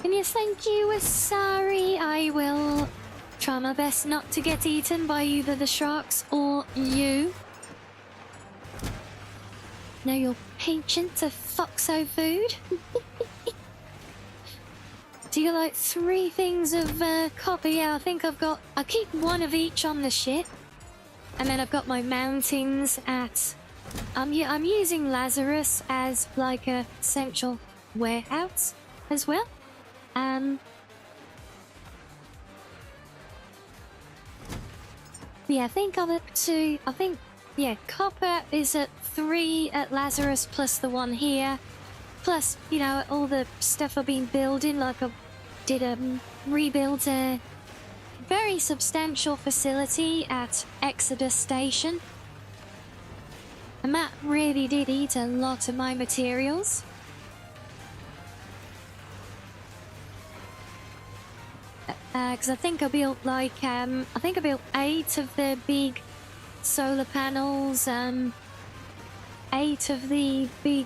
And yes, thank you, Asari. I will try my best not to get eaten by either the sharks or you. Know your penchant of Foxo food. Do you like 3 things of copper? Yeah, I think I keep one of each on the ship. And then I've got my mountains at... I'm using Lazarus as like a central warehouse as well. Yeah, I think I'm up to... yeah, copper is at 3 at Lazarus plus the one here. Plus, you know, all the stuff I've been building, like I did rebuild a very substantial facility at Exodus Station. And that really did eat a lot of my materials. Because I think I built like, I think I built 8 of the big solar panels, 8 of the big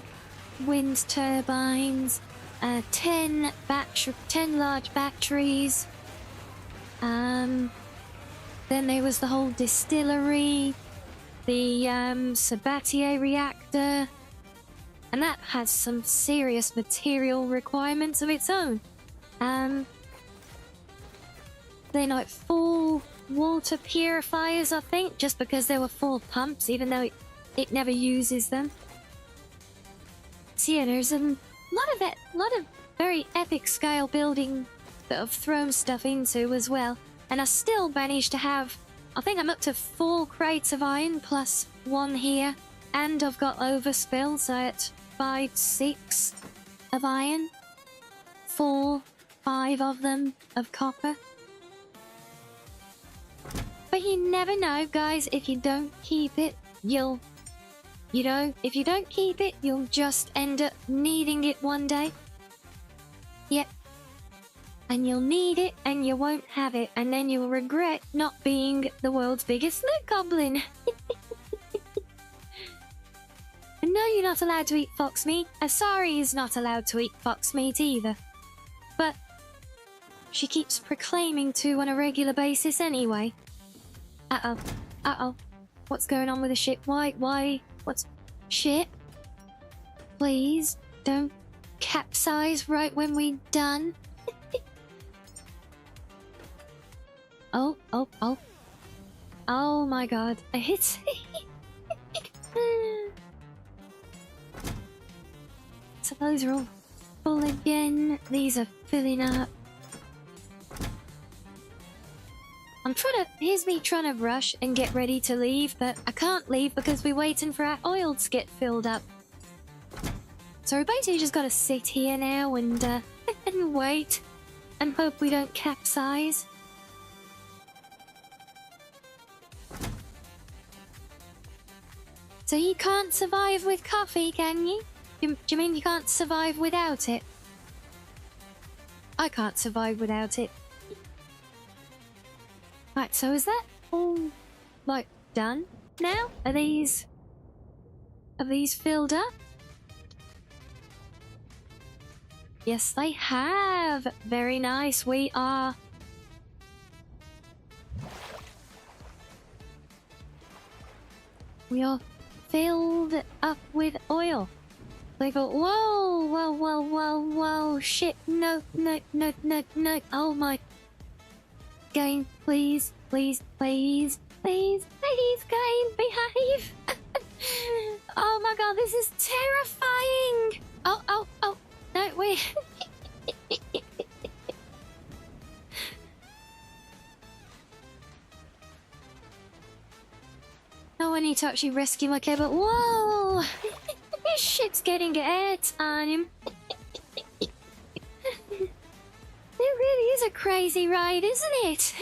wind turbines, 10 large batteries. Then there was the whole distillery, the Sabatier reactor, and that has some serious material requirements of its own. They're like 4 water purifiers, I think, just because there were 4 pumps, even though it never uses them. So yeah, there's a lot of very epic scale building that I've thrown stuff into as well. And I still managed to have, I think I'm up to 4 crates of iron plus 1 here and I've got overspill, so it's 5, 6 of iron, 4, 5 of them of copper. But you never know, guys. If you don't keep it, if you don't keep it, you'll just end up needing it one day. Yep. And you'll need it, and you won't have it, and then you'll regret not being the world's biggest loot goblin. And no, you're not allowed to eat fox meat. Asari is not allowed to eat fox meat either. But she keeps proclaiming to on a regular basis anyway. Uh-oh. Uh-oh. What's going on with the ship? Why? What's... Ship? Please, don't capsize right when we're done. Oh. Oh my god. I hit... So those are all full again. These are filling up. Here's me trying to rush and get ready to leave, but I can't leave because we're waiting for our oil to get filled up. So we basically just gotta sit here now and and wait and hope we don't capsize. So you can't survive with coffee, can you? Do you mean you can't survive without it? I can't survive without it. Right, so is that all, like, done now? Are these filled up? Yes, they have. Very nice. We are filled up with oil. They go, whoa, shit, no. Oh my. Game, please, game, behave. Oh my god, this is terrifying. Oh, no, wait. No, I need to actually rescue my kid, but whoa! This shit's getting airtime. It really is a crazy ride, isn't it?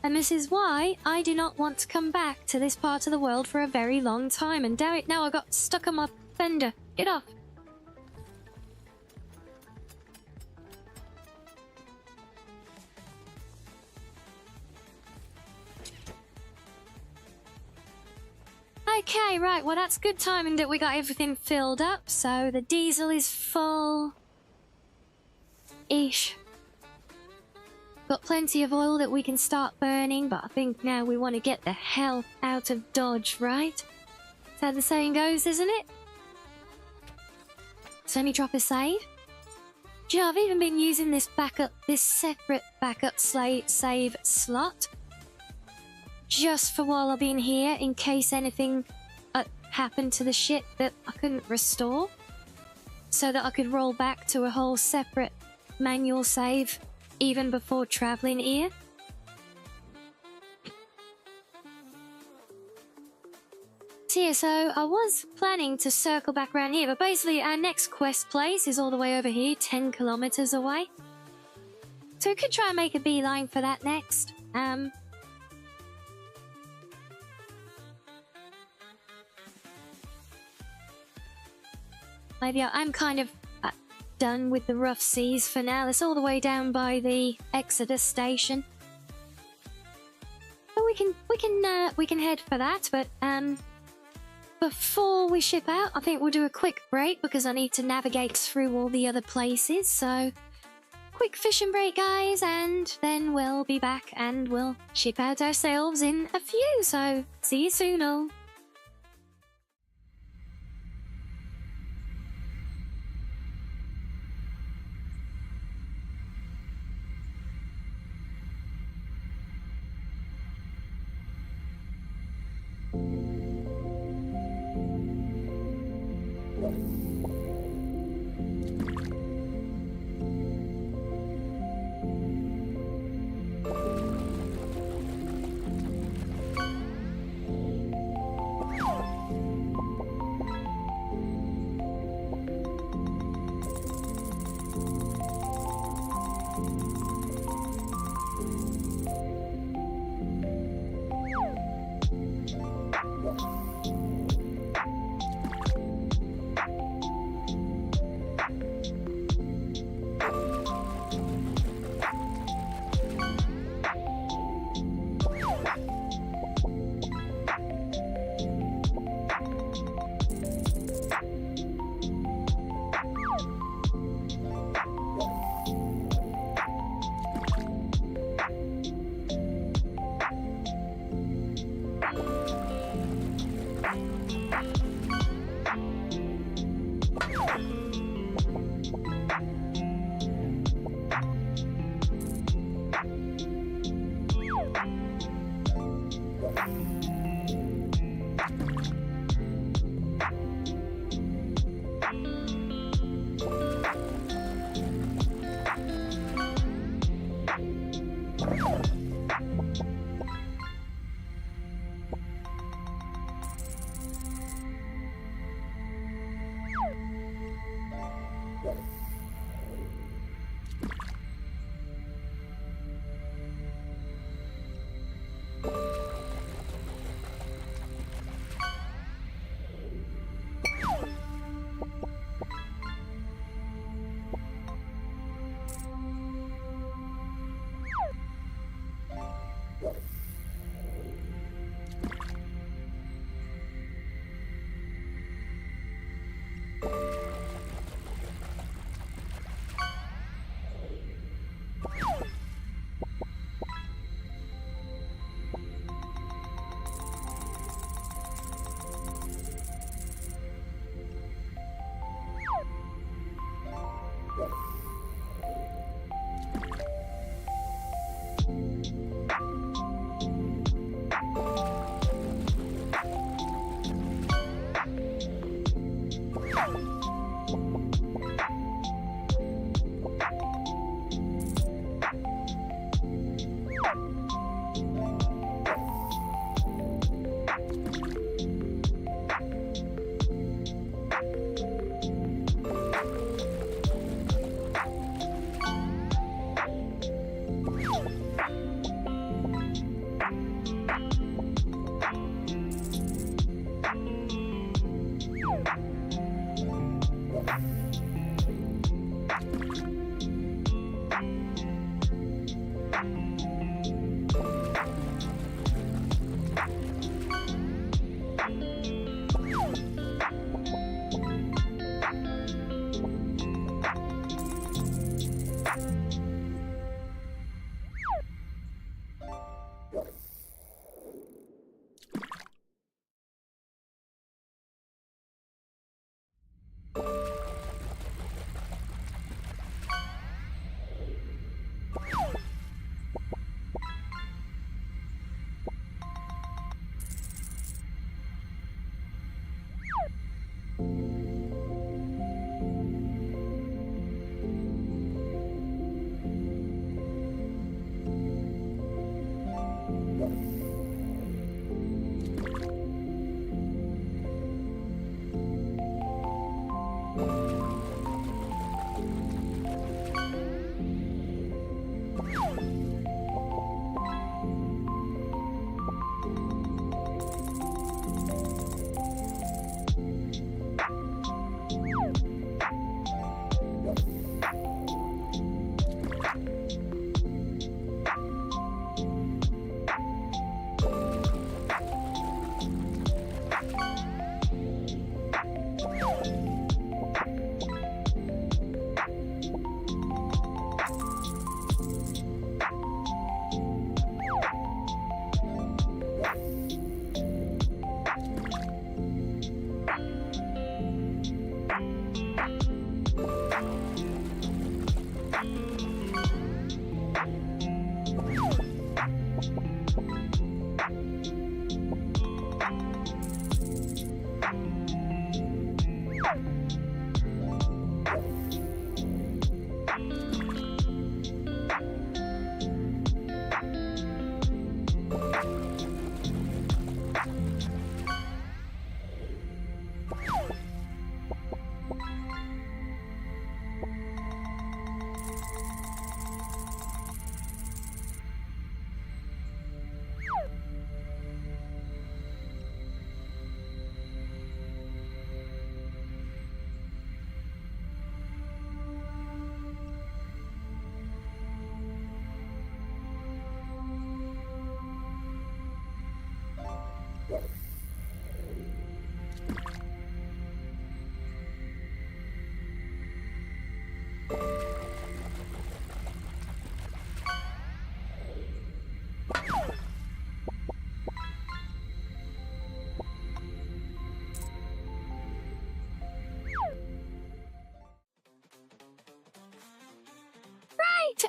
And this is why I do not want to come back to this part of the world for a very long time. And damn it, now I got stuck on my fender. Get off. Okay, right, well that's good timing that we got everything filled up, so the diesel is full. Ish. Got plenty of oil that we can start burning, but I think now we want to get the hell out of Dodge, right? That's how the saying goes, isn't it? So let me drop a save. Do you know, I've even been using this separate backup save slot just for while I've been here, in case anything happened to the ship that I couldn't restore, so that I could roll back to a whole separate manual save even before traveling here. So yeah, so I was planning to circle back around here, but basically our next quest place is all the way over here, 10 kilometers away. So we could try and make a beeline for that next. Maybe I'm kind of done with the rough seas for now. It's all the way down by the Exodus station. But we can head for that. But before we ship out, I think we'll do a quick break because I need to navigate through all the other places. So quick fishing break, guys, and then we'll be back and we'll ship out ourselves in a few. So see you soon, all.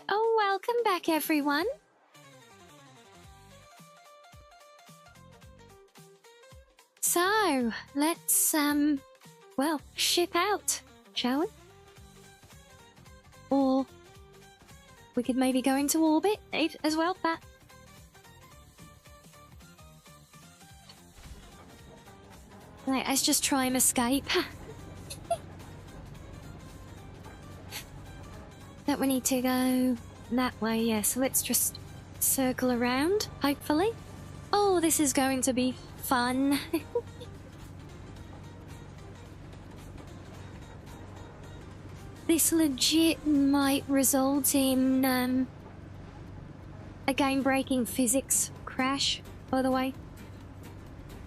Oh, welcome back, everyone. So, let's, well, ship out, shall we? Or we could maybe go into orbit as well, but... Right, let's just try and escape. That we need to go that way, yeah, so let's just circle around, hopefully. Oh, this is going to be fun. This legit might result in a game-breaking physics crash, by the way.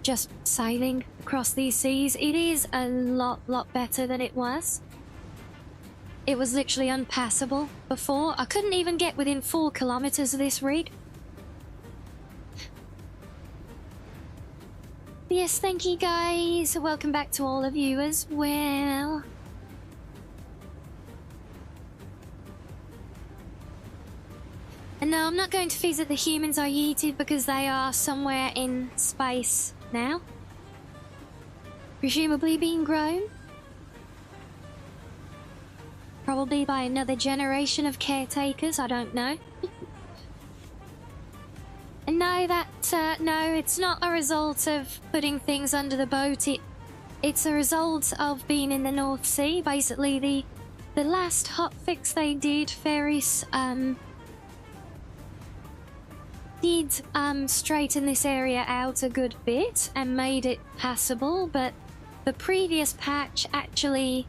Just sailing across these seas. It is a lot better than it was. It was literally unpassable before. I couldn't even get within 4 kilometers of this rig. Yes, thank you guys. Welcome back to all of you as well. And no, I'm not going to visit the humans I yeeted because they are somewhere in space now. Presumably being grown. Probably by another generation of caretakers, I don't know. And no, no, it's not a result of putting things under the boat. It's a result of being in the North Sea. Basically, the last hotfix they did, Ferris, did straighten this area out a good bit and made it passable, but the previous patch actually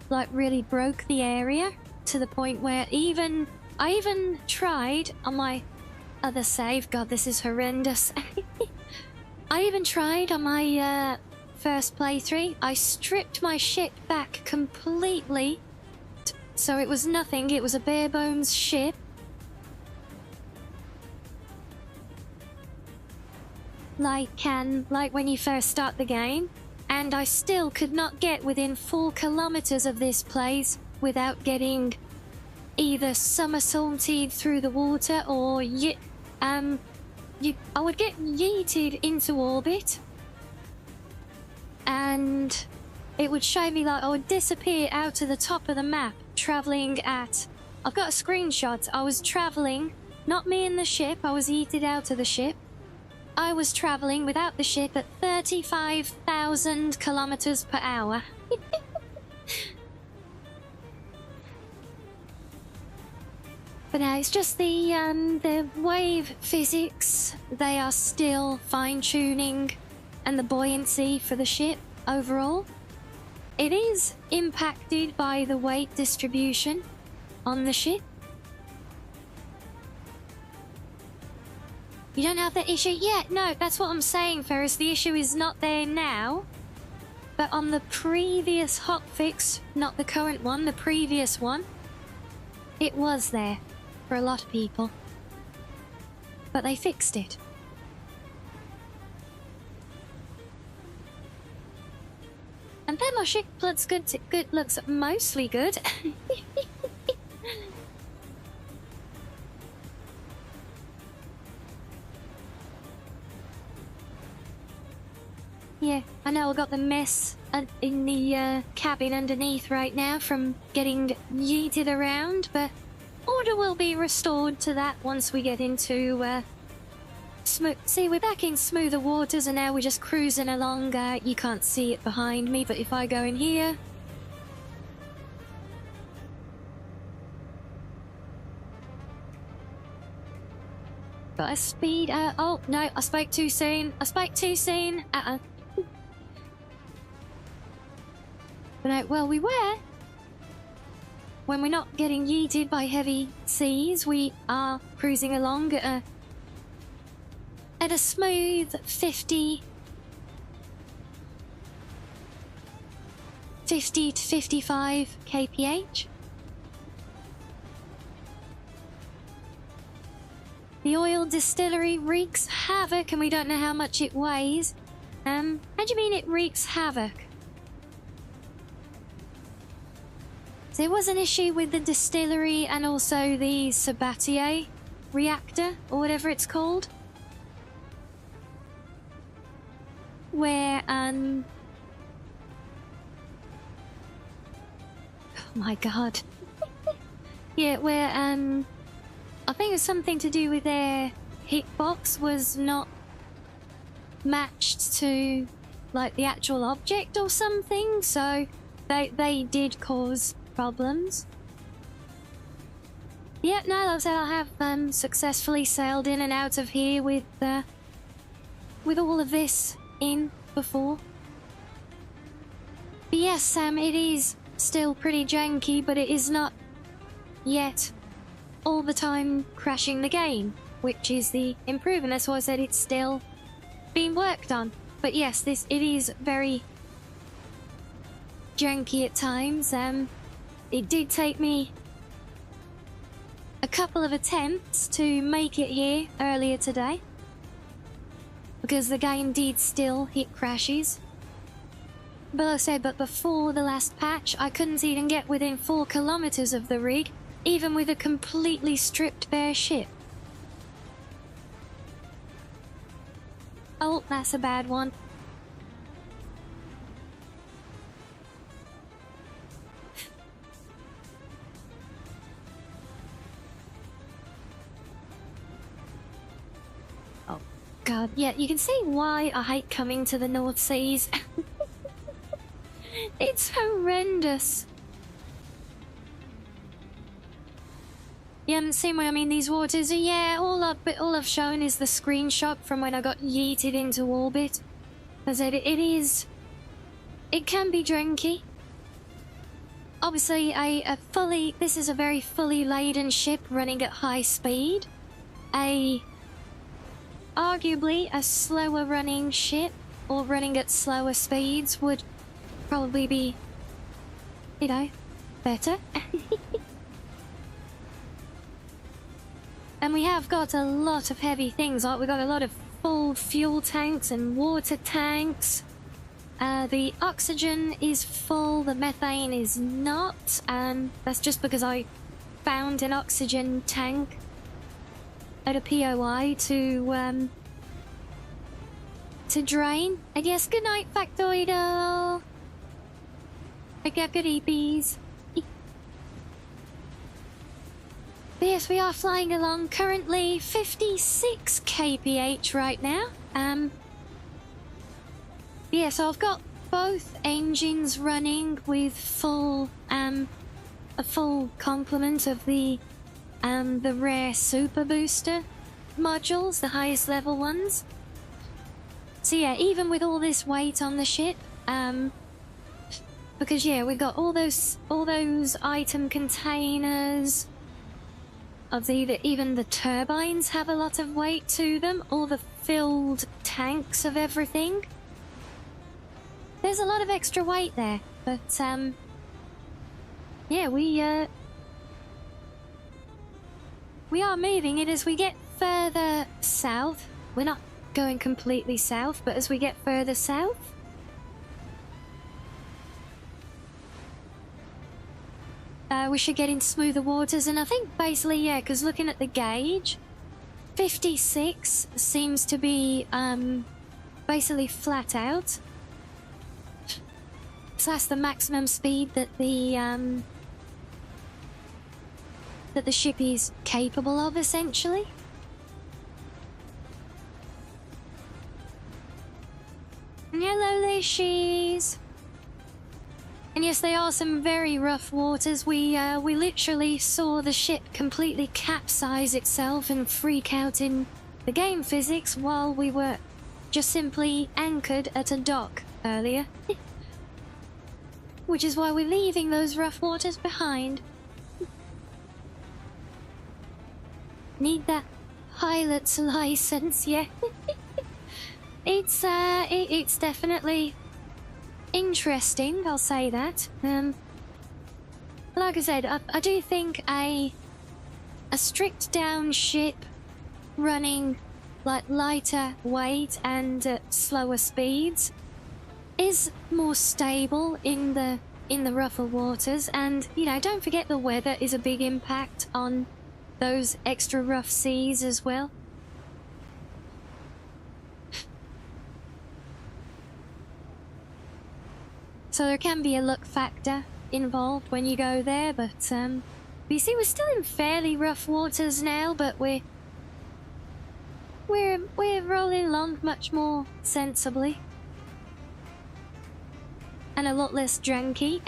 like really broke the area to the point where I even tried on my other save. God, this is horrendous. I even tried on my first playthrough. I stripped my ship back completely, so it was nothing. It was a bare bones ship. Like when you first start the game, and I still could not get within 4 kilometers of this place without getting either somersaulted through the water or I would get yeeted into orbit, and it would show me like I would disappear out to the top of the map, traveling at. I've got a screenshot. I was traveling, not me in the ship. I was yeeted out of the ship. I was traveling without the ship at 35,000 kilometers per hour. But no, it's just the wave physics. They are still fine-tuning, and the buoyancy for the ship overall. It is impacted by the weight distribution on the ship. You don't have that issue yet? No, that's what I'm saying, Ferris. The issue is not there now. But on the previous hotfix, not the current one, the previous one, it was there for a lot of people. But they fixed it. And then my ship looks looks mostly good. Yeah, I know I got the mess in the cabin underneath right now from getting yeeted around, but order will be restored to that once we get into smooth. See, we're back in smoother waters, and now we're just cruising along. You can't see it behind me, but if I go in here, got a speed. Oh no, I spoke too soon. I spoke too soon. But well, we were. When we're not getting yeeted by heavy seas, we are cruising along at a smooth 50 to 55 kph. The oil distillery wreaks havoc, and we don't know how much it weighs. How do you mean it wreaks havoc? There was an issue with the distillery and also the Sabatier reactor, or whatever it's called, where, oh my god. Yeah, where, I think it was something to do with their hitbox was not matched to, like, the actual object or something, so they did cause problems. Yeah, no, like I said, I have successfully sailed in and out of here with all of this in before. But yes, Sam, it is still pretty janky, but it is not yet all the time crashing the game, which is the improvement. That's why I said it's still being worked on. But yes, it is very janky at times. It did take me a couple of attempts to make it here earlier today, because the game did still hit crashes. But like I said, but before the last patch, I couldn't even get within 4 kilometers of the rig even with a completely stripped bare ship. Oh, that's a bad one. Oh, God. Yeah, you can see why I hate coming to the North Seas. It's horrendous. You haven't seen what I mean, these waters are, yeah, all I've shown is the screenshot from when I got yeeted into orbit. As I said, it can be drinky. Obviously, this is a very fully laden ship running at high speed. Arguably, a slower running ship, or running at slower speeds, would probably be, you know, better. And we have got a lot of heavy things, like we've got a lot of full fuel tanks and water tanks. The oxygen is full, the methane is not. That's just because I found an oxygen tank at a POI to drain. And yes, good night, Factoidal. I got good EPs. But yes, we are flying along, currently 56 kph right now. Yeah, so I've got both engines running with a full complement of the rare super booster modules, the highest level ones. So yeah, even with all this weight on the ship, because yeah, we've got all those item containers. Even the turbines have a lot of weight to them, all the filled tanks of everything. There's a lot of extra weight there, but yeah, we are moving it as we get further south. We're not going completely south, but as we get further south, we should get into smoother waters. And I think basically, yeah, because looking at the gauge, 56 seems to be basically flat out. So that's the maximum speed that the ship is capable of, essentially. Hello, Lishies. And yes, they are some very rough waters. We literally saw the ship completely capsize itself and freak out in the game physics while we were just simply anchored at a dock earlier. Which is why we're leaving those rough waters behind. Need that pilot's license, yeah. It's definitely interesting, I'll say that. Like I said, I do think a stripped down ship running like lighter weight and at slower speeds is more stable in the rougher waters. And you know, don't forget the weather is a big impact on those extra rough seas as well. So there can be a luck factor involved when you go there, but you see, we're still in fairly rough waters now, but we're rolling along much more sensibly and a lot less drunky.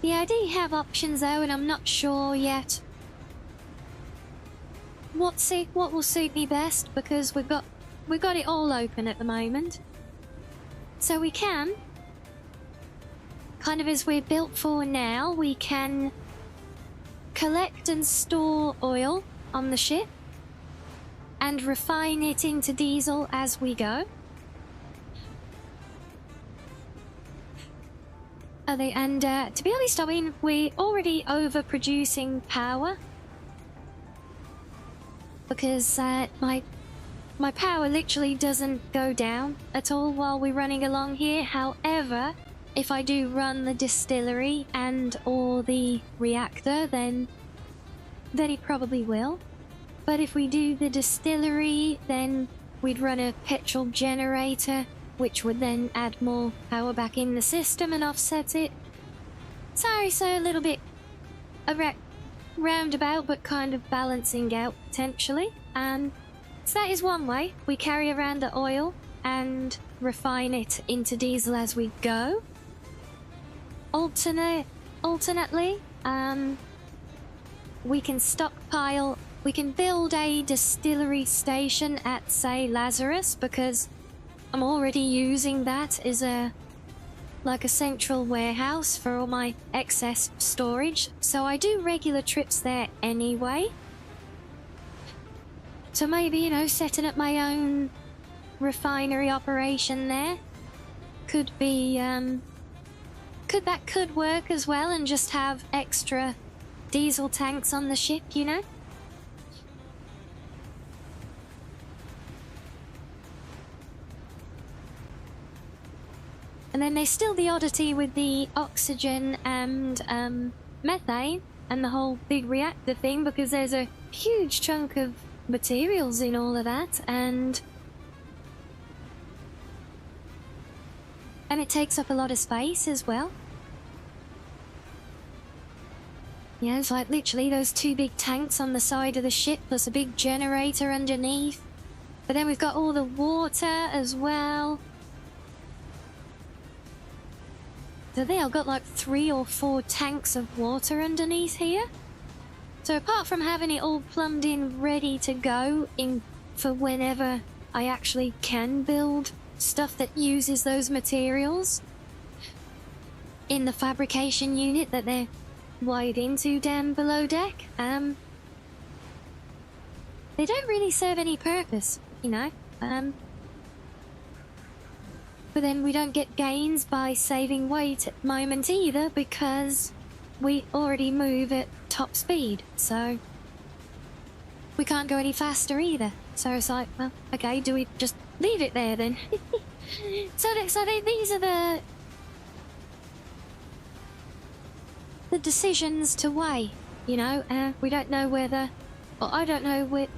Yeah, I do have options though, and I'm not sure yet what will suit me best, because we've got it all open at the moment. So we can, kind of as we're built for now, we can collect and store oil on the ship and refine it into diesel as we go. And to be honest, I mean, we're already overproducing power. Because my power literally doesn't go down at all while we're running along here. However, if I do run the distillery and or the reactor, then it probably will. But if we do the distillery, then we'd run a petrol generator, which would then add more power back in the system and offset it. Sorry, so a little bit roundabout, but kind of balancing out potentially. So that is one way. We carry around the oil and refine it into diesel as we go. Alternately, we can stockpile. We can build a distillery station at, say, Lazarus, because I'm already using that as like a central warehouse for all my excess storage. So I do regular trips there anyway. So maybe, you know, setting up my own refinery operation there could be, could work as well, and just have extra diesel tanks on the ship, you know? And then there's still the oddity with the oxygen and methane and the whole big reactor thing, because there's a huge chunk of materials in all of that, and it takes up a lot of space as well. Yeah, it's like literally those two big tanks on the side of the ship plus a big generator underneath. But then we've got all the water as well. So they all got like 3 or 4 tanks of water underneath here. So apart from having it all plumbed in, ready to go in for whenever I actually can build stuff that uses those materials in the fabrication unit that they're wired into down below deck, they don't really serve any purpose, you know. But then we don't get gains by saving weight at the moment either, because we already move at top speed, so we can't go any faster either. So it's like, well, okay, do we just leave it there then? So these are the decisions to weigh, you know. We don't know whether, or I don't know what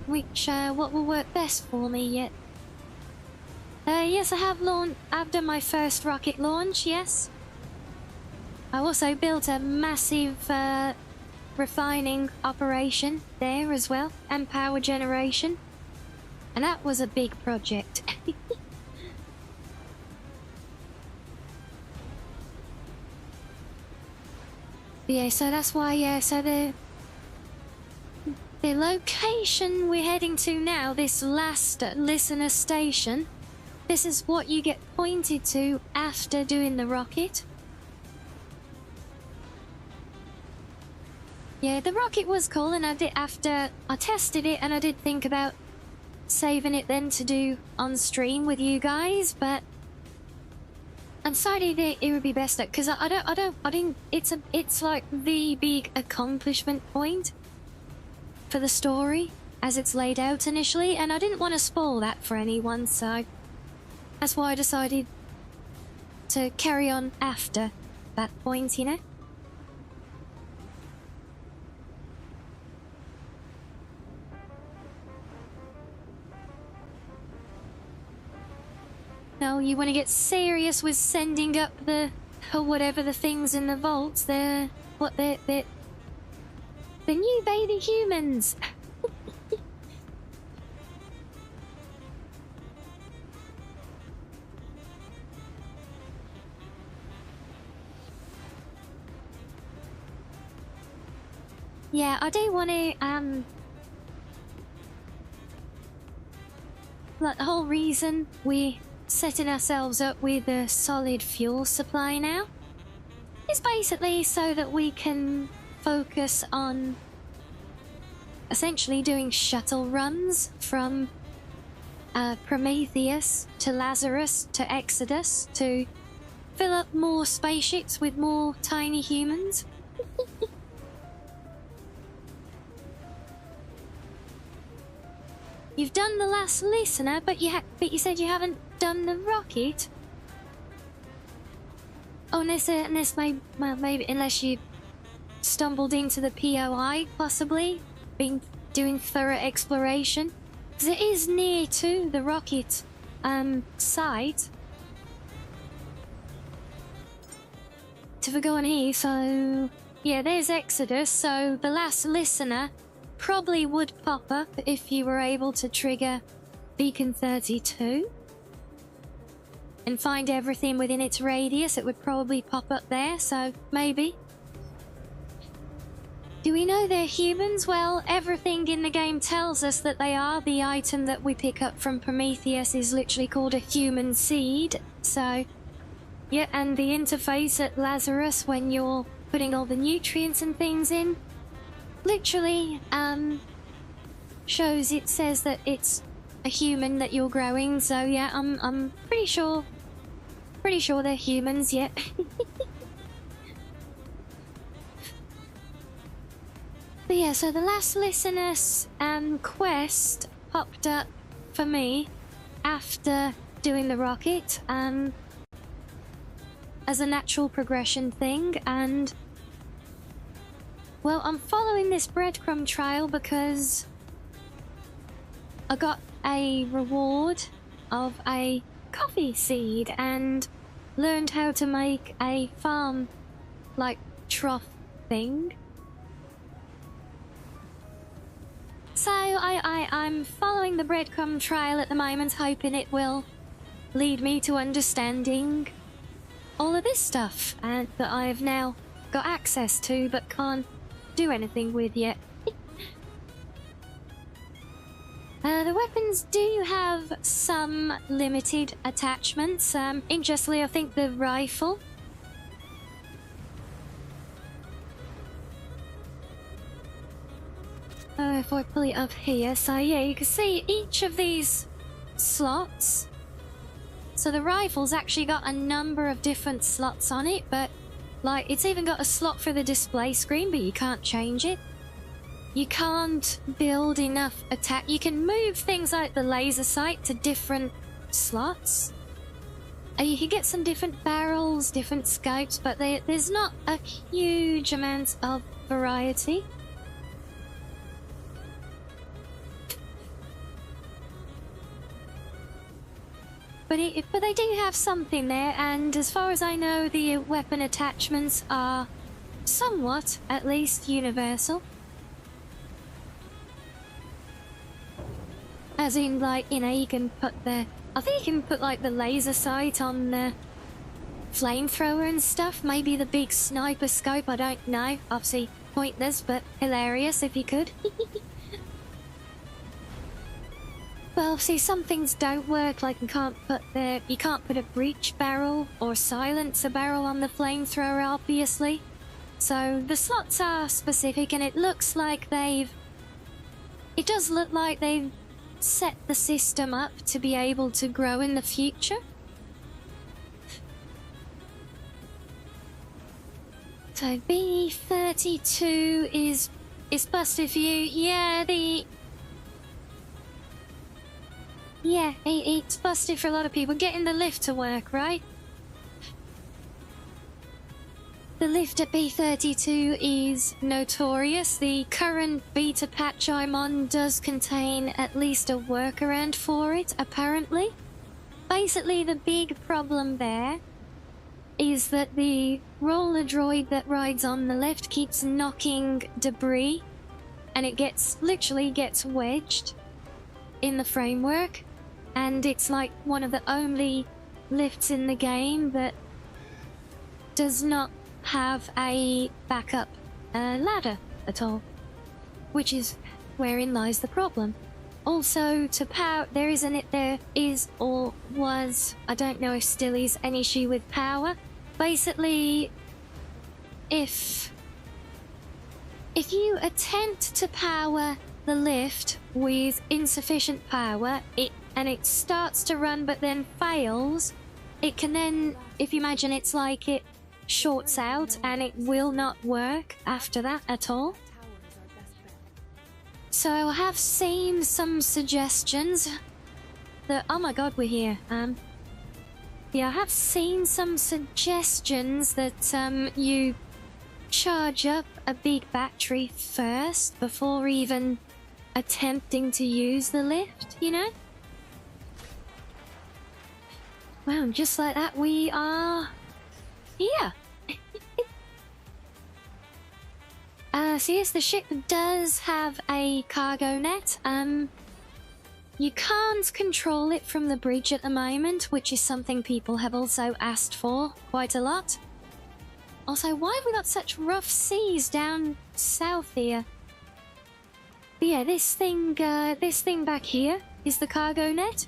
will work best for me yet. Yes, I've done my first rocket launch, yes. I also built a massive refining operation there as well, and power generation. And that was a big project. Yeah, so that's why, yeah, so the location we're heading to now, this last listener station, this is what you get pointed to after doing the rocket. Yeah, the rocket was cool, and after I tested it, and I did think about saving it then to do on stream with you guys, but I decided it would be best because it's like the big accomplishment point for the story as it's laid out initially, and I didn't want to spoil that for anyone, so that's why I decided to carry on after that point, you know. No, you want to get serious with sending up the, or whatever the things in the vaults, the new baby humans. Yeah, I do want to, like, the whole reason we're setting ourselves up with a solid fuel supply now is basically so that we can focus on essentially doing shuttle runs from Prometheus to Lazarus to Exodus to fill up more spaceships with more tiny humans. You've done the last listener, but you said you haven't done the rocket. Oh, maybe unless you stumbled into the POI, possibly been doing thorough exploration, because it is near to the rocket site. To go on here, so yeah, there's Exodus. So the last listener probably would pop up if you were able to trigger Beacon 32 and find everything within its radius. It would probably pop up there, so maybe. Do we know they're humans? Well, everything in the game tells us that they are. The item that we pick up from Prometheus is literally called a human seed, so yeah, and the interface at Lazarus when you're putting all the nutrients and things in literally says that it's a human that you're growing. So yeah, I'm pretty sure they're humans. Yeah. But yeah, so the last listener's quest popped up for me after doing the rocket as a natural progression thing, and well, I'm following this breadcrumb trail because I got a reward of a coffee seed and learned how to make a farm like trough thing. So I'm following the breadcrumb trail at the moment, hoping it will lead me to understanding all of this stuff and that I've now got access to but can't do anything with yet. The weapons do have some limited attachments. Interestingly, I think the rifle if I pull it up here, so yeah, you can see each of these slots. So the rifle's actually got a number of different slots on it, but like it's even got a slot for the display screen, but you can't change it. You can't build enough attack. You can move things like the laser sight to different slots. You can get some different barrels, different scopes, but there's not a huge amount of variety. But they do have something there, and as far as I know, the weapon attachments are somewhat, at least, universal. As in, like, you know, you can put the... I think you can put, like, the laser sight on the flamethrower and stuff. Maybe the big sniper scope, I don't know. Obviously pointless, but hilarious if you could. Well, see, some things don't work, like you can't put a breach barrel or silencer barrel on the flamethrower, obviously. So the slots are specific, and it looks like it does look like they've set the system up to be able to grow in the future. So B32 is busted for you. Yeah, it's busted for a lot of people. Getting the lift to work, right? The lift at B32 is notorious. The current beta patch I'm on does contain at least a workaround for it, apparently. Basically, the big problem there is that the roller droid that rides on the left keeps knocking debris, and it literally gets wedged in the framework. And it's like one of the only lifts in the game that does not have a backup ladder at all, which is wherein lies the problem. Also, to power, there is or was, I don't know if still is, an issue with power. Basically, if you attempt to power the lift with insufficient power, it starts to run but then fails, it can then, if you imagine, it's like it shorts out and it will not work after that at all. So I have seen some suggestions that, oh my god, we're here. Yeah, I have seen some suggestions that you charge up a big battery first before even attempting to use the lift, you know? Well, just like that, we are here. So yes, the ship does have a cargo net. You can't control it from the bridge at the moment, which is something people have also asked for quite a lot. Also, why have we got such rough seas down south here? But yeah, this thing back here is the cargo net,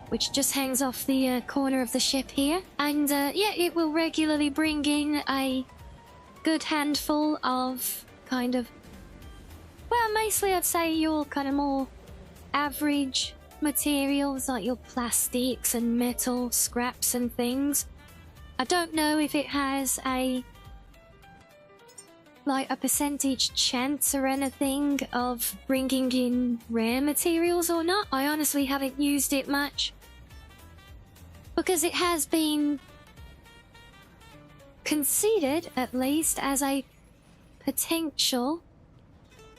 which just hangs off the corner of the ship here. And yeah, it will regularly bring in a good handful of kind of, well, mostly I'd say your kind of more average materials, like your plastics and metal scraps and things. I don't know if it has a percentage chance or anything of bringing in rare materials or not. I honestly haven't used it much, because it has been considered, at least, as a potential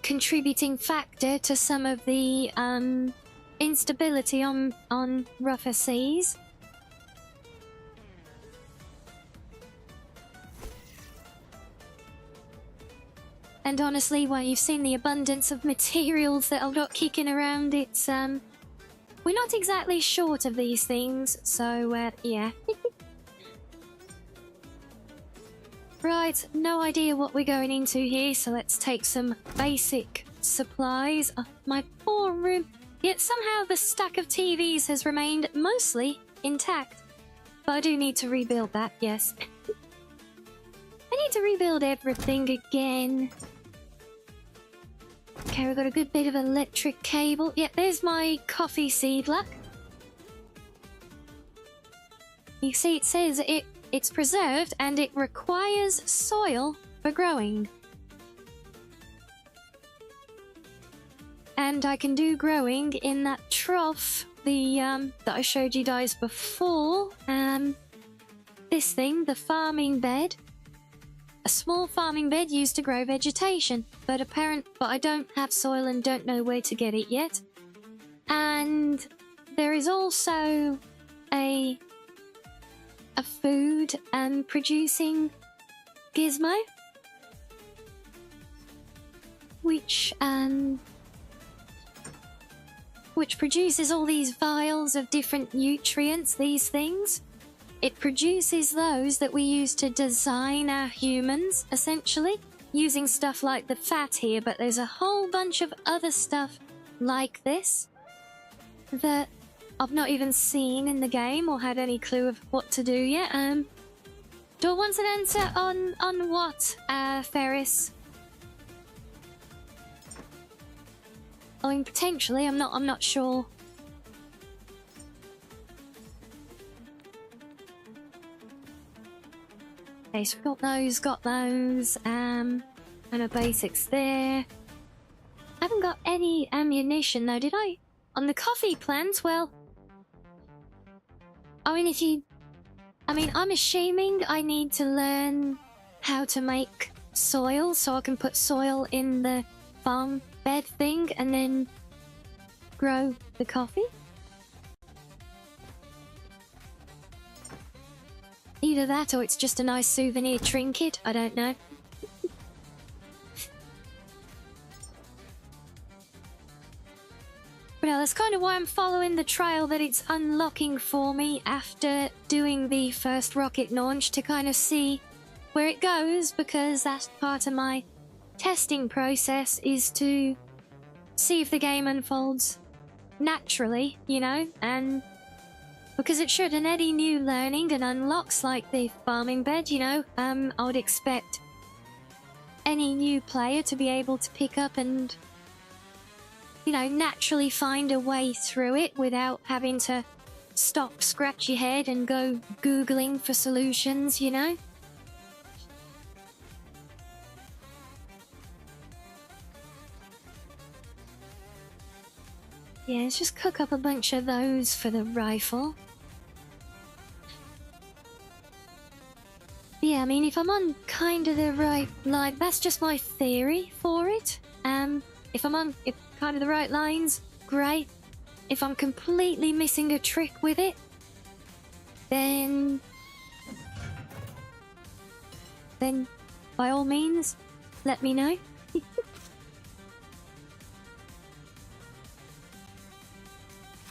contributing factor to some of the instability on rougher seas. And honestly, when you've seen the abundance of materials that I've got kicking around, it's we're not exactly short of these things, so yeah. Right, no idea what we're going into here, so let's take some basic supplies. Oh, my poor room. Yet somehow the stack of TVs has remained mostly intact. But I do need to rebuild that, yes. I need to rebuild everything again. Okay, we've got a good bit of electric cable. Yeah, there's my coffee seed luck. You see, it says it's preserved and it requires soil for growing. And I can do growing in that trough, that I showed you guys before. This thing, the farming bed. A small farming bed used to grow vegetation, but I don't have soil and don't know where to get it yet. And there is also a food producing gizmo, which produces all these vials of different nutrients, these things. It produces those that we use to design our humans, essentially, using stuff like the fat here, but there's a whole bunch of other stuff like this that I've not even seen in the game or had any clue of what to do yet. Do I want an answer on what, Ferris? I mean, potentially, I'm not sure. Okay, so we've got those, and the basics there. I haven't got any ammunition though, did I? On the coffee plant, well, I mean, I'm assuming I need to learn how to make soil, so I can put soil in the farm bed thing and then grow the coffee. Either that or it's just a nice souvenir trinket, I don't know. But no, that's kind of why I'm following the trail that it's unlocking for me after doing the first rocket launch, to kind of see where it goes, because that's part of my testing process, is to see if the game unfolds naturally, you know, and because it should, and any new learning and unlocks like the farming bed, you know, I would expect any new player to be able to pick up and, you know, naturally find a way through it without having to stop, scratch your head, and go Googling for solutions, you know? Yeah, let's just cook up a bunch of those for the rifle. Yeah, I mean, if I'm on kind of the right line, that's just my theory for it. If I'm on kind of the right lines, great. If I'm completely missing a trick with it, then by all means, let me know.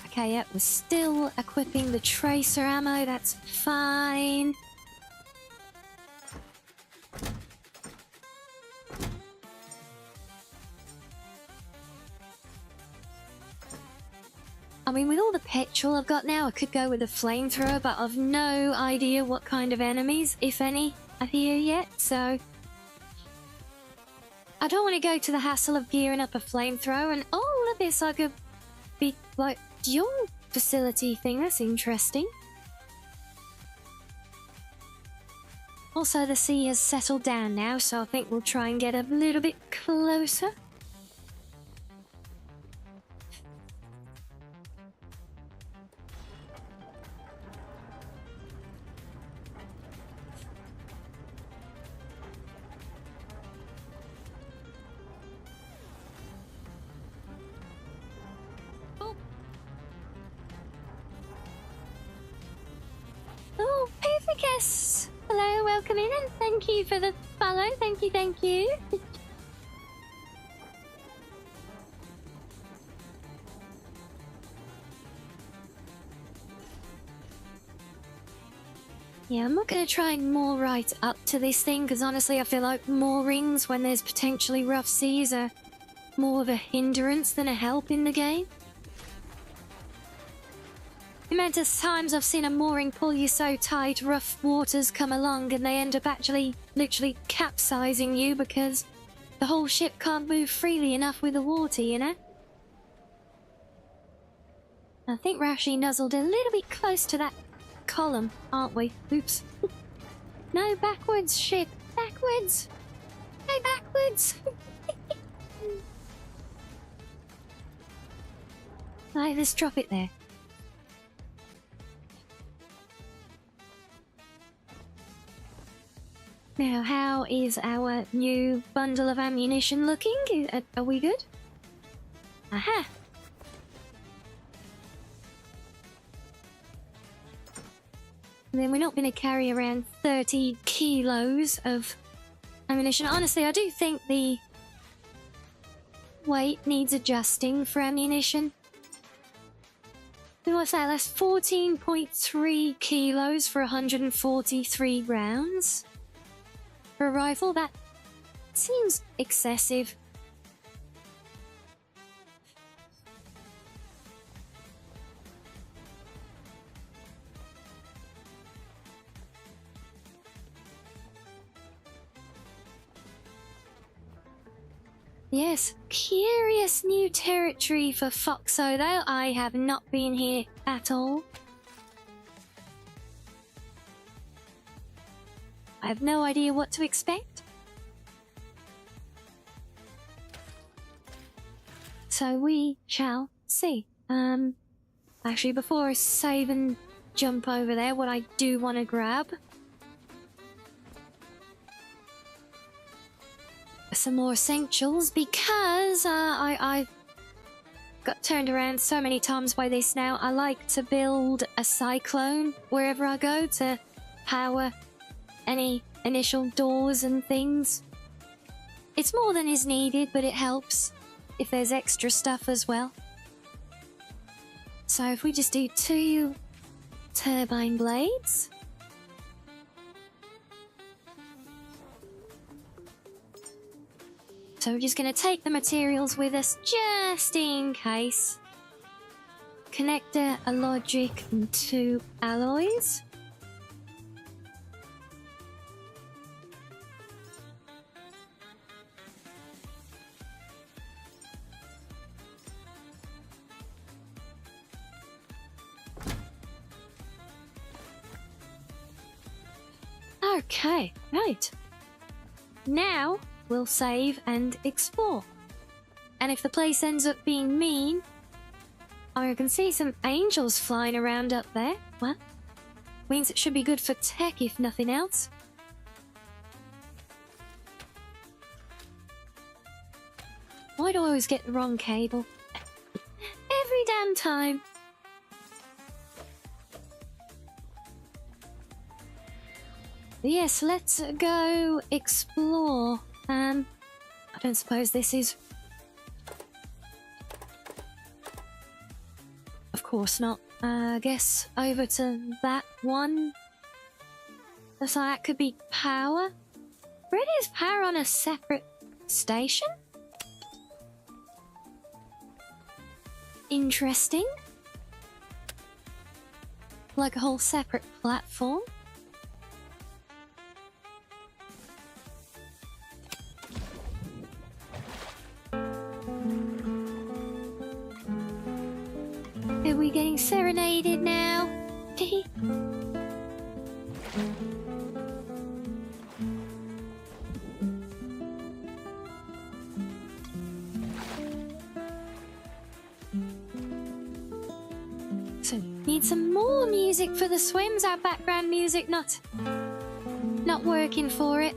Okay, yep, we're still equipping the tracer ammo, that's fine. I mean, with all the petrol I've got now, I could go with a flamethrower, but I've no idea what kind of enemies, if any, are here yet, so... I don't want to go to the hassle of gearing up a flamethrower, and oh, look at this, like a big, like, dual facility thing, that's interesting. Also, the sea has settled down now, so I think we'll try and get a little bit closer. Oh, Pufficus! Hello, welcome in, and thank you for the follow. Thank you, thank you. Yeah, I'm not going to try and moor right up to this thing, because honestly I feel like moorings when there's potentially rough seas are more of a hindrance than a help in the game. The amount of times I've seen a mooring pull you so tight, rough waters come along and they end up actually literally capsizing you because the whole ship can't move freely enough with the water, you know? I think we're actually nuzzled a little bit close to that column, aren't we? Oops. No, backwards, ship. Backwards. Go backwards. Right, let's drop it there. Now, how is our new bundle of ammunition looking? Are we good? Aha! And then we're not going to carry around 30 kilos of ammunition. Honestly, I do think the weight needs adjusting for ammunition. What's that? That's 14.3 kilos for 143 rounds. For a rifle, that seems excessive. Yes, curious new territory for Foxo though. I have not been here at all. I have no idea what to expect. So we shall see. Actually, before I save and jump over there, what I do want to grab some more essentials, because I've got turned around so many times by this now. I like to build a cyclone wherever I go to power any initial doors and things. It's more than is needed, but it helps if there's extra stuff as well. So if we just do 2 turbine blades. So we're just going to take the materials with us just in case. Connector, a logic, and 2 alloys. Okay, right. Now we'll save and explore. And if the place ends up being mean, I can see some angels flying around up there. Well, means it should be good for tech if nothing else. Why do I always get the wrong cable? Every damn time. Yes, let's go explore. I don't suppose this is... Of course not. I guess over to that one. So that could be power. Where is power on a separate station? Interesting. Like a whole separate platform. Are we getting serenaded now? So, need some more music for the swims. Our background music not working for it.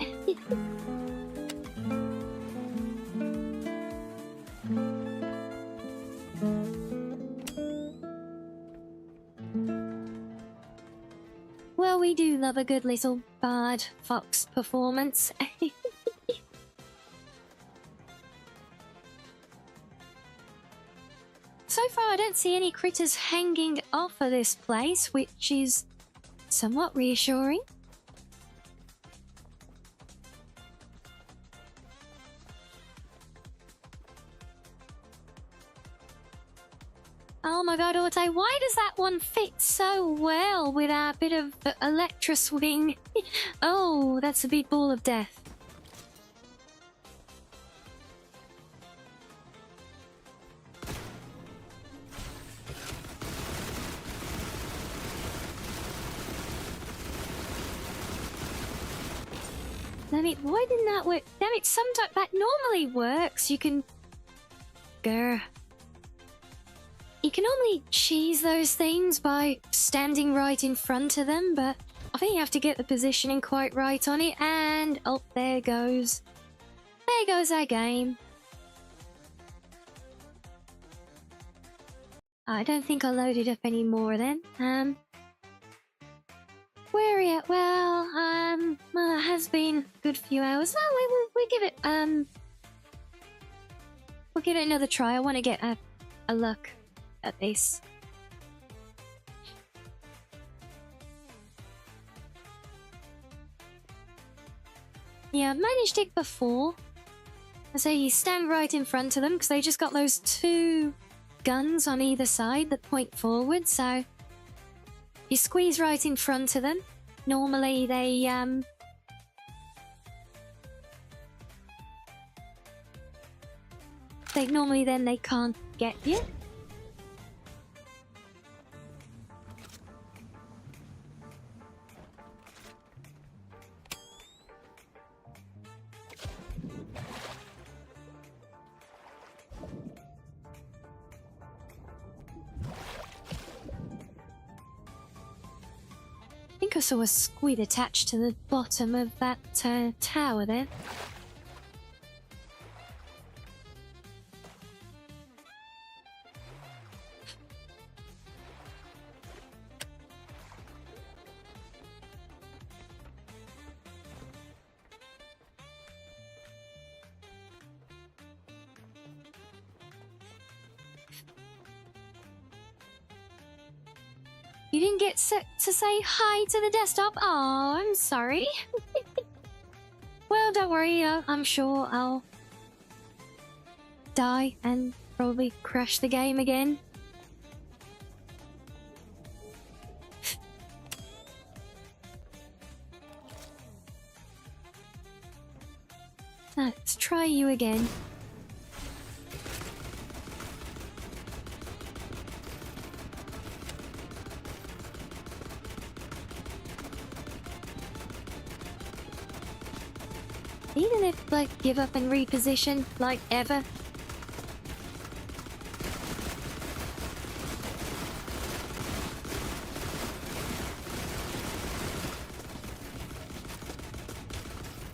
Well, we do love a good little bard fox performance. So far, I don't see any critters hanging off of this place, which is somewhat reassuring. Oh my god, Auto, why does that one fit so well with our bit of Electra swing? Oh, that's a big ball of death. Damn it, why didn't that work? Damn it, sometimes that normally works. You can... Grr. You can only cheese those things by standing right in front of them, but I think you have to get the positioning quite right on it, and... Oh, there goes. There goes our game. I don't think I'll load it up anymore then. Where are you at? Well, it has been a good few hours. No, we give it, we'll give it another try. I want to get a look at this. Yeah, I've managed it before. So you stand right in front of them because they just got those two guns on either side that point forward. So you squeeze right in front of them. Normally they normally then they can't get you. I think I saw a squid attached to the bottom of that tower there. You didn't get to say hi to the desktop? Oh, I'm sorry. Well, don't worry. I'm sure I'll die and probably crash the game again. Let's try you again. Even if, like, give up and reposition, like, ever.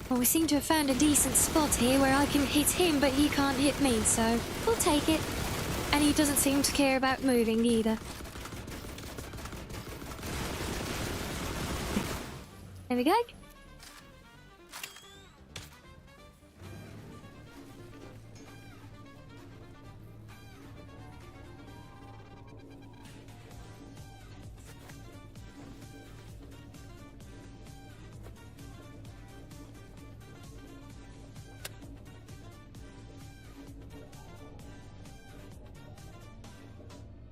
Well, we seem to have found a decent spot here where I can hit him, but he can't hit me, so we'll take it. And he doesn't seem to care about moving either. There we go.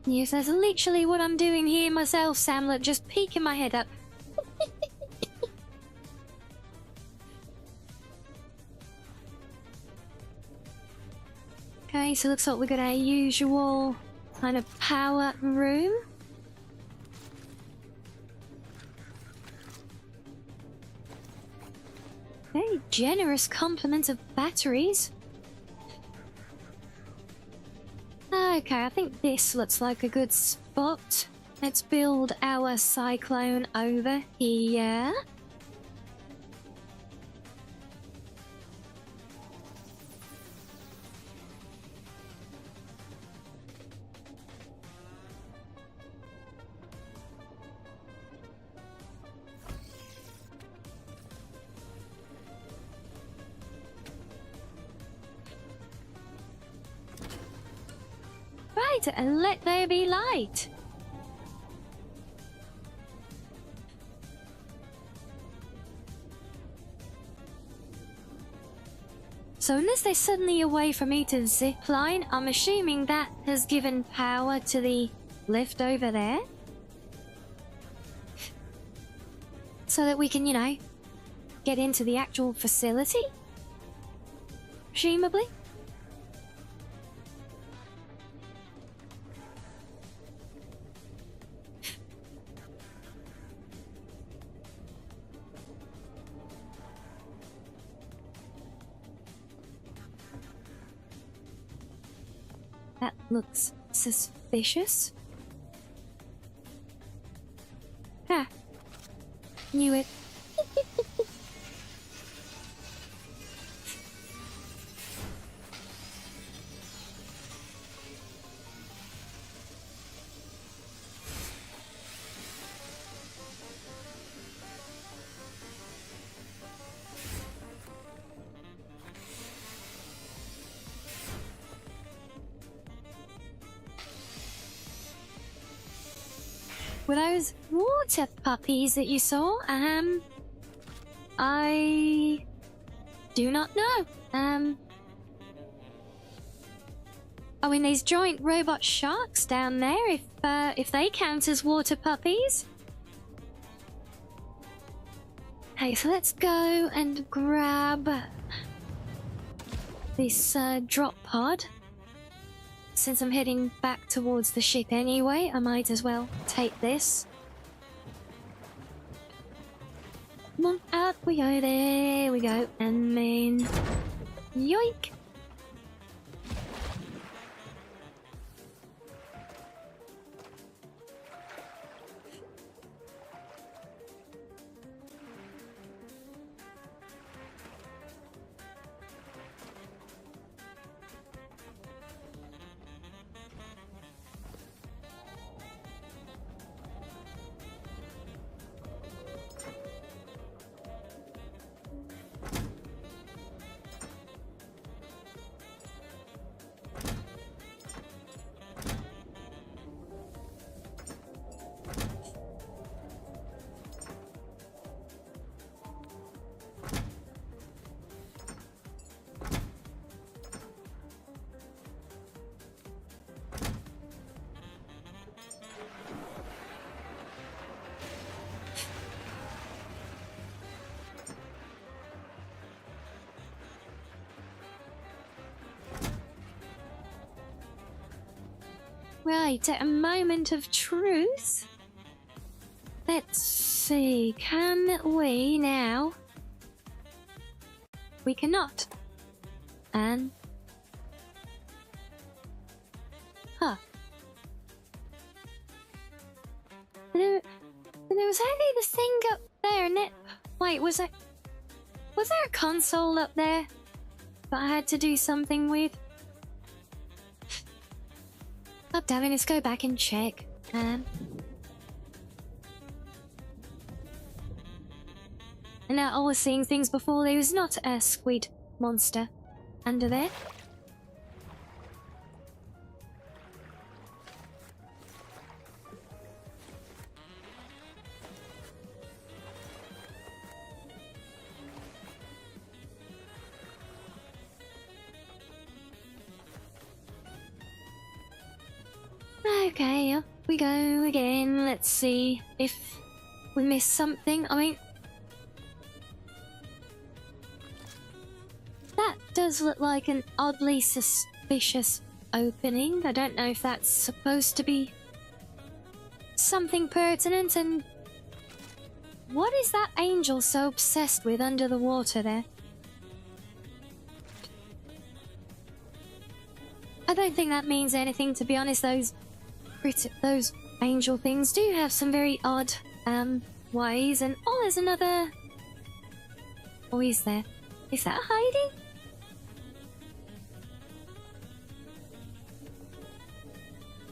Yes, that's literally what I'm doing here myself, Samlet, just peeking my head up. Okay, so looks like we got our usual kind of power room. Very generous complement of batteries. Okay, I think this looks like a good spot. Let's build our cyclone over here. Right, and let there be light. So unless there's suddenly a way for me to zip line, I'm assuming that has given power to the lift over there. So that we can, you know, get into the actual facility. Presumably. That looks suspicious. Ah. Knew it. Were those water puppies that you saw? I do not know. I mean, these giant robot sharks down there, if they count as water puppies. Okay, so let's go and grab this drop pod. Since I'm heading back towards the ship anyway, I might as well take this. Come on, out we go, there we go, and then... yoink! Right, at a moment of truth. Let's see, can we now we cannot. Huh. There was only the thing up there, and it... Wait, was there a console up there that I had to do something with? Oh, damn it, let's go back and check. And now I was seeing things before. There was not a squid monster under there. Okay, up we go again. Let's see if we missed something. I mean, that does look like an oddly suspicious opening. I don't know if that's supposed to be something pertinent. And what is that angel so obsessed with under the water there? I don't think that means anything, to be honest. Those angel things do have some very odd ways. And oh, there's another. Oh, is there? Is that hiding?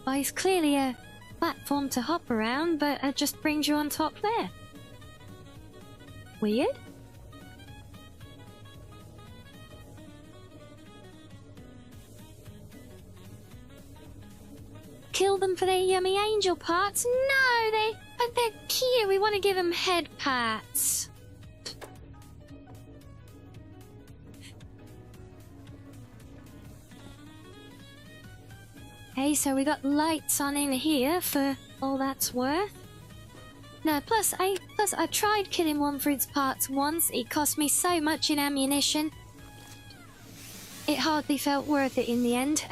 Well, it's clearly a platform to hop around, but it just brings you on top there. Weird. Kill them for their yummy angel parts? No, but they're cute. We want to give them head pats. Hey, so we got lights on in here for all that's worth. No, plus I tried killing one for its parts once. It cost me so much in ammunition. It hardly felt worth it in the end.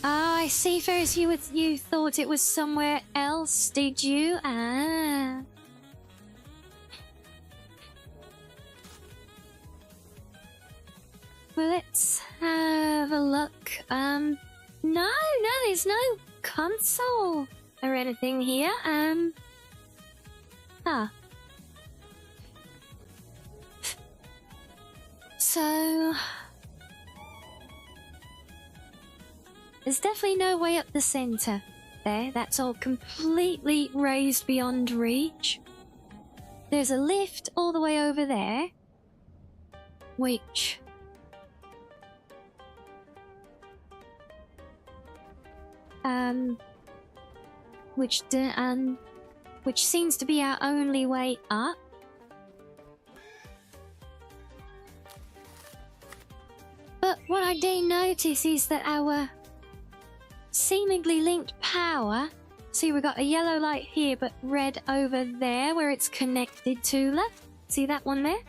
Oh, I see. First you thought it was somewhere else, did you? Ah. Well, let's have a look. No, there's no console or anything here. So there's definitely no way up the center there. That's all completely raised beyond reach. There's a lift all the way over there, which which seems to be our only way up. But what I do notice is that our seemingly linked power, see, we've got a yellow light here but red over there where it's connected to. Look, see that one there?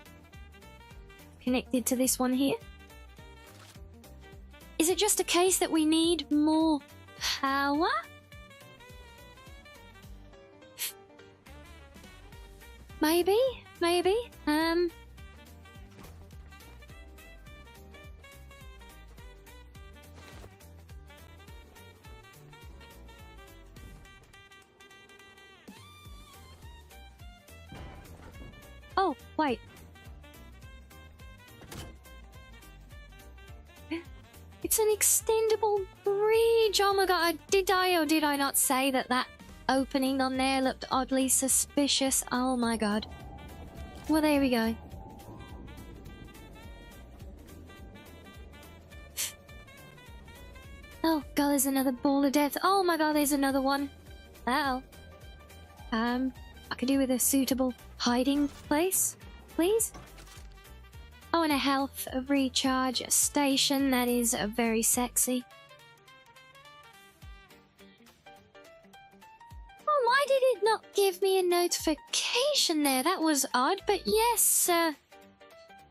Connected to this one here. Is it just a case that we need more power? Maybe. Oh, wait. It's an extendable bridge. Oh my god, did I or did I not say that opening on there looked oddly suspicious? Oh my god. Well, there we go. Oh god, there's another ball of death. Oh my god, there's another one. Well, I could do with a suitable hiding place, please. Oh, and a health recharge station. That is very sexy. Oh, why did it not give me a notification there? That was odd, but yes,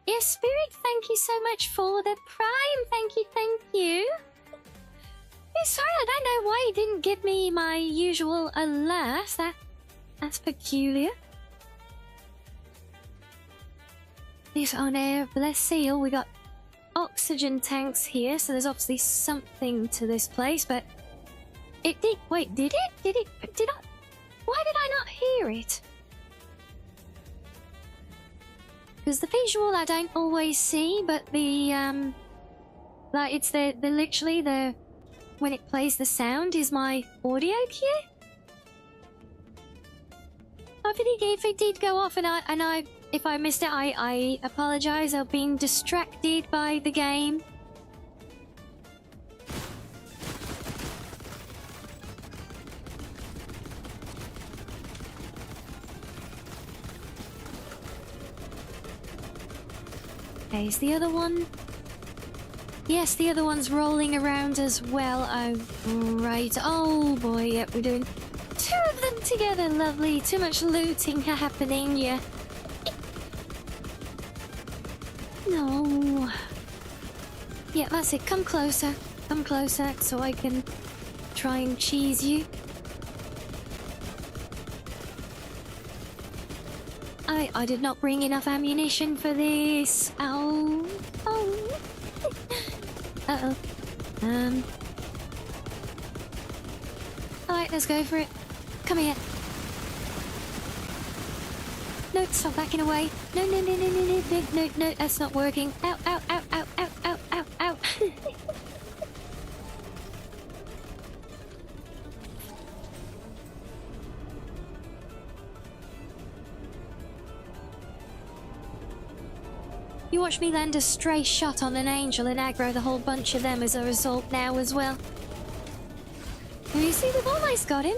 yes, Spirit, thank you so much for the Prime. Thank you. Oh, sorry, I don't know why it didn't give me my usual alert. That's peculiar. this on air. Let's see. Oh, we got oxygen tanks here, so there's obviously something to this place, but it did. Wait, did it? Did I? Why did I not hear it? Because the visual I don't always see, but the like it's the literally the when it plays the sound is my audio cue. If it did go off and if I missed it, I apologize. I've been distracted by the game. Okay, is the other one? Yes, the other one's rolling around as well. Oh, right. Oh boy, yep, we're doing two of them together. Lovely. Too much looting happening, yeah. No. Yeah, that's it. Come closer. Come closer so I can try and cheese you. I did not bring enough ammunition for this. Ow. Oh. Uh-oh. Alright, let's go for it. Come here. No, stop backing away. No, no, no, no, no, no, no, no, no, that's not working. Ow, ow, ow, ow, ow, ow, ow, ow. You watch me land a stray shot on an angel and aggro the whole bunch of them as a result now as well. And you see, we've almost got him.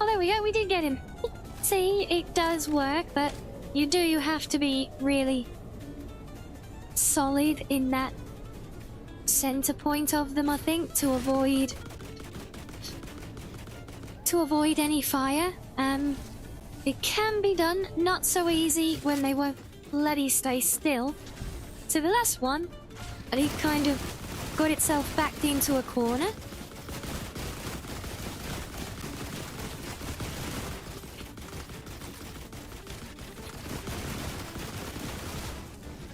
Oh, there we go, we did get him. See, it does work, but you have to be really solid in that center point of them, I think, to avoid any fire. It can be done, not so easy when they won't bloody stay still. So the last one, and it kind of got itself backed into a corner.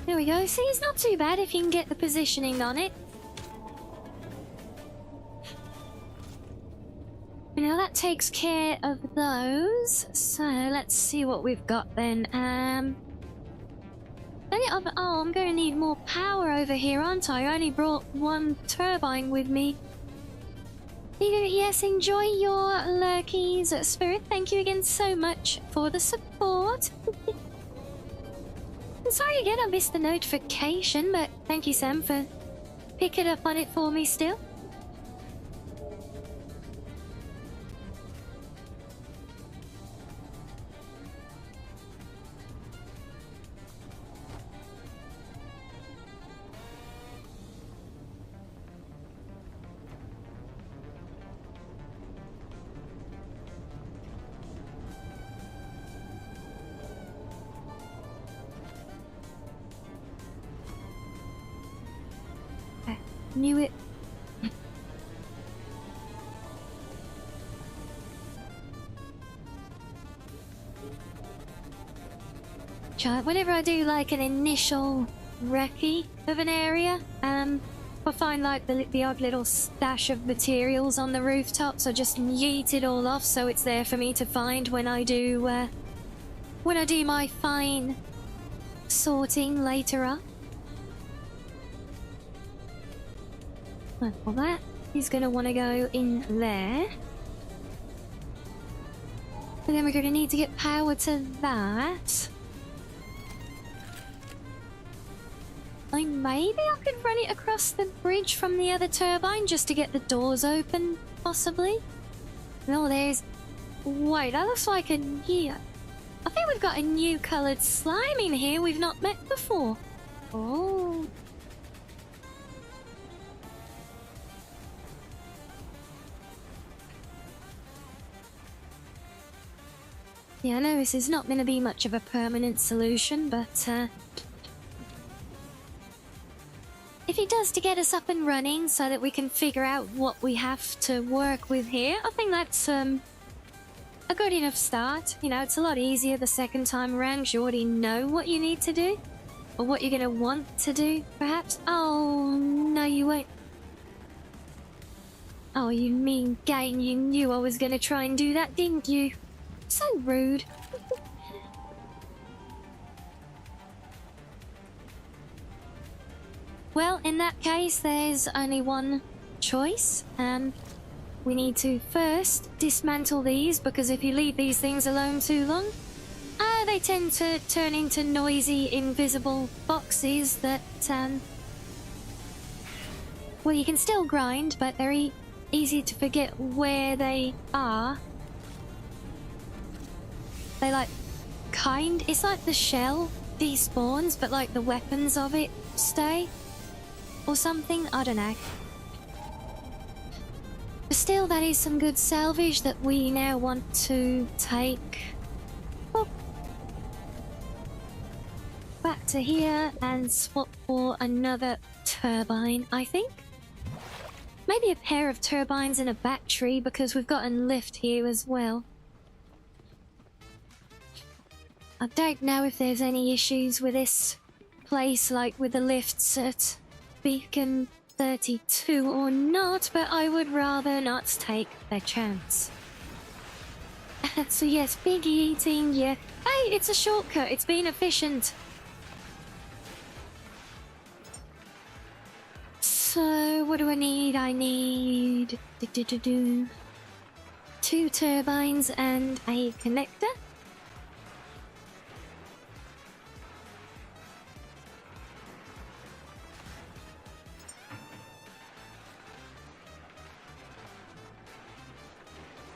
There we go. See, it's not too bad if you can get the positioning on it. Now that takes care of those. So let's see what we've got then. Oh, I'm going to need more power over here, aren't I? I only brought one turbine with me. Yes, enjoy your lurkies, Spirit. Thank you again so much for the support. I'm sorry again I missed the notification, but thank you, Sam, for picking up on it for me still. Knew it. Whenever I do like an initial recce of an area, I find like the odd little stash of materials on the rooftops. I just yeet it all off so it's there for me to find when I do my fine sorting later on. Well, that is going to want to go in there. And then we're going to need to get power to that. Maybe I could run it across the bridge from the other turbine just to get the doors open, possibly. No, there's... Wait, that looks like a new... I think we've got a new coloured slime in here we've not met before. Oh... Yeah, I know this is not going to be much of a permanent solution, but if it does to get us up and running so that we can figure out what we have to work with here, I think that's a good enough start. You know, it's a lot easier the second time around 'cause you already know what you need to do. Or what you're gonna want to do, perhaps. Oh, no, you won't. Oh, you mean game, you knew I was gonna try and do that, didn't you? So rude. Well, in that case, there's only one choice. We need to first dismantle these, because if you leave these things alone too long, they tend to turn into noisy, invisible boxes that, well, you can still grind, but they're easy to forget where they are. They it's like the shell despawns, but like the weapons of it stay. Or something, I don't know. But still, that is some good salvage that we now want to take back to here and swap for another turbine, I think. Maybe a pair of turbines and a battery, because we've got a lift here as well. I don't know if there's any issues with this place, like with the lifts at Beacon 32 or not, but I would rather not take the chance. So yes, big eating, yeah. Hey, it's a shortcut, it's been efficient. So, what do I need? I need 2 turbines and a connector.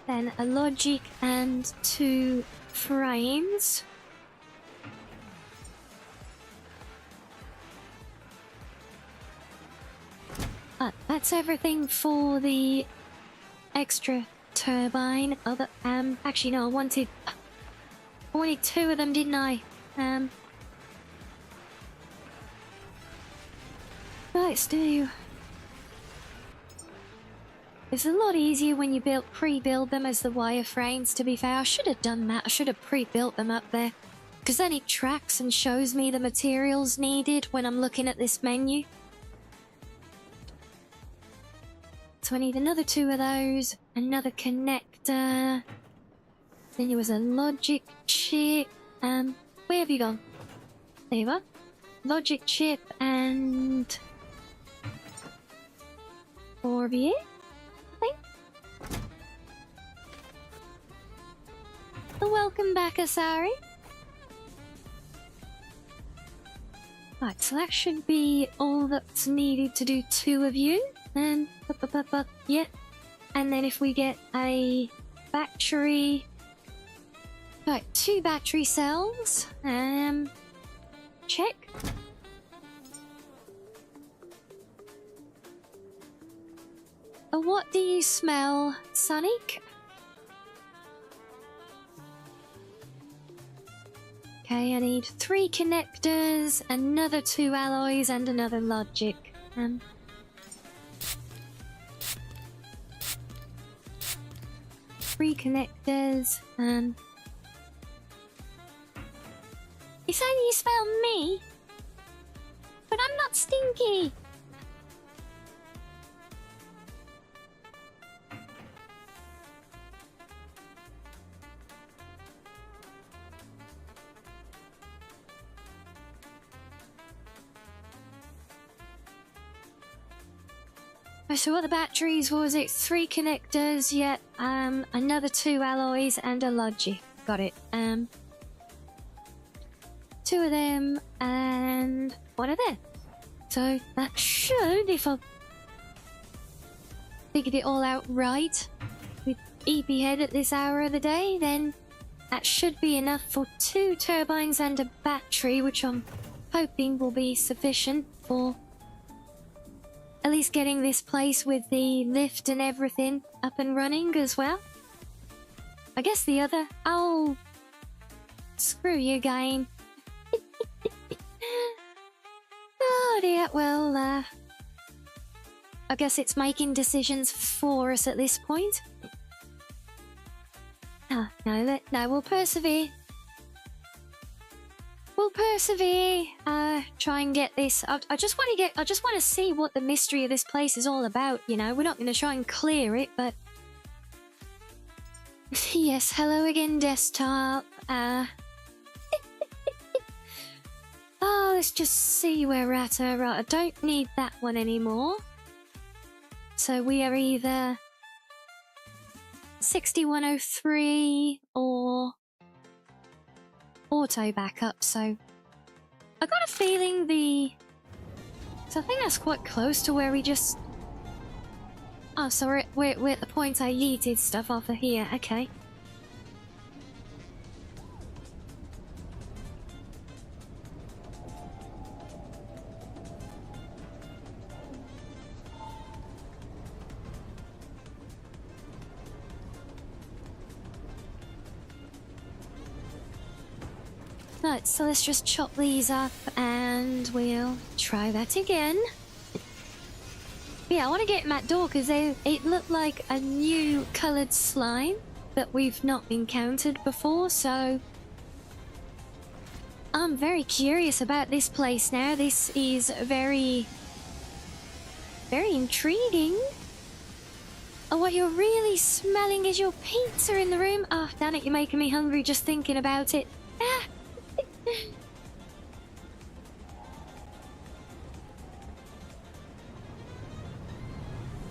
Then a logic and 2 frames. That's everything for the extra turbine. Actually no, I wanted 2 of them, didn't I? Let's do. It's a lot easier when you pre-build them as the wireframes, to be fair. I should have done that. I should have pre-built them up there. Because then it tracks and shows me the materials needed when I'm looking at this menu. So I need another 2 of those, another connector. Then there was a logic chip. Where have you gone? There you are. Logic chip and 4 of you. Welcome back, Asari. Right, so that should be all that's needed to do 2 of you. Yeah. And then if we get a battery... Right, 2 battery cells. Check. What do you smell, Sonic? Okay, I need 3 connectors, another 2 alloys, and another logic. 3 connectors, You say you smell me? But I'm not stinky! So what the batteries was, it 3 connectors, yet another 2 alloys and a logic. Got it. 2 of them and 1 of them. So that should, if I figured it all out right with EP head at this hour of the day, then that should be enough for 2 turbines and a battery, which I'm hoping will be sufficient for at least getting this place with the lift and everything up and running as well. I guess the other... Oh, screw you, game. Oh dear, well, I guess it's making decisions for us at this point. No, we'll persevere. We'll persevere. Try and get this. I just want to see what the mystery of this place is all about. You know, we're not going to try and clear it, but yes. Hello again, desktop. Oh, let's just see where we're at. Right, I don't need that one anymore. So we are either 6103 or auto backup. So I got a feeling so I think that's quite close to where we just. Oh, so we're at the point I yeeted stuff off of here. Okay. Right, so let's just chop these up and we'll try that again. Yeah, I want to get in that door because it looked like a new coloured slime that we've not encountered before, so I'm very curious about this place now. This is very intriguing. Oh, what you're really smelling is your pizza in the room. Oh, damn it, you're making me hungry just thinking about it. Ah.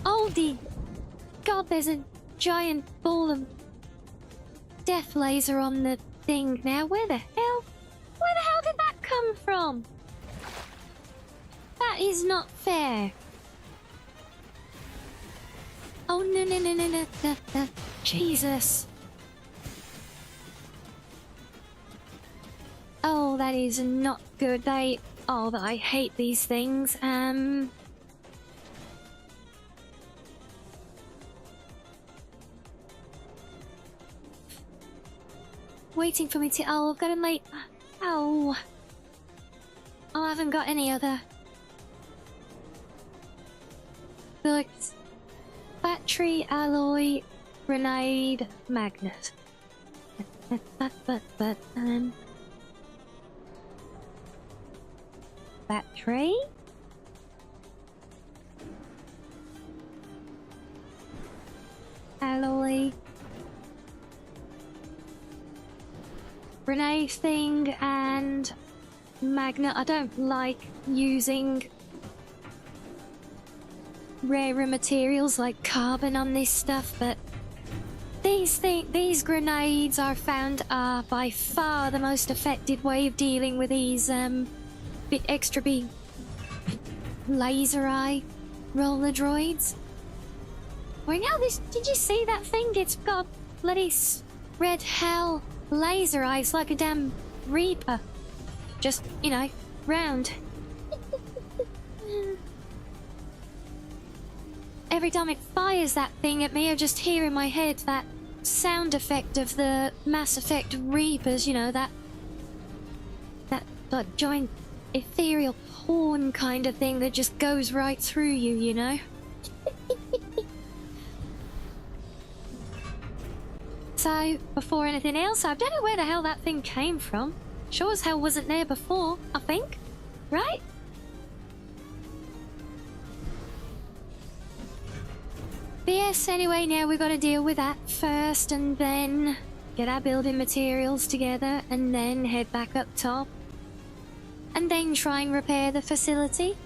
Holy God, there's a giant ball of death laser on the thing now. Where the hell did that come from? That is not fair. Oh, no. Jesus. Oh, that is not good. Oh, I hate these things. Waiting for me to. Oh, I've got a late. Oh, I haven't got any other. Look, battery, alloy, grenade, magnet. Battery. Alloy. Grenade thing and magnet. I don't like using rarer materials like carbon on this stuff, but these grenades are found are by far the most effective way of dealing with these extra big laser eye roller droids. Well, now did you see that thing? It's got bloody red hell laser eyes like a damn Reaper. Just, you know, round. Every time it fires that thing at me, I just hear in my head that sound effect of the Mass Effect Reapers, you know, that giant ethereal horn kind of thing that just goes right through you, you know? So, before anything else, I don't know where the hell that thing came from. Sure as hell wasn't there before, I think. Right? But yes, anyway, now we've got to deal with that first and then get our building materials together and then head back up top. And then try and repair the facility.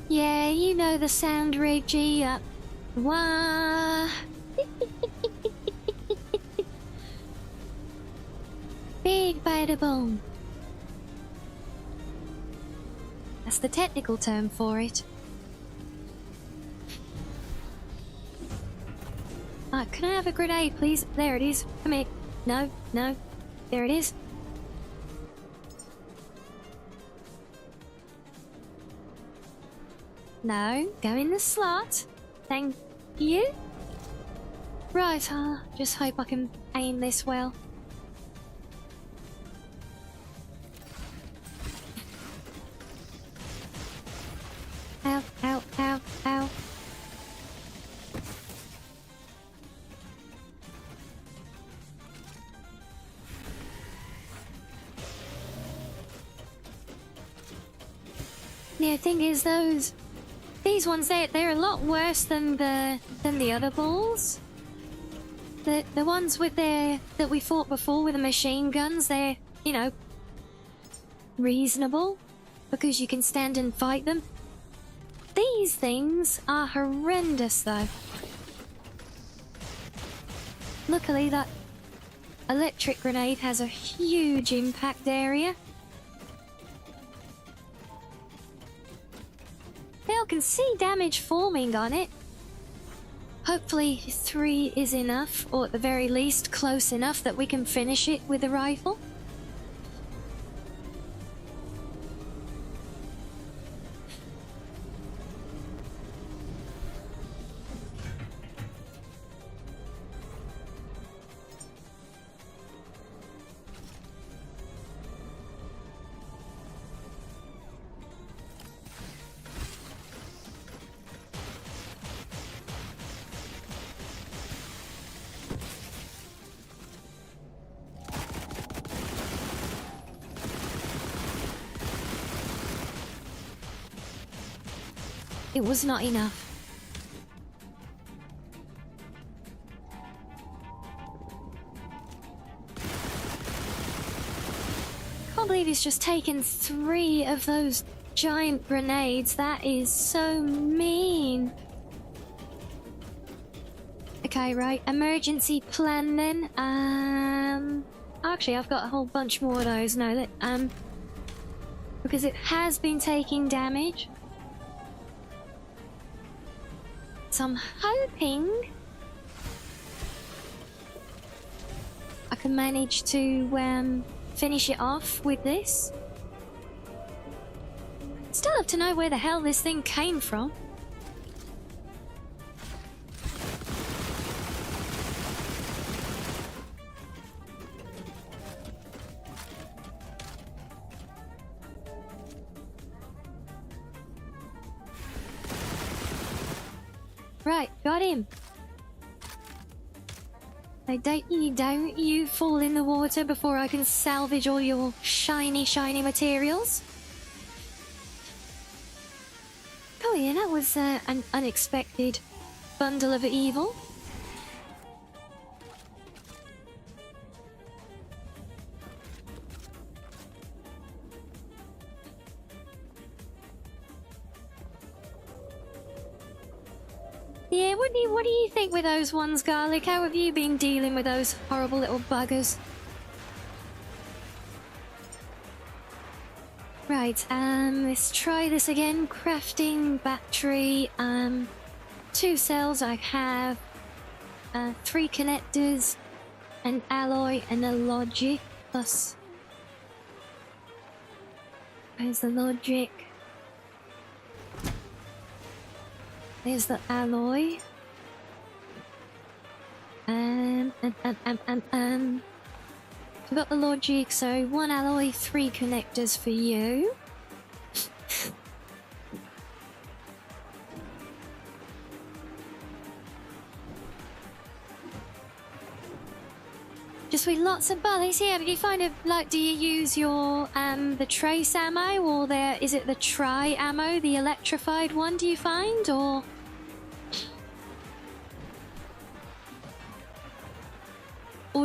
Yeah, you know the sound, Reggie. Wah. Big bada boom. That's the technical term for it. Can I have a grenade, please? There it is. Come here. No. There it is. No, go in the slot. Thank you. Right, just hope I can aim this well. Ow, ow, ow, ow. The thing is, these ones, they're a lot worse than the other balls. The ones with that we fought before with the machine guns, they're, you know, reasonable because you can stand and fight them. These things are horrendous, though. Luckily, that electric grenade has a huge impact area. I can see damage forming on it. Hopefully 3 is enough, or at the very least close enough that we can finish it with the rifle. It was not enough. Can't believe he's just taken 3 of those giant grenades. That is so mean. Okay, right. Emergency plan then. Actually, I've got a whole bunch more of those now that, because it has been taking damage. So I'm hoping I can manage to finish it off with this. Still have to know where the hell this thing came from. Right, got him. Now don't you fall in the water before I can salvage all your shiny materials. Oh yeah, that was an unexpected bundle of evil. Yeah, what do you think with those ones, Garlic? How have you been dealing with those horrible little buggers? Right, let's try this again. Crafting battery, 2 cells. I have 3 connectors, an alloy, and a logic. Plus, there's the logic. There's the alloy. Forgot the logic, so 1 alloy, 3 connectors for you. Just with lots of bullets here. Do you find it like, do you use your the trace ammo, or is it the tri ammo, the electrified one? Do you find, or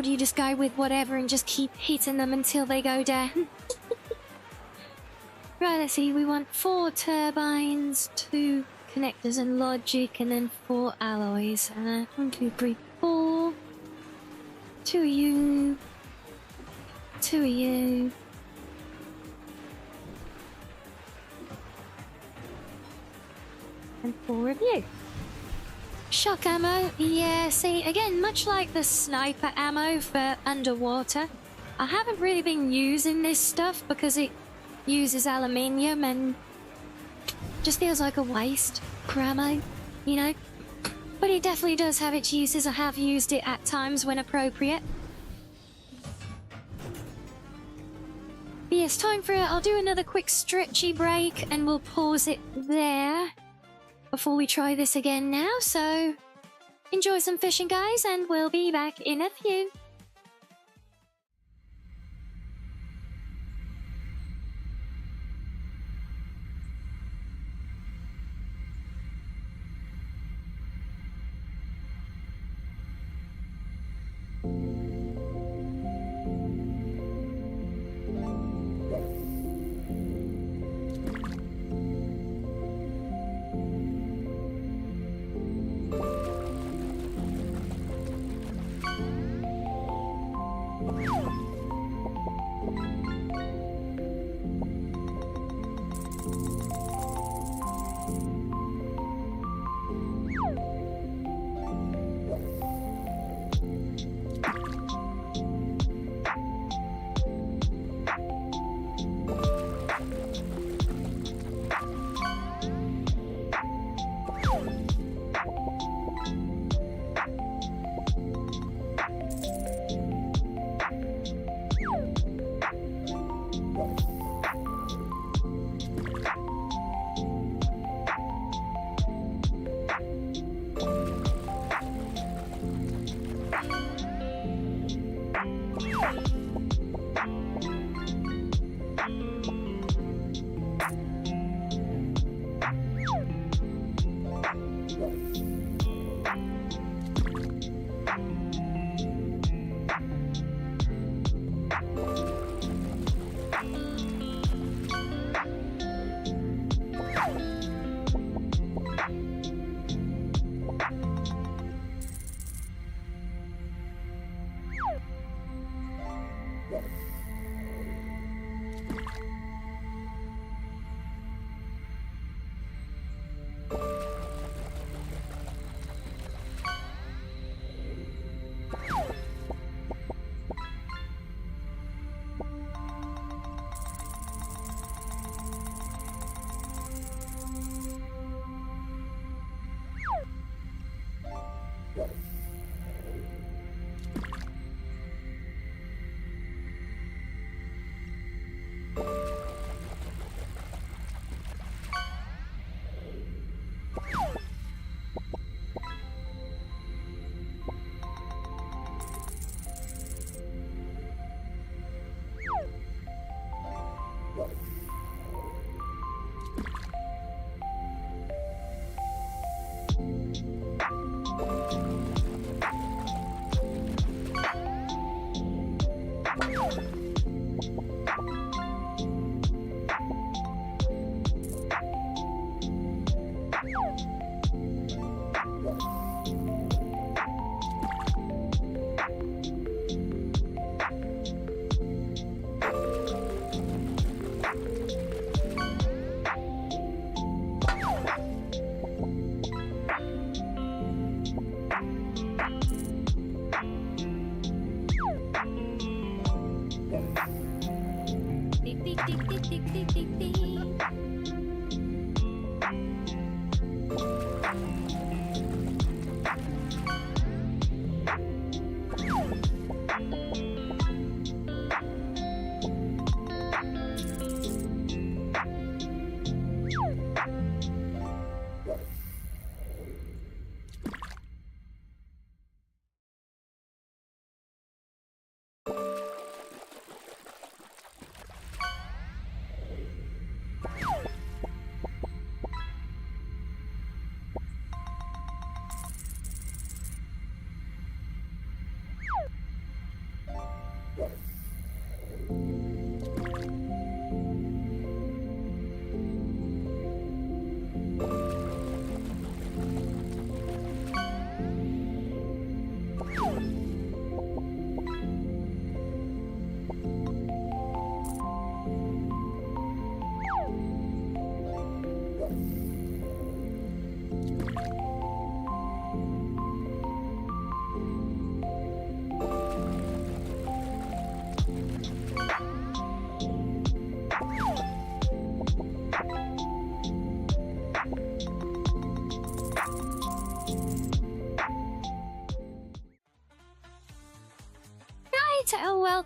do you just go with whatever and just keep hitting them until they go down? Right, let's see. We want 4 turbines, 2 connectors and logic, and then 4 alloys. 1, 2, 3, 4. 2 of you. 2 of you. And 4 of you. Shock ammo, yeah, see, again, much like the sniper ammo for underwater, I haven't really been using this stuff because it uses aluminium and just feels like a waste for ammo, you know? But it definitely does have its uses. I have used it at times when appropriate. But yes, time for it. I'll do another quick stretchy break and we'll pause it there before we try this again now, so enjoy some fishing, guys, and we'll be back in a few.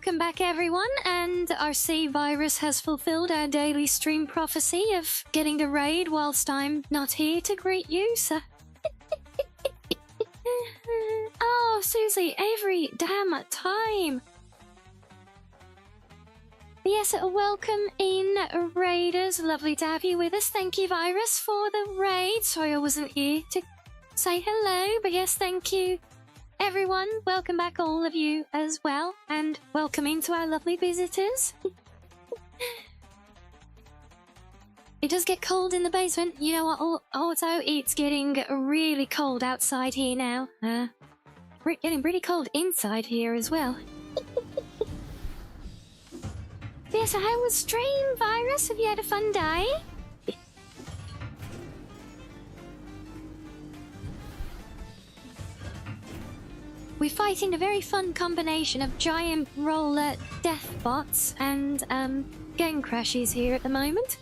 Welcome back, everyone, and our sea virus has fulfilled our daily stream prophecy of getting the raid whilst I'm not here to greet you, so... Oh, Susie, every damn time! Yes, welcome in, Raiders. Lovely to have you with us. Thank you, Virus, for the raid. Sorry I wasn't here to say hello, but yes, thank you everyone. Welcome back, all of you as well, and welcome into our lovely visitors. It does get cold in the basement. You know what? Also, it's getting really cold outside here now. Getting pretty cold inside here as well. Yeah, so how was stream, Virus? Have you had a fun day? We're fighting a very fun combination of giant roller death bots and game crashes here at the moment.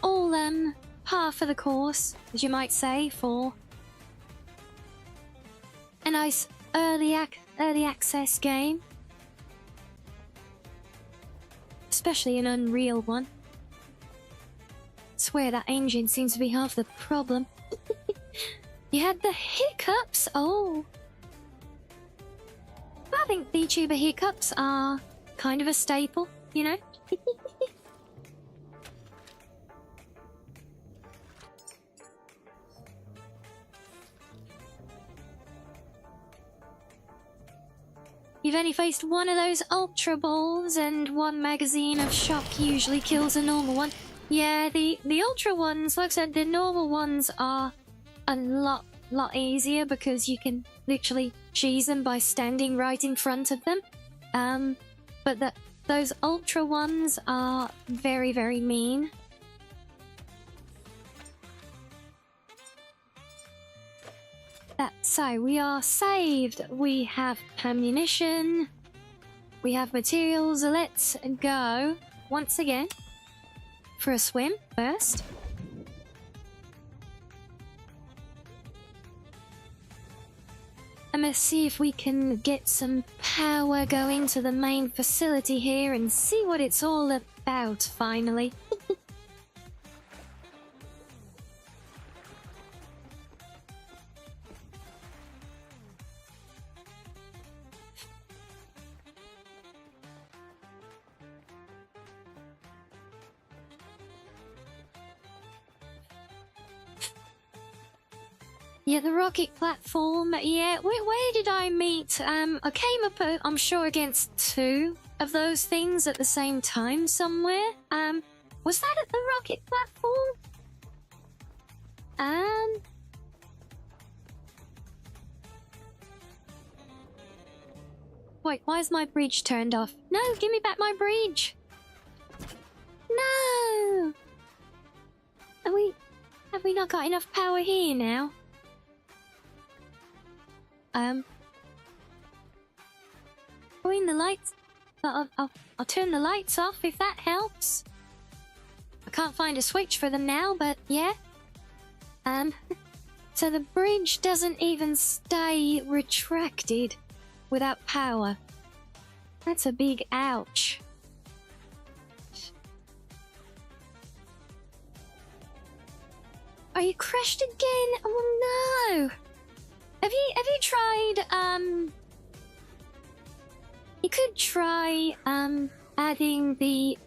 All par for the course, as you might say, for a nice early access game, especially an Unreal one. Swear that engine seems to be half the problem. You had the hiccups? Oh. I think VTuber hiccups are kind of a staple, you know? You've only faced one of those Ultra Balls, and one magazine of shock usually kills a normal one. Yeah, the Ultra ones, like I said, the normal ones are a lot easier because you can literally cheese them by standing right in front of them. But those Ultra ones are very, very mean. So we are saved. We have ammunition. We have materials. Let's go once again for a swim first. And let's see if we can get some power going to the main facility here and see what it's all about finally. Yeah, the rocket platform. Yeah, where did I meet? I came up, I'm sure, against two of those things at the same time somewhere. Was that at the rocket platform? Wait, why is my bridge turned off? No, give me back my bridge! No! Have we not got enough power here now? Going the lights. I'll turn the lights off if that helps. I can't find a switch for them now, but yeah. So the bridge doesn't even stay retracted without power. That's a big ouch. Are you crashed again? Oh no! Have you tried, you could try, adding the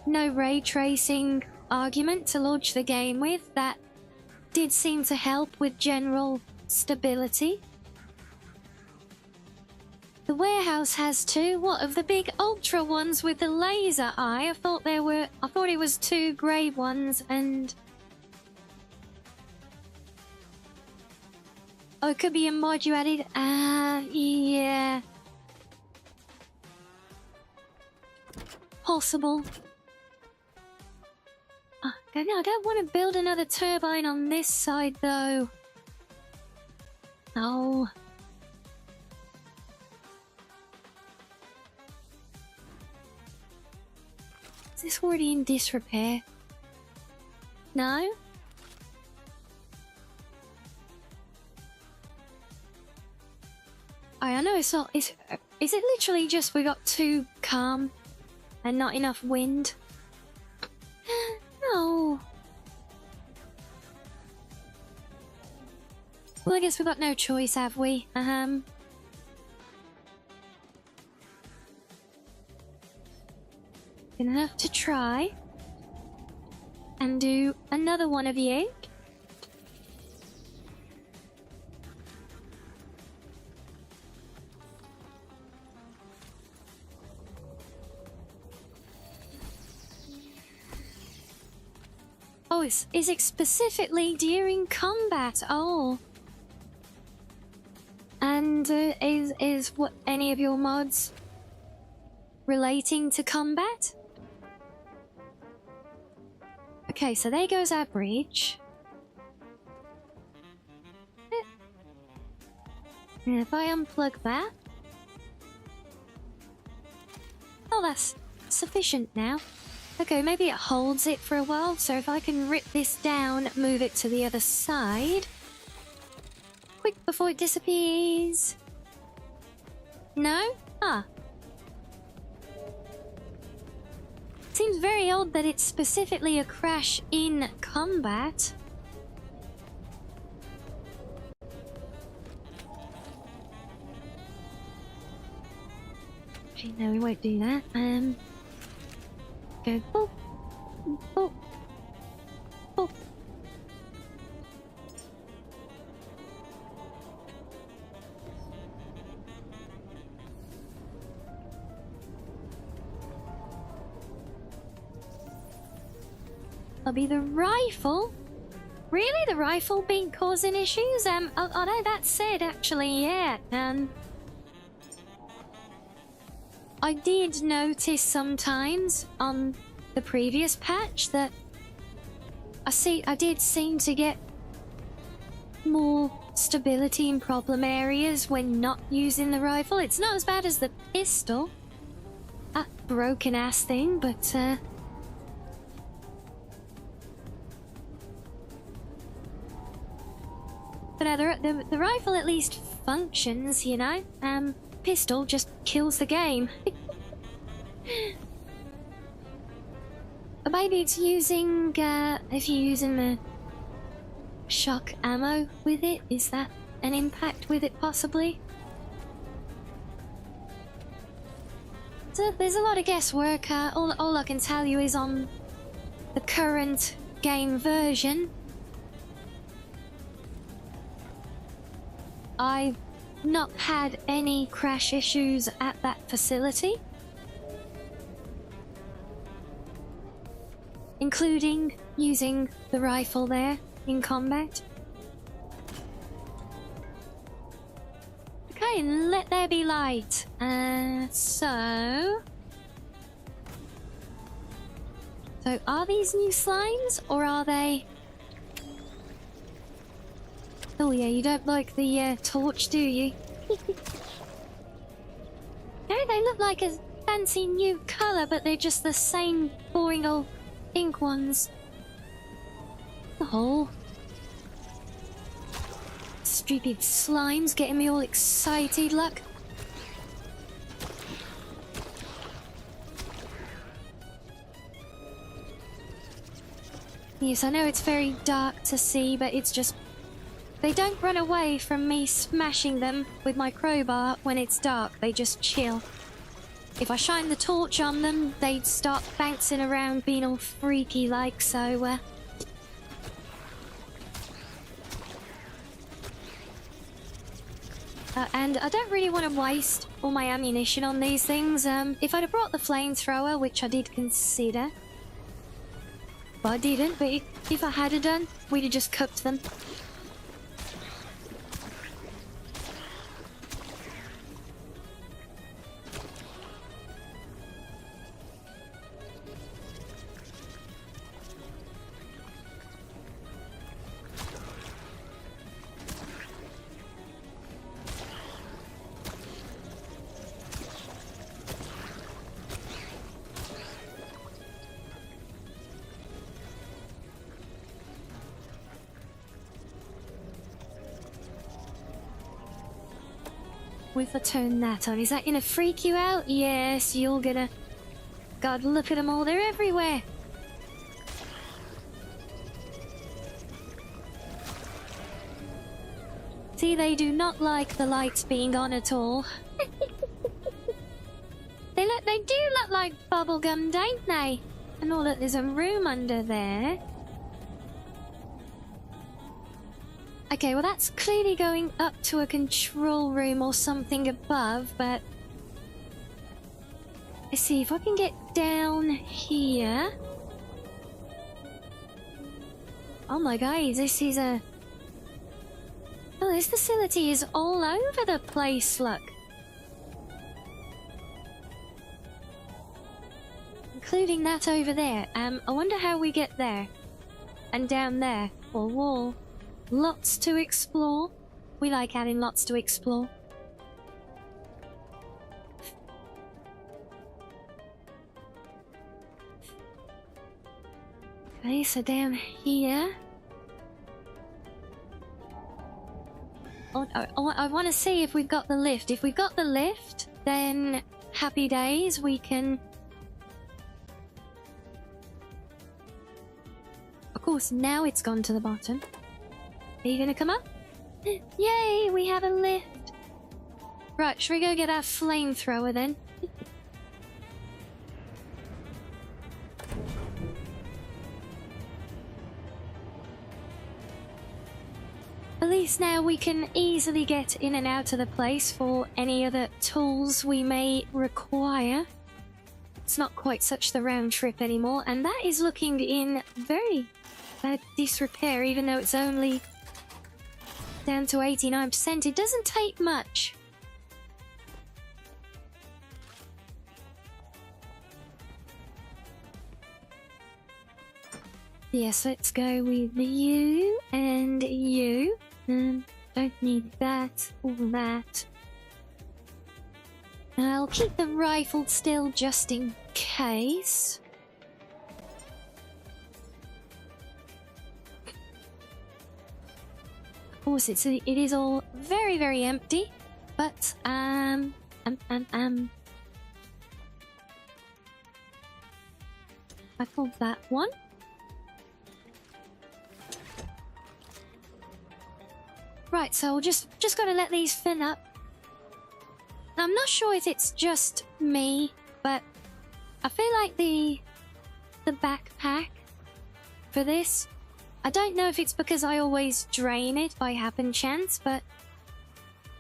no ray tracing argument to launch the game with. That did seem to help with general stability. The warehouse has two. What, of the big ultra ones with the laser eye? I thought it was two grey ones and... Oh, it could be a mod you added. Yeah. Possible. No, I don't want to build another turbine on this side, though. No. Is this already in disrepair? No? I know it's not. Is it literally just we got too calm and not enough wind? No. Well, I guess we've got no choice, have we? Gonna have to try and do another one of you. Oh, is it specifically during combat? Oh. And is what any of your mods relating to combat? Okay, so there goes our bridge. And if I unplug that... Oh, that's sufficient now. Okay, maybe it holds it for a while, so if I can rip this down, move it to the other side. Quick, before it disappears. No? Ah. Seems very odd that it's specifically a crash in combat. Actually, no, we won't do that. Go boop, boop, boop. That'll be the rifle. Really, the rifle been causing issues? Although that said, actually, yeah. I did notice sometimes on the previous patch that I did seem to get more stability in problem areas when not using the rifle. It's not as bad as the pistol, that broken ass thing, but the rifle at least functions, you know. Pistol just kills the game. Maybe it's using, if you're using the shock ammo with it, is that an impact with it possibly? So there's a lot of guesswork. All I can tell you is on the current game version, I've not had any crash issues at that facility, including using the rifle there in combat. Okay, let there be light. So are these new slimes, or are they... Oh yeah, you don't like the torch, do you? No, they look like a fancy new colour, but they're just the same boring old pink ones. Oh. Stupid slimes getting me all excited, look. Yes, I know it's very dark to see, but it's just... They don't run away from me smashing them with my crowbar when it's dark, they just chill. If I shine the torch on them, they'd start bouncing around being all freaky like, so and I don't really want to waste all my ammunition on these things. If I'd have brought the flamethrower, which I did consider, but I didn't, but if I had done, we'd have just cooked them. If I turn that on, is that gonna freak you out? Yes, you're gonna... God, look at them all, they're everywhere! See, they do not like the lights being on at all. They do look like bubblegum, don't they? And all that, there's a room under there. Okay, well that's clearly going up to a control room or something above, but... Let's see if I can get down here. Oh my guys, this is a... Oh, this facility is all over the place, look. Including that over there. I wonder how we get there. And down there. Or wall. Lots to explore. We like having lots to explore. Okay, so down here. Oh, I want to see if we've got the lift. If we've got the lift, then happy days, we can... Of course, now it's gone to the bottom. Are you gonna come up? Yay, we have a lift. Right, should we go get our flamethrower then? At least now we can easily get in and out of the place for any other tools we may require. It's not quite such the round trip anymore, and that is looking in very bad disrepair, even though it's only down to 89%. It doesn't take much. Yes, let's go with you and you. Don't need that or that. I'll keep them rifled still just in case. Of course, it is all very, very empty, but I pulled that one. Right, so we'll just gotta let these fill up. Now, I'm not sure if it's just me, but I feel like the backpack for this, I don't know if it's because I always drain it by happen chance, but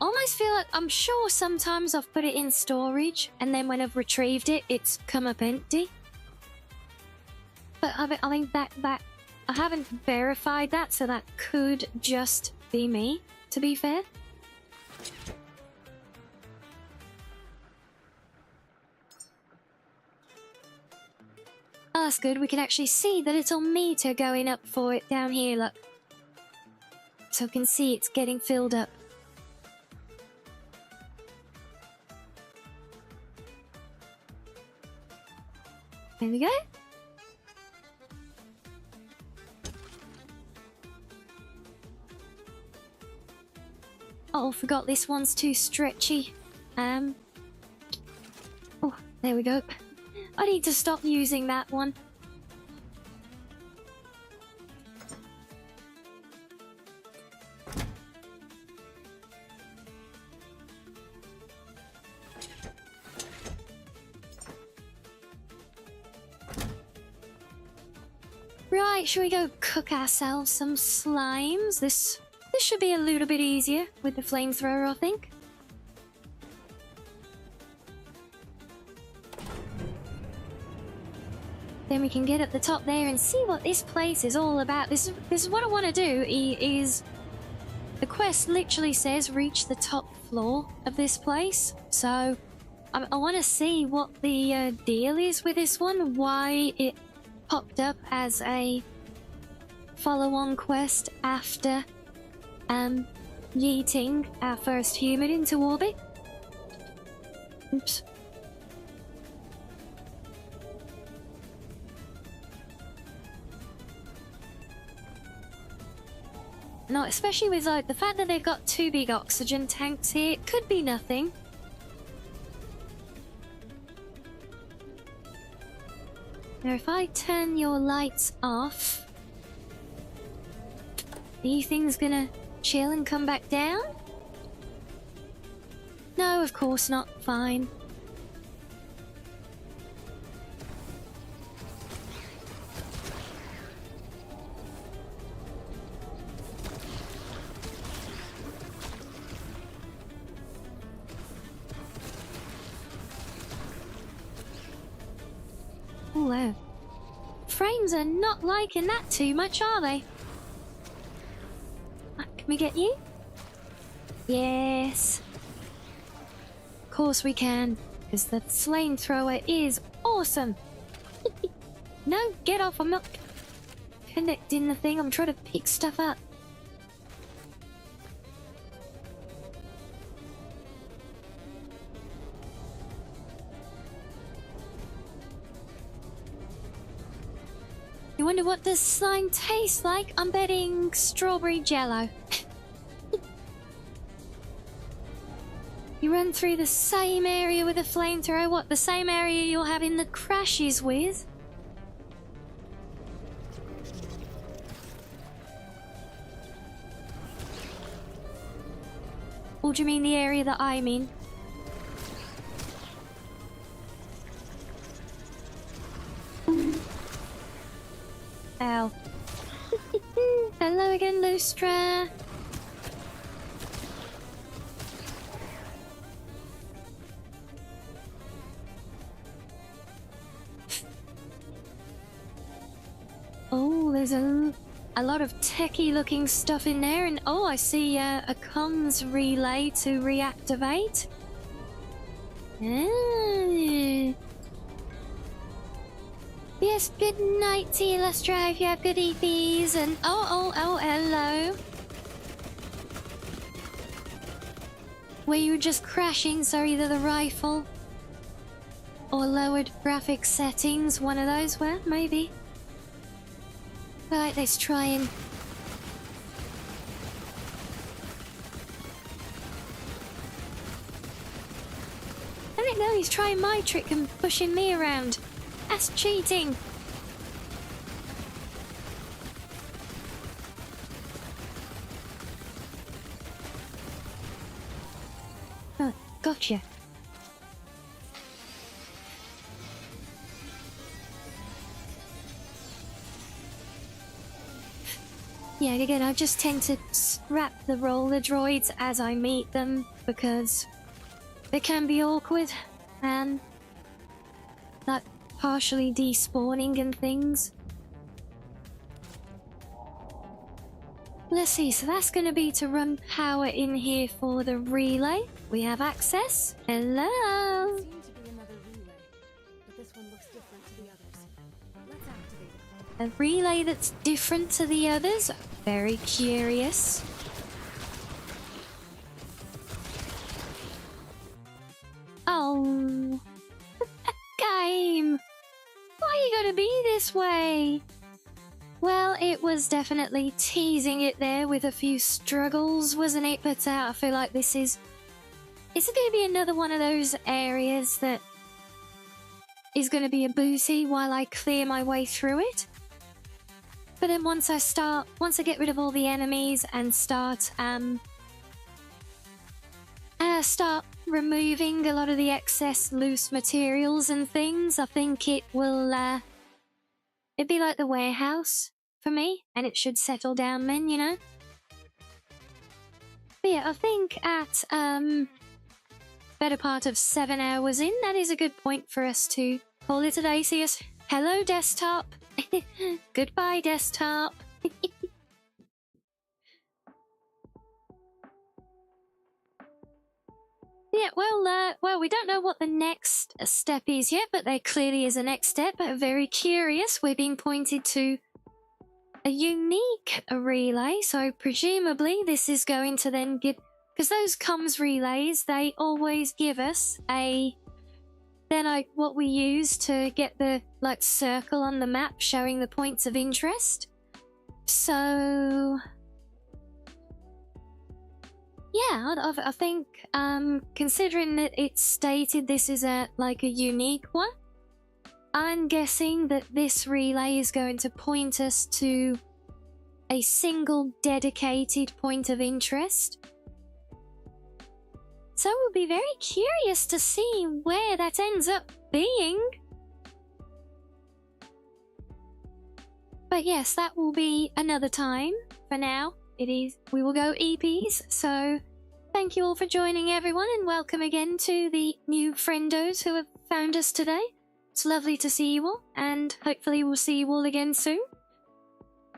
I almost feel like I'm sure sometimes I've put it in storage and then when I've retrieved it, it's come up empty. But I think that I haven't verified that, so that could just be me, to be fair. Oh, that's good. We can actually see the little meter going up for it down here, look. So we can see it's getting filled up. There we go. Oh, forgot this one's too stretchy. Oh, there we go. I need to stop using that one. Right, shall we go cook ourselves some slimes? This should be a little bit easier with the flamethrower, I think. Then we can get at the top there and see what this place is all about. This is what I want to do. Is the quest literally says reach the top floor of this place, so I want to see what the deal is with this one. Why it popped up as a follow-on quest after yeeting our first human into orbit. Oops. No, especially with like the fact that they've got 2 big oxygen tanks here, it could be nothing. Now if I turn your lights off, are you things gonna chill and come back down? No, of course not. Fine. Oh, wow. Frames are not liking that too much, are they? Can we get you? Yes. Of course we can, because the flamethrower is awesome. No, get off. I'm not connecting the thing. I'm trying to pick stuff up. You wonder what this slime tastes like? I'm betting strawberry jello. You run through the same area with a flamethrower. What, the same area you're having the crashes with? Or do you mean the area that I'm in? Ow. Hello again, Lustra. Oh, there's a lot of techie looking stuff in there, and oh, I see a comms relay to reactivate. Ah. Yes, good night to you, Lustra. If you have good EPs, and oh, hello. Were you just crashing? So either the rifle or lowered graphics settings, one of those. Well, maybe. Right, let's try and... I don't know, he's trying my trick and pushing me around. That's cheating. Oh, gotcha. Yeah, again, I just tend to scrap the roller droids as I meet them because they can be awkward and like partially despawning and things. Let's see, so that's going to be to run power in here for the relay. We have access. Hello. Seemed to be another relay, but this one looks different to the others. Let's activate it. A relay that's different to the others. Very curious. Oh, game. Why are you gonna be this way? Well, it was definitely teasing it there with a few struggles, wasn't it? But I feel like this is it going to be another one of those areas that is going to be a booty while I clear my way through it. But then once I get rid of all the enemies and start removing a lot of the excess loose materials and things, I think it will it'd be like the warehouse for me, and it should settle down then, you know. But yeah, I think at better part of 7 hours in, that is a good point for us to call it a day. See us. Hello, desktop. Goodbye, desktop. Yeah, well, we don't know what the next step is yet, but there clearly is a next step. Very curious. We're being pointed to a unique relay, so presumably this is going to then give... Because those comms relays, they always give us what we use to get the, like, circle on the map showing the points of interest. So... yeah, I think, considering that it's stated this is a unique one, I'm guessing that this relay is going to point us to a single dedicated point of interest. So we'll be very curious to see where that ends up being. But yes, that will be another time. For now, we will go EPs, so thank you all for joining, everyone, and welcome again to the new friendos who have found us today. It's lovely to see you all, and hopefully we'll see you all again soon.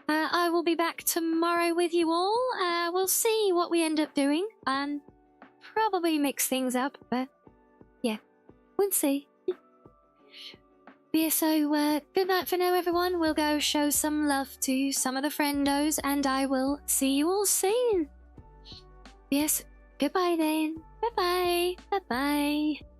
I will be back tomorrow with you all. We'll see what we end up doing and probably mix things up, but yeah, we'll see. Yeah, so good night for now, everyone. We'll go show some love to some of the friendos, and I will see you all soon. Yes, goodbye then. Bye-bye. Bye-bye.